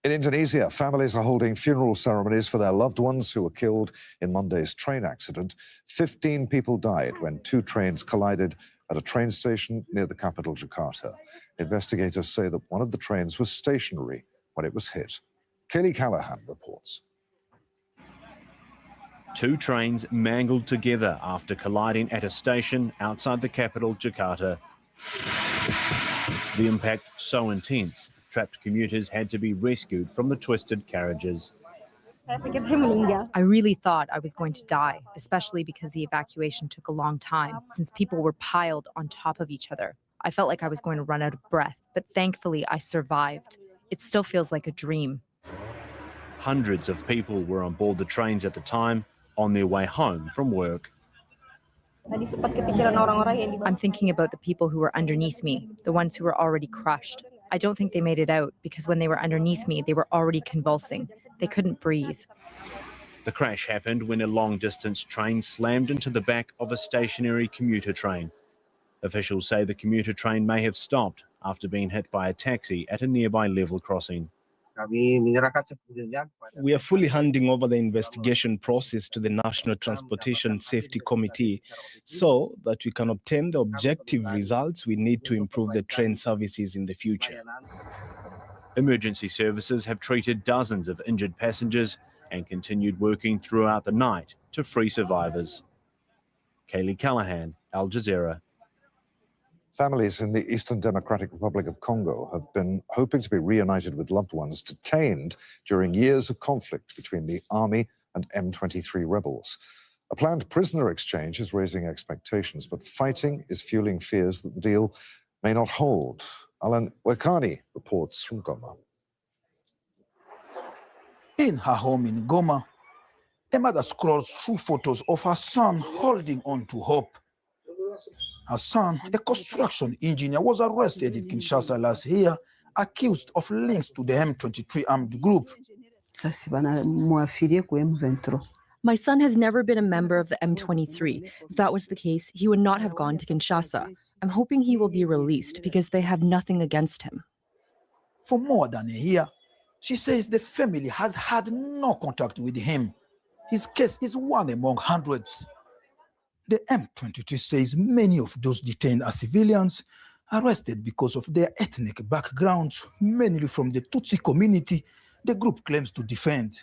In Indonesia, families are holding funeral ceremonies for their loved ones who were killed in Monday's train accident. 15 people died when 2 trains collided at a train station near the capital, Jakarta. Investigators say that one of the trains was stationary when it was hit. Kaylee Callahan reports. 2 trains mangled together after colliding at a station outside the capital, Jakarta. The impact so intense, trapped commuters had to be rescued from the twisted carriages. I really thought I was going to die, especially because the evacuation took a long time, since people were piled on top of each other. I felt like I was going to run out of breath, but thankfully I survived. It still feels like a dream. Hundreds of people were on board the trains at the time, on their way home from work. I'm thinking about the people who were underneath me, the ones who were already crushed. I don't think they made it out because when they were underneath me, they were already convulsing. They couldn't breathe. The crash happened when a long-distance train slammed into the back of a stationary commuter train. Officials say the commuter train may have stopped after being hit by a taxi at a nearby level crossing. We are fully handing over the investigation process to the National Transportation Safety Committee so that we can obtain the objective results we need to improve the train services in the future. Emergency services have treated dozens of injured passengers and continued working throughout the night to free survivors. Kaylee Callahan, Al Jazeera. Families in the Eastern Democratic Republic of Congo have been hoping to be reunited with loved ones detained during years of conflict between the army and M23 rebels. A planned prisoner exchange is raising expectations, but fighting is fueling fears that the deal may not hold. Alan Wekani reports from Goma. In her home in Goma, a mother scrolls through photos of her son holding on to hope. Her son, a construction engineer, was arrested in Kinshasa last year, accused of links to the M23 armed group. My son has never been a member of the M23. If that was the case, he would not have gone to Kinshasa. I'm hoping he will be released because they have nothing against him. For more than a year, she says the family has had no contact with him. His case is one among hundreds. The M23 says many of those detained are civilians, arrested because of their ethnic backgrounds, mainly from the Tutsi community the group claims to defend.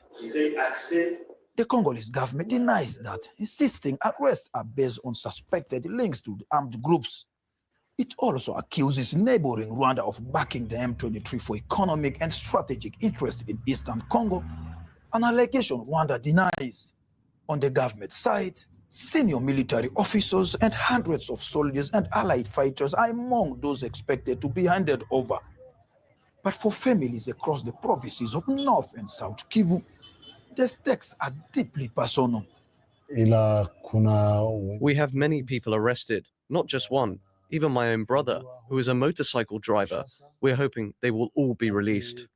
The Congolese government denies that, insisting arrests are based on suspected links to the armed groups. It also accuses neighboring Rwanda of backing the M23 for economic and strategic interest in Eastern Congo, an allegation Rwanda denies. On the government side, senior military officers and hundreds of soldiers and allied fighters are among those expected to be handed over. But for families across the provinces of North and South Kivu, the stakes are deeply personal. We have many people arrested, not just one, even my own brother, who is a motorcycle driver. We're hoping they will all be released.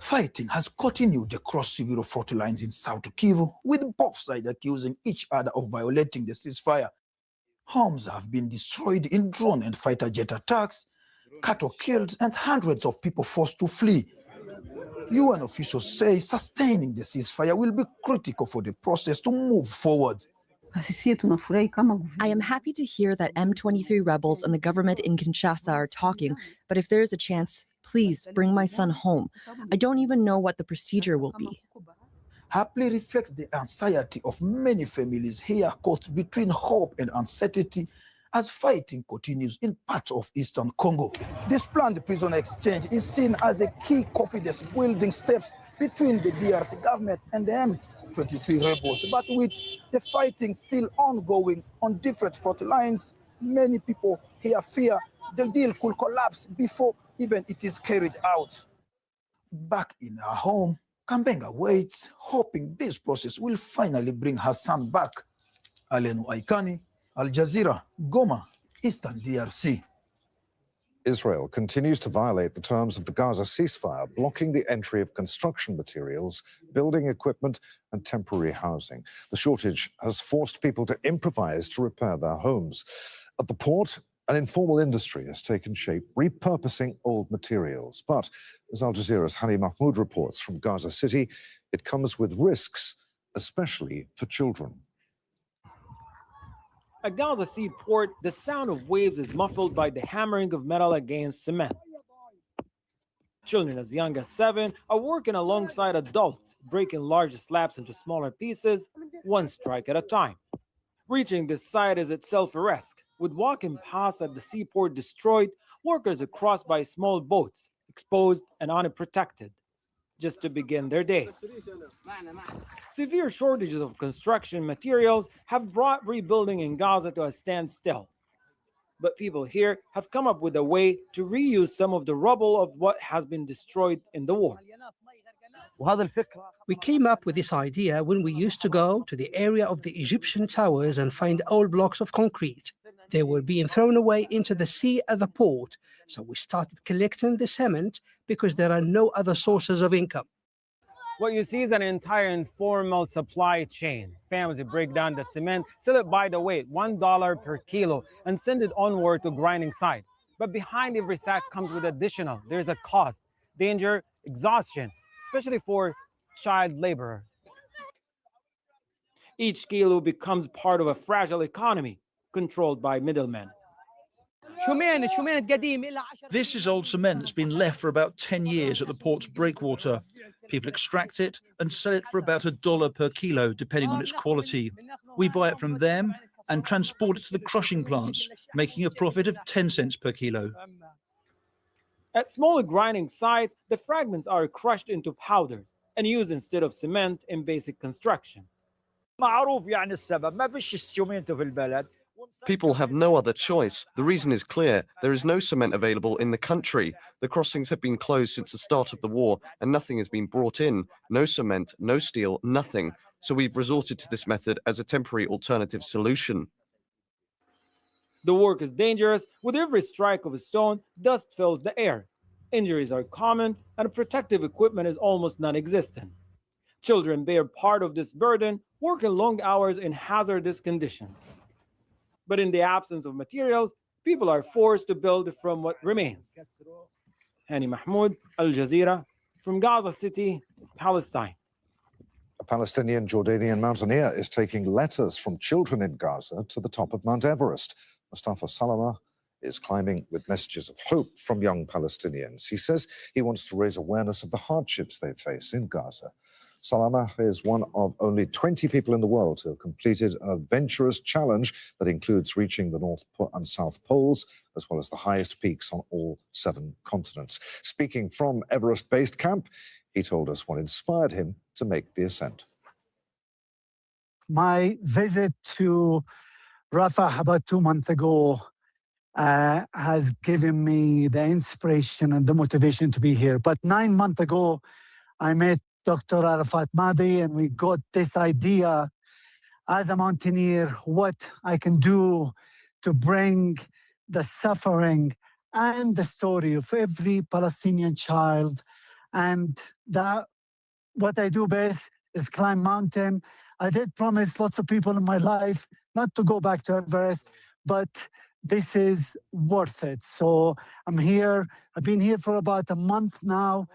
Fighting has continued across several front lines in South Kivu, with both sides accusing each other of violating the ceasefire. Homes have been destroyed in drone and fighter jet attacks, cattle killed, and hundreds of people forced to flee. UN officials say sustaining the ceasefire will be critical for the process to move forward. I am happy to hear that M23 rebels and the government in Kinshasa are talking, but if there is a chance, please bring my son home. I don't even know what the procedure will be. Her plea reflects the anxiety of many families here caught between hope and uncertainty as fighting continues in parts of eastern Congo. This planned prison exchange is seen as a key confidence building steps between the DRC government and the M23 rebels. But with the fighting still ongoing on different front lines, many people here fear the deal could collapse before even it is carried out. Back in her home, Kambenga waits, hoping this process will finally bring her son back. Alenu Aikani, Al Jazeera, Goma, Eastern DRC. Israel continues to violate the terms of the Gaza ceasefire, blocking the entry of construction materials, building equipment, and temporary housing. The shortage has forced people to improvise to repair their homes. At the port, an informal industry has taken shape, repurposing old materials. But, as Al Jazeera's Hani Mahmoud reports from Gaza City, it comes with risks, especially for children. At Gaza seaport, the sound of waves is muffled by the hammering of metal against cement. Children as young as 7 are working alongside adults, breaking larger slabs into smaller pieces, one strike at a time. Reaching this site is itself a risk. With walking paths at the seaport destroyed, workers are crossed by small boats, exposed and unprotected, just to begin their day. Severe shortages of construction materials have brought rebuilding in Gaza to a standstill. But people here have come up with a way to reuse some of the rubble of what has been destroyed in the war. We came up with this idea when we used to go to the area of the Egyptian towers and find old blocks of concrete. They were being thrown away into the sea at the port, so we started collecting the cement because there are no other sources of income. What you see is an entire informal supply chain. Families break down the cement, sell it by the weight, $1 per kilo, and send it onward to grinding site. But behind every sack comes with additional. There's a cost, danger, exhaustion, especially for child laborers. Each kilo becomes part of a fragile economy controlled by middlemen. This is old cement that's been left for about 10 years at the port's breakwater. People extract it and sell it for about $1 per kilo, depending on its quality. We buy it from them and transport it to the crushing plants, making a profit of 10 cents per kilo. At smaller grinding sites, the fragments are crushed into powder and used instead of cement in basic construction. People have no other choice. The reason is clear. There is no cement available in the country. The crossings have been closed since the start of the war, and nothing has been brought in. No cement, no steel, nothing. So we've resorted to this method as a temporary alternative solution. The work is dangerous. With every strike of a stone, dust fills the air. Injuries are common, and protective equipment is almost non-existent. Children bear part of this burden, working long hours in hazardous conditions. But in the absence of materials, people are forced to build from what remains. Hani Mahmoud, Al Jazeera, from Gaza City, Palestine. A Palestinian Jordanian mountaineer is taking letters from children in Gaza to the top of Mount Everest. Mustafa Salama is climbing with messages of hope from young Palestinians. He says he wants to raise awareness of the hardships they face in Gaza. Salama is one of only 20 people in the world who have completed an adventurous challenge that includes reaching the North and South Poles, as well as the highest peaks on all 7 continents. Speaking from Everest Base Camp, he told us what inspired him to make the ascent. My visit to Rafah about 2 months ago has given me the inspiration and the motivation to be here. But 9 months ago, I met Dr. Arafat Mahdi, and we got this idea as a mountaineer, what I can do to bring the suffering and the story of every Palestinian child. And that what I do best is climb mountain. I did promise lots of people in my life not to go back to Everest, but this is worth it. So I'm here. I've been here for about a month now,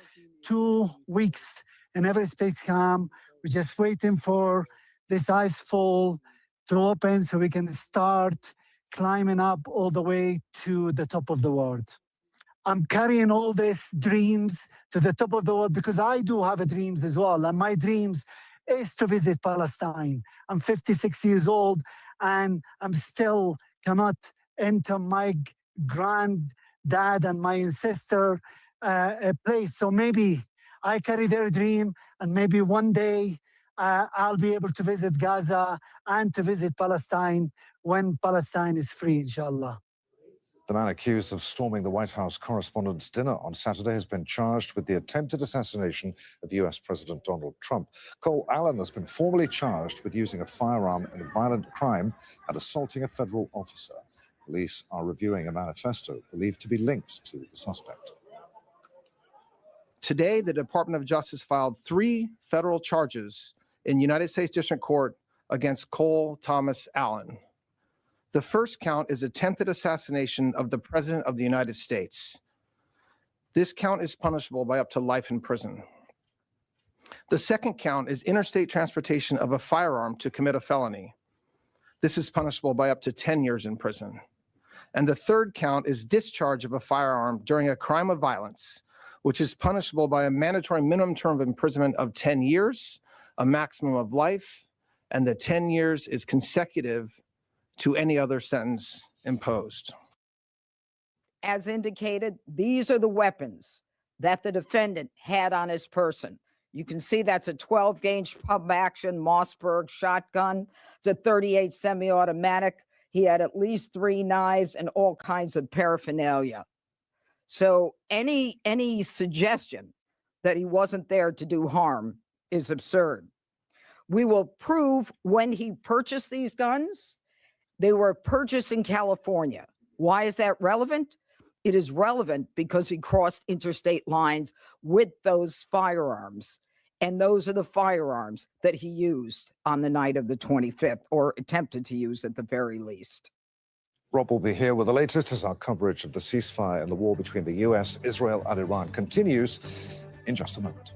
2 weeks in Everest Base Camp. We're just waiting for this ice fall to open so we can start climbing up all the way to the top of the world. I'm carrying all these dreams to the top of the world because I do have dreams as well. And my dreams is to visit Palestine. I'm 56 years old and I'm still cannot into my granddad and my sister place. So maybe I carry their dream, and maybe one day I'll be able to visit Gaza and to visit Palestine when Palestine is free, inshallah. The man accused of storming the White House Correspondents' Dinner on Saturday has been charged with the attempted assassination of US President Donald Trump. Cole Allen has been formally charged with using a firearm in a violent crime and assaulting a federal officer. Police are reviewing a manifesto believed to be linked to the suspect. Today, the Department of Justice filed 3 federal charges in United States District Court against Cole Thomas Allen. The first count is attempted assassination of the President of the United States. This count is punishable by up to life in prison. The second count is interstate transportation of a firearm to commit a felony. This is punishable by up to 10 years in prison. And the third count is discharge of a firearm during a crime of violence, which is punishable by a mandatory minimum term of imprisonment of 10 years, a maximum of life, and the 10 years is consecutive to any other sentence imposed. As indicated, these are the weapons that the defendant had on his person. You can see that's a 12-gauge pump-action Mossberg shotgun. It's a .38 semi-automatic. He had at least 3 knives and all kinds of paraphernalia. So any suggestion that he wasn't there to do harm is absurd. We will prove when he purchased these guns. They were purchased in California. Why is that relevant? It is relevant because he crossed interstate lines with those firearms. And those are the firearms that he used on the night of the 25th, or attempted to use at the very least. Rob will be here with the latest as our coverage of the ceasefire and the war between the US, Israel and Iran continues in just a moment.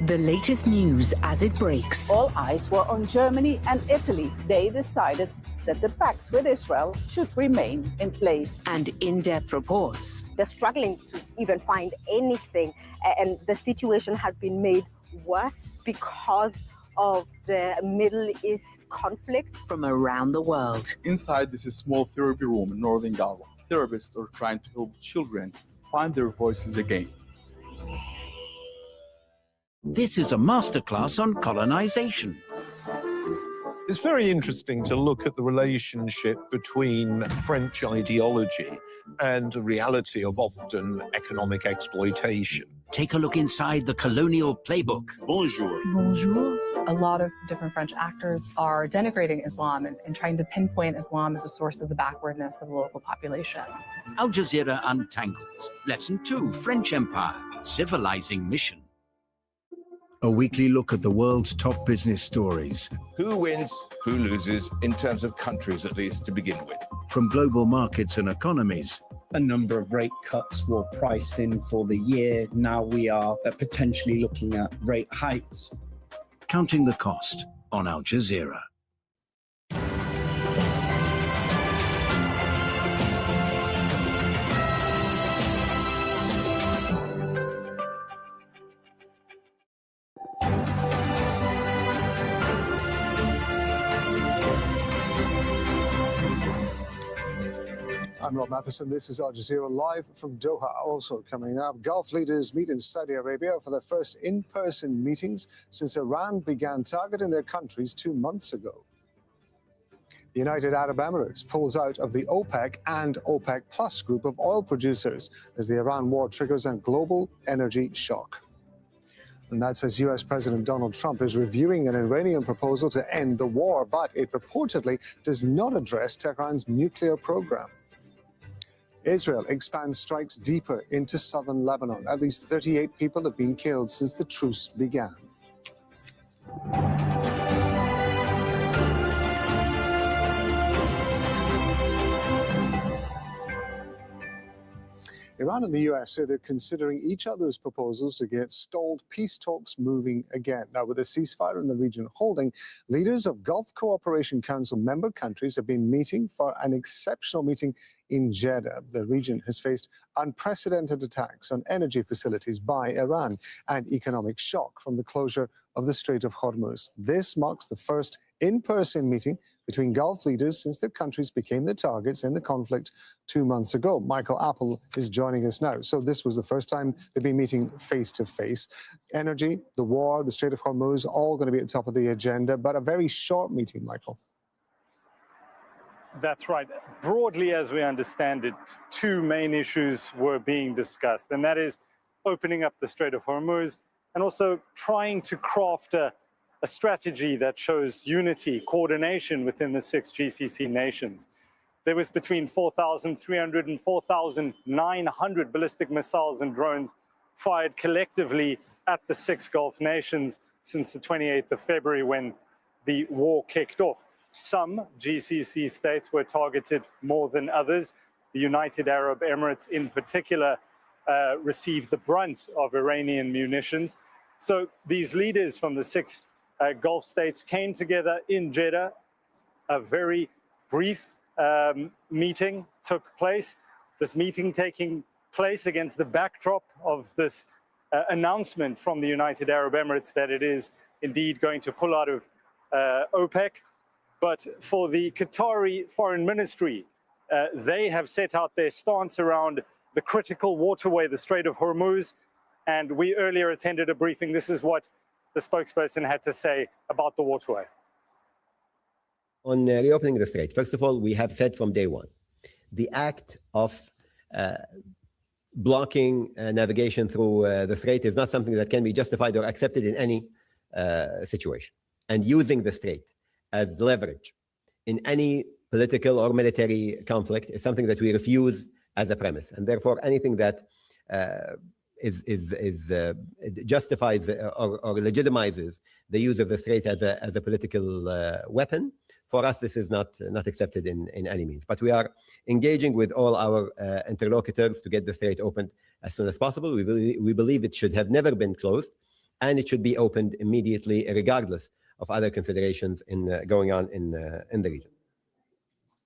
The latest news as it breaks. All eyes were on Germany and Italy. They decided that the pact with Israel should remain in place. And in-depth reports. They're struggling to even find anything, and the situation has been made worse because of the Middle East conflict. From around the world. Inside this small therapy room in northern Gaza, therapists are trying to help children find their voices again. This is a masterclass on colonization. It's very interesting to look at the relationship between French ideology and the reality of often economic exploitation. Take a look inside the colonial playbook. Bonjour. Bonjour. A lot of different French actors are denigrating Islam and trying to pinpoint Islam as a source of the backwardness of the local population. Al Jazeera Untangles. Lesson 2, French Empire, Civilizing Mission. A weekly look at the world's top business stories. Who wins, who loses, in terms of countries at least to begin with. From global markets and economies. A number of rate cuts were priced in for the year. Now we are potentially looking at rate hikes. Counting the cost on Al Jazeera. I'm Rob Matheson. This is Al Jazeera live from Doha. Also coming up, Gulf leaders meet in Saudi Arabia for their first in-person meetings since Iran began targeting their countries 2 months ago. The United Arab Emirates pulls out of the OPEC and OPEC Plus group of oil producers as the Iran war triggers a global energy shock. And that's as US President Donald Trump is reviewing an Iranian proposal to end the war, but it reportedly does not address Tehran's nuclear program. Israel expands strikes deeper into southern Lebanon. At least 38 people have been killed since the truce began. Iran and the US say they're considering each other's proposals to get stalled peace talks moving again. Now, with a ceasefire in the region holding, leaders of Gulf Cooperation Council member countries have been meeting for an exceptional meeting in Jeddah. The region has faced unprecedented attacks on energy facilities by Iran and economic shock from the closure of the Strait of Hormuz. This marks the first in-person meeting between Gulf leaders since their countries became the targets in the conflict 2 months ago. Michael Apple is joining us now. So this was the first time they've been meeting face-to-face. Energy, the war, the Strait of Hormuz, all going to be at the top of the agenda, but a very short meeting, Michael. That's right. Broadly, as we understand it, two main issues were being discussed, and that is opening up the Strait of Hormuz and also trying to craft a strategy that shows unity, coordination within the 6 GCC nations. There was between 4,300 and 4,900 ballistic missiles and drones fired collectively at the 6 Gulf nations since the 28th of February when the war kicked off. Some GCC states were targeted more than others. The United Arab Emirates in particular received the brunt of Iranian munitions. So these leaders from the 6 Gulf states came together in Jeddah. A very brief meeting took place. This meeting taking place against the backdrop of this announcement from the United Arab Emirates that it is indeed going to pull out of OPEC. But for the Qatari Foreign Ministry, they have set out their stance around the critical waterway, the Strait of Hormuz. And we earlier attended a briefing. This is what the spokesperson had to say about the waterway. On reopening the strait, first of all, we have said from day one, the act of blocking navigation through the strait is not something that can be justified or accepted in any situation. And using the strait as leverage in any political or military conflict is something that we refuse as a premise. And therefore, anything that justifies or legitimizes the use of the strait as a political weapon, for us, this is not accepted in any means. But we are engaging with all our interlocutors to get the strait opened as soon as possible. We believe it should have never been closed, and it should be opened immediately, regardless of other considerations going on in the region.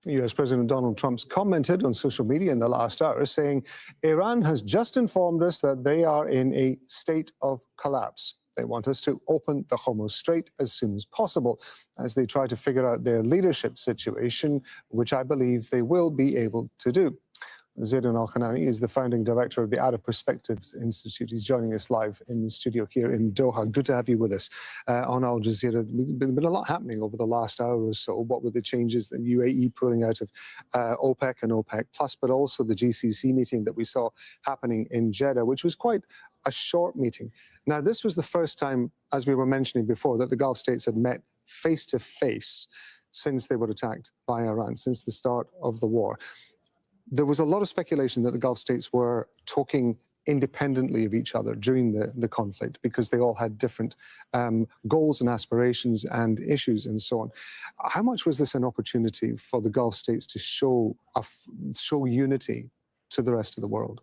US President Donald Trump's commented on social media in the last hour, saying Iran has just informed us that they are in a state of collapse. They want us to open the Hormuz Strait as soon as possible as they try to figure out their leadership situation, which I believe they will be able to do. Zaidan Al-Khanani is the founding director of the Arab Perspectives Institute. He's joining us live in the studio here in Doha. Good to have you with us on Al Jazeera. There's been a lot happening over the last hour or so. What were the changes, the UAE pulling out of OPEC and OPEC Plus, but also the GCC meeting that we saw happening in Jeddah, which was quite a short meeting. Now, this was the first time, as we were mentioning before, that the Gulf states had met face-to-face since they were attacked by Iran, since the start of the war. There was a lot of speculation that the Gulf states were talking independently of each other during the conflict because they all had different goals and aspirations and issues and so on. How much was this an opportunity for the Gulf states to show unity to the rest of the world?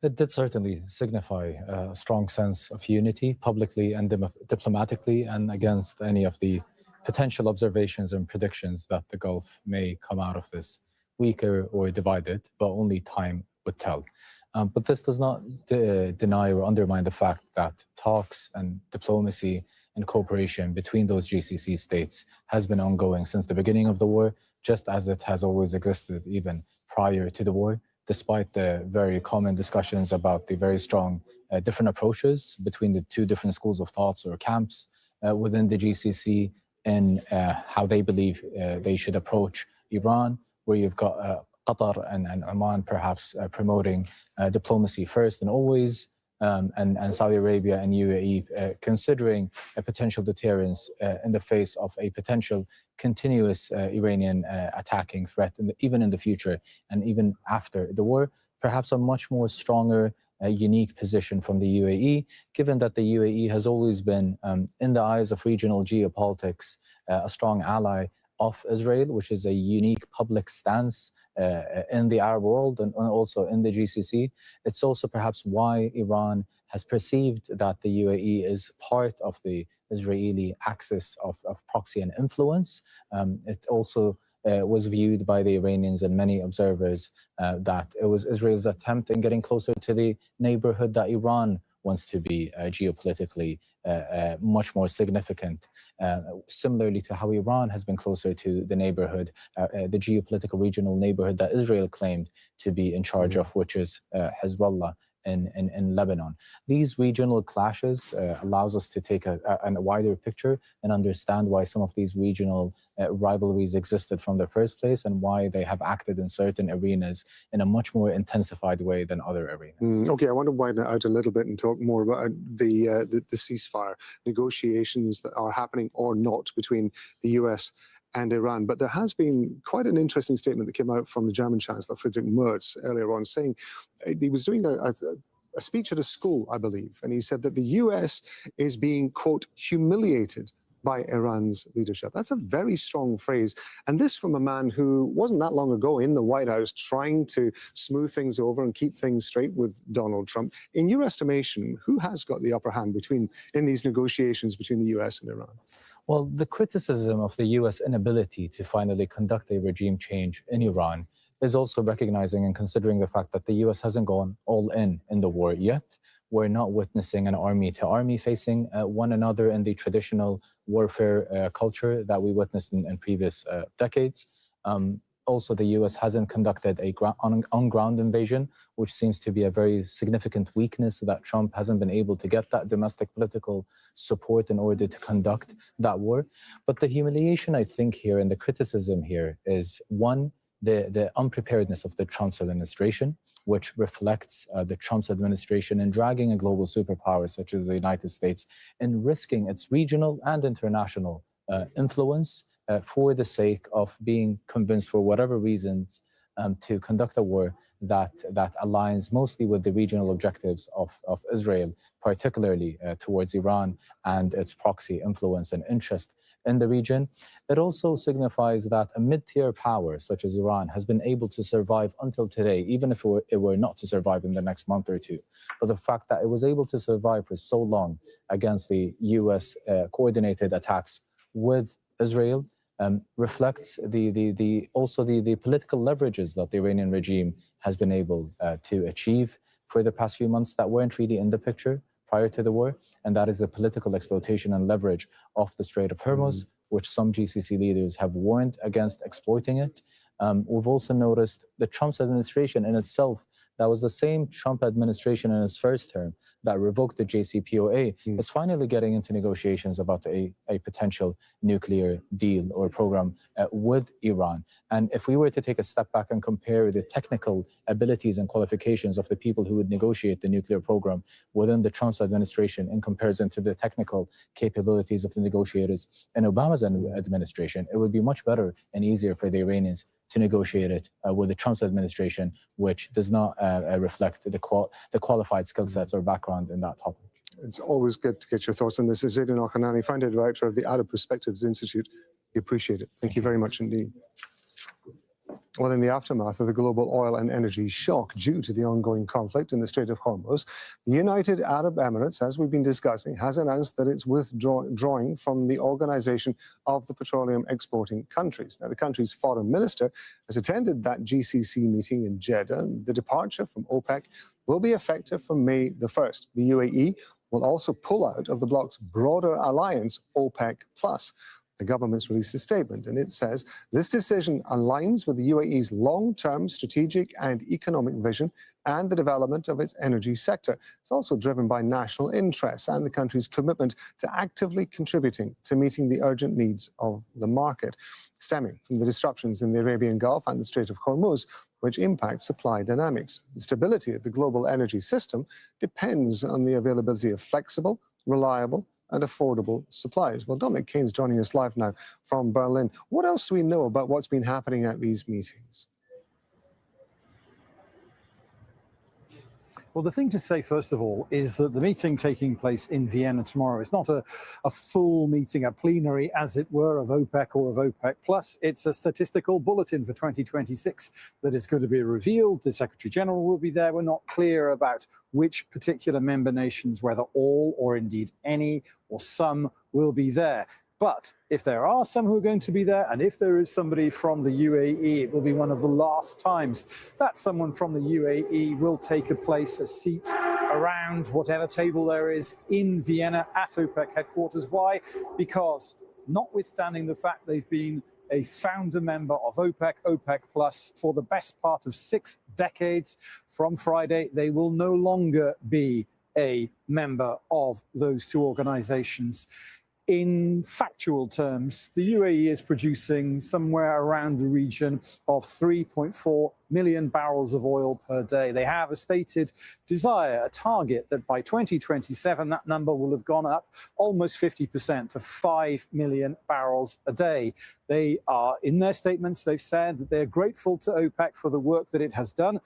It did certainly signify a strong sense of unity publicly and diplomatically, and against any of the potential observations and predictions that the Gulf may come out of this weaker or divided, but only time would tell. But this does not deny or undermine the fact that talks and diplomacy and cooperation between those GCC states has been ongoing since the beginning of the war, just as it has always existed even prior to the war, despite the very common discussions about the very strong different approaches between the two different schools of thoughts or camps within the GCC in how they believe they should approach Iran, where you've got Qatar and Oman perhaps promoting diplomacy first and always, and Saudi Arabia and UAE considering a potential deterrence in the face of a potential continuous Iranian attacking threat, even in the future and even after the war. Perhaps a much more stronger, unique position from the UAE, given that the UAE has always been, in the eyes of regional geopolitics, a strong ally of Israel, which is a unique public stance in the Arab world and also in the GCC. It's also perhaps why Iran has perceived that the UAE is part of the Israeli axis of proxy and influence. It also was viewed by the Iranians and many observers that it was Israel's attempt in getting closer to the neighborhood that Iran wants to be geopolitically much more significant, similarly to how Iran has been closer to the neighborhood, the geopolitical regional neighborhood that Israel claimed to be in charge of, which is Hezbollah in Lebanon. These regional clashes allows us to take a wider picture and understand why some of these regional rivalries existed from the first place and why they have acted in certain arenas in a much more intensified way than other arenas. Okay, I want to widen it out a little bit and talk more about the ceasefire negotiations that are happening or not between the US and Iran. But there has been quite an interesting statement that came out from the German Chancellor, Friedrich Merz, earlier on, saying he was doing a speech at a school, I believe, and he said that the US is being, quote, humiliated by Iran's leadership. That's a very strong phrase. And this from a man who wasn't that long ago in the White House trying to smooth things over and keep things straight with Donald Trump. In your estimation, who has got the upper hand in these negotiations between the US and Iran? Well, the criticism of the US inability to finally conduct a regime change in Iran is also recognizing and considering the fact that the US hasn't gone all in the war yet. We're not witnessing an army to army facing one another in the traditional warfare culture that we witnessed in previous decades. Also, the US hasn't conducted a on-ground invasion, which seems to be a very significant weakness that Trump hasn't been able to get that domestic political support in order to conduct that war. But the humiliation, I think, here and the criticism here is, one, the unpreparedness of the Trump administration, which reflects the Trump administration in dragging a global superpower such as the United States and risking its regional and international influence for the sake of being convinced, for whatever reasons, to conduct a war that aligns mostly with the regional objectives of Israel, particularly towards Iran and its proxy influence and interest in the region. It also signifies that a mid-tier power such as Iran has been able to survive until today, even if it were not to survive in the next month or two. But the fact that it was able to survive for so long against the US coordinated attacks with Israel reflects also the political leverages that the Iranian regime has been able to achieve for the past few months that weren't really in the picture prior to the war, and that is the political exploitation and leverage of the Strait of Hormuz, which some GCC leaders have warned against exploiting it. We've also noticed the Trump administration in itself, that was the same Trump administration in its first term that revoked the JCPOA, is finally getting into negotiations about a potential nuclear deal or program with Iran. And if we were to take a step back and compare the technical abilities and qualifications of the people who would negotiate the nuclear program within the Trump administration in comparison to the technical capabilities of the negotiators in Obama's administration, it would be much better and easier for the Iranians to negotiate it with the Trump administration, which does not reflect the qualified skill sets or background in that topic. It's always good to get your thoughts on this. Zaidun Al-Khanani, founder director of the Arab Perspectives Institute. We appreciate it. Thank you very much indeed. Well, in the aftermath of the global oil and energy shock due to the ongoing conflict in the Strait of Hormuz, the United Arab Emirates, as we've been discussing, has announced that it's withdrawing from the Organization of the Petroleum Exporting Countries. Now, the country's foreign minister has attended that GCC meeting in Jeddah. The departure from OPEC will be effective from May the 1st. The UAE will also pull out of the bloc's broader alliance, OPEC+. The government's released a statement, and it says this decision aligns with the UAE's long-term strategic and economic vision and the development of its energy sector. It's also driven by national interests and the country's commitment to actively contributing to meeting the urgent needs of the market, stemming from the disruptions in the Arabian Gulf and the Strait of Hormuz, which impact supply dynamics. The stability of the global energy system depends on the availability of flexible, reliable, and affordable supplies. Well, Dominic Kane's joining us live now from Berlin. What else do we know about what's been happening at these meetings? Well, the thing to say, first of all, is that the meeting taking place in Vienna tomorrow is not a full meeting, a plenary, as it were, of OPEC or of OPEC+. It's a statistical bulletin for 2026 that is going to be revealed. The Secretary General will be there. We're not clear about which particular member nations, whether all or indeed any or some, will be there. But if there are some who are going to be there, and if there is somebody from the UAE, it will be one of the last times that someone from the UAE will take a seat around whatever table there is in Vienna at OPEC headquarters. Why? Because notwithstanding the fact they've been a founder member of OPEC, OPEC Plus, for the best part of 6 decades, from Friday, they will no longer be a member of those two organizations. In factual terms, the UAE is producing somewhere around the region of 3.4 million barrels of oil per day. They have a stated desire, a target, that by 2027, that number will have gone up almost 50% to 5 million barrels a day. They are, in their statements, they've said that they're grateful to OPEC for the work that it has done,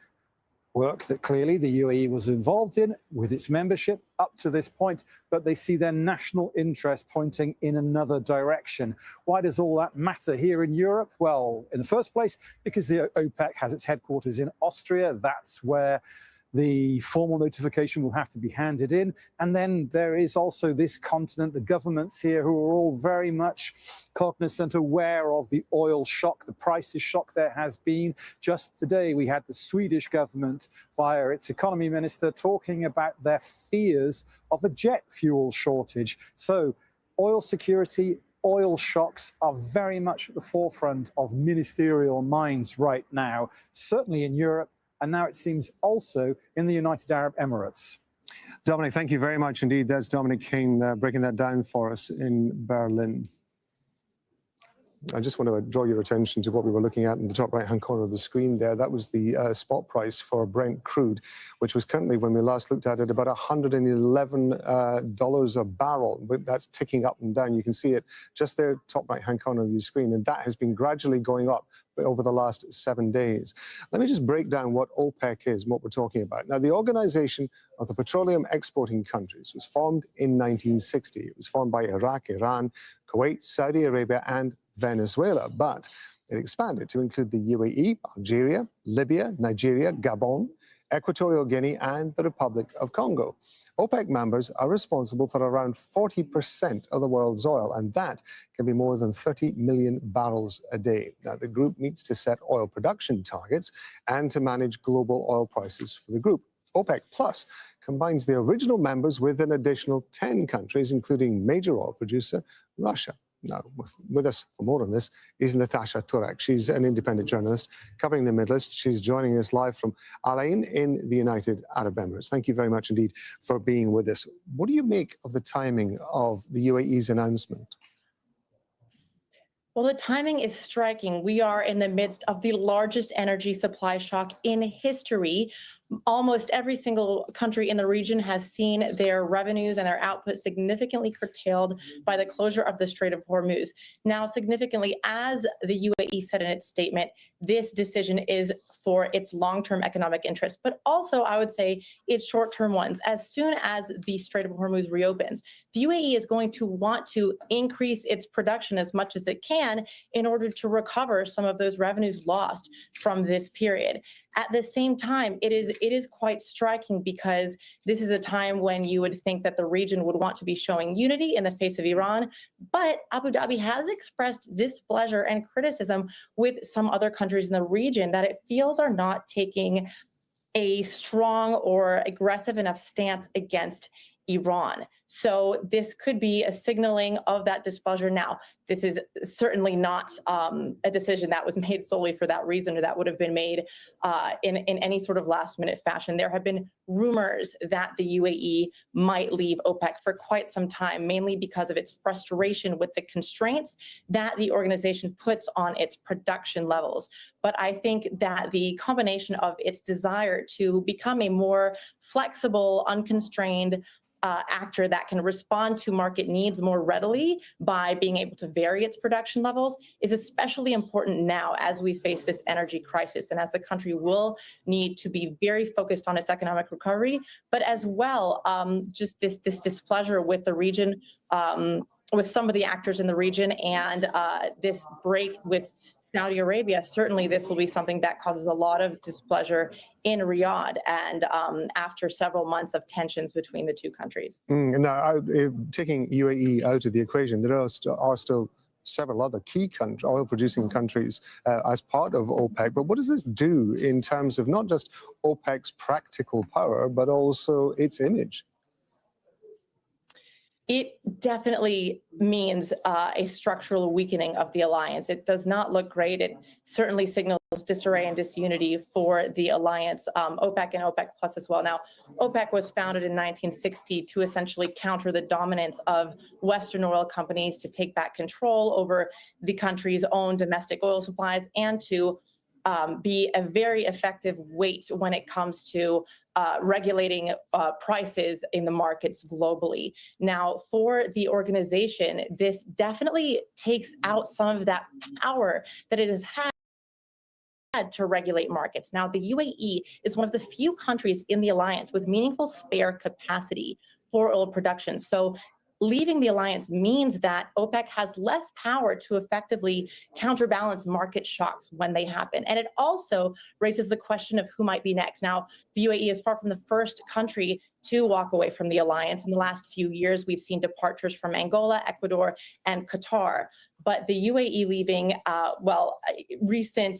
work that clearly the UAE was involved in with its membership up to this point, but they see their national interest pointing in another direction. Why does all that matter here in Europe? Well, in the first place, because the OPEC has its headquarters in Austria. That's where the formal notification will have to be handed in. And then there is also this continent, the governments here, who are all very much cognizant, aware of the oil shock, the prices shock there has been. Just today, we had the Swedish government, via its economy minister, talking about their fears of a jet fuel shortage. So oil security, oil shocks are very much at the forefront of ministerial minds right now, certainly in Europe, and now it seems also in the United Arab Emirates. Dominic, thank you very much indeed. That's Dominic King breaking that down for us in Berlin. I just want to draw your attention to what we were looking at in the top right-hand corner of the screen there. That was the spot price for Brent crude, which was currently, when we last looked at it, about $111 a barrel. But that's ticking up and down. You can see it just there, top right-hand corner of your screen. And that has been gradually going up over the last 7 days. Let me just break down what OPEC is and what we're talking about. Now, the Organization of the Petroleum Exporting Countries was formed in 1960. It was formed by Iraq, Iran, Kuwait, Saudi Arabia, and Venezuela, but it expanded to include the UAE, Algeria, Libya, Nigeria, Gabon, Equatorial Guinea, and the Republic of Congo. OPEC members are responsible for around 40% of the world's oil, and that can be more than 30 million barrels a day. Now, the group meets to set oil production targets and to manage global oil prices for the group. OPEC Plus combines the original members with an additional 10 countries, including major oil producer Russia. Now, with us for more on this is Natasha Turek. She's an independent journalist covering the Middle East. She's joining us live from Al Ain in the United Arab Emirates. Thank you very much indeed for being with us. What do you make of the timing of the UAE's announcement? Well, the timing is striking. We are in the midst of the largest energy supply shock in history. Almost every single country in the region has seen their revenues and their output significantly curtailed by the closure of the Strait of Hormuz. Now, significantly, as the UAE said in its statement, this decision is for its long-term economic interests, but also, I would say, its short-term ones. As soon as the Strait of Hormuz reopens, the UAE is going to want to increase its production as much as it can in order to recover some of those revenues lost from this period. At the same time, it is quite striking because this is a time when you would think that the region would want to be showing unity in the face of Iran, but Abu Dhabi has expressed displeasure and criticism with some other countries in the region that it feels are not taking a strong or aggressive enough stance against Iran. So this could be a signaling of that displeasure. Now, this is certainly not a decision that was made solely for that reason, or that would have been made in any sort of last-minute fashion. There have been rumors that the UAE might leave OPEC for quite some time, mainly because of its frustration with the constraints that the organization puts on its production levels. But I think that the combination of its desire to become a more flexible, unconstrained actor that can respond to market needs more readily by being able to vary its production levels is especially important now as we face this energy crisis and as the country will need to be very focused on its economic recovery, but as well just this displeasure with the region, with some of the actors in the region, and this break with Saudi Arabia. Certainly this will be something that causes a lot of displeasure in Riyadh, and after several months of tensions between the two countries. Now, taking UAE out of the equation, there are still several other key oil-producing countries as part of OPEC. But what does this do in terms of not just OPEC's practical power, but also its image? It definitely means a structural weakening of the alliance. It does not look great. It certainly signals disarray and disunity for the alliance, OPEC and OPEC Plus as well. Now, OPEC was founded in 1960 to essentially counter the dominance of Western oil companies, to take back control over the country's own domestic oil supplies, and to be a very effective weight when it comes to regulating prices in the markets globally. Now, for the organization, this definitely takes out some of that power that it has had to regulate markets. Now, the UAE is one of the few countries in the alliance with meaningful spare capacity for oil production. So leaving the alliance means that OPEC has less power to effectively counterbalance market shocks when they happen. And it also raises the question of who might be next. Now, the UAE is far from the first country to walk away from the alliance. In the last few years, we've seen departures from Angola, Ecuador, and Qatar. But the UAE leaving, recent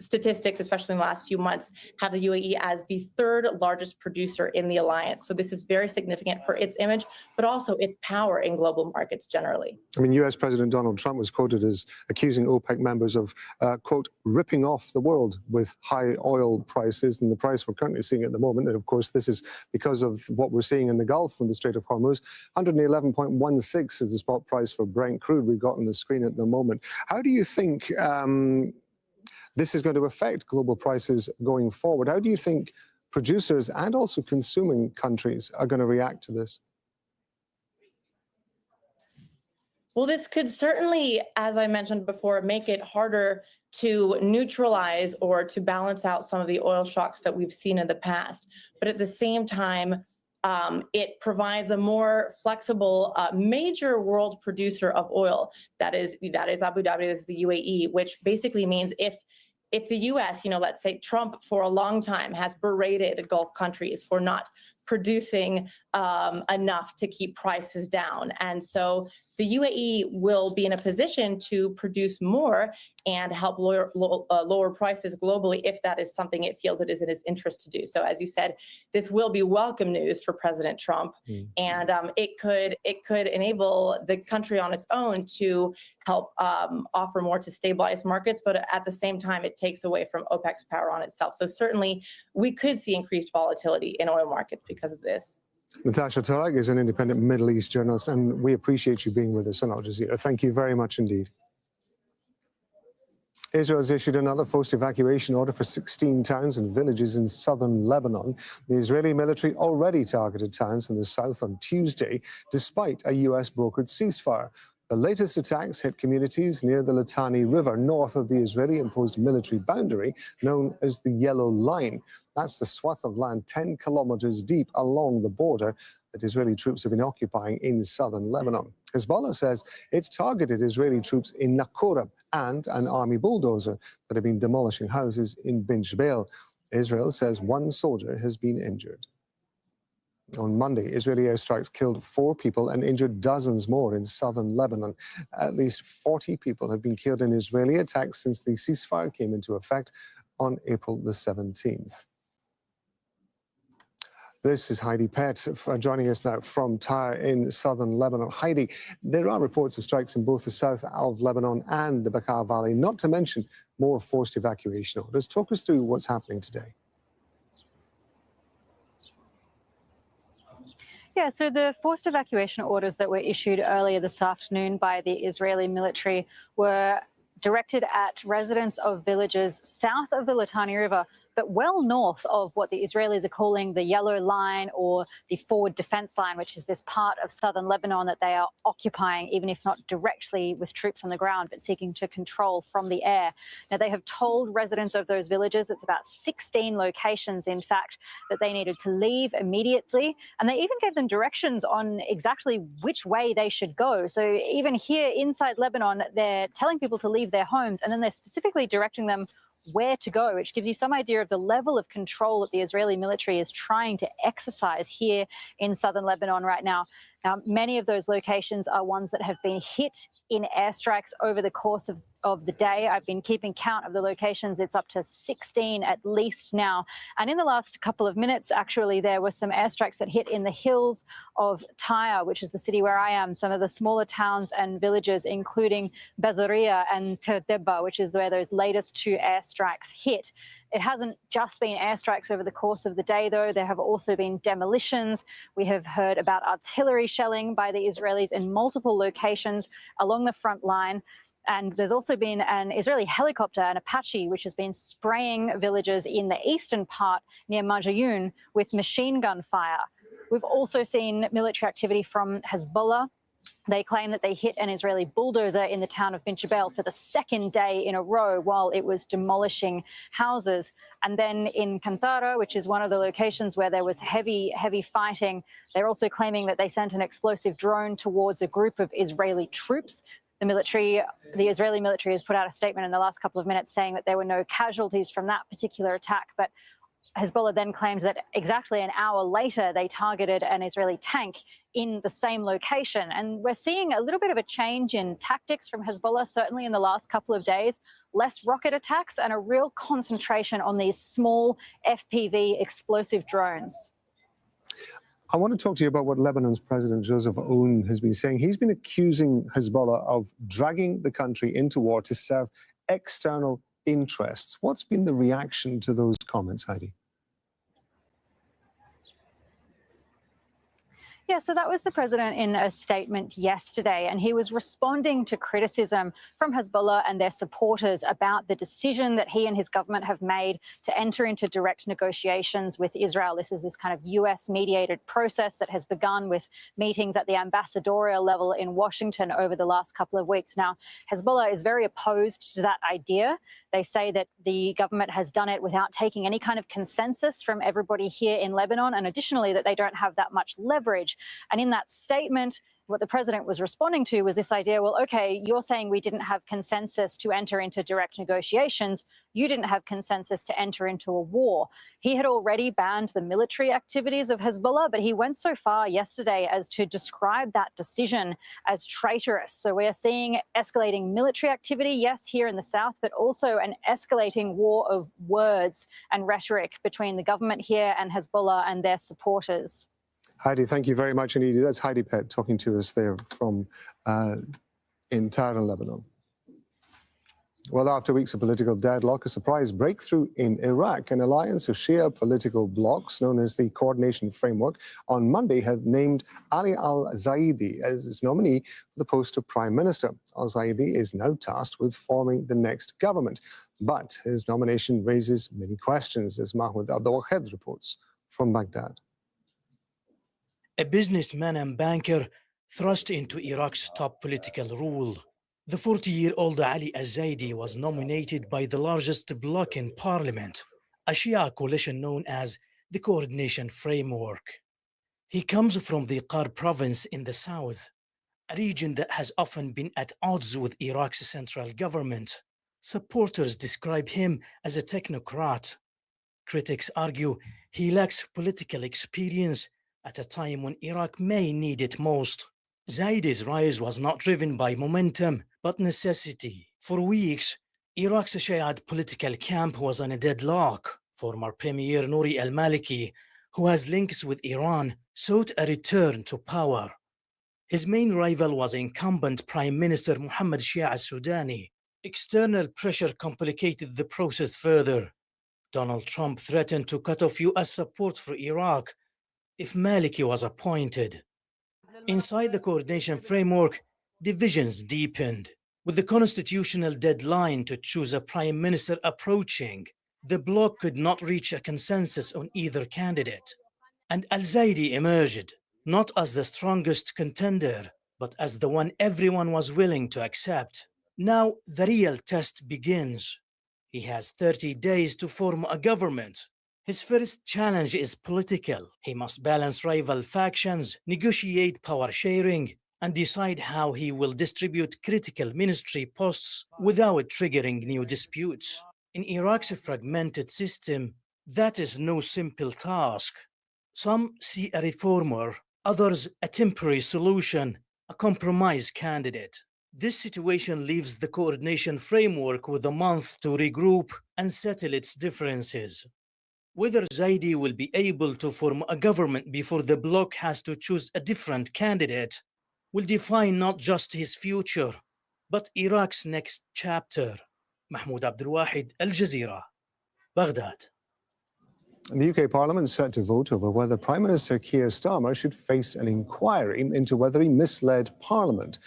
statistics, especially in the last few months, have the UAE as the third largest producer in the alliance. So this is very significant for its image, but also its power in global markets generally. I mean, US President Donald Trump was quoted as accusing OPEC members of, quote, ripping off the world with high oil prices and the price we're currently seeing at the moment. And of course, this is because of what we're seeing in the Gulf from the Strait of Hormuz. 111.16 is the spot price for Brent crude we've got on the screen at the moment. How do you think this is going to affect global prices going forward? How do you think producers and also consuming countries are going to react to this? Well, this could certainly, as I mentioned before, make it harder to neutralize or to balance out some of the oil shocks that we've seen in the past. But at the same time, it provides a more flexible, major world producer of oil. That is Abu Dhabi, is the UAE, which basically means if the US, let's say Trump for a long time has berated Gulf countries for not producing enough to keep prices down. And so the UAE will be in a position to produce more and help lower prices globally if that is something it feels it is in its interest to do. So as you said, this will be welcome news for President Trump. And it could enable the country on its own to help offer more to stabilize markets, but at the same time, it takes away from OPEC's power on itself. So certainly we could see increased volatility in oil markets because of this. Natasha Tarek is an independent Middle East journalist, and we appreciate you being with us on Al Jazeera. Thank you very much indeed. Israel has issued another forced evacuation order for 16 towns and villages in southern Lebanon. The Israeli military already targeted towns in the south on Tuesday, despite a US-brokered ceasefire. The latest attacks hit communities near the Litani River, north of the Israeli-imposed military boundary known as the Yellow Line. That's the swath of land 10 kilometers deep along the border that Israeli troops have been occupying in southern Lebanon. Hezbollah says it's targeted Israeli troops in Nakora and an army bulldozer that have been demolishing houses in Bin Jbeil. Israel says one soldier has been injured. On Monday, Israeli airstrikes killed 4 people and injured dozens more in southern Lebanon. At least 40 people have been killed in Israeli attacks since the ceasefire came into effect on April the 17th. This is Heidi Pett joining us now from Tyre in southern Lebanon. Heidi, there are reports of strikes in both the south of Lebanon and the Bekaa Valley, not to mention more forced evacuation orders. Talk us through what's happening today. Yeah, so the forced evacuation orders that were issued earlier this afternoon by the Israeli military were directed at residents of villages south of the Litani River, but well north of what the Israelis are calling the Yellow Line or the Forward Defense Line, which is this part of southern Lebanon that they are occupying, even if not directly with troops on the ground, but seeking to control from the air. Now, they have told residents of those villages, it's about 16 locations, in fact, that they needed to leave immediately. And they even gave them directions on exactly which way they should go. So even here inside Lebanon, they're telling people to leave their homes, and then they're specifically directing them where to go, which gives you some idea of the level of control that the Israeli military is trying to exercise here in southern Lebanon right now. Many of those locations are ones that have been hit in airstrikes over the course of the day. I've been keeping count of the locations. It's up to 16 at least now. And in the last couple of minutes, actually, there were some airstrikes that hit in the hills of Tyre, which is the city where I am, some of the smaller towns and villages, including Bazaria and Terdeba, which is where those latest two airstrikes hit. It hasn't just been airstrikes over the course of the day, though. There have also been demolitions. We have heard about artillery shelling by the Israelis in multiple locations along the front line. And there's also been an Israeli helicopter, an Apache, which has been spraying villages in the eastern part near Majayun with machine gun fire. We've also seen military activity from Hezbollah. They claim that they hit an Israeli bulldozer in the town of Bin Jebel for the second day in a row while it was demolishing houses. And then in Kantara, which is one of the locations where there was heavy fighting, they're also claiming that they sent an explosive drone towards a group of Israeli troops. The Israeli military has put out a statement in the last couple of minutes saying that there were no casualties from that particular attack, but Hezbollah then claims that exactly an hour later they targeted an Israeli tank in the same location. And we're seeing a little bit of a change in tactics from Hezbollah, certainly in the last couple of days. Less rocket attacks and a real concentration on these small FPV explosive drones. I want to talk to you about what Lebanon's President Joseph Aoun has been saying. He's been accusing Hezbollah of dragging the country into war to serve external interests. What's been the reaction to those comments, Heidi? Yeah, so that was the president in a statement yesterday, and he was responding to criticism from Hezbollah and their supporters about the decision that he and his government have made to enter into direct negotiations with Israel. This is this kind of US-mediated process that has begun with meetings at the ambassadorial level in Washington over the last couple of weeks. Now, Hezbollah is very opposed to that idea. They say that the government has done it without taking any kind of consensus from everybody here in Lebanon, and additionally that they don't have that much leverage. And in that statement, what the president was responding to was this idea, well, okay, you're saying we didn't have consensus to enter into direct negotiations. You didn't have consensus to enter into a war. He had already banned the military activities of Hezbollah, but he went so far yesterday as to describe that decision as traitorous. So we are seeing escalating military activity, yes, here in the south, but also an escalating war of words and rhetoric between the government here and Hezbollah and their supporters. Heidi, thank you very much indeed. That's Heidi Pett talking to us there from in Tyre, Lebanon. Well, after weeks of political deadlock, a surprise breakthrough in Iraq. An alliance of Shia political blocs known as the Coordination Framework on Monday had named Ali al-Zaidi as its nominee for the post of Prime Minister. Al-Zaidi is now tasked with forming the next government, but his nomination raises many questions, as Mahmoud Abdul-Wahed reports from Baghdad. A businessman and banker thrust into Iraq's top political role. The 40-year-old Ali al-Zaidi was nominated by the largest bloc in parliament, a Shia coalition known as the Coordination Framework. He comes from the Qar province in the south, a region that has often been at odds with Iraq's central government. Supporters describe him as a technocrat. Critics argue he lacks political experience at a time when Iraq may need it most. Zaidi's rise was not driven by momentum, but necessity. For weeks, Iraq's Shiite political camp was on a deadlock. Former Premier Nouri al-Maliki, who has links with Iran, sought a return to power. His main rival was incumbent Prime Minister Mohammed Shia al-Sudani. External pressure complicated the process further. Donald Trump threatened to cut off US support for Iraq if Maliki was appointed. Inside the coordination framework, divisions deepened. With the constitutional deadline to choose a prime minister approaching, the bloc could not reach a consensus on either candidate. And al-Zaidi emerged, not as the strongest contender, but as the one everyone was willing to accept. Now the real test begins. He has 30 days to form a government. His first challenge is political. He must balance rival factions, negotiate power sharing, and decide how he will distribute critical ministry posts without triggering new disputes. In Iraq's fragmented system, that is no simple task. Some see a reformer others a temporary solution, a compromise candidate. This situation leaves the coordination framework with a month to regroup and settle its differences. Whether Zaidi will be able to form a government before the bloc has to choose a different candidate will define not just his future, but Iraq's next chapter. Mahmoud Abdulwahid, Al Jazeera, Baghdad. The UK Parliament is set to vote over whether Prime Minister Keir Starmer should face an inquiry into whether he misled Parliament.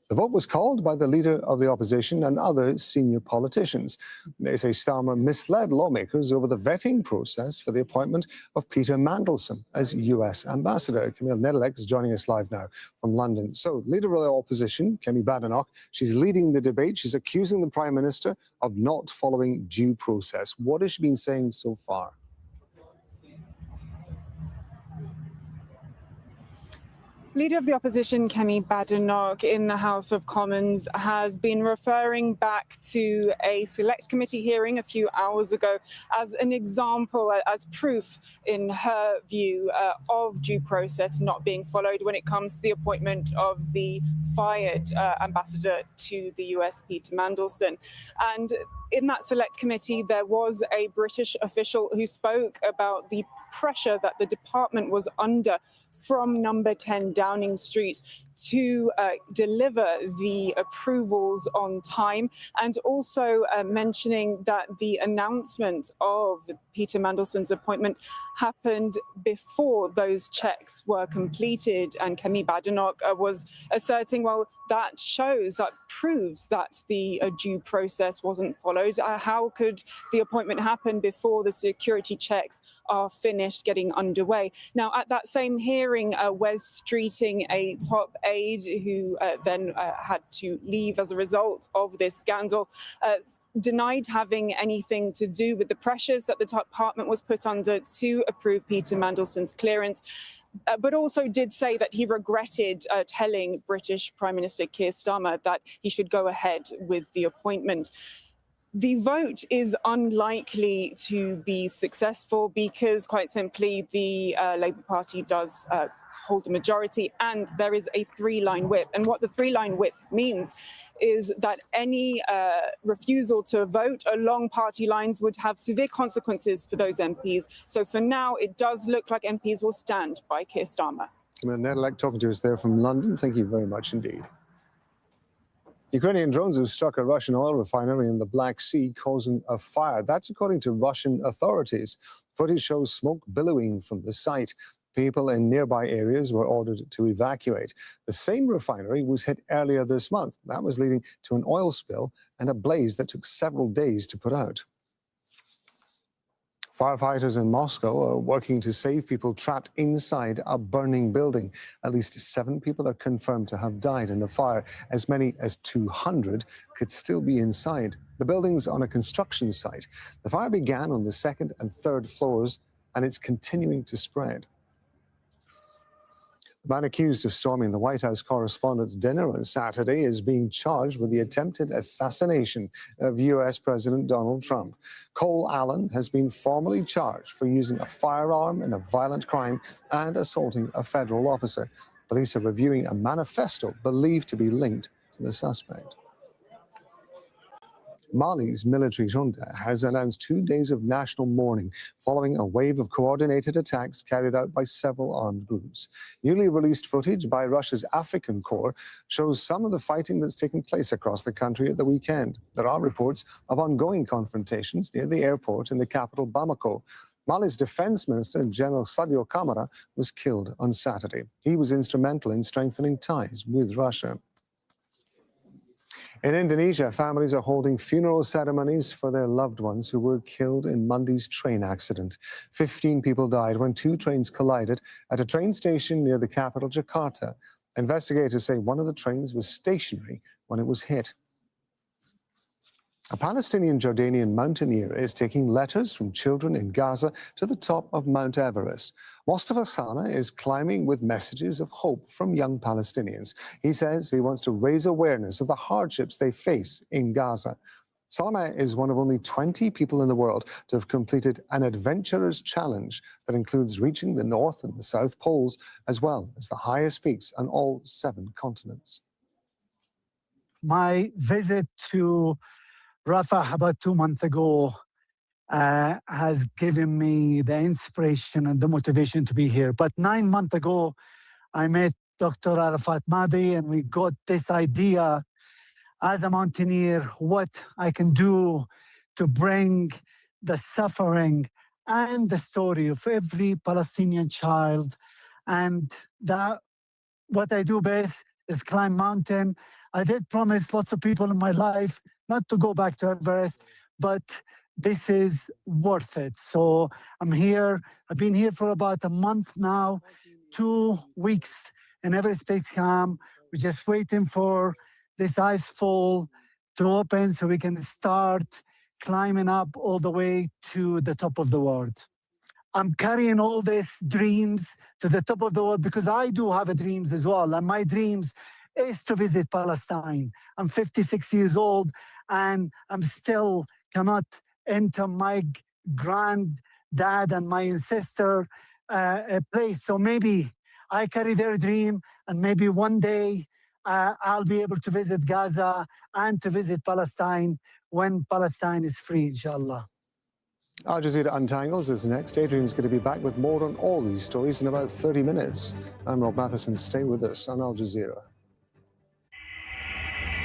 The vote was called by the leader of the opposition and other senior politicians. They say Starmer misled lawmakers over the vetting process for the appointment of Peter Mandelson as US ambassador. Camille Nedelec is joining us live now from London. So, leader of the opposition, Kemi Badenoch, she's leading the debate. She's accusing the Prime Minister of not following due process. What has she been saying so far? Leader of the Opposition, Kemi Badenoch, in the House of Commons, has been referring back to a select committee hearing a few hours ago as an example, as proof, in her view, of due process not being followed when it comes to the appointment of the fired ambassador to the US, Peter Mandelson. And in that select committee, there was a British official who spoke about the pressure that the department was under from number 10 Downing Street to deliver the approvals on time, and also mentioning that the announcement of Peter Mandelson's appointment happened before those checks were completed. And Kemi Badenoch was asserting, well, that proves that the due process wasn't followed. How could the appointment happen before the security checks are finished getting underway? Now, at that same hearing, Wes Streeting, a top aide who then had to leave as a result of this scandal, denied having anything to do with the pressures that the department was put under to approve Peter Mandelson's clearance, but also did say that he regretted telling British Prime Minister Keir Starmer that he should go ahead with the appointment. The vote is unlikely to be successful because, quite simply, the Labour Party does hold a majority, and there is a three-line whip. And what the three-line whip means is that any refusal to vote along party lines would have severe consequences for those MPs. So for now, it does look like MPs will stand by Keir Starmer. Nedelec talking to us there from London. Thank you very much indeed. Ukrainian drones have struck a Russian oil refinery in the Black Sea, causing a fire. That's according to Russian authorities. Footage shows smoke billowing from the site. People in nearby areas were ordered to evacuate. The same refinery was hit earlier this month. That was leading to an oil spill and a blaze that took several days to put out. Firefighters in Moscow are working to save people trapped inside a burning building. At least 7 people are confirmed to have died in the fire. As many as 200 could still be inside. The building's on a construction site. The fire began on the 2nd and 3rd floors, and it's continuing to spread. The man accused of storming the White House correspondents' dinner on Saturday is being charged with the attempted assassination of US President Donald Trump. Cole Allen has been formally charged for using a firearm in a violent crime and assaulting a federal officer. Police are reviewing a manifesto believed to be linked to the suspect. Mali's military junta has announced 2 days of national mourning following a wave of coordinated attacks carried out by several armed groups. Newly released footage by Russia's African Corps shows some of the fighting that's taken place across the country at the weekend. There are reports of ongoing confrontations near the airport in the capital Bamako. Mali's defense minister, General Sadio Kamara, was killed on Saturday. He was instrumental in strengthening ties with Russia. In Indonesia, families are holding funeral ceremonies for their loved ones who were killed in Monday's train accident. 15 people died when 2 trains collided at a train station near the capital, Jakarta. Investigators say one of the trains was stationary when it was hit. A Palestinian Jordanian mountaineer is taking letters from children in Gaza to the top of Mount Everest. Mustafa Sana is climbing with messages of hope from young Palestinians. He says he wants to raise awareness of the hardships they face in Gaza. Salome is one of only 20 people in the world to have completed an adventurous challenge that includes reaching the North and the South Poles, as well as the highest peaks on all 7 continents. My visit to Rafah about 2 months ago has given me the inspiration and the motivation to be here. But 9 months ago, I met Dr. Arafat Mahdi, and we got this idea as a mountaineer, what I can do to bring the suffering and the story of every Palestinian child. And that what I do best is climb mountain. I did promise lots of people in my life not to go back to Everest, but this is worth it. So I'm here. I've been here for about a month now, 2 weeks in Everest Base Camp. We're just waiting for this ice fall to open so we can start climbing up all the way to the top of the world. I'm carrying all these dreams to the top of the world because I do have dreams as well. And my dreams is to visit Palestine. I'm 56 years old and I'm still cannot enter my granddad and my ancestor place. So maybe I carry their dream, and maybe one day I'll be able to visit Gaza and to visit Palestine when Palestine is free, inshallah. Al Jazeera Untangles is next. Adrian's going to be back with more on all these stories in about 30 minutes. I'm Rob Matheson. Stay with us on Al Jazeera.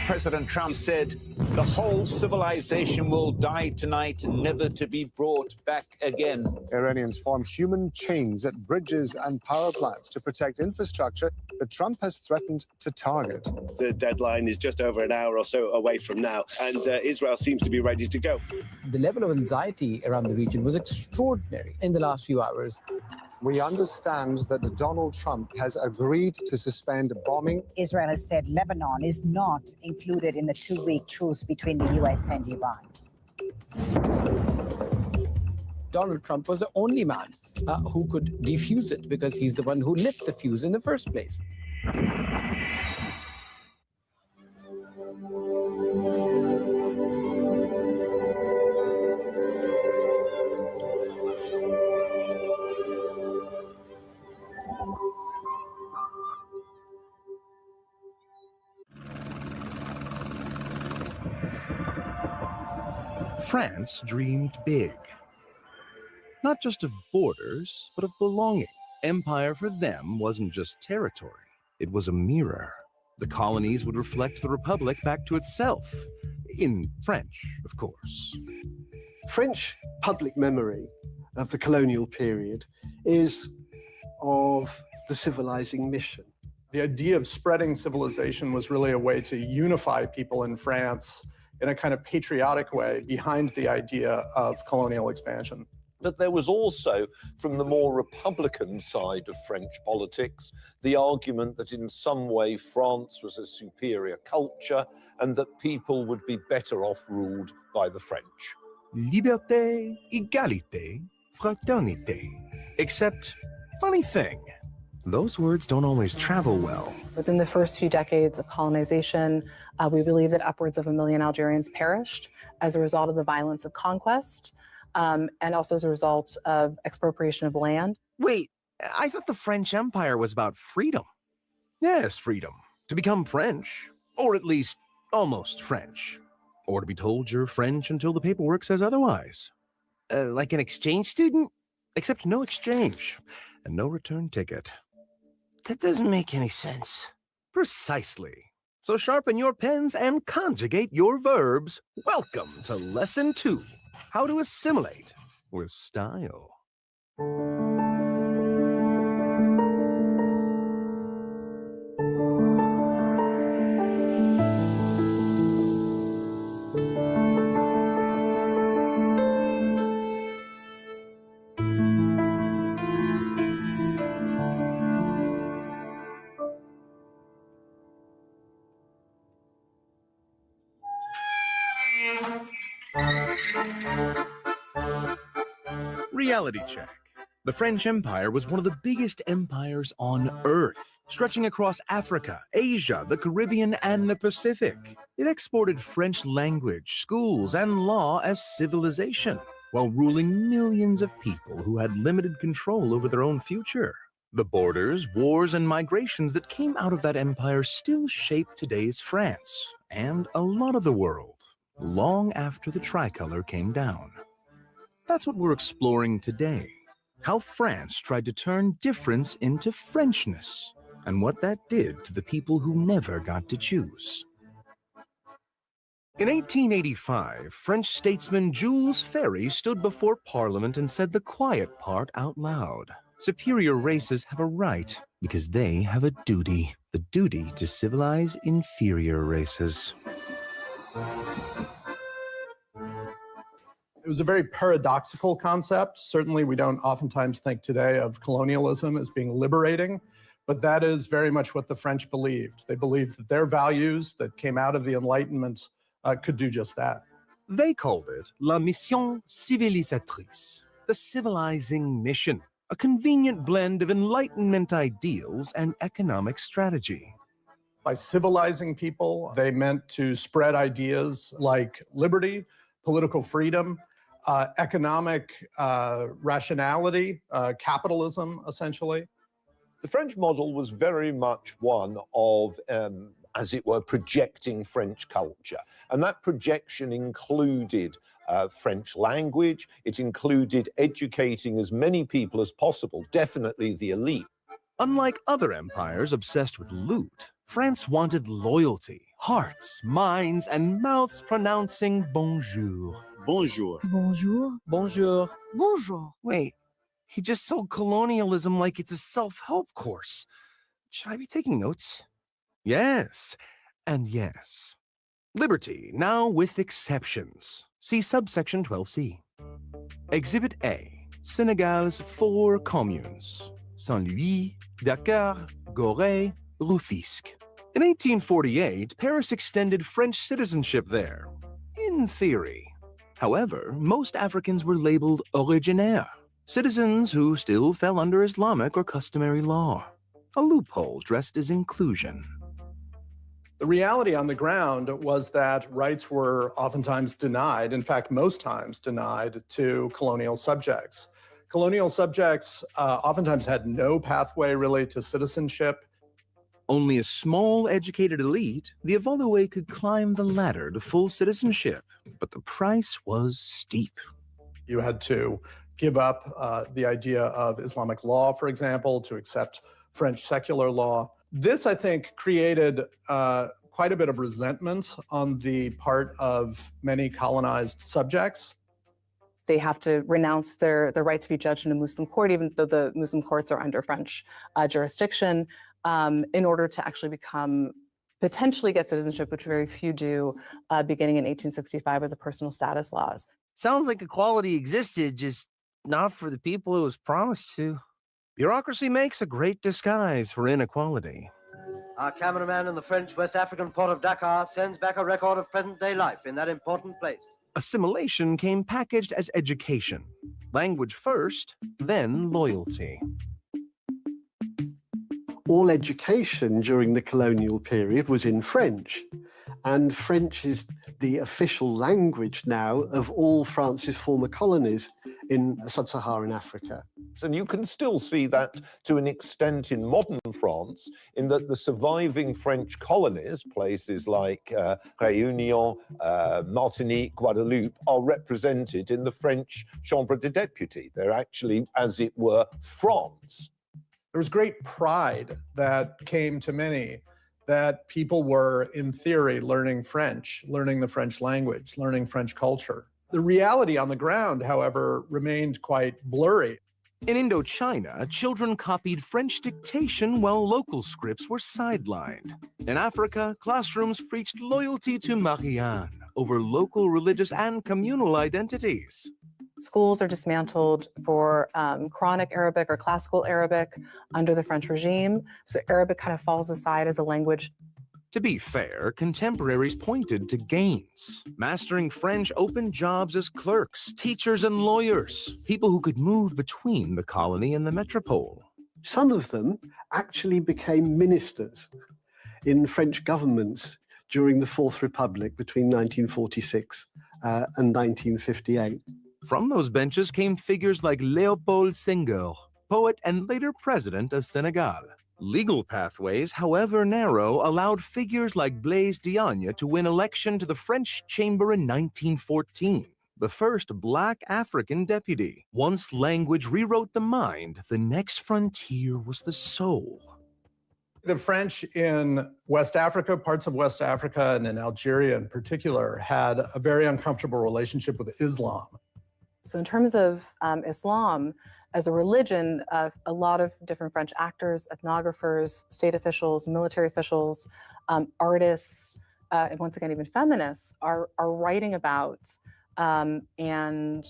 President Trump said the whole civilization will die tonight, never to be brought back again. Iranians form human chains at bridges and power plants to protect infrastructure that Trump has threatened to target. The deadline is just over an hour or so away from now, and Israel seems to be ready to go. The level of anxiety around the region was extraordinary in the last few hours. We understand that Donald Trump has agreed to suspend bombing. Israel has said Lebanon is not included in the 2-week truce between the U.S. and Iran. Donald Trump was the only man who could defuse it because he's the one who lit the fuse in the first place. France dreamed big. Not just of borders, but of belonging. Empire for them wasn't just territory, it was a mirror. The colonies would reflect the Republic back to itself. In French, of course. French public memory of the colonial period is of the civilizing mission. The idea of spreading civilization was really a way to unify people in France in a kind of patriotic way behind the idea of colonial expansion. But there was also, from the more Republican side of French politics, the argument that in some way France was a superior culture and that people would be better off ruled by the French. Liberté, égalité, fraternité. Except, funny thing, those words don't always travel well. Within the first few decades of colonization, we believe that upwards of 1 million Algerians perished as a result of the violence of conquest, and also as a result of expropriation of land. Wait, I thought the French Empire was about freedom. Yes, freedom. To become French, or at least almost French. Or to be told you're French until the paperwork says otherwise. Like an exchange student, except no exchange and no return ticket. That doesn't make any sense. Precisely. So sharpen your pens and conjugate your verbs. Welcome to Lesson 2, How to Assimilate with Style. Reality check. The French Empire was one of the biggest empires on Earth, stretching across Africa, Asia, the Caribbean, and the Pacific. It exported French language, schools, and law as civilization, while ruling millions of people who had limited control over their own future. The borders, wars, and migrations that came out of that empire still shape today's France and a lot of the world, long after the tricolor came down. That's what we're exploring today, how France tried to turn difference into Frenchness, and what that did to the people who never got to choose. In 1885, French statesman Jules Ferry stood before Parliament and said the quiet part out loud. Superior races have a right because they have a duty, the duty to civilize inferior races. It was a very paradoxical concept. Certainly, we don't oftentimes think today of colonialism as being liberating, but that is very much what the French believed. They believed that their values that came out of the Enlightenment could do just that. They called it la mission civilisatrice, the civilizing mission, a convenient blend of Enlightenment ideals and economic strategy. By civilizing people, they meant to spread ideas like liberty, political freedom, economic rationality, capitalism, essentially. The French model was very much one of, as it were, projecting French culture. And that projection included French language. It included educating as many people as possible, definitely the elite. Unlike other empires obsessed with loot, France wanted loyalty, hearts, minds, and mouths pronouncing bonjour. Bonjour. Bonjour. Bonjour. Bonjour. Wait, he just sold colonialism like it's a self-help course. Should I be taking notes? Yes, and yes. Liberty, now with exceptions. See subsection 12C. Exhibit A, Senegal's 4 communes. Saint-Louis, Dakar, Gorée, Rufisque. In 1848, Paris extended French citizenship there, in theory. However, most Africans were labeled originaires, citizens who still fell under Islamic or customary law. A loophole dressed as inclusion. The reality on the ground was that rights were oftentimes denied, in fact, most times denied to colonial subjects. Colonial subjects oftentimes had no pathway really to citizenship. Only a small educated elite, the Evolué, could climb the ladder to full citizenship, but the price was steep. You had to give up the idea of Islamic law, for example, to accept French secular law. This, I think, created quite a bit of resentment on the part of many colonized subjects. They have to renounce their right to be judged in a Muslim court, even though the Muslim courts are under French jurisdiction, in order to actually potentially get citizenship, which very few do, beginning in 1865 with the personal status laws. Sounds like equality existed, just not for the people it was promised to. Bureaucracy makes a great disguise for inequality. Our cameraman in the French West African port of Dakar sends back a record of present-day life in that important place. Assimilation came packaged as education. Language first, then loyalty. All education during the colonial period was in French, and French is the official language now of all France's former colonies in sub-Saharan Africa. And you can still see that to an extent in modern France, in that the surviving French colonies, places like Réunion, Martinique, Guadeloupe, are represented in the French Chambre des Députés. They're actually, as it were, France. There was great pride that came to many that people were, in theory, learning French, learning the French language, learning French culture. The reality on the ground, however, remained quite blurry. In Indochina, children copied French dictation while local scripts were sidelined. In Africa, classrooms preached loyalty to Marianne over local religious and communal identities. Schools are dismantled for chronic Arabic or classical Arabic under the French regime, so Arabic kind of falls aside as a language. To be fair, contemporaries pointed to gains. Mastering French opened jobs as clerks, teachers, and lawyers, people who could move between the colony and the metropole. Some of them actually became ministers in French governments during the Fourth Republic between 1946 and 1958. From those benches came figures like Léopold Senghor, poet and later president of Senegal. Legal pathways, however narrow, allowed figures like Blaise Diagne to win election to the French Chamber in 1914, the first Black African deputy. Once language rewrote the mind, the next frontier was the soul. The French in West Africa, parts of West Africa, and in Algeria in particular, had a very uncomfortable relationship with Islam. So in terms of Islam as a religion, a lot of different French actors, ethnographers, state officials, military officials, artists, and once again, even feminists are writing about and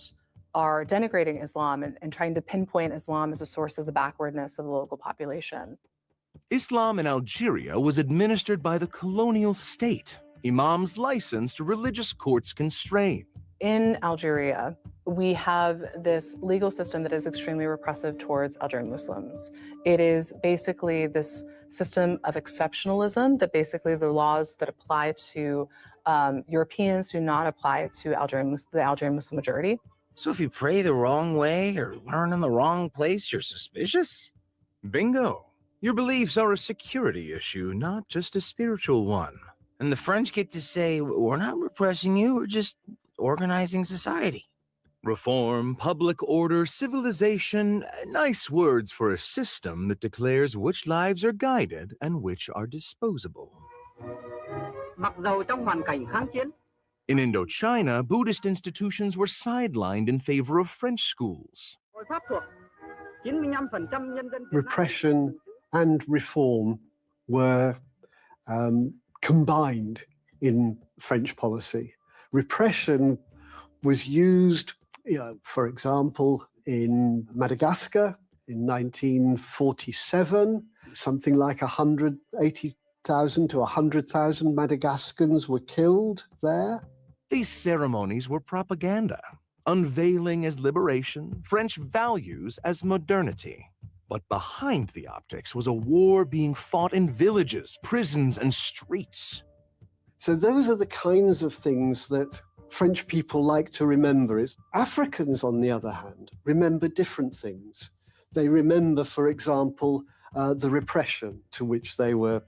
are denigrating Islam and trying to pinpoint Islam as a source of the backwardness of the local population. Islam in Algeria was administered by the colonial state. Imams licensed, religious courts constrained. In Algeria, we have this legal system that is extremely repressive towards Algerian Muslims. It is basically this system of exceptionalism that basically the laws that apply to Europeans do not apply to the Algerian Muslim majority. So if you pray the wrong way or learn in the wrong place, you're suspicious? Bingo. Your beliefs are a security issue, not just a spiritual one. And the French get to say, we're not repressing you, we're just organizing society. Reform, public order, civilization, nice words for a system that declares which lives are guided and which are disposable. In Indochina, Buddhist institutions were sidelined in favor of French schools. Repression and reform were combined in French policy. Repression was used, for example, in Madagascar in 1947. Something like 180,000 to 100,000 Madagascans were killed there. These ceremonies were propaganda, unveiling as liberation, French values as modernity. But behind the optics was a war being fought in villages, prisons, and streets. So those are the kinds of things that French people like to remember. Africans, on the other hand, remember different things. They remember, for example, the repression to which they were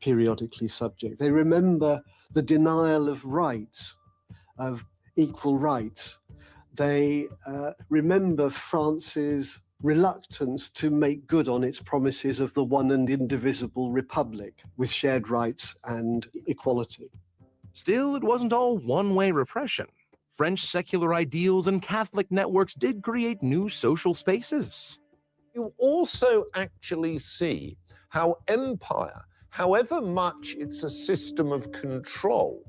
periodically subject. They remember the denial of rights, of equal rights. They remember France's reluctance to make good on its promises of the one and indivisible republic with shared rights and equality. Still, it wasn't all one-way repression. French secular ideals and Catholic networks did create new social spaces. You also actually see how empire, however much it's a system of control,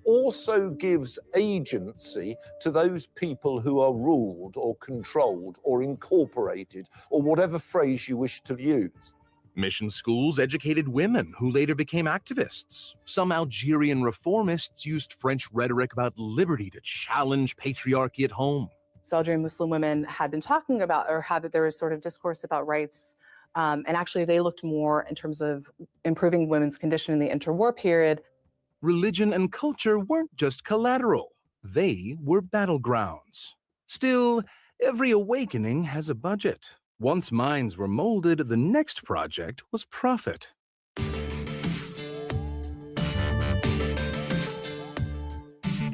also gives agency to those people who are ruled or controlled or incorporated, or whatever phrase you wish to use. Mission schools educated women who later became activists. Some Algerian reformists used French rhetoric about liberty to challenge patriarchy at home. So Algerian Muslim women had been talking about, or there was sort of discourse about rights, and actually they looked more in terms of improving women's condition in the interwar period. Religion and culture weren't just collateral. They were battlegrounds. Still, every awakening has a budget. Once minds were molded, the next project was profit.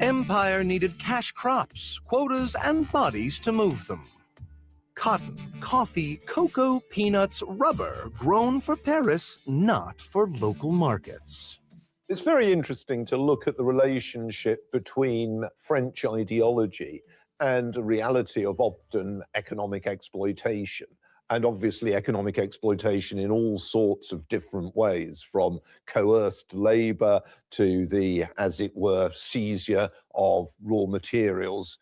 Empire needed cash crops, quotas, and bodies to move them. Cotton, coffee, cocoa, peanuts, rubber, grown for Paris, not for local markets. It's very interesting to look at the relationship between French ideology and a reality of often economic exploitation. And obviously economic exploitation in all sorts of different ways, from coerced labor to the, as it were, seizure of raw materials.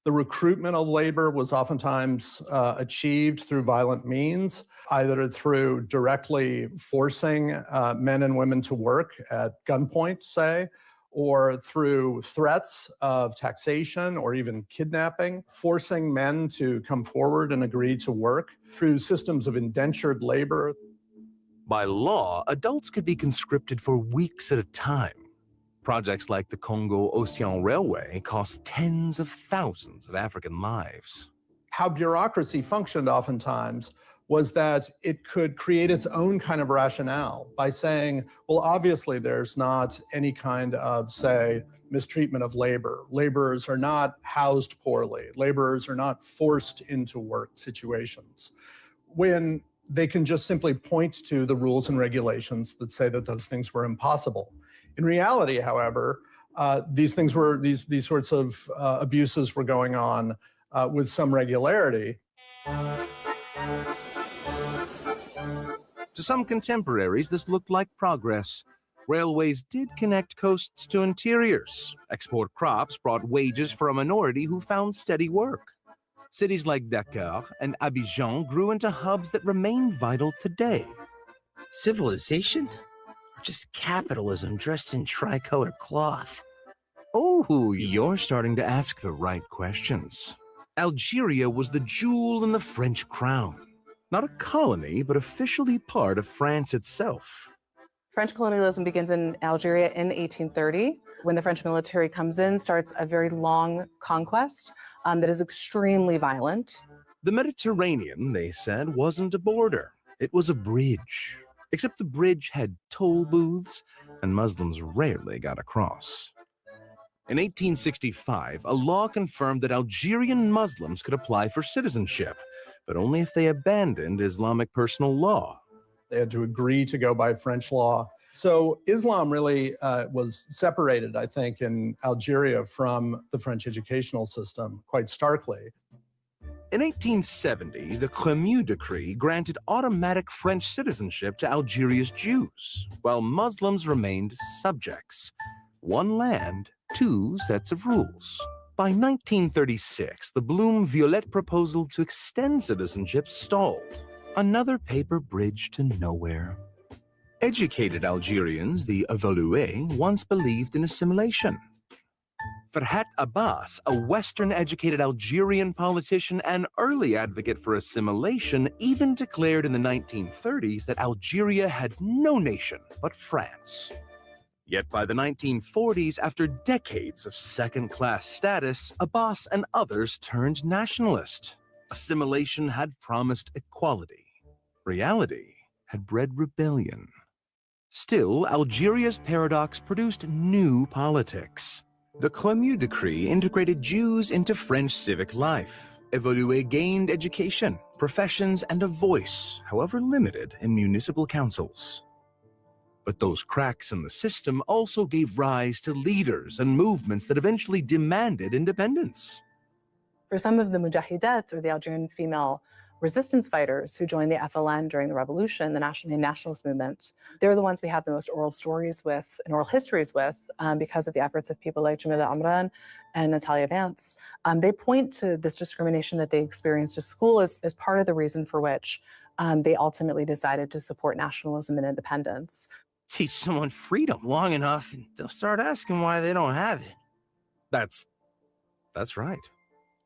The recruitment of labor was oftentimes achieved through violent means, either through directly forcing men and women to work at gunpoint, say, or through threats of taxation or even kidnapping, forcing men to come forward and agree to work through systems of indentured labor. By law, adults could be conscripted for weeks at a time. Projects like the Congo-Ocean Railway cost tens of thousands of African lives. How bureaucracy functioned oftentimes was that it could create its own kind of rationale by saying, well, obviously there's not any kind of, say, mistreatment of labor. Laborers are not housed poorly. Laborers are not forced into work situations. When they can just simply point to the rules and regulations that say that those things were impossible. In reality, however, these sorts of abuses were going on with some regularity. To some contemporaries, this looked like progress. Railways did connect coasts to interiors. Export crops brought wages for a minority who found steady work. Cities like Dakar and Abidjan grew into hubs that remain vital today. Civilization? Or just capitalism dressed in tricolor cloth? Oh, you're starting to ask the right questions. Algeria was the jewel in the French crown. Not a colony, but officially part of France itself. French colonialism begins in Algeria in 1830, when the French military comes in, starts a very long conquest that is extremely violent. The Mediterranean, they said, wasn't a border. It was a bridge. Except the bridge had toll booths, and Muslims rarely got across. In 1865, a law confirmed that Algerian Muslims could apply for citizenship, but only if they abandoned Islamic personal law. They had to agree to go by French law. So Islam really was separated, I think, in Algeria from the French educational system quite starkly. In 1870, the Cremieux Decree granted automatic French citizenship to Algeria's Jews, while Muslims remained subjects. One land, two sets of rules. By 1936, the Blum-Violet proposal to extend citizenship stalled. Another paper bridge to nowhere. Educated Algerians, the évolués, once believed in assimilation. Farhat Abbas, a Western-educated Algerian politician and early advocate for assimilation, even declared in the 1930s that Algeria had no nation but France. Yet by the 1940s, after decades of second-class status, Abbas and others turned nationalist. Assimilation had promised equality. Reality had bred rebellion. Still, Algeria's paradox produced new politics. The Cremieux Decree integrated Jews into French civic life. Évolué gained education, professions, and a voice, however limited, in municipal councils. But those cracks in the system also gave rise to leaders and movements that eventually demanded independence. For some of the mujahidat, or the Algerian female resistance fighters who joined the FLN during the revolution, the nationalist movement, they're the ones we have the most oral stories with and oral histories with because of the efforts of people like Jamila Amran and Natalia Vance. They point to this discrimination that they experienced at school as part of the reason for which they ultimately decided to support nationalism and independence. Teach someone freedom long enough and they'll start asking why they don't have it. That's right.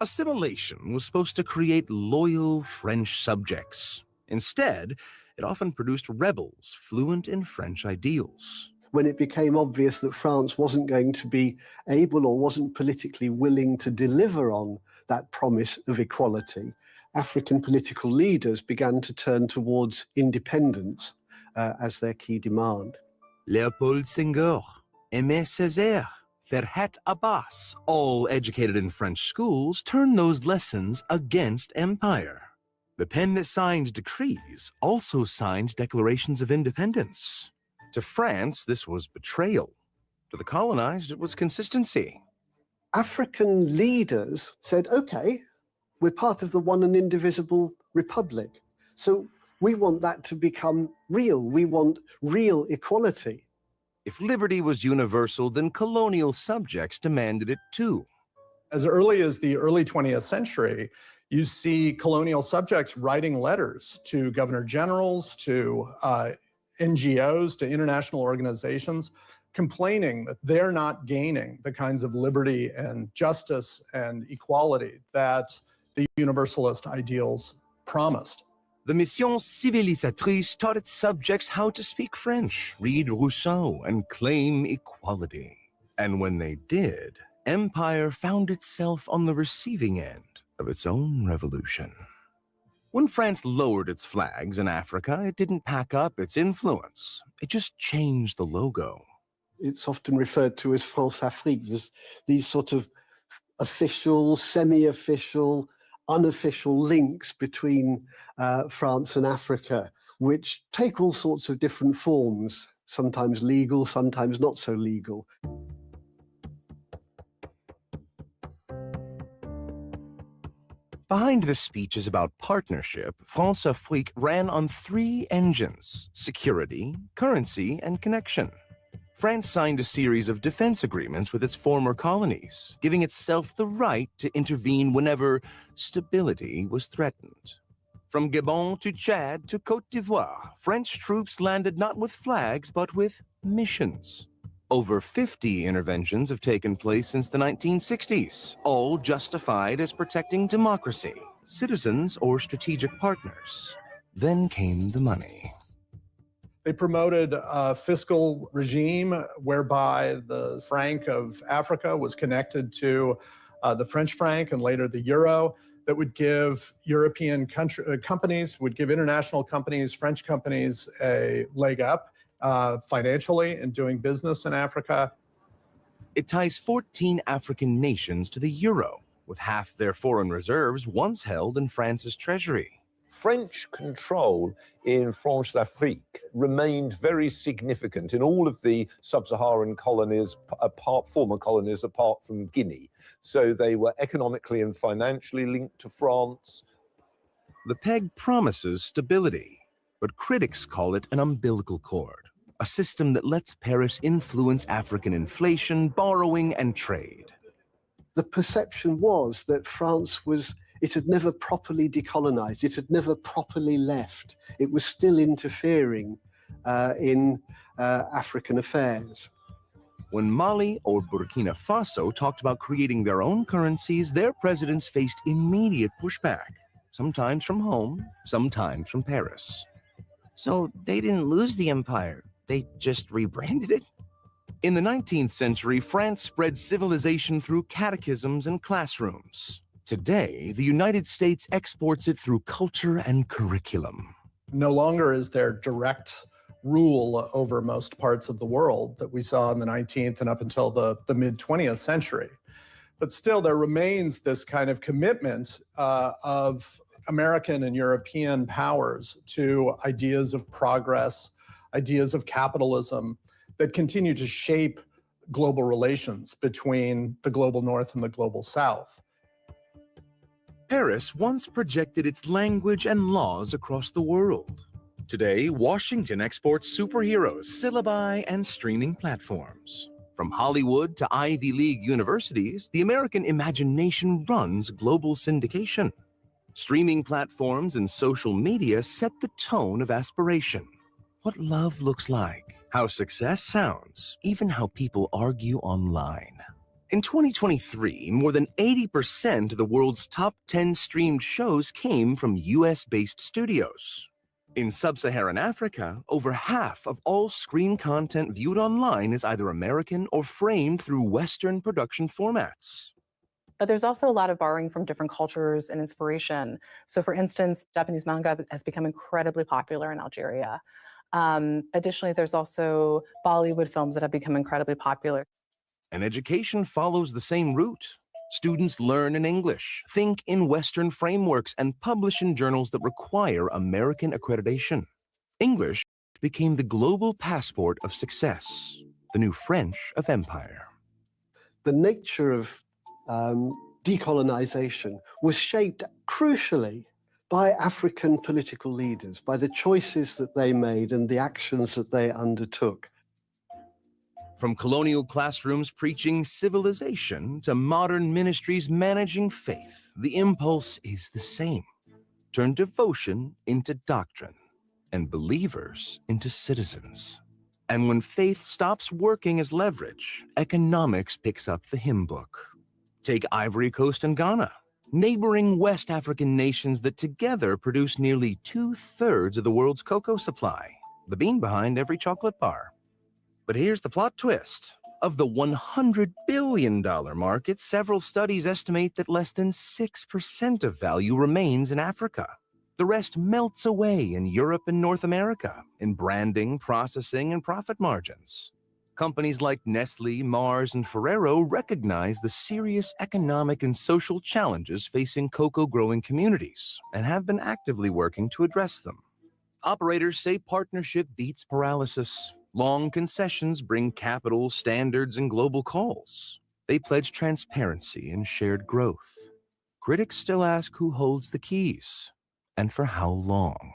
Assimilation was supposed to create loyal French subjects. Instead, it often produced rebels fluent in French ideals. When it became obvious that France wasn't going to be able or wasn't politically willing to deliver on that promise of equality, African political leaders began to turn towards independence as their key demand. Léopold Senghor, Aimé Césaire, Farhat Abbas, all educated in French schools, turned those lessons against empire. The pen that signed decrees also signed declarations of independence. To France, this was betrayal. To the colonized, it was consistency. African leaders said, okay, we're part of the one and indivisible republic. So we want that to become real. We want real equality. If liberty was universal, then colonial subjects demanded it too. As early as the early 20th century, you see colonial subjects writing letters to governor generals, to NGOs, to international organizations, complaining that they're not gaining the kinds of liberty and justice and equality that the universalist ideals promised. The Mission Civilisatrice taught its subjects how to speak French, read Rousseau, and claim equality. And when they did, empire found itself on the receiving end of its own revolution. When France lowered its flags in Africa, it didn't pack up its influence. It just changed the logo. It's often referred to as France-Afrique. There's these sort of official, semi-official, unofficial links between France and Africa, which take all sorts of different forms, sometimes legal, sometimes not so legal. Behind the speeches about partnership, France-Afrique ran on 3 engines: security, currency, and connection. France signed a series of defense agreements with its former colonies, giving itself the right to intervene whenever stability was threatened. From Gabon to Chad to Côte d'Ivoire, French troops landed not with flags, but with missions. Over 50 interventions have taken place since the 1960s, all justified as protecting democracy, citizens, or strategic partners. Then came the money. They promoted a fiscal regime whereby the franc of Africa was connected to the French franc and later the euro, that would give European companies, would give international companies, French companies, a leg up financially in doing business in Africa. It ties 14 African nations to the euro, with half their foreign reserves once held in France's treasury. French control in France-Afrique remained very significant in all of the sub-Saharan colonies, former colonies apart from Guinea. So they were economically and financially linked to France. The peg promises stability, but critics call it an umbilical cord, a system that lets Paris influence African inflation, borrowing, and trade. The perception was that France was, it had never properly decolonized, it had never properly left. It was still interfering in African affairs. When Mali or Burkina Faso talked about creating their own currencies, their presidents faced immediate pushback, sometimes from home, sometimes from Paris. So they didn't lose the empire, they just rebranded it? In the 19th century, France spread civilization through catechisms and classrooms. Today, the United States exports it through culture and curriculum. No longer is there direct rule over most parts of the world that we saw in the 19th and up until the mid-20th century. But still, there remains this kind of commitment of American and European powers to ideas of progress, ideas of capitalism that continue to shape global relations between the global North and the global South. Paris once projected its language and laws across the world. Today, Washington exports superheroes, syllabi, and streaming platforms. From Hollywood to Ivy League universities, the American imagination runs global syndication. Streaming platforms and social media set the tone of aspiration. What love looks like, how success sounds, even how people argue online. In 2023, more than 80% of the world's top 10 streamed shows came from US-based studios. In sub-Saharan Africa, over half of all screen content viewed online is either American or framed through Western production formats. But there's also a lot of borrowing from different cultures and inspiration. So for instance, Japanese manga has become incredibly popular in Algeria. Additionally, there's also Bollywood films that have become incredibly popular. And education follows the same route. Students learn in English, think in Western frameworks, and publish in journals that require American accreditation. English became the global passport of success, the new French of empire. The nature of decolonization was shaped crucially by African political leaders, by the choices that they made and the actions that they undertook. From colonial classrooms preaching civilization to modern ministries managing faith, the impulse is the same. Turn devotion into doctrine and believers into citizens. And when faith stops working as leverage, economics picks up the hymn book. Take Ivory Coast and Ghana, neighboring West African nations that together produce nearly 2/3 of the world's cocoa supply, the bean behind every chocolate bar. But here's the plot twist. Of the $100 billion market, several studies estimate that less than 6% of value remains in Africa. The rest melts away in Europe and North America in branding, processing, and profit margins. Companies like Nestle, Mars, and Ferrero recognize the serious economic and social challenges facing cocoa-growing communities and have been actively working to address them. Operators say partnership beats paralysis. Long concessions bring capital, standards, and global calls. They pledge transparency and shared growth. Critics still ask who holds the keys and for how long.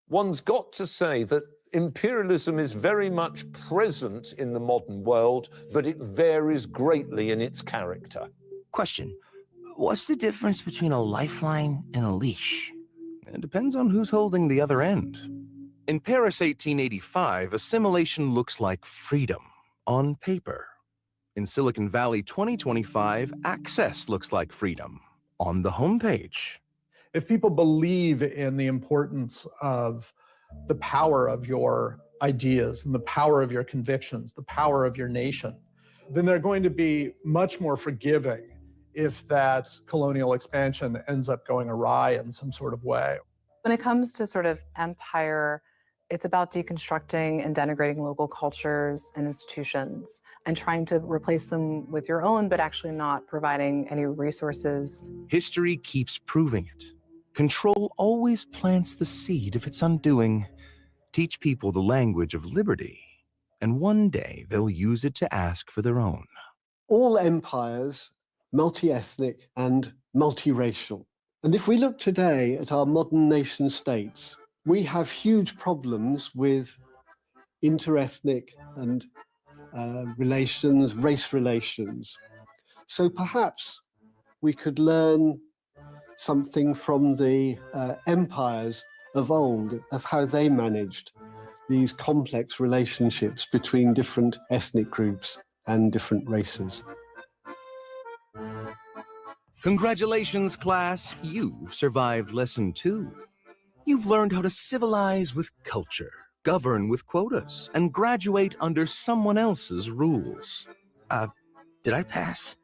One's got to say that imperialism is very much present in the modern world, but it varies greatly in its character. Question: what's the difference between a lifeline and a leash? It depends on who's holding the other end. In Paris 1885, assimilation looks like freedom on paper. In Silicon Valley 2025, access looks like freedom on the homepage. If people believe in the importance of the power of your ideas and the power of your convictions, the power of your nation, then they're going to be much more forgiving if that colonial expansion ends up going awry in some sort of way. When it comes to sort of empire, it's about deconstructing and denigrating local cultures and institutions and trying to replace them with your own, but actually not providing any resources. History keeps proving it. Control always plants the seed of its undoing. Teach people the language of liberty, and one day they'll use it to ask for their own. All empires, multi-ethnic and multiracial. And if we look today at our modern nation states, we have huge problems with interethnic and relations, race relations. So perhaps we could learn something from the empires of old, of how they managed these complex relationships between different ethnic groups and different races. Congratulations, class. You've survived lesson 2. You've learned how to civilize with culture, govern with quotas, and graduate under someone else's rules. Did I pass?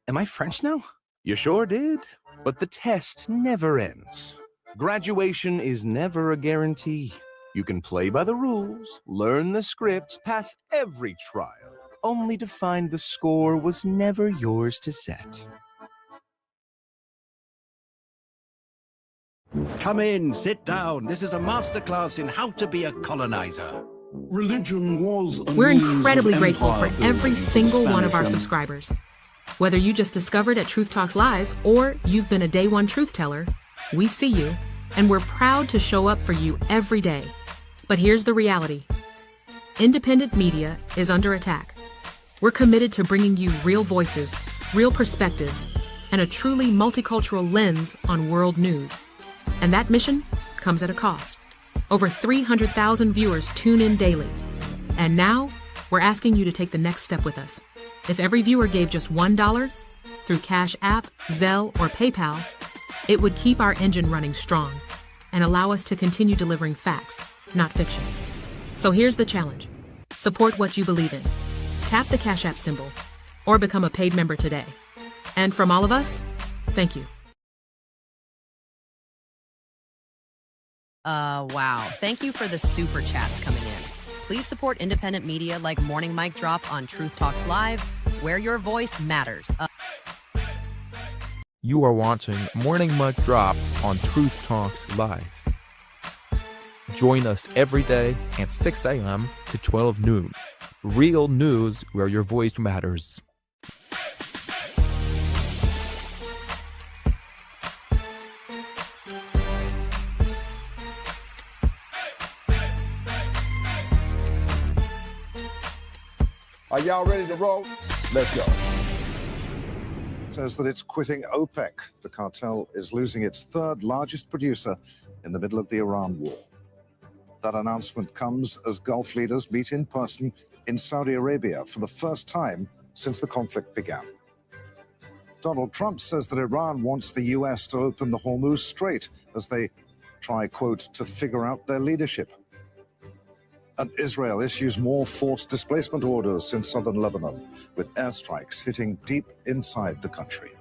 Am I French now? You sure did, but the test never ends. Graduation is never a guarantee. You can play by the rules, learn the script, pass every trial, only to find the score was never yours to set. Come in, sit down. This is a masterclass in how to be a colonizer. Religion was. We're incredibly grateful for every single one of our subscribers. Whether you just discovered at Truth Talks Live or you've been a day one truth teller, we see you, and we're proud to show up for you every day. But here's the reality. Independent media is under attack. We're committed to bringing you real voices, real perspectives, and a truly multicultural lens on world news. And that mission comes at a cost. Over 300,000 viewers tune in daily. And now, we're asking you to take the next step with us. If every viewer gave just $1 through Cash App, Zelle, or PayPal, it would keep our engine running strong and allow us to continue delivering facts, not fiction. So here's the challenge. Support what you believe in. Tap the Cash App symbol or become a paid member today. And from all of us, thank you. Wow. Thank you for the super chats coming in. Please support independent media like Morning Mic Drop on Truth Talks Live, where your voice matters. You are watching Morning Mic Drop on Truth Talks Live. Join us every day at 6 a.m. to 12 noon. Real news where your voice matters. Are y'all ready to roll? Let's go. Says that it's quitting OPEC. The cartel is losing its third largest producer in the middle of the Iran war. That announcement comes as Gulf leaders meet in person in Saudi Arabia for the first time since the conflict began. Donald Trump says that Iran wants the US to open the Hormuz Strait as they try, quote, to figure out their leadership. And Israel issues more forced displacement orders in southern Lebanon, with airstrikes hitting deep inside the country.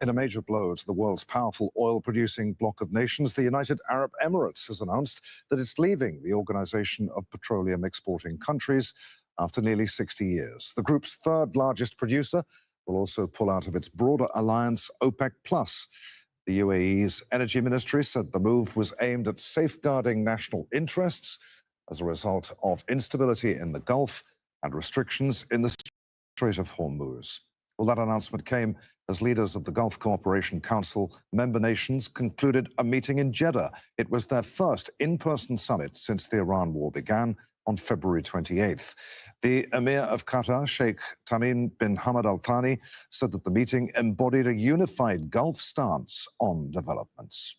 In a major blow to the world's powerful oil-producing bloc of nations, the United Arab Emirates has announced that it's leaving the Organization of Petroleum Exporting Countries after nearly 60 years. The group's third largest producer will also pull out of its broader alliance, OPEC+. The UAE's energy ministry said the move was aimed at safeguarding national interests as a result of instability in the Gulf and restrictions in the Strait of Hormuz. Well, that announcement came as leaders of the Gulf Cooperation Council member nations concluded a meeting in Jeddah. It was their first in-person summit since the Iran war began on February 28th. The Emir of Qatar, Sheikh Tamim bin Hamad Al Thani, said that the meeting embodied a unified Gulf stance on developments.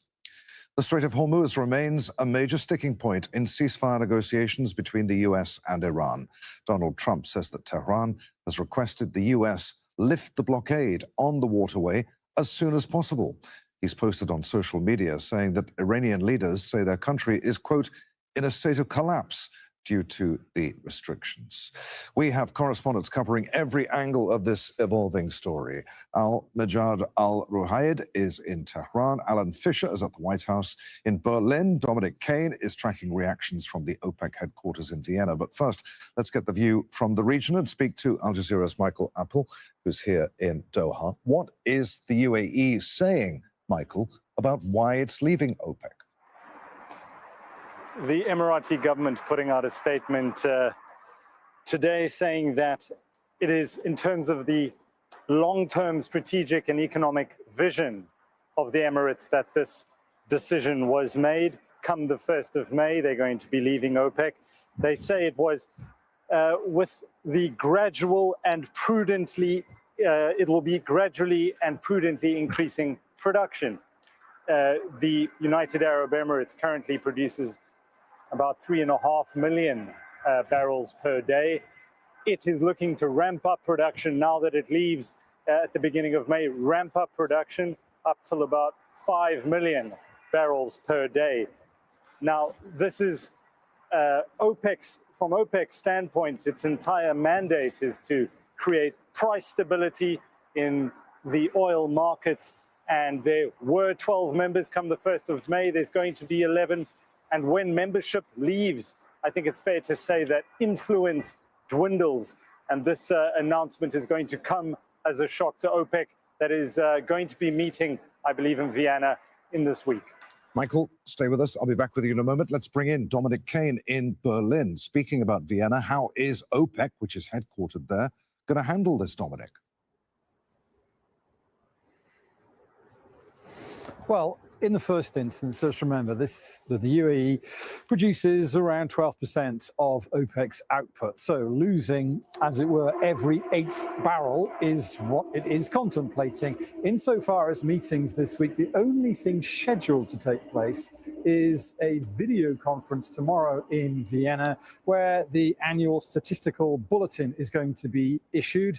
The Strait of Hormuz remains a major sticking point in ceasefire negotiations between the US and Iran. Donald Trump says that Tehran has requested the US lift the blockade on the waterway as soon as possible. He's posted on social media saying that Iranian leaders say their country is, quote, in a state of collapse due to the restrictions. We have correspondents covering every angle of this evolving story. Al-Majad Al-Ruhaid is in Tehran. Alan Fisher is at the White House in Berlin. Dominic Kane is tracking reactions from the OPEC headquarters in Vienna. But first, let's get the view from the region and speak to Al Jazeera's Michael Appel, who's here in Doha. What is the UAE saying, Michael, about why it's leaving OPEC? The Emirati government putting out a statement today saying that it is, in terms of the long-term strategic and economic vision of the Emirates, that this decision was made. Come the 1st of May, they're going to be leaving OPEC. They say it was with the gradual and prudently, it will be gradually and prudently increasing production. The United Arab Emirates currently produces about 3.5 million barrels per day. It is looking to ramp up production now that it leaves at the beginning of May, ramp up production up till about 5 million barrels per day. Now, this is from OPEC's standpoint, its entire mandate is to create price stability in the oil markets. And there were 12 members. Come the 1st of May, there's going to be 11. And when membership leaves, I think it's fair to say that influence dwindles. And this announcement is going to come as a shock to OPEC that is going to be meeting, I believe, in Vienna in this week. Michael, stay with us. I'll be back with you in a moment. Let's bring in Dominic Kane in Berlin. Speaking about Vienna, how is OPEC, which is headquartered there, going to handle this, Dominic? Well, in the first instance, let's remember that the UAE produces around 12% of OPEC's output. So losing, as it were, every 8th barrel is what it is contemplating. Insofar as meetings this week, the only thing scheduled to take place is a video conference tomorrow in Vienna, where the annual statistical bulletin is going to be issued.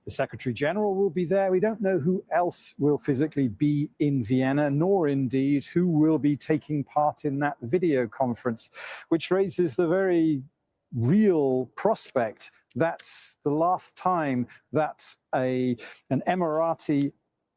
The Secretary General will be there. We don't know who else will physically be in Vienna, nor indeed who will be taking part in that video conference, which raises the very real prospect that's the last time that an Emirati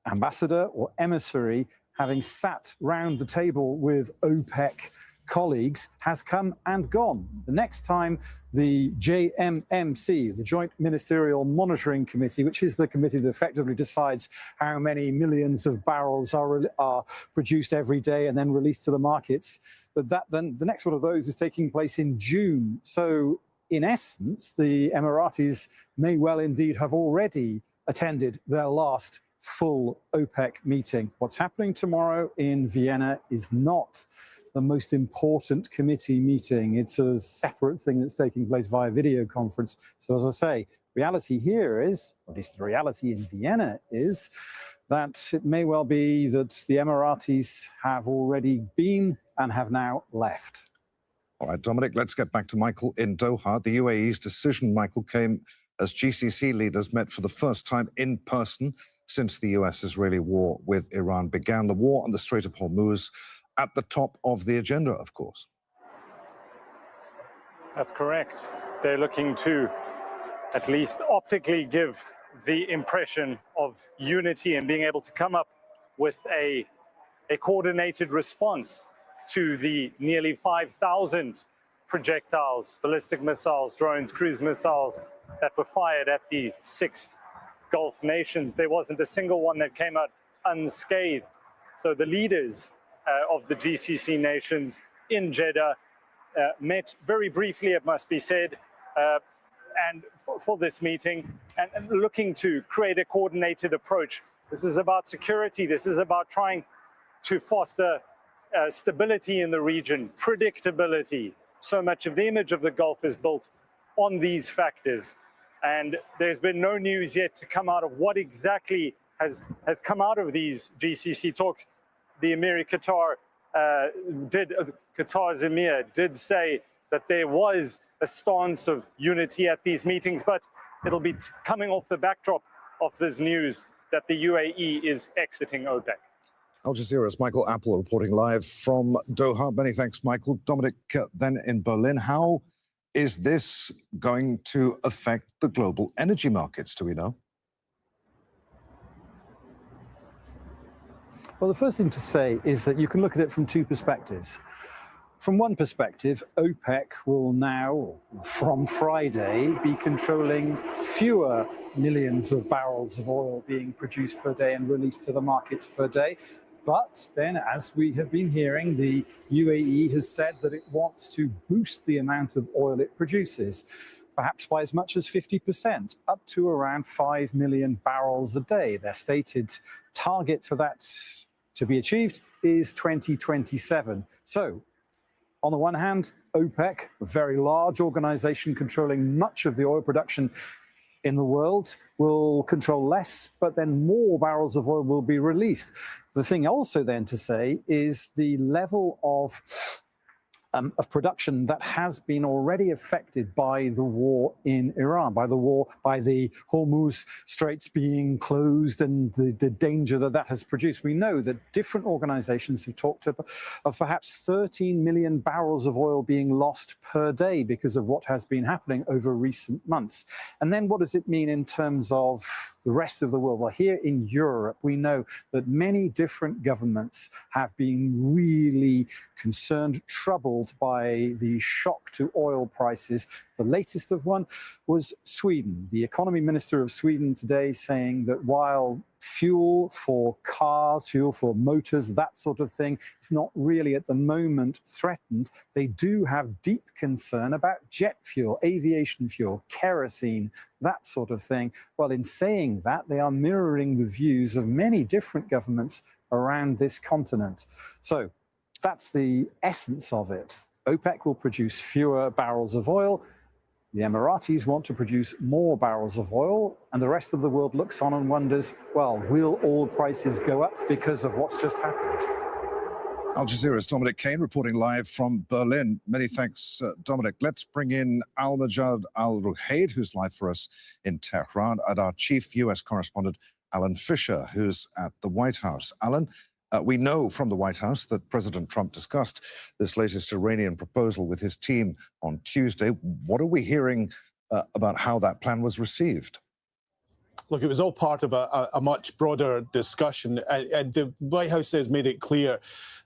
ambassador or emissary, having sat round the table with OPEC colleagues, has come and gone. The next time the JMMC, the Joint Ministerial Monitoring Committee, which is the committee that effectively decides how many millions of barrels are produced every day and then released to the markets, then the next one of those is taking place in June. So in essence, the Emiratis may well indeed have already attended their last full OPEC meeting. What's happening tomorrow in Vienna is not the most important committee meeting. It's a separate thing that's taking place via video conference. So as I say, reality here is, or at least the reality in Vienna is, that it may well be that the Emiratis have already been and have now left. All right, Dominic, let's get back to Michael in Doha. The UAE's decision, Michael, came as GCC leaders met for the first time in person since the US-Israeli war with Iran began. The war on the Strait of Hormuz at the top of the agenda, of course. That's correct. They're looking to at least optically give the impression of unity and being able to come up with a coordinated response to the nearly 5,000 projectiles, ballistic missiles, drones, cruise missiles that were fired at the 6 Gulf nations. There wasn't a single one that came out unscathed. So the leaders of the GCC nations in Jeddah met very briefly, it must be said, and for this meeting, and looking to create a coordinated approach. This is about security. This is about trying to foster stability in the region, predictability. So much of the image of the Gulf is built on these factors. And there's been no news yet to come out of what exactly has come out of these GCC talks. The Qatar's Emir did say that there was a stance of unity at these meetings, but it'll be coming off the backdrop of this news that the UAE is exiting OPEC. Al Jazeera's Michael Apple reporting live from Doha. Many thanks, Michael. Dominic, then in Berlin, how is this going to affect the global energy markets? Do we know? Well, the first thing to say is that you can look at it from two perspectives. From one perspective, OPEC will now, from Friday, be controlling fewer millions of barrels of oil being produced per day and released to the markets per day. But then, as we have been hearing, the UAE has said that it wants to boost the amount of oil it produces, perhaps by as much as 50%, up to around 5 million barrels a day. Their stated target for that to be achieved is 2027. So, on the one hand, OPEC, a very large organization controlling much of the oil production in the world, will control less, but then more barrels of oil will be released. The thing also then to say is the level of production that has been already affected by the war in Iran, by the Hormuz Straits being closed and the danger that that has produced. We know that different organizations have talked of perhaps 13 million barrels of oil being lost per day because of what has been happening over recent months. And then what does it mean in terms of the rest of the world? Well, here in Europe, we know that many different governments have been really concerned, troubled by the shock to oil prices. The latest of one was Sweden. The economy minister of Sweden today saying that while fuel for cars, fuel for motors, that sort of thing is not really at the moment threatened, they do have deep concern about jet fuel, aviation fuel, kerosene, that sort of thing. Well, in saying that, they are mirroring the views of many different governments around this continent. So that's the essence of it. OPEC will produce fewer barrels of oil. The Emiratis want to produce more barrels of oil. And the rest of the world looks on and wonders, well, will oil prices go up because of what's just happened? Al Jazeera's Dominic Kane reporting live from Berlin. Many thanks, Dominic. Let's bring in Al-Majad Al-Ruhaid, who's live for us in Tehran, and our chief US correspondent, Alan Fisher, who's at the White House. Alan, we know from the White House that President Trump discussed this latest Iranian proposal with his team on Tuesday. What are we hearing about how that plan was received? Look, it was all part of a much broader discussion, and the White House has made it clear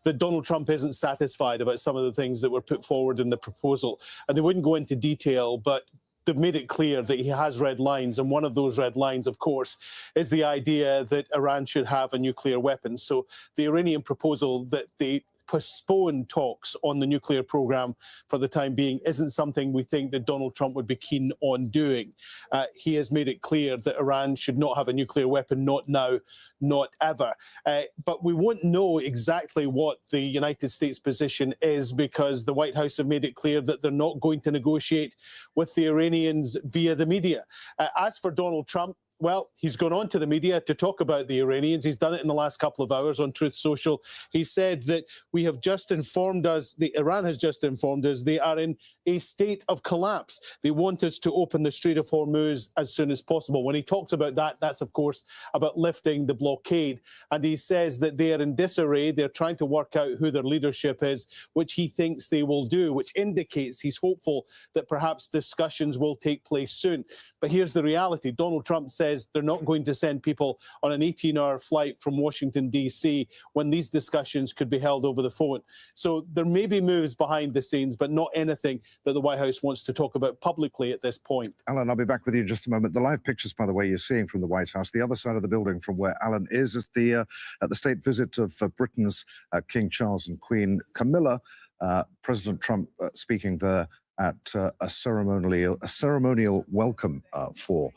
that Donald Trump isn't satisfied about some of the things that were put forward in the proposal. And they wouldn't go into detail, but they've made it clear that he has red lines, and one of those red lines, of course, is the idea that Iran should have a nuclear weapon. So the Iranian proposal that they postpone talks on the nuclear program for the time being isn't something we think that Donald Trump would be keen on doing. He has made it clear that Iran should not have a nuclear weapon, not now, not ever. But we won't know exactly what the United States position is, because the White House have made it clear that they're not going to negotiate with the Iranians via the media. As for Donald Trump, well, he's gone on to the media to talk about the Iranians. He's done it in the last couple of hours on Truth Social. He said that Iran has just informed us they are in a state of collapse. They want us to open the Strait of Hormuz as soon as possible. When he talks about that, that's of course about lifting the blockade. And he says that they are in disarray. They're trying to work out who their leadership is, which he thinks they will do, which indicates he's hopeful that perhaps discussions will take place soon. But here's the reality. Donald Trump says they're not going to send people on an 18-hour flight from Washington, D.C. when these discussions could be held over the phone. So there may be moves behind the scenes, but not anything that the White House wants to talk about publicly at this point. Alan, I'll be back with you in just a moment. The live pictures, by the way, you're seeing from the White House, the other side of the building from where Alan is the state visit of Britain's King Charles and Queen Camilla. President Trump speaking there at a ceremonial welcome for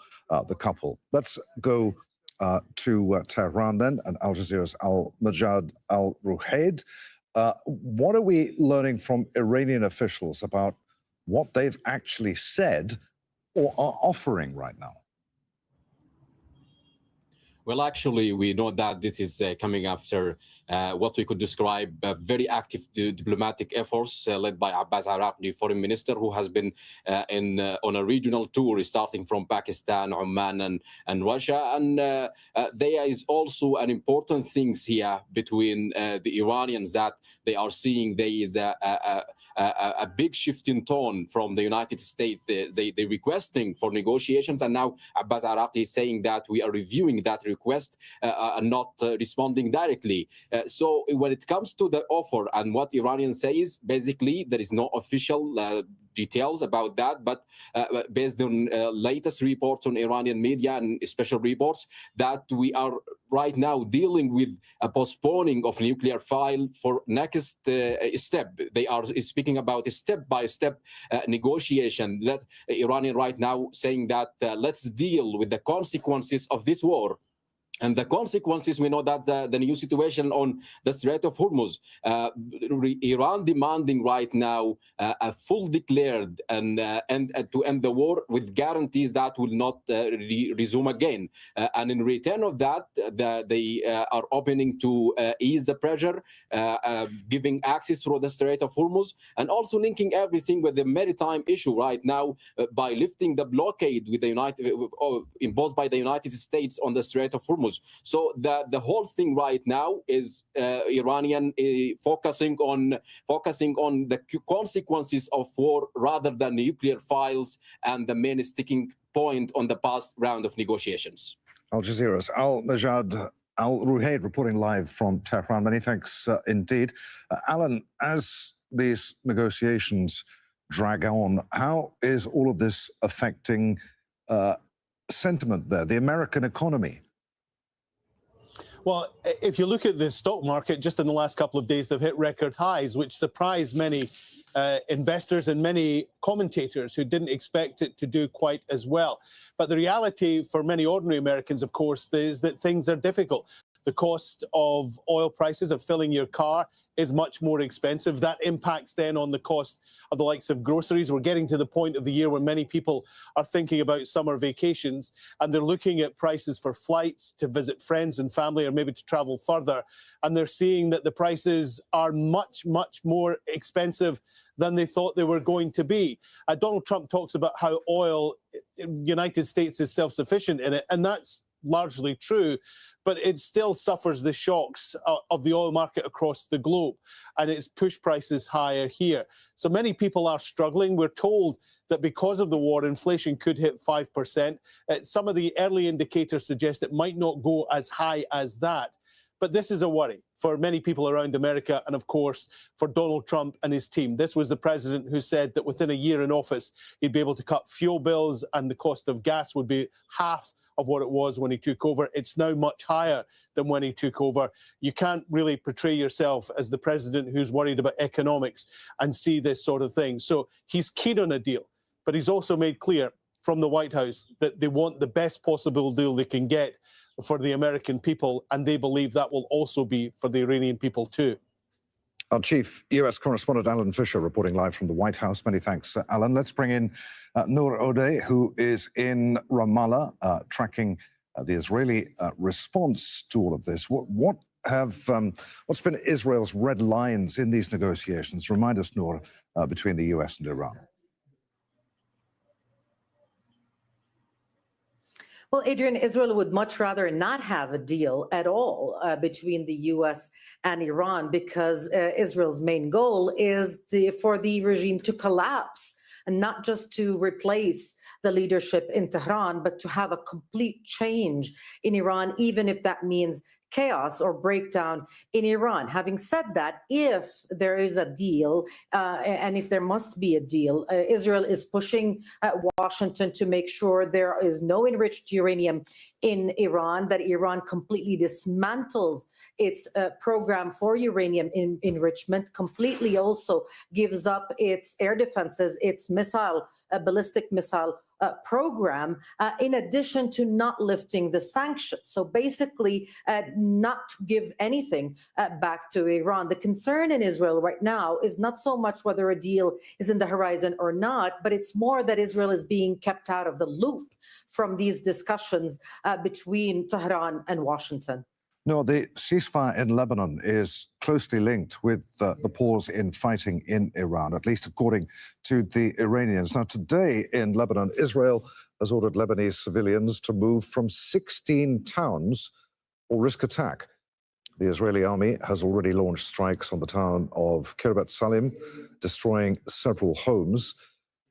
the couple. Let's go to Tehran then, and Al Jazeera's Al-Majad Al-Ruhaid. What are we learning from Iranian officials about what they've actually said or are offering right now? Well, actually, we know that this is coming after what we could describe very active diplomatic efforts led by Abbas Araqchi, foreign minister, who has been on a regional tour starting from Pakistan, Oman, and Russia. And there is also an important thing here between the Iranians that they are seeing there is a big shift in tone from the United States. They requesting for negotiations, and now Abbas Araqchi is saying that we are reviewing that request and not responding directly. So when it comes to the offer and what Iranians say is basically there is no official details about that, but based on latest reports on Iranian media and special reports, that we are right now dealing with a postponing of nuclear file for next step. They are speaking about a step-by-step negotiation. That Iranian right now saying that let's deal with the consequences of this war. And the consequences, we know that the new situation on the Strait of Hormuz, Iran demanding right now a full declared and to end the war with guarantees that will not resume again. And in return of that, they are opening to ease the pressure, giving access through the Strait of Hormuz, and also linking everything with the maritime issue right now by lifting the blockade with the imposed by the United States on the Strait of Hormuz. So the whole thing right now is Iranian focusing on the consequences of war rather than nuclear files and the main sticking point on the past round of negotiations. Al Jazeera's Al-Majad Al-Ruhaid reporting live from Tehran. Many thanks indeed. Alan, as these negotiations drag on, how is all of this affecting sentiment there, the American economy? Well, if you look at the stock market, just in the last couple of days, they've hit record highs, which surprised many investors and many commentators who didn't expect it to do quite as well. But the reality for many ordinary Americans, of course, is that things are difficult. The cost of oil prices, of filling your car, is much more expensive. That impacts then on the cost of the likes of groceries. We're getting to the point of the year where many people are thinking about summer vacations, and they're looking at prices for flights to visit friends and family, or maybe to travel further. And they're seeing that the prices are much, much more expensive than they thought they were going to be. Donald Trump talks about how oil, United States is self-sufficient in it, and that's largely true, but it still suffers the shocks of the oil market across the globe, and it's pushed prices higher here. So many people are struggling. We're told that because of the war, inflation could hit 5%. Some of the early indicators suggest it might not go as high as that. But this is a worry for many people around America, and of course for Donald Trump and his team. This was the president who said that within a year in office, he'd be able to cut fuel bills and the cost of gas would be half of what it was when he took over. It's now much higher than when he took over. You can't really portray yourself as the president who's worried about economics and see this sort of thing. So he's keen on a deal, but he's also made clear from the White House that they want the best possible deal they can get for the American people, and they believe that will also be for the Iranian people too. Our chief US correspondent, Alan Fisher, reporting live from the White House. Many thanks, Alan. Let's bring in Noor Odeh, who is in Ramallah, tracking the Israeli response to all of this. What's been Israel's red lines in these negotiations? Remind us, Noor, between the US and Iran. Well, Adrian, Israel would much rather not have a deal at all between the U.S. and Iran, because Israel's main goal is for the regime to collapse, and not just to replace the leadership in Tehran, but to have a complete change in Iran, even if that means chaos or breakdown in Iran. Having said that, if there is a deal, and if there must be a deal, Israel is pushing Washington to make sure there is no enriched uranium in Iran, that Iran completely dismantles its program for uranium enrichment, completely also gives up its air defenses, its ballistic missile program, in addition to not lifting the sanctions. So basically, not to give anything back to Iran. The concern in Israel right now is not so much whether a deal is in the horizon or not, but it's more that Israel is being kept out of the loop from these discussions between Tehran and Washington. No, the ceasefire in Lebanon is closely linked with the pause in fighting in Iran, at least according to the Iranians. Now, today in Lebanon, Israel has ordered Lebanese civilians to move from 16 towns or risk attack. The Israeli army has already launched strikes on the town of Kiryat Salim, destroying several homes.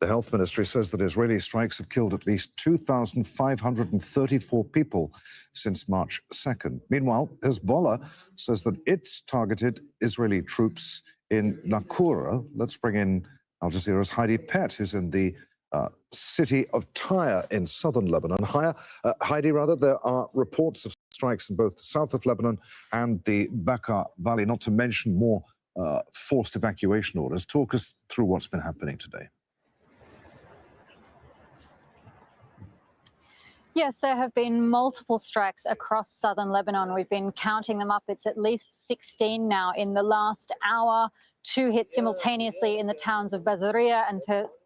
The health ministry says that Israeli strikes have killed at least 2,534 people since March 2nd. Meanwhile, Hezbollah says that it's targeted Israeli troops in Naqoura. Let's bring in Al Jazeera's Heidi Pett, who's in the city of Tyre in southern Lebanon. Heidi, there are reports of strikes in both the south of Lebanon and the Bekaa Valley, not to mention more forced evacuation orders. Talk us through what's been happening today. Yes, there have been multiple strikes across southern Lebanon. We've been counting them up. It's at least 16 now. In the last hour, 2 hit simultaneously in the towns of Bazaria and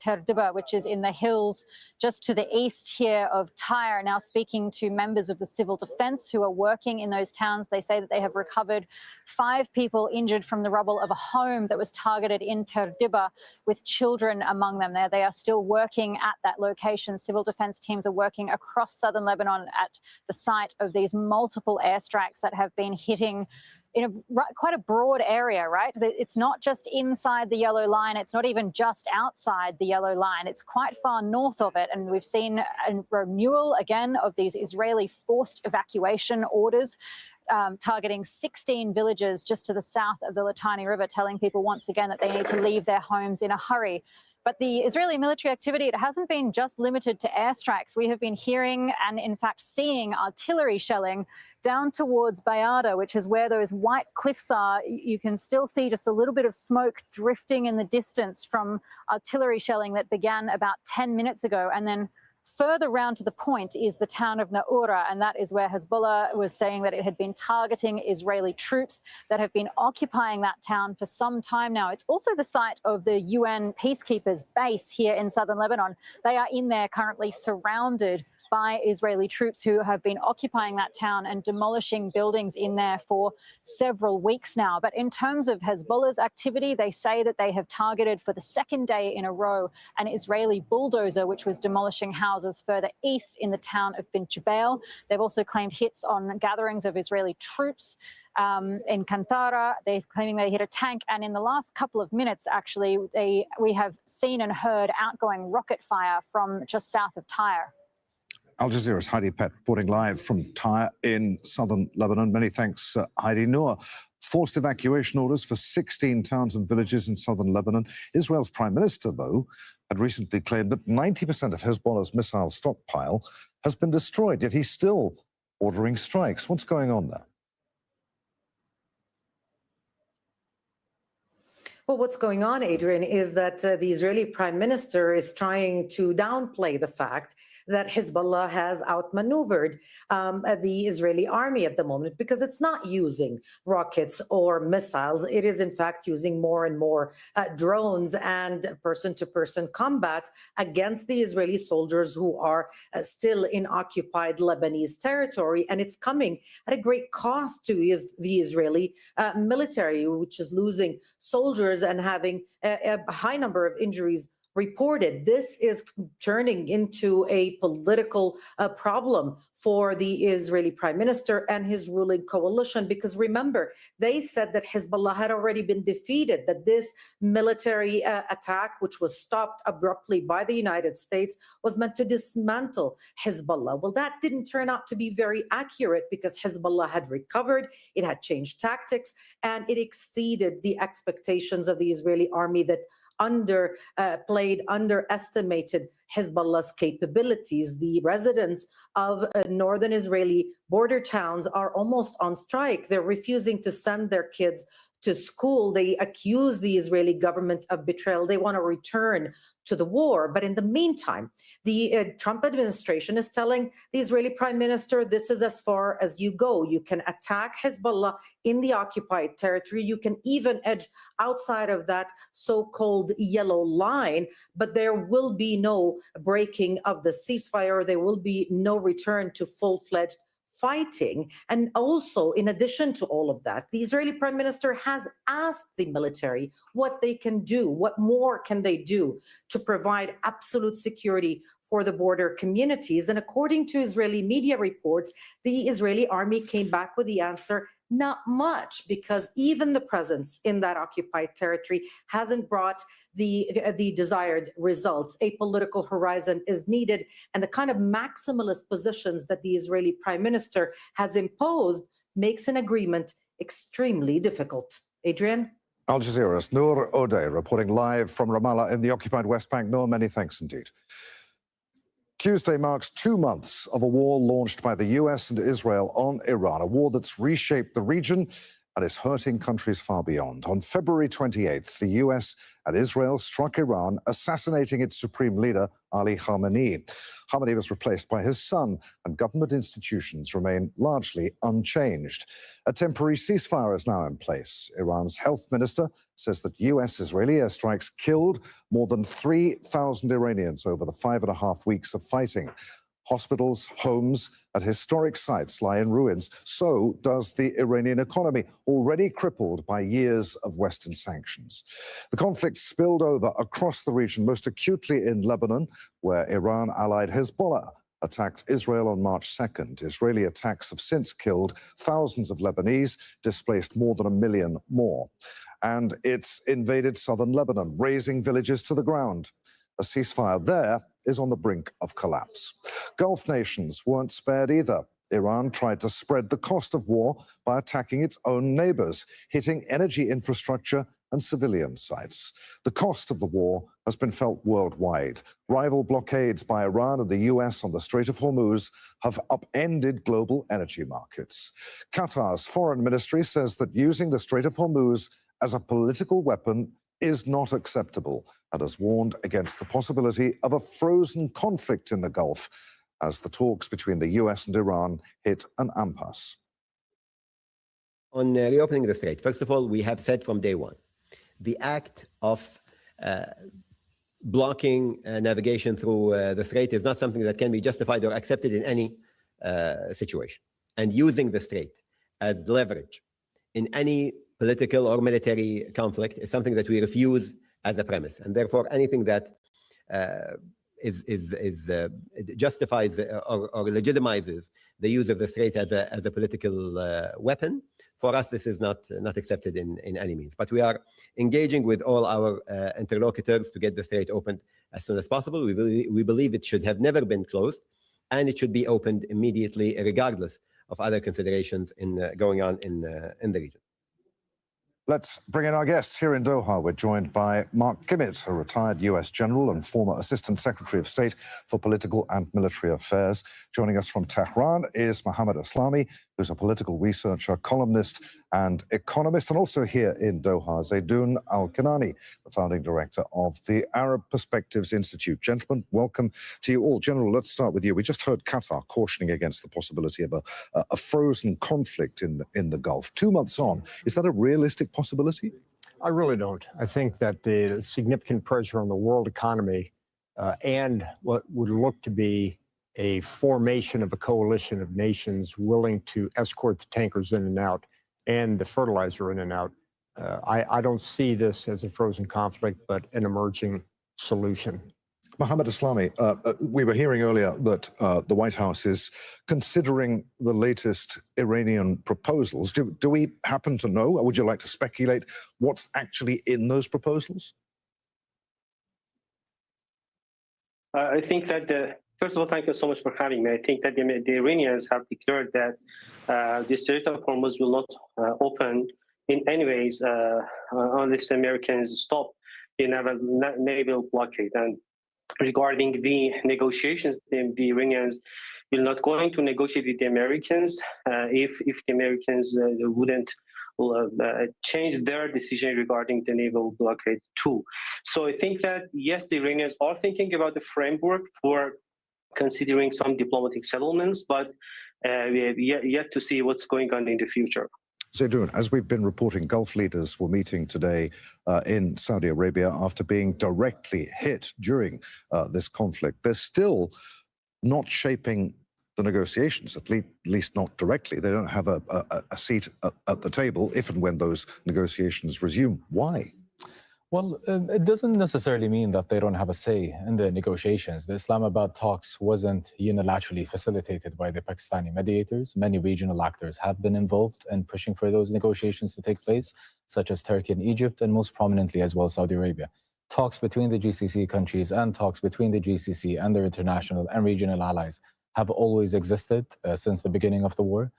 Terdiba, which is in the hills just to the east here of Tyre. Now speaking to members of the civil defense who are working in those towns, they say that they have recovered 5 people injured from the rubble of a home that was targeted in Terdiba, with children among them. They are still working at that location. Civil defense teams are working across southern Lebanon at the site of these multiple airstrikes that have been hitting in quite a broad area, right? It's not just inside the yellow line. It's not even just outside the yellow line. It's quite far north of it. And we've seen a renewal again of these Israeli forced evacuation orders targeting 16 villages just to the south of the Litani River, telling people once again that they need to leave their homes in a hurry. But the Israeli military activity, it hasn't been just limited to airstrikes. We have been hearing and, in fact, seeing artillery shelling down towards Bayada, which is where those white cliffs are. You can still see just a little bit of smoke drifting in the distance from artillery shelling that began about 10 minutes ago. And then further round to the point is the town of Naqoura, and that is where Hezbollah was saying that it had been targeting Israeli troops that have been occupying that town for some time now. It's also the site of the UN peacekeepers base here in southern Lebanon. They are in there currently surrounded by Israeli troops who have been occupying that town and demolishing buildings in there for several weeks now. But in terms of Hezbollah's activity, they say that they have targeted for the second day in a row an Israeli bulldozer, which was demolishing houses further east in the town of Bint Jbeil. They've also claimed hits on gatherings of Israeli troops in Kantara. They're claiming they hit a tank. And in the last couple of minutes, actually, we have seen and heard outgoing rocket fire from just south of Tyre. Al Jazeera's Heidi Pett reporting live from Tyre in southern Lebanon. Many thanks, Heidi. Noor, forced evacuation orders for 16 towns and villages in southern Lebanon. Israel's prime minister, though, had recently claimed that 90% of Hezbollah's missile stockpile has been destroyed, yet he's still ordering strikes. What's going on there? Well, what's going on, Adrian, is that the Israeli prime minister is trying to downplay the fact that Hezbollah has outmaneuvered the Israeli army at the moment, because it's not using rockets or missiles. It is, in fact, using more and more drones and person-to-person combat against the Israeli soldiers who are still in occupied Lebanese territory. And it's coming at a great cost to the Israeli military, which is losing soldiers and having a high number of injuries reported. This is turning into a political problem for the Israeli prime minister and his ruling coalition, because remember, they said that Hezbollah had already been defeated, that this military attack, which was stopped abruptly by the United States, was meant to dismantle Hezbollah. Well, that didn't turn out to be very accurate, because Hezbollah had recovered, it had changed tactics, and it exceeded the expectations of the Israeli army that underestimated Hezbollah's capabilities. The residents of northern Israeli border towns are almost on strike. They're refusing to send their kids to school. They accuse the Israeli government of betrayal. They want to return to the war. But in the meantime, the Trump administration is telling the Israeli prime minister, this is as far as you go. You can attack Hezbollah in the occupied territory. You can even edge outside of that so-called yellow line, but there will be no breaking of the ceasefire. There will be no return to full-fledged fighting. And also, in addition to all of that, the Israeli prime minister has asked the military what they can do, what more can they do to provide absolute security for the border communities. And according to Israeli media reports, the Israeli army came back with the answer, not much, because even the presence in that occupied territory hasn't brought the desired results. A political horizon is needed, and the kind of maximalist positions that the Israeli prime minister has imposed makes an agreement extremely difficult. Adrian? Al Jazeera's Noor Odeh reporting live from Ramallah in the occupied West Bank. Noor, many thanks indeed. Tuesday marks 2 months of a war launched by the US and Israel on Iran, a war that's reshaped the region and is hurting countries far beyond. On February 28th, the US and Israel struck Iran, assassinating its supreme leader, Ali Khamenei. Khamenei was replaced by his son, and government institutions remain largely unchanged. A temporary ceasefire is now in place. Iran's health minister says that US-Israeli airstrikes killed more than 3,000 Iranians over the 5.5 weeks of fighting. Hospitals, homes, and historic sites lie in ruins. So does the Iranian economy, already crippled by years of Western sanctions. The conflict spilled over across the region, most acutely in Lebanon, where Iran-allied Hezbollah attacked Israel on March 2nd. Israeli attacks have since killed thousands of Lebanese, displaced more than 1 million more. And it's invaded southern Lebanon, razing villages to the ground. A ceasefire there is on the brink of collapse. Gulf nations weren't spared either. Iran tried to spread the cost of war by attacking its own neighbors, hitting energy infrastructure and civilian sites. The cost of the war has been felt worldwide. Rival blockades by Iran and the US on the Strait of Hormuz have upended global energy markets. Qatar's foreign ministry says that using the Strait of Hormuz as a political weapon is not acceptable, and has warned against the possibility of a frozen conflict in the Gulf as the talks between the US and Iran hit an impasse. On reopening the strait, first of all, we have said from day one, the act of blocking navigation through the strait is not something that can be justified or accepted in any situation. And using the strait as leverage in any political or military conflict is something that we refuse as a premise, and therefore anything that justifies or legitimizes the use of the strait as a political weapon, for us this is not accepted in any means. But we are engaging with all our interlocutors to get the strait opened as soon as possible. We believe it should have never been closed, and it should be opened immediately, regardless of other considerations going on in the region. Let's bring in our guests here in Doha. We're joined by Mark Kimmett, a retired US general and former Assistant Secretary of State for Political and Military Affairs. Joining us from Tehran is Mohammed Aslami, who's a political researcher, columnist and economist, and also here in Doha, Zaydoun Al-Kanani, the founding director of the Arab Perspectives Institute. Gentlemen, welcome to you all. General, let's start with you. We just heard Qatar cautioning against the possibility of a frozen conflict in the Gulf. 2 months on, is that a realistic possibility? I really don't. I think that the significant pressure on the world economy and what would look to be a formation of a coalition of nations willing to escort the tankers in and out and the fertilizer in and out, I don't see this as a frozen conflict, but an emerging solution. Mohammed Aslami, we were hearing earlier that the White House is considering the latest Iranian proposals. Do we happen to know, or would you like to speculate, what's actually in those proposals? I think that, first of all, thank you so much for having me. I think that the Iranians have declared that the Strait of Hormuz will not open in any ways unless the Americans stop the naval blockade. And regarding the negotiations, the Iranians will not going to negotiate with the Americans if the Americans wouldn't change their decision regarding the naval blockade too. So I think that, yes, the Iranians are thinking about the framework for considering some diplomatic settlements, but we have yet to see what's going on in the future. Zaydoun, as we've been reporting, Gulf leaders were meeting today in Saudi Arabia after being directly hit during this conflict. They're still not shaping the negotiations, at least not directly. They don't have a seat at the table if and when those negotiations resume. Why? Well, it doesn't necessarily mean that they don't have a say in the negotiations. The Islamabad talks wasn't unilaterally facilitated by the Pakistani mediators. Many regional actors have been involved in pushing for those negotiations to take place, such as Turkey and Egypt, and most prominently as well Saudi Arabia. Talks between the GCC countries and talks between the GCC and their international and regional allies have always existed since the beginning of the war.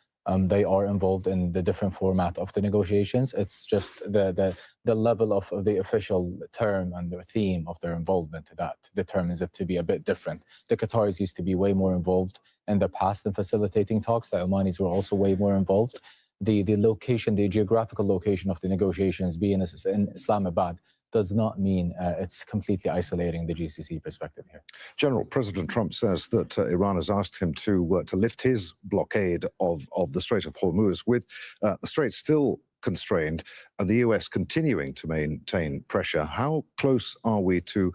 They are involved in the different format of the negotiations. It's just the level of the official term and the theme of their involvement that determines it to be a bit different. The Qataris used to be way more involved in the past in facilitating talks. The Omanis were also way more involved. The location, the geographical location of the negotiations being in Islamabad does not mean it's completely isolating the GCC perspective here. General, President Trump says that Iran has asked him to lift his blockade of the Strait of Hormuz, with the strait still constrained and the US continuing to maintain pressure. How close are we to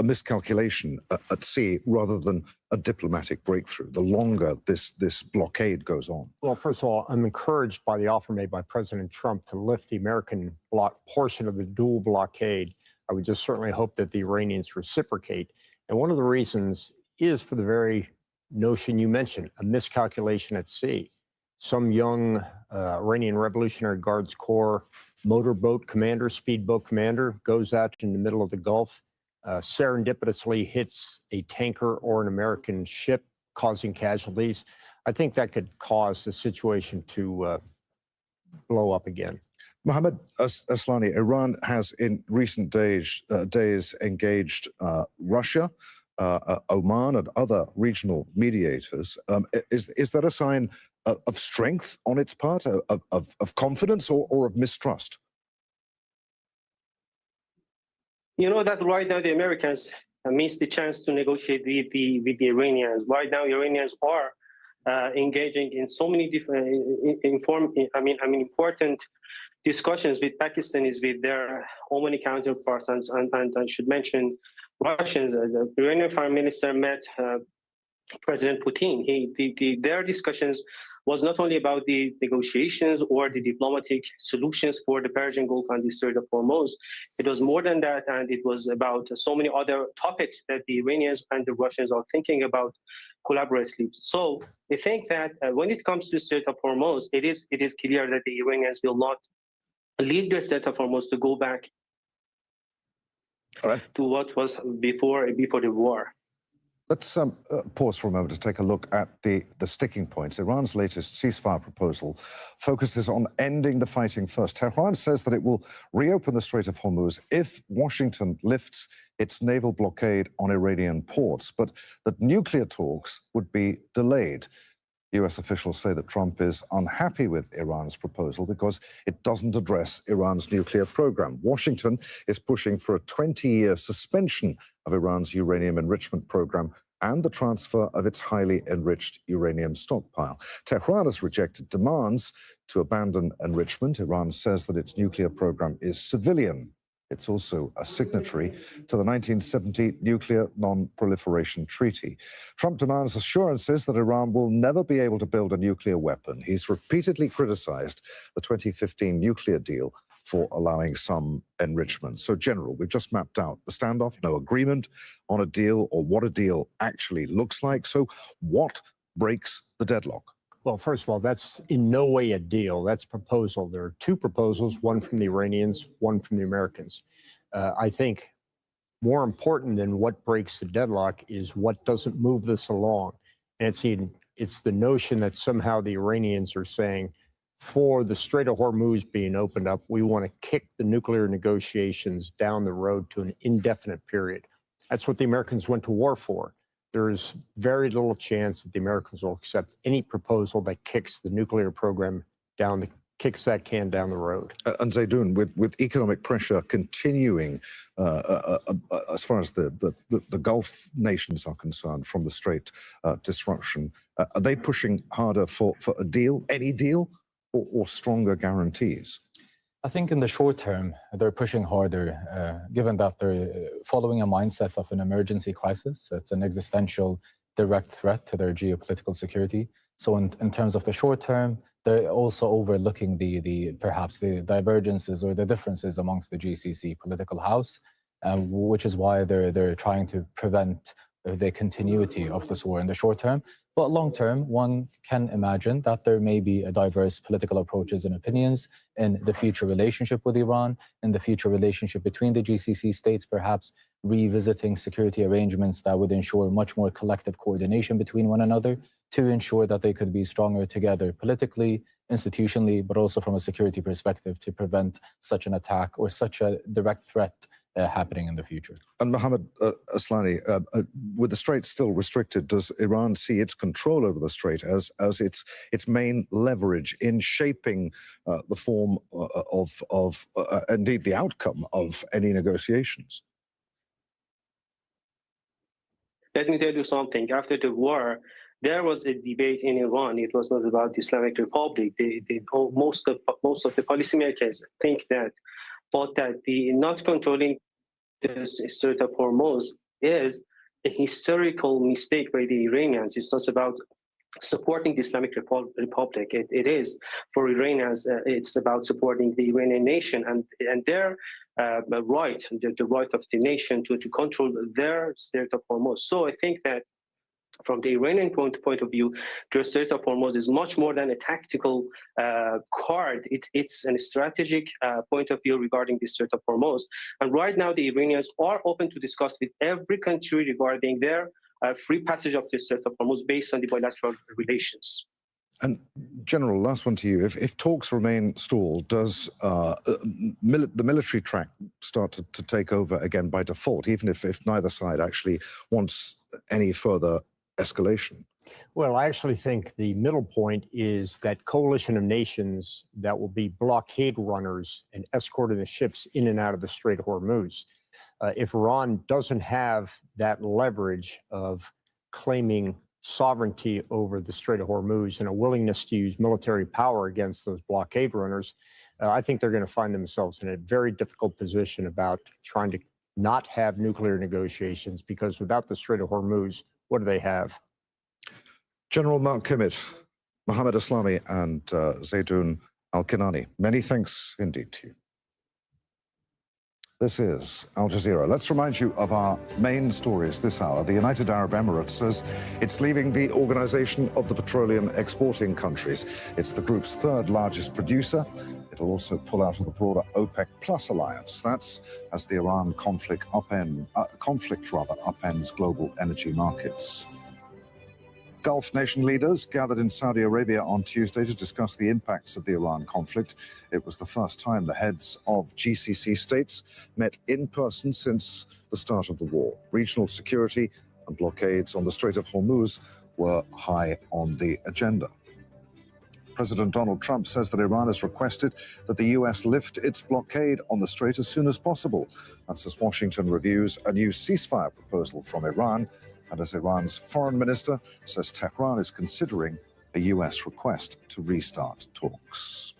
a miscalculation at sea rather than a diplomatic breakthrough, the longer this blockade goes on? Well, first of all, I'm encouraged by the offer made by President Trump to lift the American portion of the dual blockade. I would just certainly hope that the Iranians reciprocate. And one of the reasons is for the very notion you mentioned, a miscalculation at sea. Some young Iranian Revolutionary Guards Corps motorboat commander, speedboat commander, goes out in the middle of the Gulf, serendipitously hits a tanker or an American ship, causing casualties. I think that could cause the situation to blow up again. Mohammed Aslani, Iran has in recent days engaged Russia, Oman, and other regional mediators. Is that a sign of strength on its part, of confidence, or of mistrust? You know that right now the Americans missed the chance to negotiate with the Iranians. Right now, Iranians are engaging in so many different, important discussions with Pakistanis, with their Omani counterparts, and I should mention Russians. The Iranian Foreign Minister met President Putin. Their discussions was not only about the negotiations or the diplomatic solutions for the Persian Gulf and the Strait of Hormuz. It was more than that, and it was about so many other topics that the Iranians and the Russians are thinking about collaboratively. So I think that when it comes to Strait of Hormuz, it is clear that the Iranians will not leave the Strait of Hormuz to go back to what was before the war. Let's pause for a moment to take a look at the sticking points. Iran's latest ceasefire proposal focuses on ending the fighting first. Tehran says that it will reopen the Strait of Hormuz if Washington lifts its naval blockade on Iranian ports, but that nuclear talks would be delayed. US officials say that Trump is unhappy with Iran's proposal because it doesn't address Iran's nuclear program. Washington is pushing for a 20-year suspension of Iran's uranium enrichment program and the transfer of its highly enriched uranium stockpile. Tehran has rejected demands to abandon enrichment. Iran says that its nuclear program is civilian. It's also a signatory to the 1970 Nuclear Non-Proliferation Treaty. Trump demands assurances that Iran will never be able to build a nuclear weapon. He's repeatedly criticized the 2015 nuclear deal for allowing some enrichment. So, General, we've just mapped out the standoff, no agreement on a deal or what a deal actually looks like. So what breaks the deadlock? Well, first of all, that's in no way a deal. That's a proposal. There are two proposals, one from the Iranians, one from the Americans. I think more important than what breaks the deadlock is what doesn't move this along. And it's the notion that somehow the Iranians are saying, for the Strait of Hormuz being opened up, we want to kick the nuclear negotiations down the road to an indefinite period. That's what the Americans went to war for. There is very little chance that the Americans will accept any proposal that kicks the nuclear program down, kicks that can down the road. And Zaydoun, with economic pressure continuing as far as the Gulf nations are concerned from the Strait disruption, are they pushing harder for a deal, any deal, or stronger guarantees? I think in the short term, they're pushing harder, given that they're following a mindset of an emergency crisis. It's an existential direct threat to their geopolitical security. So in terms of the short term, they're also overlooking perhaps the divergences or the differences amongst the GCC political house, which is why they're trying to prevent the continuity of this war in the short term. But long term, one can imagine that there may be a diverse political approaches and opinions in the future relationship with Iran, in the future relationship between the GCC states, perhaps revisiting security arrangements that would ensure much more collective coordination between one another to ensure that they could be stronger together politically, institutionally, but also from a security perspective to prevent such an attack or such a direct threat happening in the future. And Mohammed Aslani, with the Strait still restricted, does Iran see its control over the Strait as its main leverage in shaping the form of indeed the outcome of any negotiations? Let me tell you something. After the war, there was a debate in Iran. It was not about the Islamic Republic. Most of the policymakers thought that the not controlling the Strait of Hormuz is a historical mistake by the Iranians. It's not about supporting the Islamic Republic. It is for Iranians. It's about supporting the Iranian nation and their right, the right of the nation to control their Strait of Hormuz. So I think that from the Iranian point of view, the Strait of Hormuz is much more than a tactical card. It's a strategic point of view regarding the Strait of Hormuz. And right now, the Iranians are open to discuss with every country regarding their free passage of the Strait of Hormuz based on the bilateral relations. And General, last one to you. If talks remain stalled, does the military track start to take over again by default, even if neither side actually wants any further escalation? Well, I actually think the middle point is that coalition of nations that will be blockade runners and escorting the ships in and out of the Strait of Hormuz. If Iran doesn't have that leverage of claiming sovereignty over the Strait of Hormuz and a willingness to use military power against those blockade runners, I think they're going to find themselves in a very difficult position about trying to not have nuclear negotiations, because without the Strait of Hormuz, what do they have? General Mark Kimmett, Mohammed Aslani, and Zaydoun Al-Kinani, many thanks indeed to you. This is Al Jazeera. Let's remind you of our main stories this hour. The United Arab Emirates says it's leaving the Organization of the Petroleum Exporting Countries. It's the group's third largest producer. It'll also pull out of the broader OPEC Plus alliance. That's as the Iran conflict upends global energy markets. Gulf nation leaders gathered in Saudi Arabia on Tuesday to discuss the impacts of the Iran conflict. It was the first time the heads of GCC states met in person since the start of the war. Regional security and blockades on the Strait of Hormuz were high on the agenda. President Donald Trump says that Iran has requested that the U.S. lift its blockade on the strait as soon as possible. That's as Washington reviews a new ceasefire proposal from Iran, and as Iran's foreign minister says Tehran is considering a U.S. request to restart talks.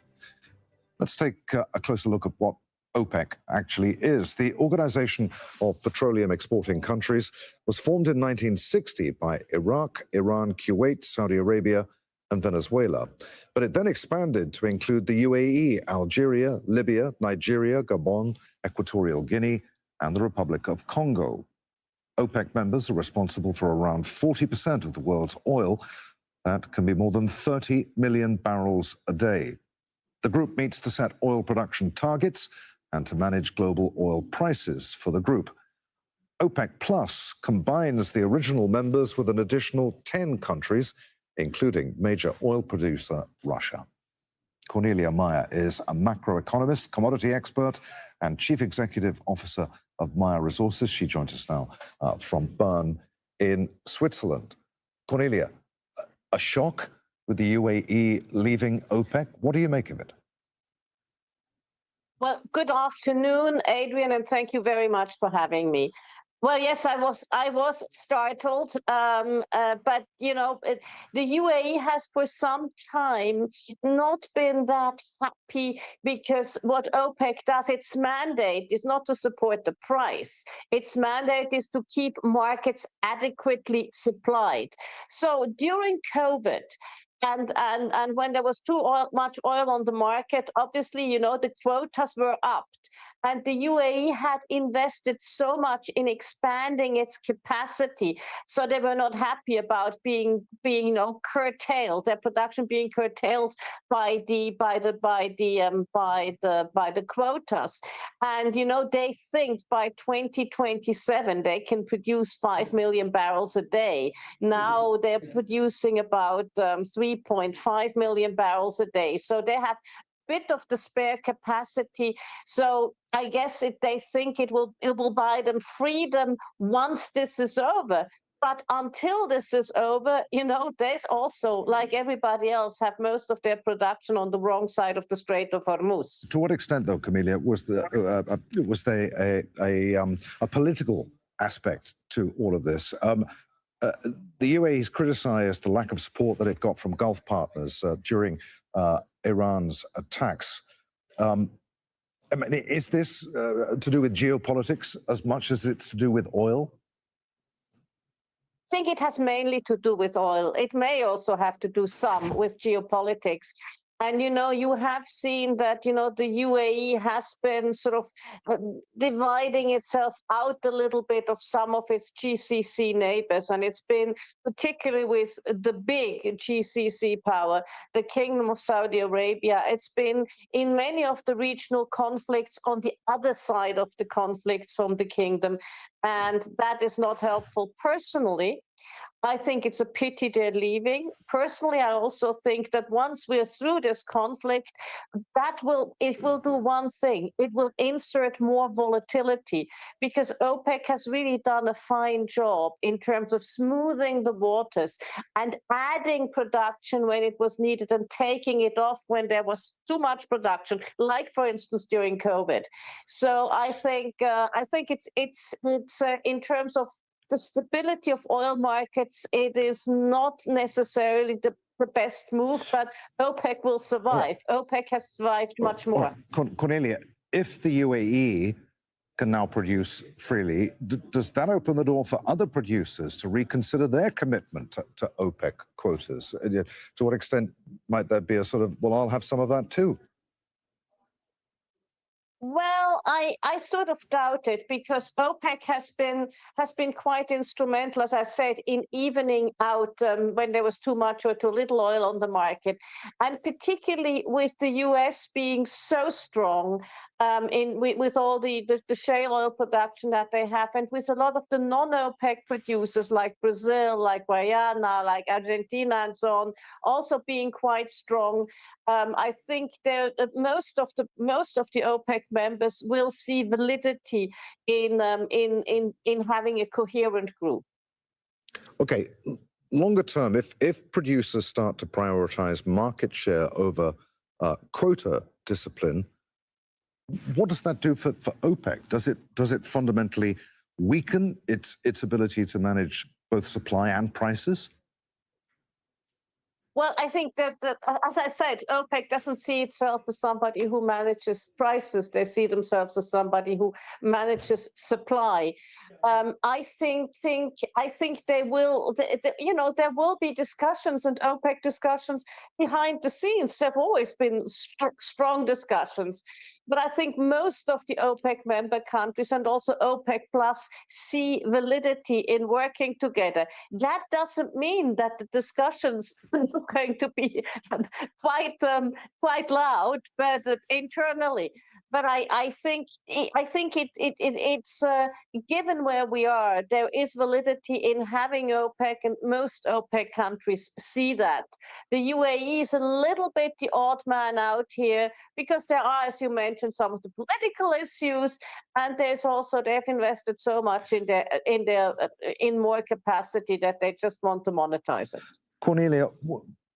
Let's take a closer look at what OPEC actually is. The Organization of Petroleum Exporting Countries was formed in 1960 by Iraq, Iran, Kuwait, Saudi Arabia, and Venezuela. But it then expanded to include the UAE, Algeria, Libya, Nigeria, Gabon, Equatorial Guinea, and the Republic of Congo. OPEC members are responsible for around 40% of the world's oil. That can be more than 30 million barrels a day. The group meets to set oil production targets and to manage global oil prices for the group. OPEC Plus combines the original members with an additional 10 countries, including major oil producer Russia. Cornelia Meyer is a macroeconomist, commodity expert, and chief executive officer of Meyer Resources. She joins us now from Bern in Switzerland. Cornelia, a shock with the UAE leaving OPEC. What do you make of it? Well, good afternoon, Adrian, and thank you very much for having me. Well, yes, I was startled, but you know, the UAE has for some time not been that happy because what OPEC does, its mandate is not to support the price. Its mandate is to keep markets adequately supplied. So during COVID, and when there was much oil on the market, obviously, you know, the quotas were upped. And the UAE had invested so much in expanding its capacity, so they were not happy about being you know, curtailed, their production being curtailed by the quotas. And you know, they think by 2027 they can produce 5 million barrels a day. Now they're producing about 3.5 million barrels a day. So they have bit of the spare capacity. So I guess they think it will buy them freedom once this is over. But until this is over, you know, there's also, like everybody else, have most of their production on the wrong side of the Strait of Hormuz. To what extent, though, Camelia, was there a political aspect to all of this? The UAE has criticized the lack of support that it got from Gulf partners during Iran's attacks. I mean, is this to do with geopolitics as much as it's to do with oil? I think it has mainly to do with oil. It may also have to do some with geopolitics. And, you know, you have seen that, you know, the UAE has been sort of dividing itself out a little bit of some of its GCC neighbors. And it's been particularly with the big GCC power, the Kingdom of Saudi Arabia. It's been in many of the regional conflicts on the other side of the conflicts from the kingdom. And that is not helpful. Personally, I think it's a pity they're leaving. Personally, I also think that once we're through this conflict, it will do one thing. It will insert more volatility, because OPEC has really done a fine job in terms of smoothing the waters and adding production when it was needed and taking it off when there was too much production, like, for instance, during COVID. So I think it's in terms of the stability of oil markets, it is not necessarily the best move, but OPEC will survive. OPEC has survived much more. Cornelia, if the UAE can now produce freely, does that open the door for other producers to reconsider their commitment to OPEC quotas? To what extent might there be a sort of, well, I'll have some of that too? Well, I sort of doubt it because OPEC has been quite instrumental, as I said, in evening out when there was too much or too little oil on the market, and particularly with the U.S. being so strong with all the shale oil production that they have, and with a lot of the non-OPEC producers like Brazil, like Guyana, like Argentina, and so on, also being quite strong. I think most of the OPEC members will see validity in having a coherent group. Okay, longer term, if producers start to prioritize market share over quota discipline, what does that do for OPEC? Does it fundamentally weaken its ability to manage both supply and prices? Well, I think that, as I said, OPEC doesn't see itself as somebody who manages prices. They see themselves as somebody who manages supply. I think they will. There will be discussions and OPEC discussions behind the scenes. There've always been strong discussions, but I think most of the OPEC member countries and also OPEC Plus see validity in working together. That doesn't mean that the discussions are not going to be quite loud, but internally. But I think it's given where we are, there is validity in having OPEC, and most OPEC countries see that. The UAE is a little bit the odd man out here because there are, as you mentioned, some of the political issues, and there's also they've invested so much in more capacity that they just want to monetize it. Cornelia,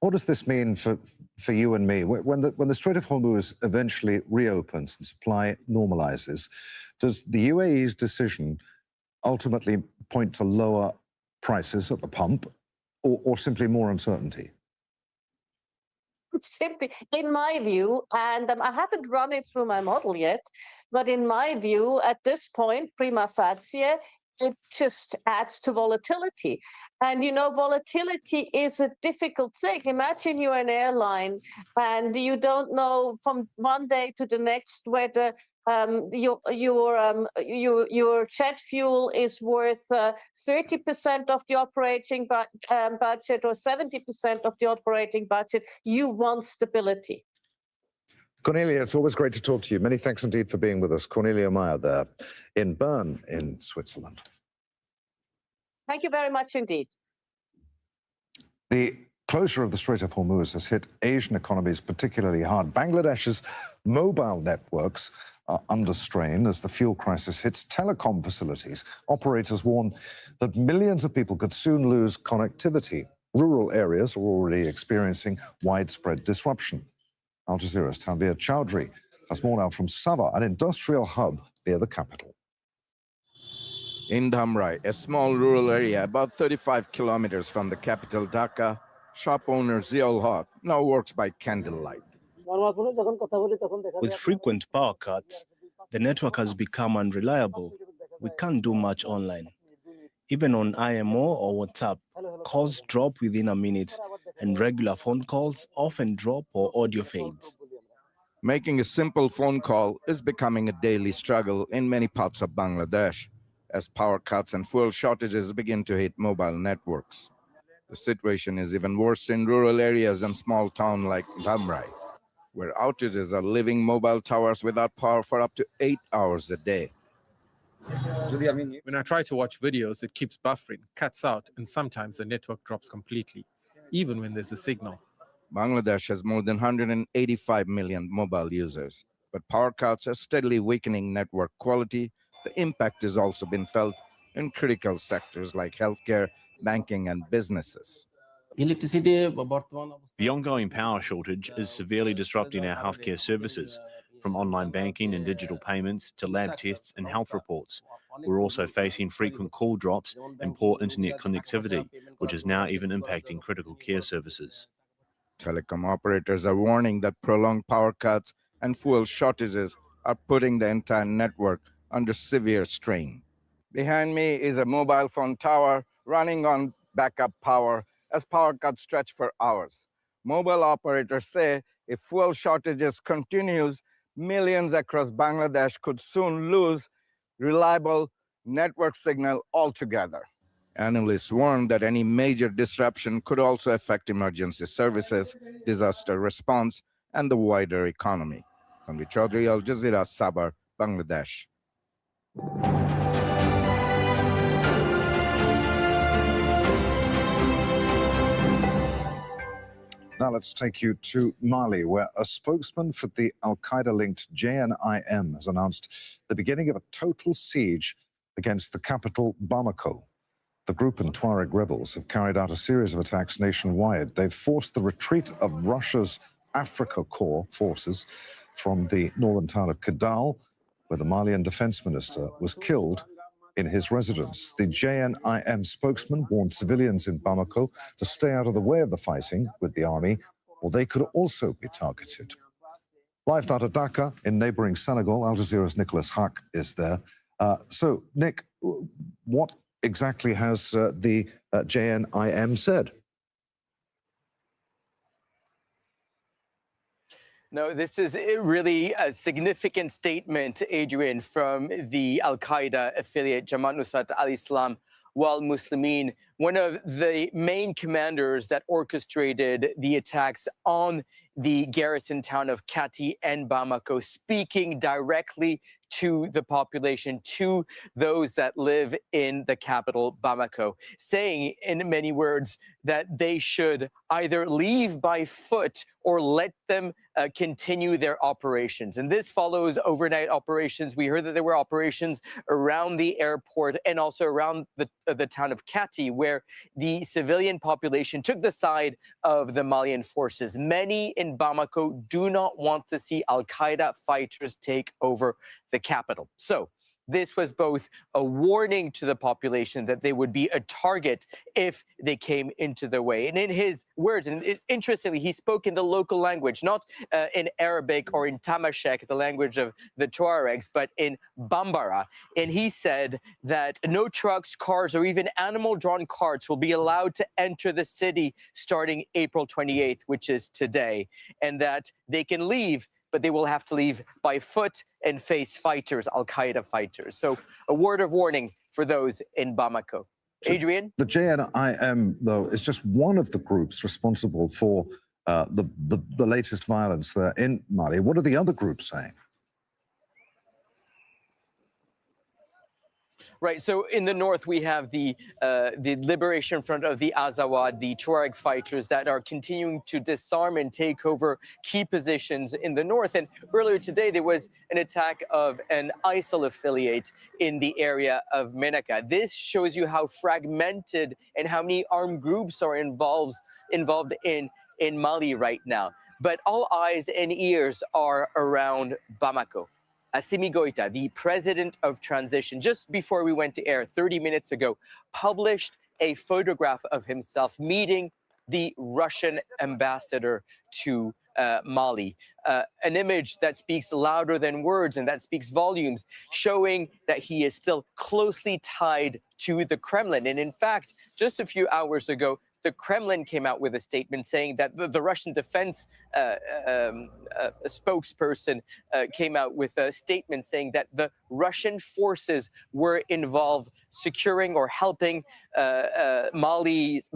what does this mean for you and me? When the Strait of Hormuz eventually reopens and supply normalizes, does the UAE's decision ultimately point to lower prices at the pump or simply more uncertainty? Simply, in my view, and I haven't run it through my model yet, but in my view, at this point, prima facie, it just adds to volatility. And, volatility is a difficult thing. Imagine you're an airline and you don't know from one day to the next whether your jet fuel is worth 30% of the operating budget or 70% of the operating budget. You want stability. Cornelia, it's always great to talk to you. Many thanks indeed for being with us. Cornelia Meyer there in Bern in Switzerland. Thank you very much indeed. The closure of the Strait of Hormuz has hit Asian economies particularly hard. Bangladesh's mobile networks are under strain as the fuel crisis hits telecom facilities. Operators warn that millions of people could soon lose connectivity. Rural areas are already experiencing widespread disruption. Al Jazeera's Tanveer Chowdhury has more now from Sabah, an industrial hub near the capital. In Dhamrai, a small rural area about 35 kilometers from the capital Dhaka, shop owner Ziaul Haq now works by candlelight. With frequent power cuts, the network has become unreliable. We can't do much online. Even on IMO or WhatsApp, calls drop within a minute, and regular phone calls often drop or audio fades. Making a simple phone call is becoming a daily struggle in many parts of Bangladesh, as power cuts and fuel shortages begin to hit mobile networks. The situation is even worse in rural areas and small towns like Dhamrai, where outages are leaving mobile towers without power for up to 8 hours a day. When I try to watch videos, it keeps buffering, cuts out, and sometimes the network drops completely, even when there's a signal. Bangladesh has more than 185 million mobile users, but power cuts are steadily weakening network quality. The impact has also been felt in critical sectors like healthcare, banking, and businesses. The ongoing power shortage is severely disrupting our healthcare services, from online banking and digital payments to lab tests and health reports. We're also facing frequent call drops and poor internet connectivity, which is now even impacting critical care services. Telecom operators are warning that prolonged power cuts and fuel shortages are putting the entire network under severe strain. Behind me is a mobile phone tower running on backup power as power cuts stretch for hours. Mobile operators say if fuel shortages continues, millions across Bangladesh could soon lose reliable network signal altogether. Analysts warn that any major disruption could also affect emergency services, disaster response, and the wider economy. Tanvi Chaudhary, Al Jazeera, Sabar, Bangladesh. Now let's take you to Mali, where a spokesman for the al-Qaeda-linked JNIM has announced the beginning of a total siege against the capital, Bamako. The group and Tuareg rebels have carried out a series of attacks nationwide. They've forced the retreat of Russia's Africa Corps forces from the northern town of Kidal, where the Malian defense minister was killed in his residence. The JNIM spokesman warned civilians in Bamako to stay out of the way of the fighting with the army, or they could also be targeted. Live out of Dhaka in neighboring Senegal, Al Jazeera's Nicholas Hack is there. So, Nick, what exactly has the JNIM said? No, this is really a significant statement, Adrian, from the Al-Qaeda affiliate Jamaat Nusrat al-Islam wal Muslimin, one of the main commanders that orchestrated the attacks on the garrison town of Kati and Bamako, speaking directly to the population, to those that live in the capital, Bamako, saying in many words that they should either leave by foot or let them continue their operations. And this follows overnight operations. We heard that there were operations around the airport and also around the town of Kati, where the civilian population took the side of the Malian forces. Many in Bamako do not want to see Al-Qaeda fighters take over the capital. So this was both a warning to the population that they would be a target if they came into their way. And in his words, and interestingly, he spoke in the local language, not in Arabic or in Tamashek, the language of the Tuaregs, but in Bambara. And he said that no trucks, cars, or even animal-drawn carts will be allowed to enter the city starting April 28th, which is today, and that they can leave, but they will have to leave by foot and face fighters, Al-Qaeda fighters. So a word of warning for those in Bamako. Adrian? The JNIM, though, is just one of the groups responsible for the latest violence there in Mali. What are the other groups saying? Right. So in the north, we have the Liberation Front of the Azawad, the Tuareg fighters that are continuing to disarm and take over key positions in the north. And earlier today, there was an attack of an ISIL affiliate in the area of Menaka. This shows you how fragmented and how many armed groups are involved in Mali right now. But all eyes and ears are around Bamako. Assimi Goïta, the president of transition, just before we went to air 30 minutes ago, published a photograph of himself meeting the Russian ambassador to Mali. An image that speaks louder than words and that speaks volumes, showing that he is still closely tied to the Kremlin. And in fact, just a few hours ago, the Kremlin came out with a statement saying that the Russian defense spokesperson came out with a statement saying that the Russian forces were involved securing or helping Mali's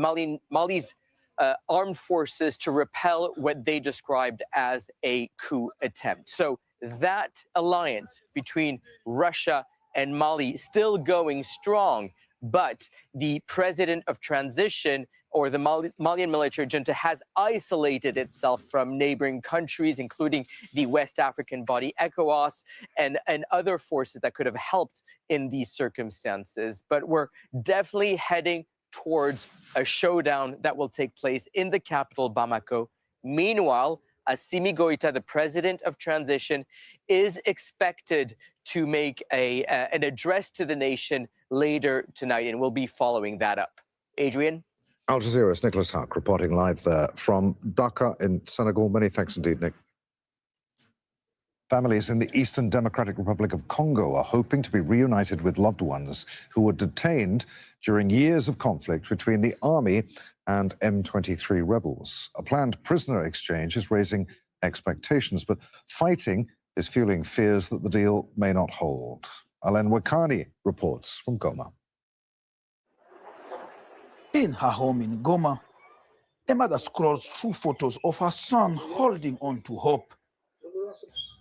armed forces to repel what they described as a coup attempt. So that alliance between Russia and Mali still going strong, but the president of transition, or the Malian military junta, has isolated itself from neighboring countries, including the West African body ECOWAS and other forces that could have helped in these circumstances. But we're definitely heading towards a showdown that will take place in the capital, Bamako. Meanwhile, Assimi Goïta, the president of transition, is expected to make an address to the nation later tonight, and we'll be following that up. Adrian? Al Jazeera's Nicholas Hack reporting live there from Dhaka in Senegal. Many thanks indeed, Nick. Families in the Eastern Democratic Republic of Congo are hoping to be reunited with loved ones who were detained during years of conflict between the army and M23 rebels. A planned prisoner exchange is raising expectations, but fighting is fueling fears that the deal may not hold. Alen Wakani reports from Goma. In her home in Goma, a mother scrolls through photos of her son holding on to hope.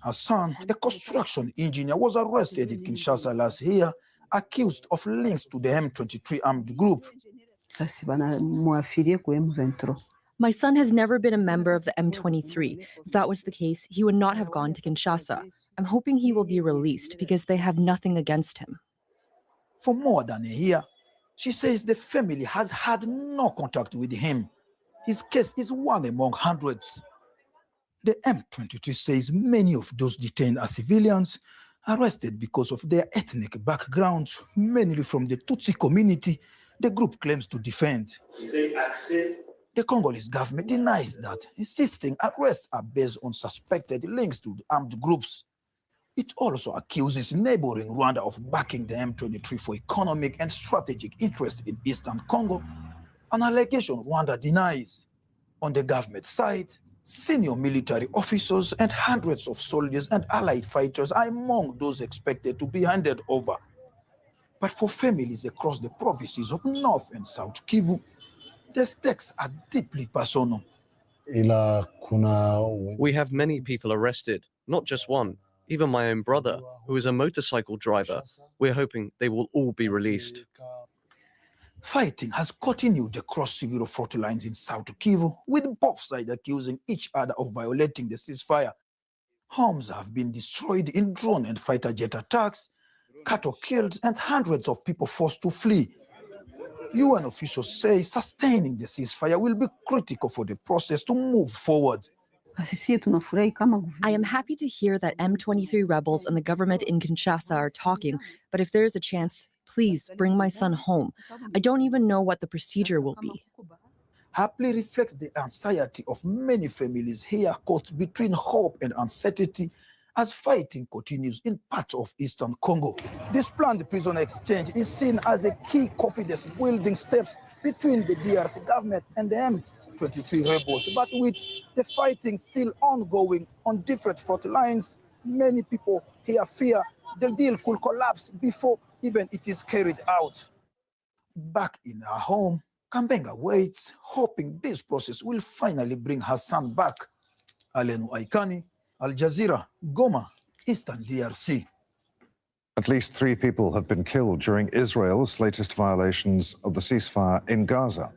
Her son, a construction engineer, was arrested in Kinshasa last year, accused of links to the M23 armed group. My son has never been a member of the M23. If that was the case, he would not have gone to Kinshasa. I'm hoping he will be released because they have nothing against him. For more than a year, she says the family has had no contact with him. His case is one among hundreds. The M23 says many of those detained are civilians, arrested because of their ethnic backgrounds, mainly from the Tutsi community the group claims to defend. The Congolese government denies that, insisting arrests are based on suspected links to the armed groups. It also accuses neighboring Rwanda of backing the M23 for economic and strategic interest in Eastern Congo, an allegation Rwanda denies. On the government side, senior military officers and hundreds of soldiers and allied fighters are among those expected to be handed over. But for families across the provinces of North and South Kivu, the stakes are deeply personal. We have many people arrested, not just one. Even my own brother, who is a motorcycle driver. We're hoping they will all be released. Fighting has continued across several front lines in South Kivu, with both sides accusing each other of violating the ceasefire. Homes have been destroyed in drone and fighter jet attacks, cattle killed, and hundreds of people forced to flee. UN officials say sustaining the ceasefire will be critical for the process to move forward. I am happy to hear that M23 rebels and the government in Kinshasa are talking, but if there is a chance, please bring my son home. I don't even know what the procedure will be. Happily reflects the anxiety of many families here caught between hope and uncertainty as fighting continues in parts of Eastern Congo. This planned prisoner exchange is seen as a key confidence-building steps between the DRC government and the M23 rebels. But with the fighting still ongoing on different front lines, many people here fear the deal could collapse before even it is carried out. Back in her home, Kambenga waits, hoping this process will finally bring her son back. Alenu Aikani, Al Jazeera, Goma, Eastern DRC. At least 3 people have been killed during Israel's latest violations of the ceasefire in Gaza.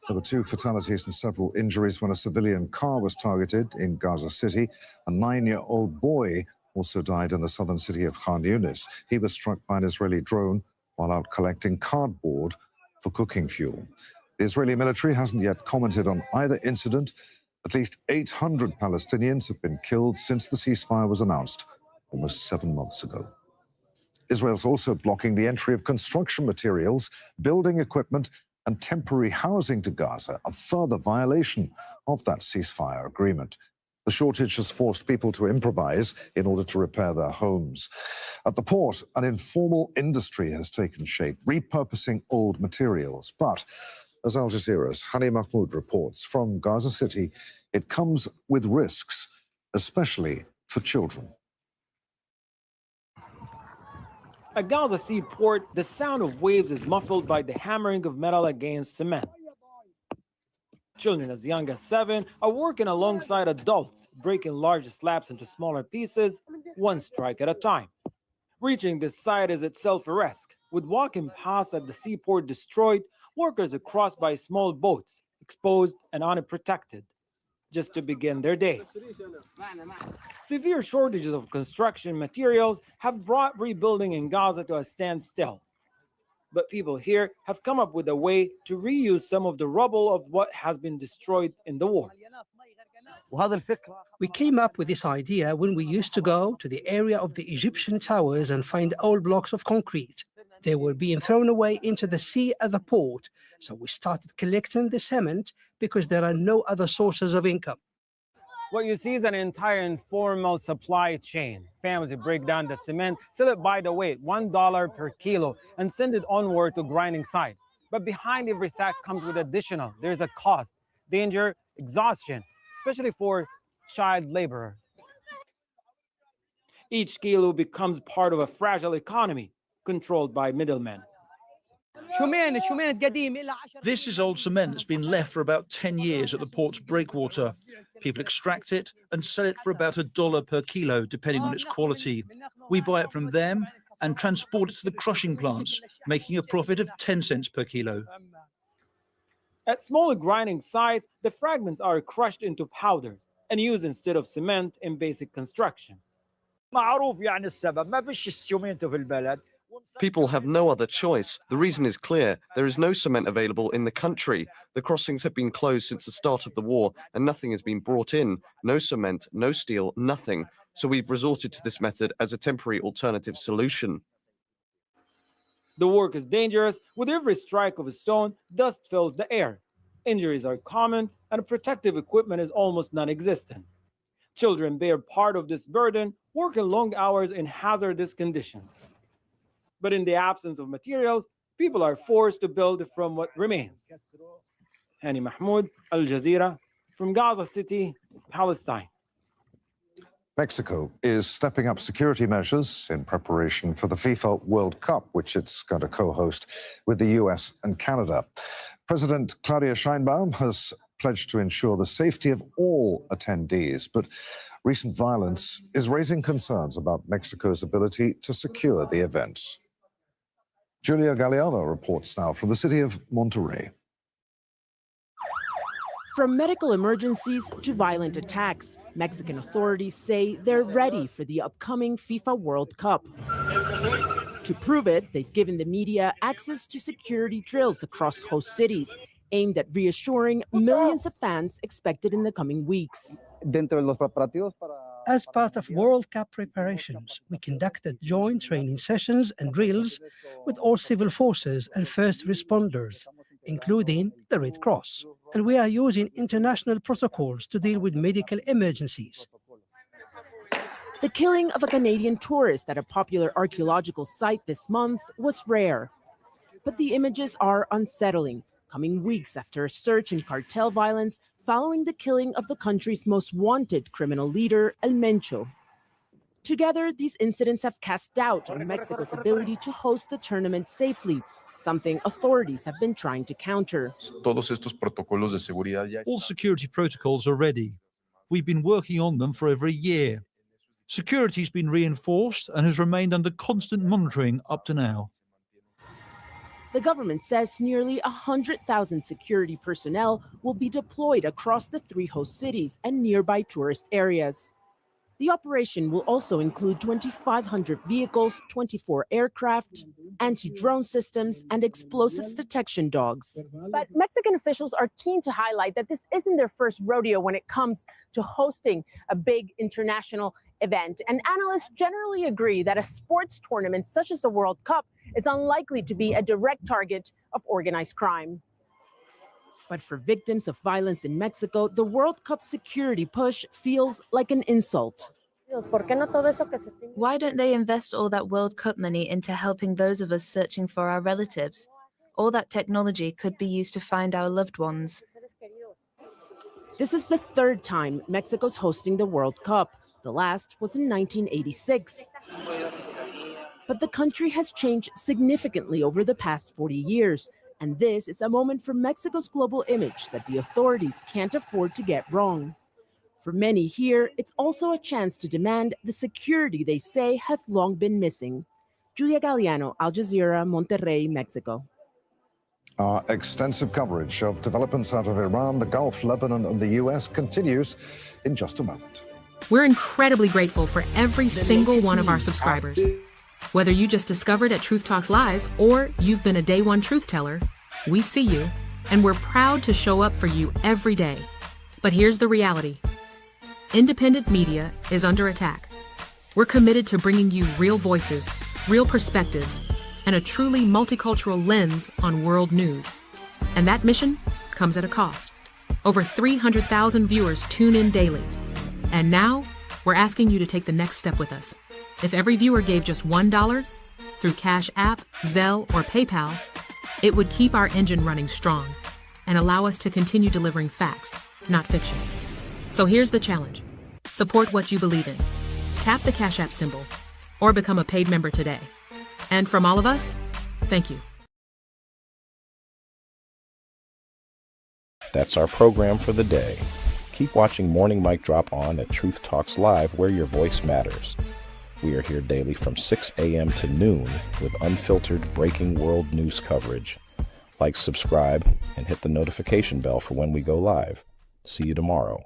There were 2 fatalities and several injuries when a civilian car was targeted in Gaza City. A 9-year-old boy also died in the southern city of Khan Yunis. He was struck by an Israeli drone while out collecting cardboard for cooking fuel. The Israeli military hasn't yet commented on either incident. At least 800 Palestinians have been killed since the ceasefire was announced almost 7 months ago. Israel's also blocking the entry of construction materials, building equipment, and temporary housing to Gaza, a further violation of that ceasefire agreement. The shortage has forced people to improvise in order to repair their homes. At the port, an informal industry has taken shape, repurposing old materials. But as Al Jazeera's Hani Mahmoud reports from Gaza City, it comes with risks, especially for children. At Gaza seaport, the sound of waves is muffled by the hammering of metal against cement. Children as young as 7 are working alongside adults, breaking large slabs into smaller pieces, one strike at a time. Reaching this site is itself a risk. With walking paths at the seaport destroyed, workers are crossed by small boats, exposed and unprotected, just to begin their day. Severe shortages of construction materials have brought rebuilding in Gaza to a standstill. But people here have come up with a way to reuse some of the rubble of what has been destroyed in the war. We came up with this idea when we used to go to the area of the Egyptian towers and find old blocks of concrete. They were being thrown away into the sea at the port, so we started collecting the cement because there are no other sources of income. What you see is an entire informal supply chain. Families break down the cement, sell it by the weight, $1 per kilo, and send it onward to grinding site. But behind every sack comes with additional. There's a cost, danger, exhaustion, especially for child laborers. Each kilo becomes part of a fragile economy controlled by middlemen. This is old cement that's been left for about 10 years at the port's breakwater. People extract it and sell it for about $1 per kilo, depending on its quality. We buy it from them and transport it to the crushing plants, making a profit of 10 cents per kilo. At smaller grinding sites, the fragments are crushed into powder and used instead of cement in basic construction. People have no other choice. The reason is clear. There is no cement available in the country. The crossings have been closed since the start of the war and nothing has been brought in. No cement, no steel, nothing. So we've resorted to this method as a temporary alternative solution. The work is dangerous. With every strike of a stone, dust fills the air. Injuries are common and protective equipment is almost non-existent. Children bear part of this burden, working long hours in hazardous conditions. But in the absence of materials, people are forced to build from what remains. Hani Mahmoud, Al Jazeera, from Gaza City, Palestine. Mexico is stepping up security measures in preparation for the FIFA World Cup, which it's going to co-host with the US and Canada. President Claudia Sheinbaum has pledged to ensure the safety of all attendees, but recent violence is raising concerns about Mexico's ability to secure the event. Julia Galeano reports now from the city of Monterrey. From medical emergencies to violent attacks, Mexican authorities say they're ready for the upcoming FIFA World Cup. To prove it, they've given the media access to security drills across host cities, aimed at reassuring millions of fans expected in the coming weeks. As part of World Cup preparations, we conducted joint training sessions and drills with all civil forces and first responders, including the Red Cross. And we are using international protocols to deal with medical emergencies. The killing of a Canadian tourist at a popular archaeological site this month was rare. But the images are unsettling, coming weeks after a surge in cartel violence following the killing of the country's most wanted criminal leader, El Mencho. Together, these incidents have cast doubt on Mexico's ability to host the tournament safely, something authorities have been trying to counter. All security protocols are ready. We've been working on them for over a year. Security has been reinforced and has remained under constant monitoring up to now. The government says nearly 100,000 security personnel will be deployed across the 3 host cities and nearby tourist areas. The operation will also include 2,500 vehicles, 24 aircraft, anti-drone systems, and explosives detection dogs. But Mexican officials are keen to highlight that this isn't their first rodeo when it comes to hosting a big international event. And analysts generally agree that a sports tournament such as the World Cup is unlikely to be a direct target of organized crime. But for victims of violence in Mexico, the World Cup security push feels like an insult. Why don't they invest all that World Cup money into helping those of us searching for our relatives? All that technology could be used to find our loved ones. This is the 3rd time Mexico's hosting the World Cup. The last was in 1986. But the country has changed significantly over the past 40 years. And this is a moment for Mexico's global image that the authorities can't afford to get wrong. For many here, it's also a chance to demand the security they say has long been missing. Julia Galeano, Al Jazeera, Monterrey, Mexico. Our extensive coverage of developments out of Iran, the Gulf, Lebanon, and the US continues in just a moment. We're incredibly grateful for every single one of our subscribers. Whether you just discovered at Truth Talks Live or you've been a day one truth teller, we see you, and we're proud to show up for you every day. But here's the reality. Independent media is under attack. We're committed to bringing you real voices, real perspectives, and a truly multicultural lens on world news. And that mission comes at a cost. Over 300,000 viewers tune in daily. And now, we're asking you to take the next step with us. If every viewer gave just $1 through Cash App, Zelle, or PayPal, it would keep our engine running strong and allow us to continue delivering facts, not fiction. So here's the challenge. Support what you believe in. Tap the Cash App symbol or become a paid member today. And from all of us, thank you. That's our program for the day. Keep watching Morning Mic Drop on at Truth Talks Live, where your voice matters. We are here daily from 6 a.m. to noon with unfiltered breaking world news coverage. Like, subscribe, and hit the notification bell for when we go live. See you tomorrow.